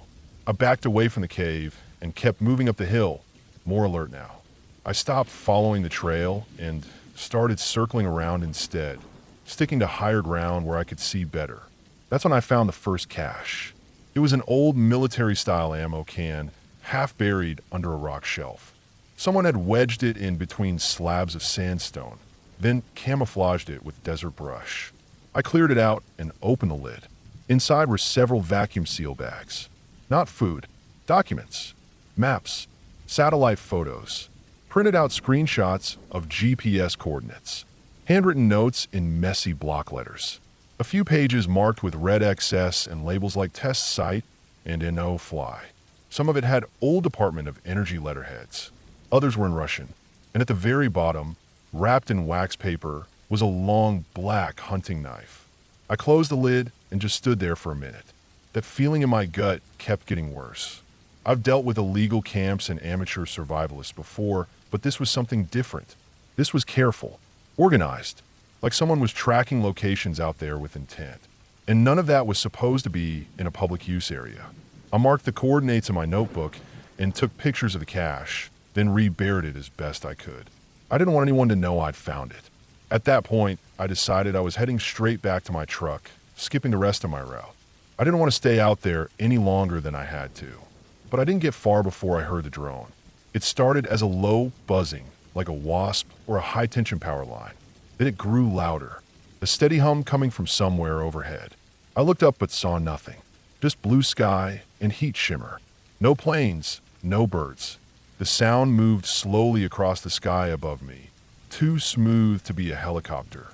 I backed away from the cave and kept moving up the hill, more alert now. I stopped following the trail and started circling around instead, sticking to higher ground where I could see better. That's when I found the first cache. It was an old military-style ammo can, half buried under a rock shelf. Someone had wedged it in between slabs of sandstone, then camouflaged it with desert brush. I cleared it out and opened the lid. Inside were several vacuum seal bags. Not food, documents, maps, satellite photos, printed out screenshots of GPS coordinates, handwritten notes in messy block letters. A few pages marked with red XS and labels like test site and NO fly. Some of it had old Department of Energy letterheads. Others were in Russian. And at the very bottom, wrapped in wax paper, was a long black hunting knife. I closed the lid and just stood there for a minute. That feeling in my gut kept getting worse. I've dealt with illegal camps and amateur survivalists before, but this was something different. This was careful, organized, like someone was tracking locations out there with intent. And none of that was supposed to be in a public use area. I marked the coordinates in my notebook and took pictures of the cache, then reburied it as best I could. I didn't want anyone to know I'd found it. At that point, I decided I was heading straight back to my truck, skipping the rest of my route. I didn't want to stay out there any longer than I had to. But I didn't get far before I heard the drone. It started as a low buzzing, like a wasp or a high-tension power line. Then it grew louder, a steady hum coming from somewhere overhead. I looked up but saw nothing. Just blue sky and heat shimmer. No planes, no birds. The sound moved slowly across the sky above me, too smooth to be a helicopter.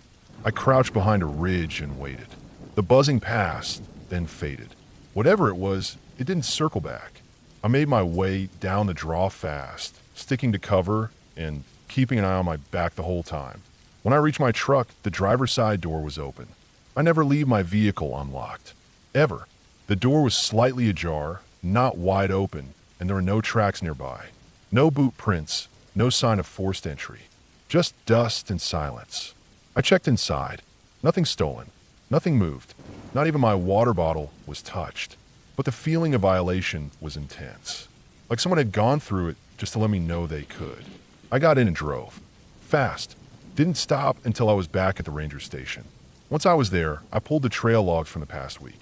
I crouched behind a ridge and waited. The buzzing passed, then faded. Whatever it was, it didn't circle back. I made my way down the draw fast, sticking to cover and keeping an eye on my back the whole time. When I reached my truck, the driver's side door was open. I never leave my vehicle unlocked. Ever. The door was slightly ajar, not wide open, and there were no tracks nearby. No boot prints, no sign of forced entry. Just dust and silence. I checked inside. Nothing stolen. Nothing moved. Not even my water bottle was touched. But the feeling of violation was intense. Like someone had gone through it just to let me know they could. I got in and drove. Fast. Didn't stop until I was back at the ranger station. Once I was there, I pulled the trail logs from the past week.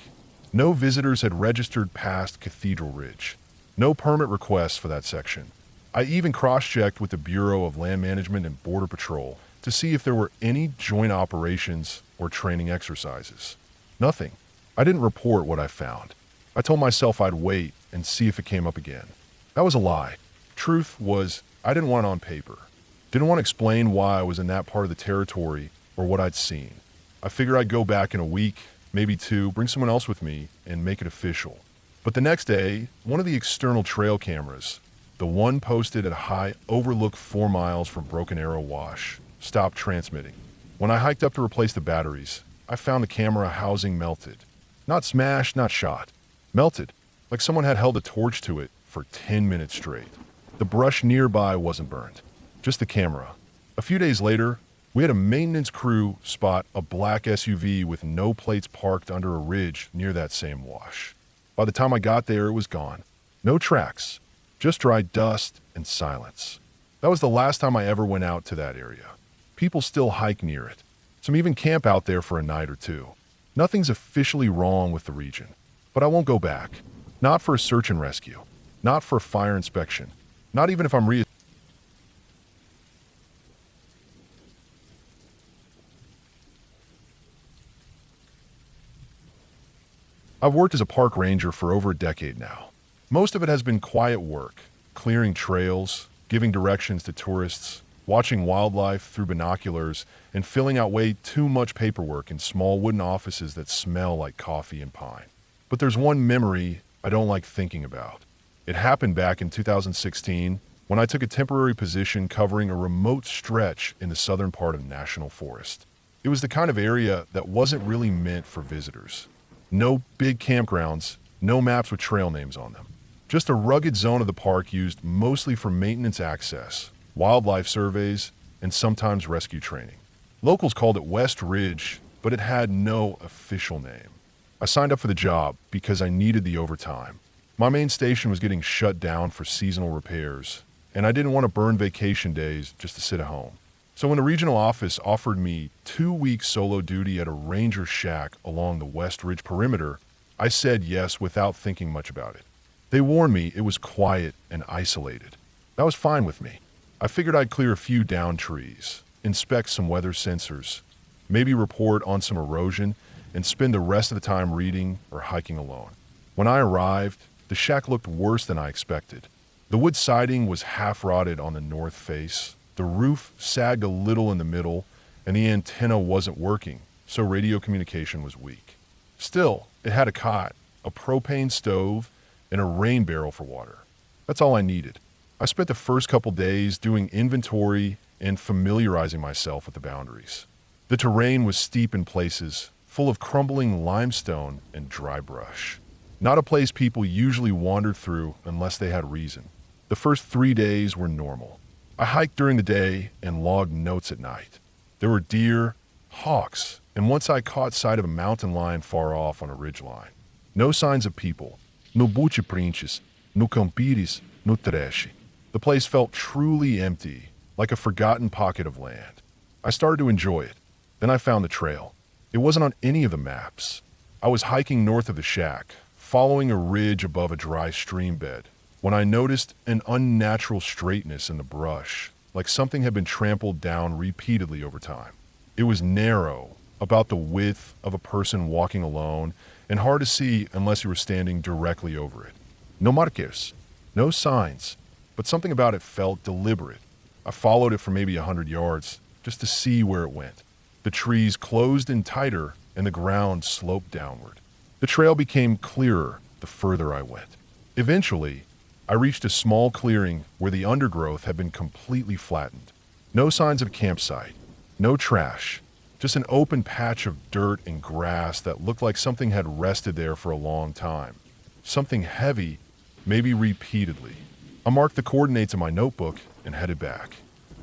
No visitors had registered past Cathedral Ridge. No permit requests for that section. I even cross-checked with the Bureau of Land Management and Border Patrol to see if there were any joint operations or training exercises. Nothing. I didn't report what I found. I told myself I'd wait and see if it came up again. That was a lie. Truth was, I didn't want it on paper. Didn't want to explain why I was in that part of the territory or what I'd seen. I figured I'd go back in a week, maybe two, bring someone else with me, and make it official. But the next day, one of the external trail cameras, the one posted at a high overlook 4 miles from Broken Arrow Wash, stopped transmitting. When I hiked up to replace the batteries, I found the camera housing melted. Not smashed, not shot. Melted, like someone had held a torch to it for 10 minutes straight. The brush nearby wasn't burned, just the camera. A few days later, we had a maintenance crew spot a black SUV with no plates parked under a ridge near that same wash. By the time I got there, it was gone. No tracks, just dry dust and silence. That was the last time I ever went out to that area. People still hike near it. Some even camp out there for a night or two. Nothing's officially wrong with the region, but I won't go back. Not for a search and rescue. Not for a fire inspection. Not even if I'm I've worked as a park ranger for over a decade now. Most of it has been quiet work, clearing trails, giving directions to tourists, watching wildlife through binoculars, and filling out way too much paperwork in small wooden offices that smell like coffee and pine. But there's one memory I don't like thinking about. It happened back in 2016 when I took a temporary position covering a remote stretch in the southern part of National Forest. It was the kind of area that wasn't really meant for visitors. No big campgrounds, no maps with trail names on them. Just a rugged zone of the park used mostly for maintenance access, wildlife surveys, and sometimes rescue training. Locals called it West Ridge, but it had no official name. I signed up for the job because I needed the overtime. My main station was getting shut down for seasonal repairs, and I didn't want to burn vacation days just to sit at home. So when the regional office offered me 2 weeks solo duty at a ranger shack along the West Ridge perimeter, I said yes without thinking much about it. They warned me it was quiet and isolated. That was fine with me. I figured I'd clear a few downed trees, inspect some weather sensors, maybe report on some erosion, and spend the rest of the time reading or hiking alone. When I arrived, the shack looked worse than I expected. The wood siding was half rotted on the north face. The roof sagged a little in the middle, and the antenna wasn't working, so radio communication was weak. Still, it had a cot, a propane stove, and a rain barrel for water. That's all I needed. I spent the first couple days doing inventory and familiarizing myself with the boundaries. The terrain was steep in places, full of crumbling limestone and dry brush. Not a place people usually wandered through unless they had reason. The first 3 days were normal. I hiked during the day and logged notes at night. There were deer, hawks, and once I caught sight of a mountain lion far off on a ridgeline. No signs of people. No buchiprinches, no campiris, no treche. The place felt truly empty, like a forgotten pocket of land. I started to enjoy it. Then I found the trail. It wasn't on any of the maps. I was hiking north of the shack, following a ridge above a dry stream bed, when I noticed an unnatural straightness in the brush, like something had been trampled down repeatedly over time. It was narrow, about the width of a person walking alone, and hard to see unless you were standing directly over it. No markers, no signs, but something about it felt deliberate. I followed it for maybe 100 yards, just to see where it went. The trees closed in tighter, and the ground sloped downward. The trail became clearer the further I went. Eventually, I reached a small clearing where the undergrowth had been completely flattened. No signs of a campsite, no trash, just an open patch of dirt and grass that looked like something had rested there for a long time. Something heavy, maybe repeatedly. I marked the coordinates in my notebook and headed back.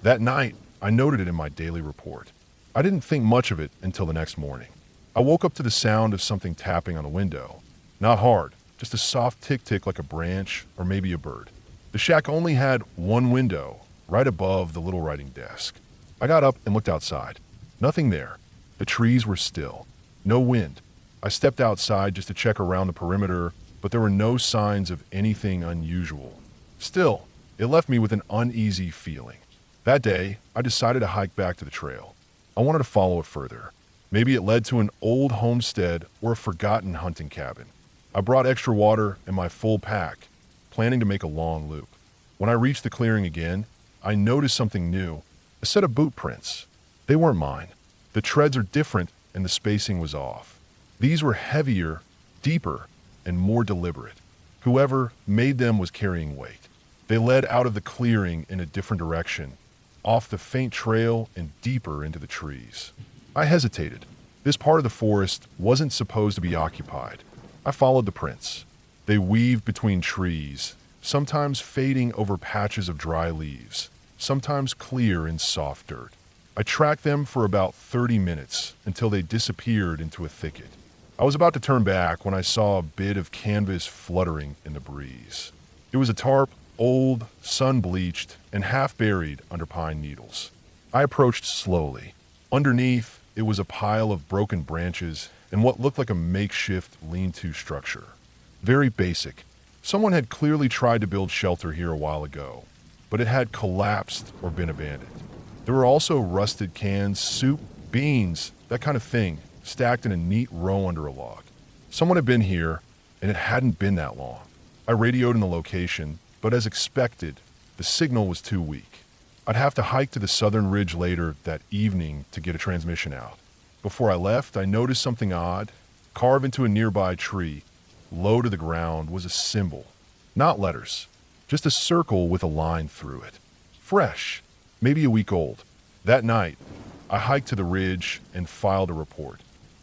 That night, I noted it in my daily report. I didn't think much of it until the next morning. I woke up to the sound of something tapping on the window. Not hard. Just a soft tick-tick like a branch or maybe a bird. The shack only had one window, right above the little writing desk. I got up and looked outside. Nothing there. The trees were still. No wind. I stepped outside just to check around the perimeter, but there were no signs of anything unusual. Still, it left me with an uneasy feeling. That day, I decided to hike back to the trail. I wanted to follow it further. Maybe it led to an old homestead or a forgotten hunting cabin. I brought extra water and my full pack, planning to make a long loop. When I reached the clearing again, I noticed something new. A set of boot prints. They weren't mine. The treads are different and the spacing was off. These were heavier, deeper, and more deliberate. Whoever made them was carrying weight. They led out of the clearing in a different direction, off the faint trail and deeper into the trees. I hesitated. This part of the forest wasn't supposed to be occupied. I followed the prints. They weaved between trees, sometimes fading over patches of dry leaves, sometimes clear in soft dirt. I tracked them for about 30 minutes until they disappeared into a thicket. I was about to turn back when I saw a bit of canvas fluttering in the breeze. It was a tarp, old, sun-bleached, and half-buried under pine needles. I approached slowly. Underneath, it was a pile of broken branches and what looked like a makeshift lean-to structure. Very basic. Someone had clearly tried to build shelter here a while ago, but it had collapsed or been abandoned. There were also rusted cans, soup, beans, that kind of thing, stacked in a neat row under a log. Someone had been here, and it hadn't been that long. I radioed in the location, but as expected, the signal was too weak. I'd have to hike to the southern ridge later that evening to get a transmission out. Before I left, I noticed something odd. Carved into a nearby tree, low to the ground, was a symbol. Not letters, just a circle with a line through it. Fresh, maybe a week old. That night, I hiked to the ridge and filed a report.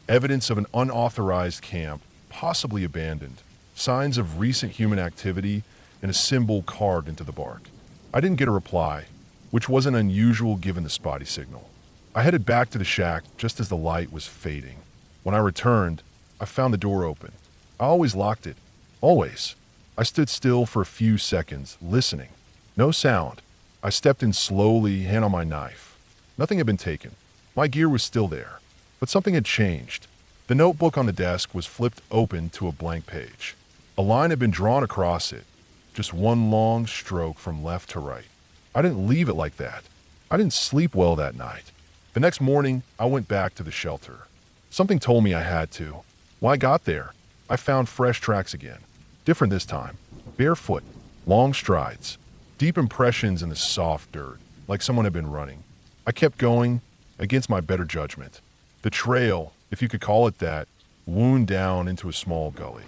Evidence of an unauthorized camp, possibly abandoned, signs of recent human activity, and a symbol carved into the bark. I didn't get a reply, which wasn't unusual given the spotty signal. I headed back to the shack just as the light was fading. When I returned, I found the door open. I always locked it. Always. I stood still for a few seconds, listening. No sound. I stepped in slowly, hand on my knife. Nothing had been taken. My gear was still there. But something had changed. The notebook on the desk was flipped open to a blank page. A line had been drawn across it. Just one long stroke from left to right. I didn't leave it like that. I didn't sleep well that night. The next morning, I went back to the shelter. Something told me I had to. When I got there, I found fresh tracks again. Different this time. Barefoot, long strides, deep impressions in the soft dirt, like someone had been running. I kept going, against my better judgment. The trail, if you could call it that, wound down into a small gully.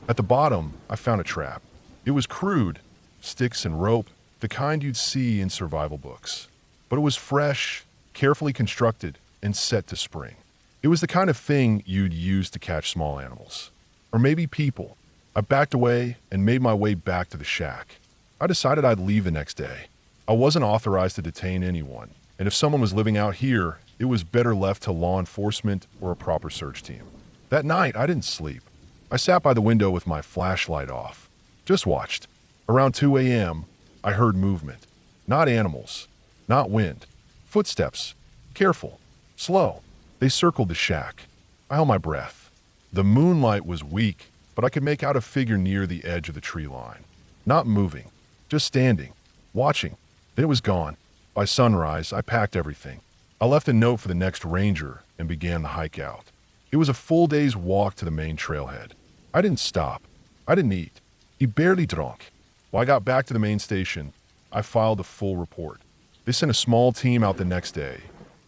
At the bottom, I found a trap. It was crude, sticks and rope, the kind you'd see in survival books. But it was fresh, carefully constructed, and set to spring. It was the kind of thing you'd use to catch small animals. Or maybe people. I backed away and made my way back to the shack. I decided I'd leave the next day. I wasn't authorized to detain anyone, and if someone was living out here, it was better left to law enforcement or a proper search team. That night, I didn't sleep. I sat by the window with my flashlight off. Just watched. Around 2 a.m., I heard movement. Not animals. Not wind. Footsteps. Careful. Slow. They circled the shack. I held my breath. The moonlight was weak, but I could make out a figure near the edge of the tree line. Not moving. Just standing. Watching. Then it was gone. By sunrise, I packed everything. I left a note for the next ranger and began the hike out. It was a full day's walk to the main trailhead. I didn't stop. I didn't eat. He barely drank. When I got back to the main station, I filed a full report. They sent a small team out the next day,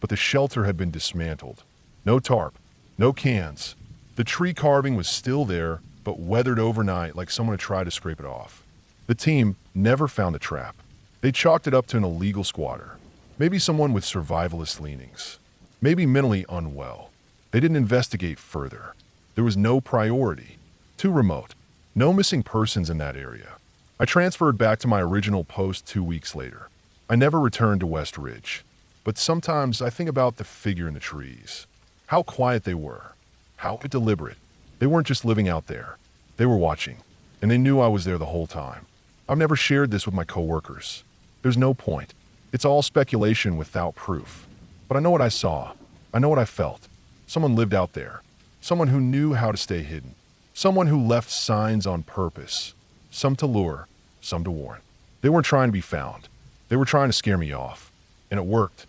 but the shelter had been dismantled. No tarp, no cans. The tree carving was still there, but weathered overnight like someone had tried to scrape it off. The team never found the trap. They chalked it up to an illegal squatter. Maybe someone with survivalist leanings. Maybe mentally unwell. They didn't investigate further. There was no priority. Too remote. No missing persons in that area. I transferred back to my original post 2 weeks later. I never returned to West Ridge. But sometimes I think about the figure in the trees. How quiet they were. How deliberate. They weren't just living out there. They were watching. And they knew I was there the whole time. I've never shared this with my coworkers. There's no point. It's all speculation without proof. But I know what I saw. I know what I felt. Someone lived out there. Someone who knew how to stay hidden. Someone who left signs on purpose. Some to lure, some to warn. They weren't trying to be found. They were trying to scare me off. And it worked.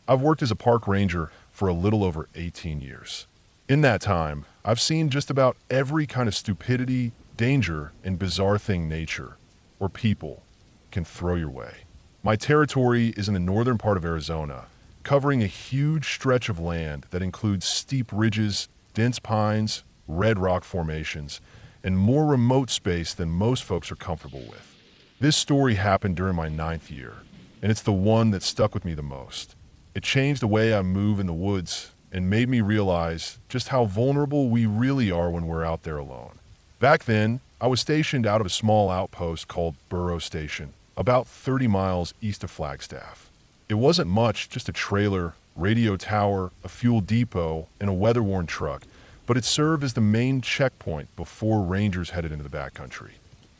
I've worked as a park ranger for a little over 18 years. In that time, I've seen just about every kind of stupidity, danger, and bizarre thing nature, or people, can throw your way. My territory is in the northern part of Arizona, covering a huge stretch of land that includes steep ridges, dense pines, red rock formations, and more remote space than most folks are comfortable with. This story happened during my 9th year, and it's the one that stuck with me the most. It changed the way I move in the woods and made me realize just how vulnerable we really are when we're out there alone. Back then, I was stationed out of a small outpost called Burro Station, about 30 miles east of Flagstaff. It wasn't much, just a trailer, radio tower, a fuel depot, and a weather-worn truck, but it served as the main checkpoint before rangers headed into the backcountry.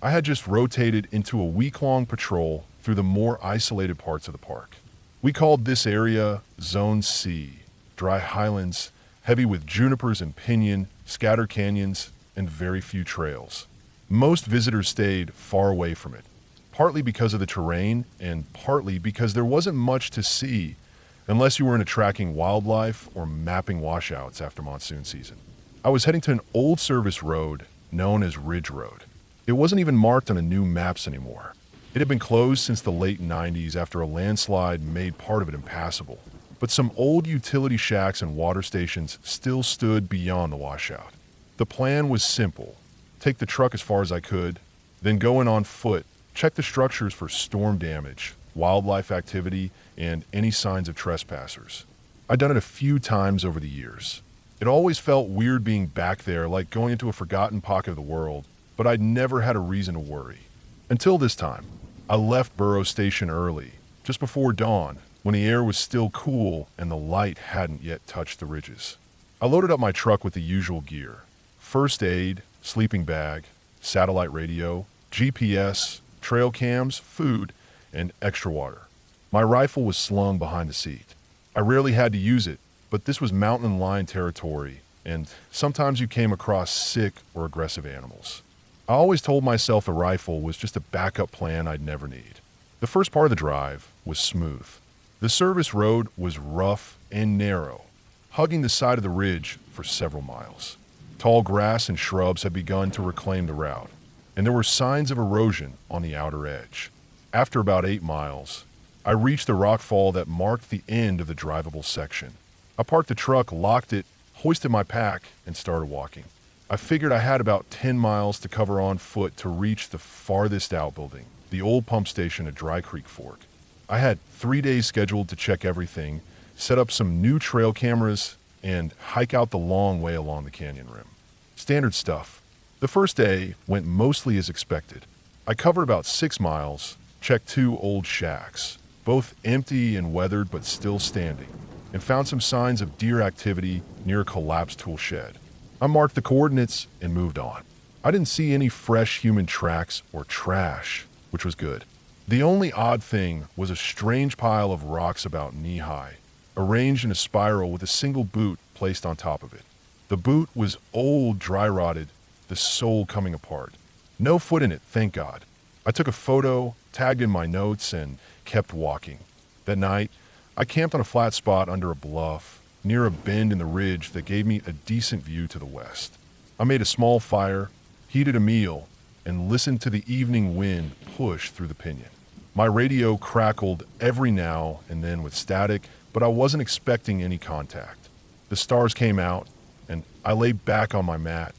I had just rotated into a week-long patrol through the more isolated parts of the park. We called this area Zone C, dry highlands, heavy with junipers and pinyon, scattered canyons, and very few trails. Most visitors stayed far away from it, partly because of the terrain and partly because there wasn't much to see unless you were into tracking wildlife or mapping washouts after monsoon season. I was heading to an old service road known as Ridge Road. It wasn't even marked on the new maps anymore. It had been closed since the late 90s after a landslide made part of it impassable. But some old utility shacks and water stations still stood beyond the washout. The plan was simple. Take the truck as far as I could, then go in on foot, check the structures for storm damage, wildlife activity, and any signs of trespassers. I'd done it a few times over the years. It always felt weird being back there, like going into a forgotten pocket of the world, but I'd never had a reason to worry. Until this time. I left Burro Station early, just before dawn, when the air was still cool and the light hadn't yet touched the ridges. I loaded up my truck with the usual gear: first aid, sleeping bag, satellite radio, GPS, trail cams, food, and extra water. My rifle was slung behind the seat. I rarely had to use it, but this was mountain lion territory, and sometimes you came across sick or aggressive animals. I always told myself a rifle was just a backup plan I'd never need. The first part of the drive was smooth. The service road was rough and narrow, hugging the side of the ridge for several miles. Tall grass and shrubs had begun to reclaim the route, and there were signs of erosion on the outer edge. After about 8 miles, I reached the rockfall that marked the end of the drivable section. I parked the truck, locked it, hoisted my pack, and started walking. I figured I had about 10 miles to cover on foot to reach the farthest outbuilding, the old pump station at Dry Creek Fork. I had 3 days scheduled to check everything, set up some new trail cameras, and hike out the long way along the canyon rim. Standard stuff. The first day went mostly as expected. I covered about 6 miles, checked 2 old shacks, both empty and weathered but still standing, and found some signs of deer activity near a collapsed tool shed. I marked the coordinates and moved on. I didn't see any fresh human tracks or trash, which was good. The only odd thing was a strange pile of rocks about knee-high, arranged in a spiral with a single boot placed on top of it. The boot was old, dry-rotted, the sole coming apart. No foot in it, thank God. I took a photo, tagged in my notes, and kept walking. That night, I camped on a flat spot under a bluff, near a bend in the ridge that gave me a decent view to the west. I made a small fire, heated a meal, and listened to the evening wind push through the pinyon. My radio crackled every now and then with static, but I wasn't expecting any contact. The stars came out, and I lay back on my mat,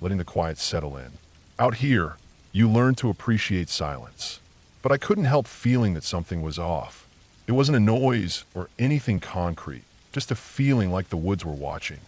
letting the quiet settle in. Out here, you learn to appreciate silence. But I couldn't help feeling that something was off. It wasn't a noise or anything concrete, just a feeling like the woods were watching.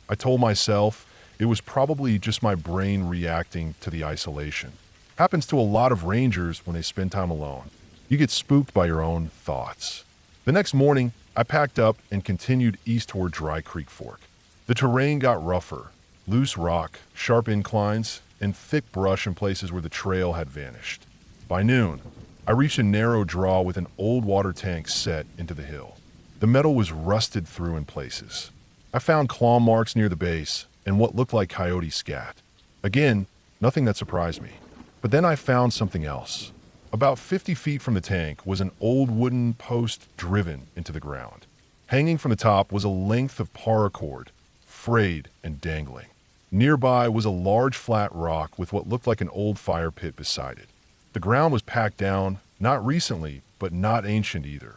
I told myself it was probably just my brain reacting to the isolation. Happens to a lot of rangers when they spend time alone. You get spooked by your own thoughts. The next morning, I packed up and continued east toward Dry Creek Fork. The terrain got rougher, loose rock, sharp inclines, and thick brush in places where the trail had vanished. By noon, I reached a narrow draw with an old water tank set into the hill. The metal was rusted through in places. I found claw marks near the base and what looked like coyote scat. Again, nothing that surprised me. But then I found something else. About 50 feet from the tank was an old wooden post driven into the ground. Hanging from the top was a length of paracord, frayed and dangling. Nearby was a large flat rock with what looked like an old fire pit beside it. The ground was packed down, not recently, but not ancient either.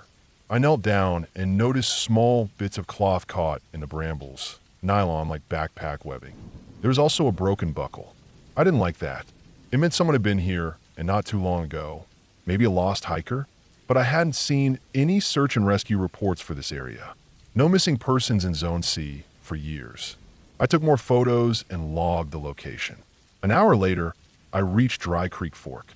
I knelt down and noticed small bits of cloth caught in the brambles, nylon like backpack webbing. There was also a broken buckle. I didn't like that. It meant someone had been here, and not too long ago. Maybe a lost hiker? But I hadn't seen any search and rescue reports for this area. No missing persons in Zone C for years. I took more photos and logged the location. An hour later, I reached Dry Creek Fork.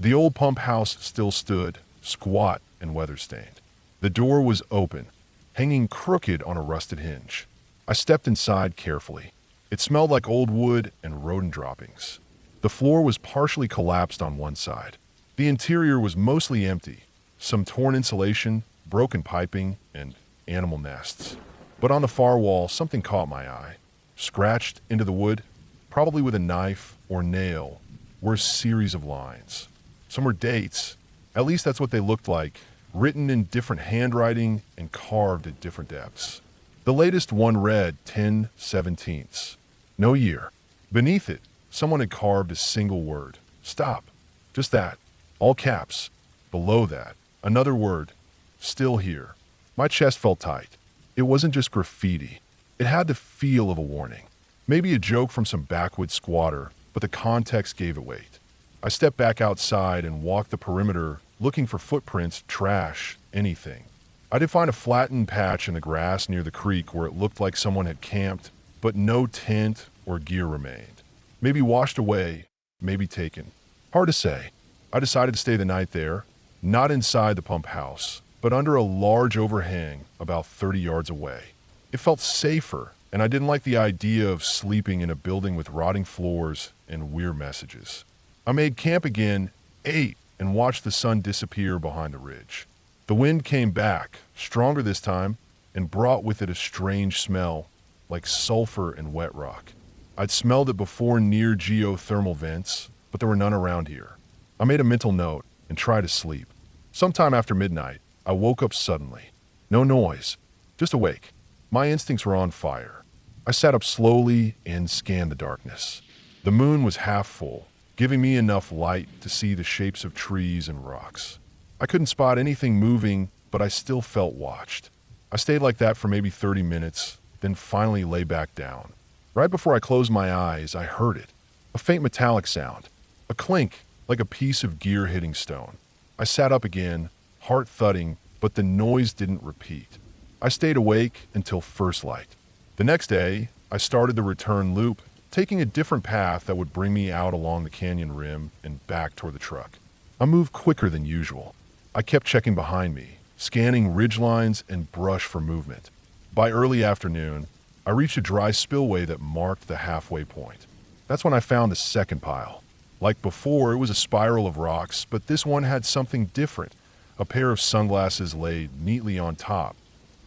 The old pump house still stood, squat and weather-stained. The door was open, hanging crooked on a rusted hinge. I stepped inside carefully. It smelled like old wood and rodent droppings. The floor was partially collapsed on one side. The interior was mostly empty. Some torn insulation, broken piping, and animal nests. But on the far wall, something caught my eye. Scratched into the wood, probably with a knife or nail, were a series of lines. Some were dates. At least that's what they looked like, written in different handwriting and carved at different depths. The latest one read 10/17. No year. Beneath it, someone had carved a single word. Stop. Just that. All caps. Below that, another word. Still here. My chest felt tight. It wasn't just graffiti. It had the feel of a warning. Maybe a joke from some backwoods squatter, but the context gave it weight. I stepped back outside and walked the perimeter, looking for footprints, trash, anything. I did find a flattened patch in the grass near the creek where it looked like someone had camped, but no tent or gear remained. Maybe washed away, maybe taken. Hard to say. I decided to stay the night there, not inside the pump house, but under a large overhang about 30 yards away. It felt safer, and I didn't like the idea of sleeping in a building with rotting floors and weird messages. I made camp again, ate, and watched the sun disappear behind the ridge. The wind came back, stronger this time, and brought with it a strange smell, like sulfur and wet rock. I'd smelled it before near geothermal vents, but there were none around here. I made a mental note and tried to sleep. Sometime after midnight, I woke up suddenly. No noise, just awake. My instincts were on fire. I sat up slowly and scanned the darkness. The moon was half full, giving me enough light to see the shapes of trees and rocks. I couldn't spot anything moving, but I still felt watched. I stayed like that for maybe 30 minutes, then finally lay back down. Right before I closed my eyes, I heard it. A faint metallic sound. A clink, like a piece of gear hitting stone. I sat up again, heart thudding, but the noise didn't repeat. I stayed awake until first light. The next day, I started the return loop, taking a different path that would bring me out along the canyon rim and back toward the truck. I moved quicker than usual. I kept checking behind me, scanning ridgelines and brush for movement. By early afternoon, I reached a dry spillway that marked the halfway point. That's when I found the second pile. Like before, it was a spiral of rocks, but this one had something different. A pair of sunglasses laid neatly on top,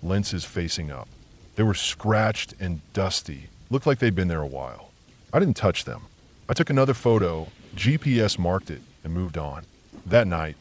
lenses facing up. They were scratched and dusty, looked like they'd been there a while. I didn't touch them. I took another photo, GPS marked it, and moved on. That night,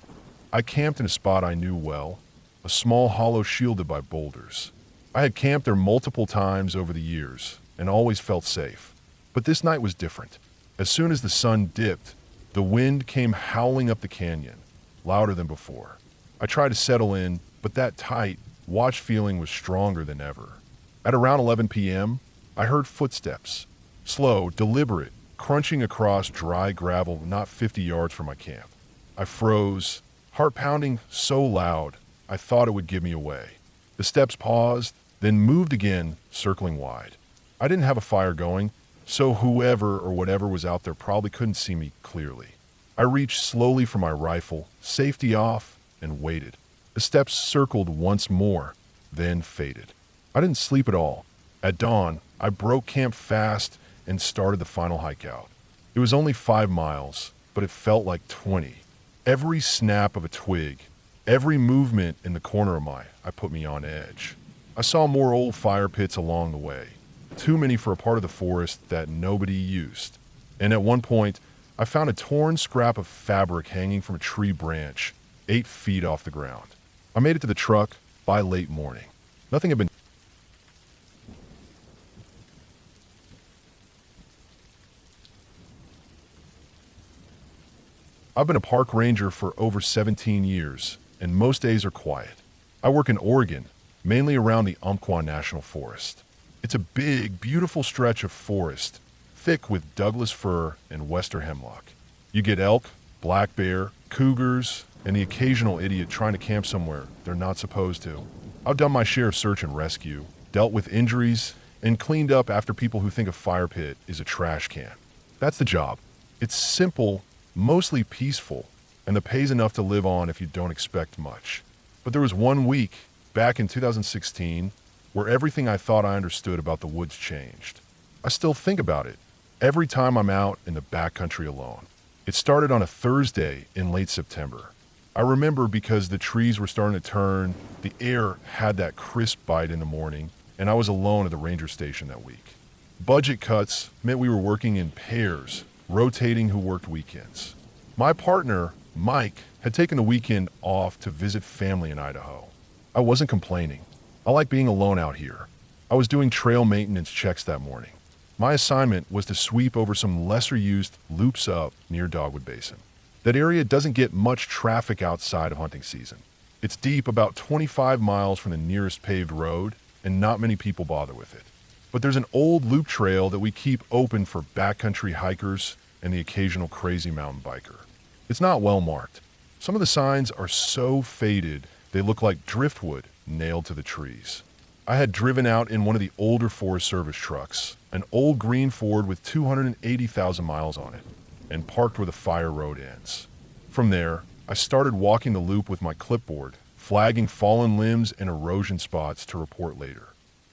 I camped in a spot I knew well, a small hollow shielded by boulders. I had camped there multiple times over the years, and always felt safe. But this night was different. As soon as the sun dipped, the wind came howling up the canyon, louder than before. I tried to settle in, but that tight, watch feeling was stronger than ever. At around 11 p.m., I heard footsteps, slow, deliberate, crunching across dry gravel not 50 yards from my camp. I froze, heart pounding so loud, I thought it would give me away. The steps paused, then moved again, circling wide. I didn't have a fire going, so whoever or whatever was out there probably couldn't see me clearly. I reached slowly for my rifle, safety off, and waited. The steps circled once more, then faded. I didn't sleep at all. At dawn, I broke camp fast and started the final hike out. It was only 5 miles, but it felt like 20. Every snap of a twig, every movement in the corner of my eye put me on edge. I saw more old fire pits along the way, too many for a part of the forest that nobody used. And at one point, I found a torn scrap of fabric hanging from a tree branch, 8 feet off the ground. I made it to the truck by late morning. Nothing had been I've been a park ranger for over 17 years, and most days are quiet. I work in Oregon, mainly around the Umpqua National Forest. It's a big, beautiful stretch of forest, thick with Douglas fir and western hemlock. You get elk, black bear, cougars, and the occasional idiot trying to camp somewhere they're not supposed to. I've done my share of search and rescue, dealt with injuries, and cleaned up after people who think a fire pit is a trash can. That's the job. It's simple, mostly peaceful, and the pay's enough to live on if you don't expect much. But there was one week, back in 2016, where everything I thought I understood about the woods changed. I still think about it every time I'm out in the backcountry alone. It started on a Thursday in late September. I remember because the trees were starting to turn, the air had that crisp bite in the morning, and I was alone at the ranger station that week. Budget cuts meant we were working in pairs, rotating who worked weekends. My partner, Mike, had taken the weekend off to visit family in Idaho. I wasn't complaining. I like being alone out here. I was doing trail maintenance checks that morning. My assignment was to sweep over some lesser-used loops up near Dogwood Basin. That area doesn't get much traffic outside of hunting season. It's deep about 25 miles from the nearest paved road, and not many people bother with it. But there's an old loop trail that we keep open for backcountry hikers and the occasional crazy mountain biker. It's not well marked. Some of the signs are so faded they look like driftwood nailed to the trees. I had driven out in one of the older Forest Service trucks, an old green Ford with 280,000 miles on it, and parked where the fire road ends. From there, I started walking the loop with my clipboard, flagging fallen limbs and erosion spots to report later.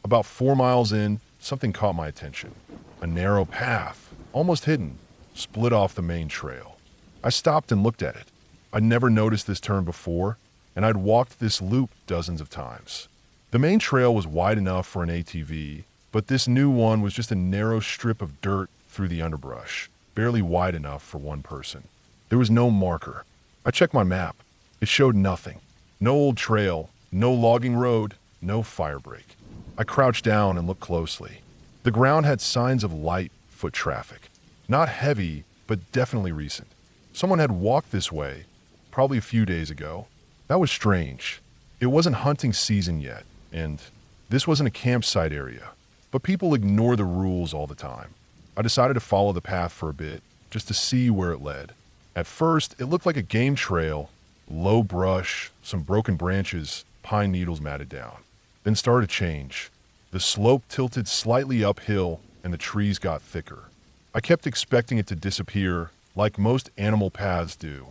About 4 miles in, something caught my attention. A narrow path, almost hidden, split off the main trail. I stopped and looked at it. I'd never noticed this turn before, and I'd walked this loop dozens of times. The main trail was wide enough for an ATV, but this new one was just a narrow strip of dirt through the underbrush, barely wide enough for one person. There was no marker. I checked my map. It showed nothing. No old trail, no logging road, no fire break. I crouched down and looked closely. The ground had signs of light foot traffic. Not heavy, but definitely recent. Someone had walked this way, probably a few days ago. That was strange. It wasn't hunting season yet, and this wasn't a campsite area. But people ignore the rules all the time. I decided to follow the path for a bit, just to see where it led. At first, it looked like a game trail, low brush, some broken branches, pine needles matted down. Then started to change. The slope tilted slightly uphill, and the trees got thicker. I kept expecting it to disappear, like most animal paths do.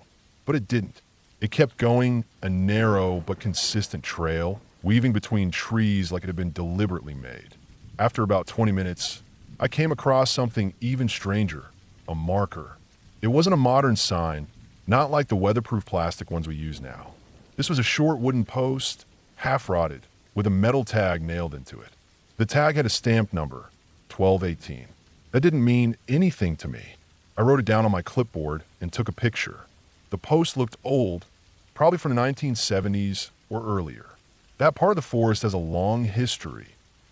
But it didn't. It kept going, a narrow but consistent trail, weaving between trees like it had been deliberately made. After about 20 minutes, I came across something even stranger, a marker. It wasn't a modern sign, not like the weatherproof plastic ones we use now. This was a short wooden post, half-rotted, with a metal tag nailed into it. The tag had a stamp number, 1218. That didn't mean anything to me. I wrote it down on my clipboard and took a picture. The post looked old, probably from the 1970s or earlier. That part of the forest has a long history.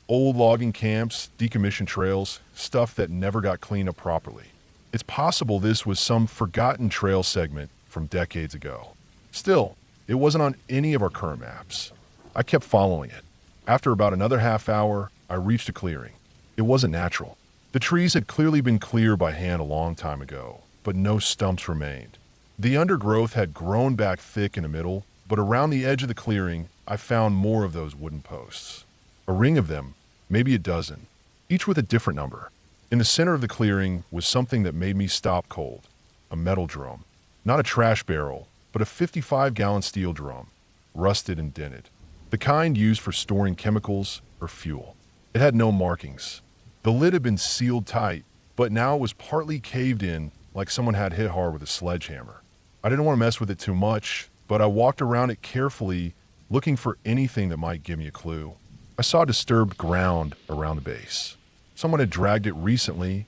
Old logging camps, decommissioned trails, stuff that never got cleaned up properly. It's possible this was some forgotten trail segment from decades ago. Still, it wasn't on any of our current maps. I kept following it. After about another half hour, I reached a clearing. It wasn't natural. The trees had clearly been cleared by hand a long time ago, but no stumps remained. The undergrowth had grown back thick in the middle, but around the edge of the clearing, I found more of those wooden posts. A ring of them, maybe a dozen, each with a different number. In the center of the clearing was something that made me stop cold. A metal drum. Not a trash barrel, but a 55-gallon steel drum, rusted and dented. The kind used for storing chemicals or fuel. It had no markings. The lid had been sealed tight, but now it was partly caved in like someone had hit hard with a sledgehammer. I didn't want to mess with it too much, but I walked around it carefully, looking for anything that might give me a clue. I saw disturbed ground around the base. Someone had dragged it recently,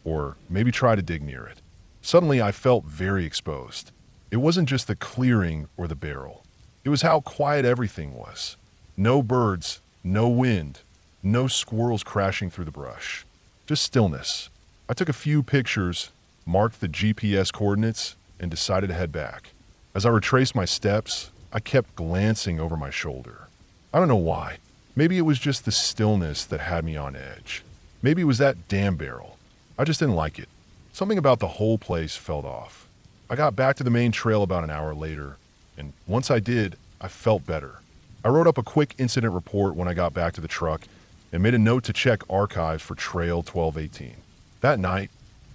or maybe tried to dig near it. Suddenly, I felt very exposed. It wasn't just the clearing or the barrel. It was how quiet everything was. No birds, no wind, no squirrels crashing through the brush. Just stillness. I took a few pictures, marked the GPS coordinates, and decided to head back. As I retraced my steps, I kept glancing over my shoulder. I don't know why. Maybe it was just the stillness that had me on edge. Maybe it was that damn barrel. I just didn't like it. Something about the whole place felt off. I got back to the main trail about an hour later, and once I did, I felt better. I wrote up a quick incident report when I got back to the truck and made a note to check archives for Trail 1218. That night,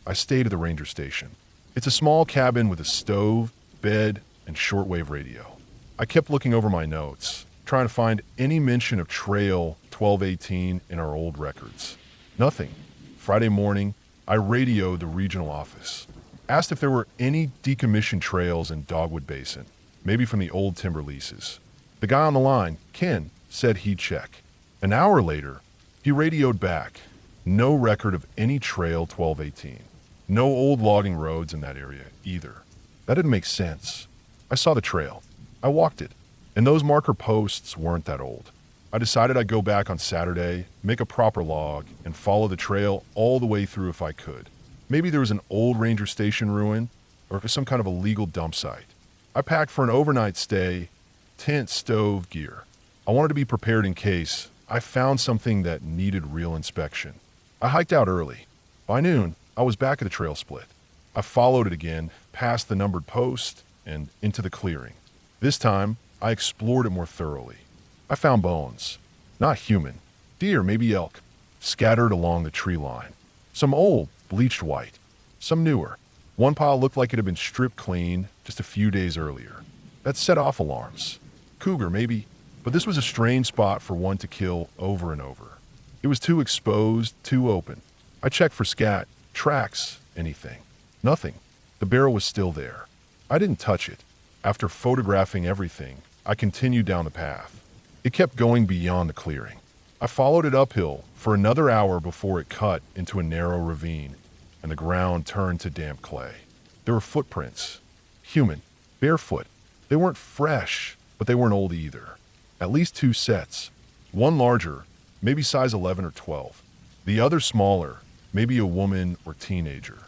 I stayed at the ranger station. It's a small cabin with a stove, bed, and shortwave radio. I kept looking over my notes, trying to find any mention of Trail 1218 in our old records. Nothing. Friday morning, I radioed the regional office. Asked if there were any decommissioned trails in Dogwood Basin, maybe from the old timber leases. The guy on the line, Ken, said he'd check. An hour later, he radioed back. No record of any Trail 1218. No old logging roads in that area either. That didn't make sense. I saw the trail. I walked it. And those marker posts weren't that old. I decided I'd go back on Saturday, make a proper log, and follow the trail all the way through if I could. Maybe there was an old ranger station ruin, or if it's some kind of illegal dump site. I packed for an overnight stay, tent, stove, gear. I wanted to be prepared in case I found something that needed real inspection. I hiked out early. By noon, I was back at the trail split. I followed it again, past the numbered post, and into the clearing. This time, I explored it more thoroughly. I found bones. Not human. Deer, maybe elk. Scattered along the tree line. Some old, bleached white. Some newer. One pile looked like it had been stripped clean just a few days earlier. That set off alarms. Cougar, maybe. But this was a strange spot for one to kill over and over. It was too exposed, too open. I checked for scat, tracks, anything. Nothing. The barrel was still there. I didn't touch it. After photographing everything, I continued down the path. It kept going beyond the clearing. I followed it uphill for another hour before it cut into a narrow ravine, and the ground turned to damp clay. There were footprints. Human. Barefoot. They weren't fresh, but they weren't old either. At least 2 sets. One larger, maybe size 11 or 12. The other smaller, maybe a woman or teenager.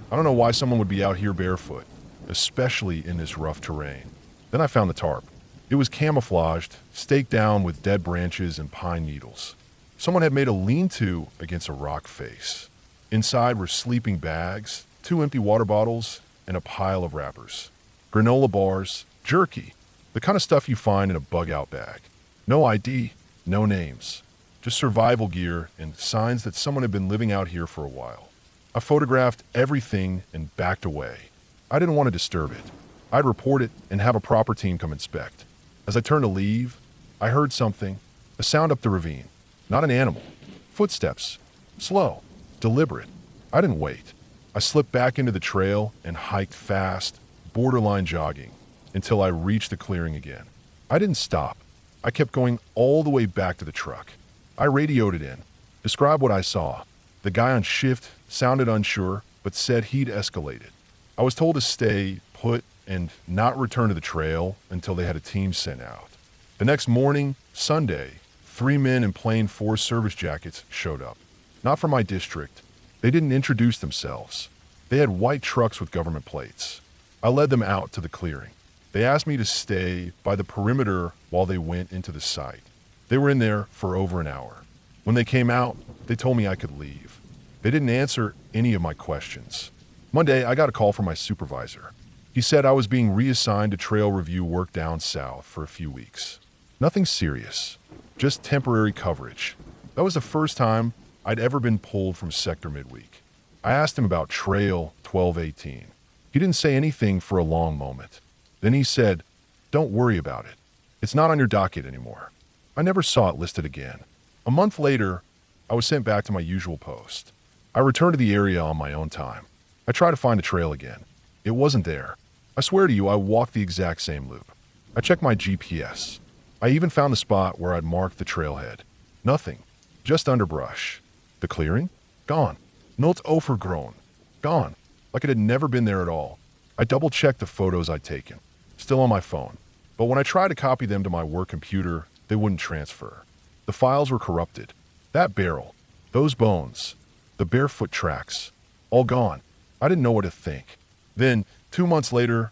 I don't know why someone would be out here barefoot, especially in this rough terrain. Then I found the tarp. It was camouflaged, staked down with dead branches and pine needles. Someone had made a lean-to against a rock face. Inside were sleeping bags, 2 empty water bottles, and a pile of wrappers. Granola bars, jerky, the kind of stuff you find in a bug-out bag. No ID, no names. Just survival gear and signs that someone had been living out here for a while. I photographed everything and backed away. I didn't want to disturb it. I'd report it and have a proper team come inspect. As I turned to leave, I heard something, a sound up the ravine. Not an animal. Footsteps. Slow. Deliberate. I didn't wait. I slipped back into the trail and hiked fast, borderline jogging, until I reached the clearing again. I didn't stop. I kept going all the way back to the truck. I radioed it in. Described what I saw. The guy on shift sounded unsure, but said he'd escalated. I was told to stay put and not return to the trail until they had a team sent out. The next morning, Sunday, 3 men in plain Forest Service jackets showed up. Not from my district. They didn't introduce themselves. They had white trucks with government plates. I led them out to the clearing. They asked me to stay by the perimeter while they went into the site. They were in there for over an hour. When they came out, they told me I could leave. They didn't answer any of my questions. Monday, I got a call from my supervisor. He said I was being reassigned to trail review work down south for a few weeks. Nothing serious, just temporary coverage. That was the first time I'd ever been pulled from sector midweek. I asked him about Trail 1218. He didn't say anything for a long moment. Then he said, "Don't worry about it. It's not on your docket anymore." I never saw it listed again. A month later, I was sent back to my usual post. I returned to the area on my own time. I tried to find the trail again. It wasn't there. I swear to you, I walked the exact same loop. I checked my GPS. I even found the spot where I'd marked the trailhead. Nothing. Just underbrush. The clearing? Gone. Notes overgrown. Gone. Like it had never been there at all. I double-checked the photos I'd taken. Still on my phone. But when I tried to copy them to my work computer, they wouldn't transfer. The files were corrupted. That barrel. Those bones. The barefoot tracks. All gone. I didn't know what to think. Then, 2 months later,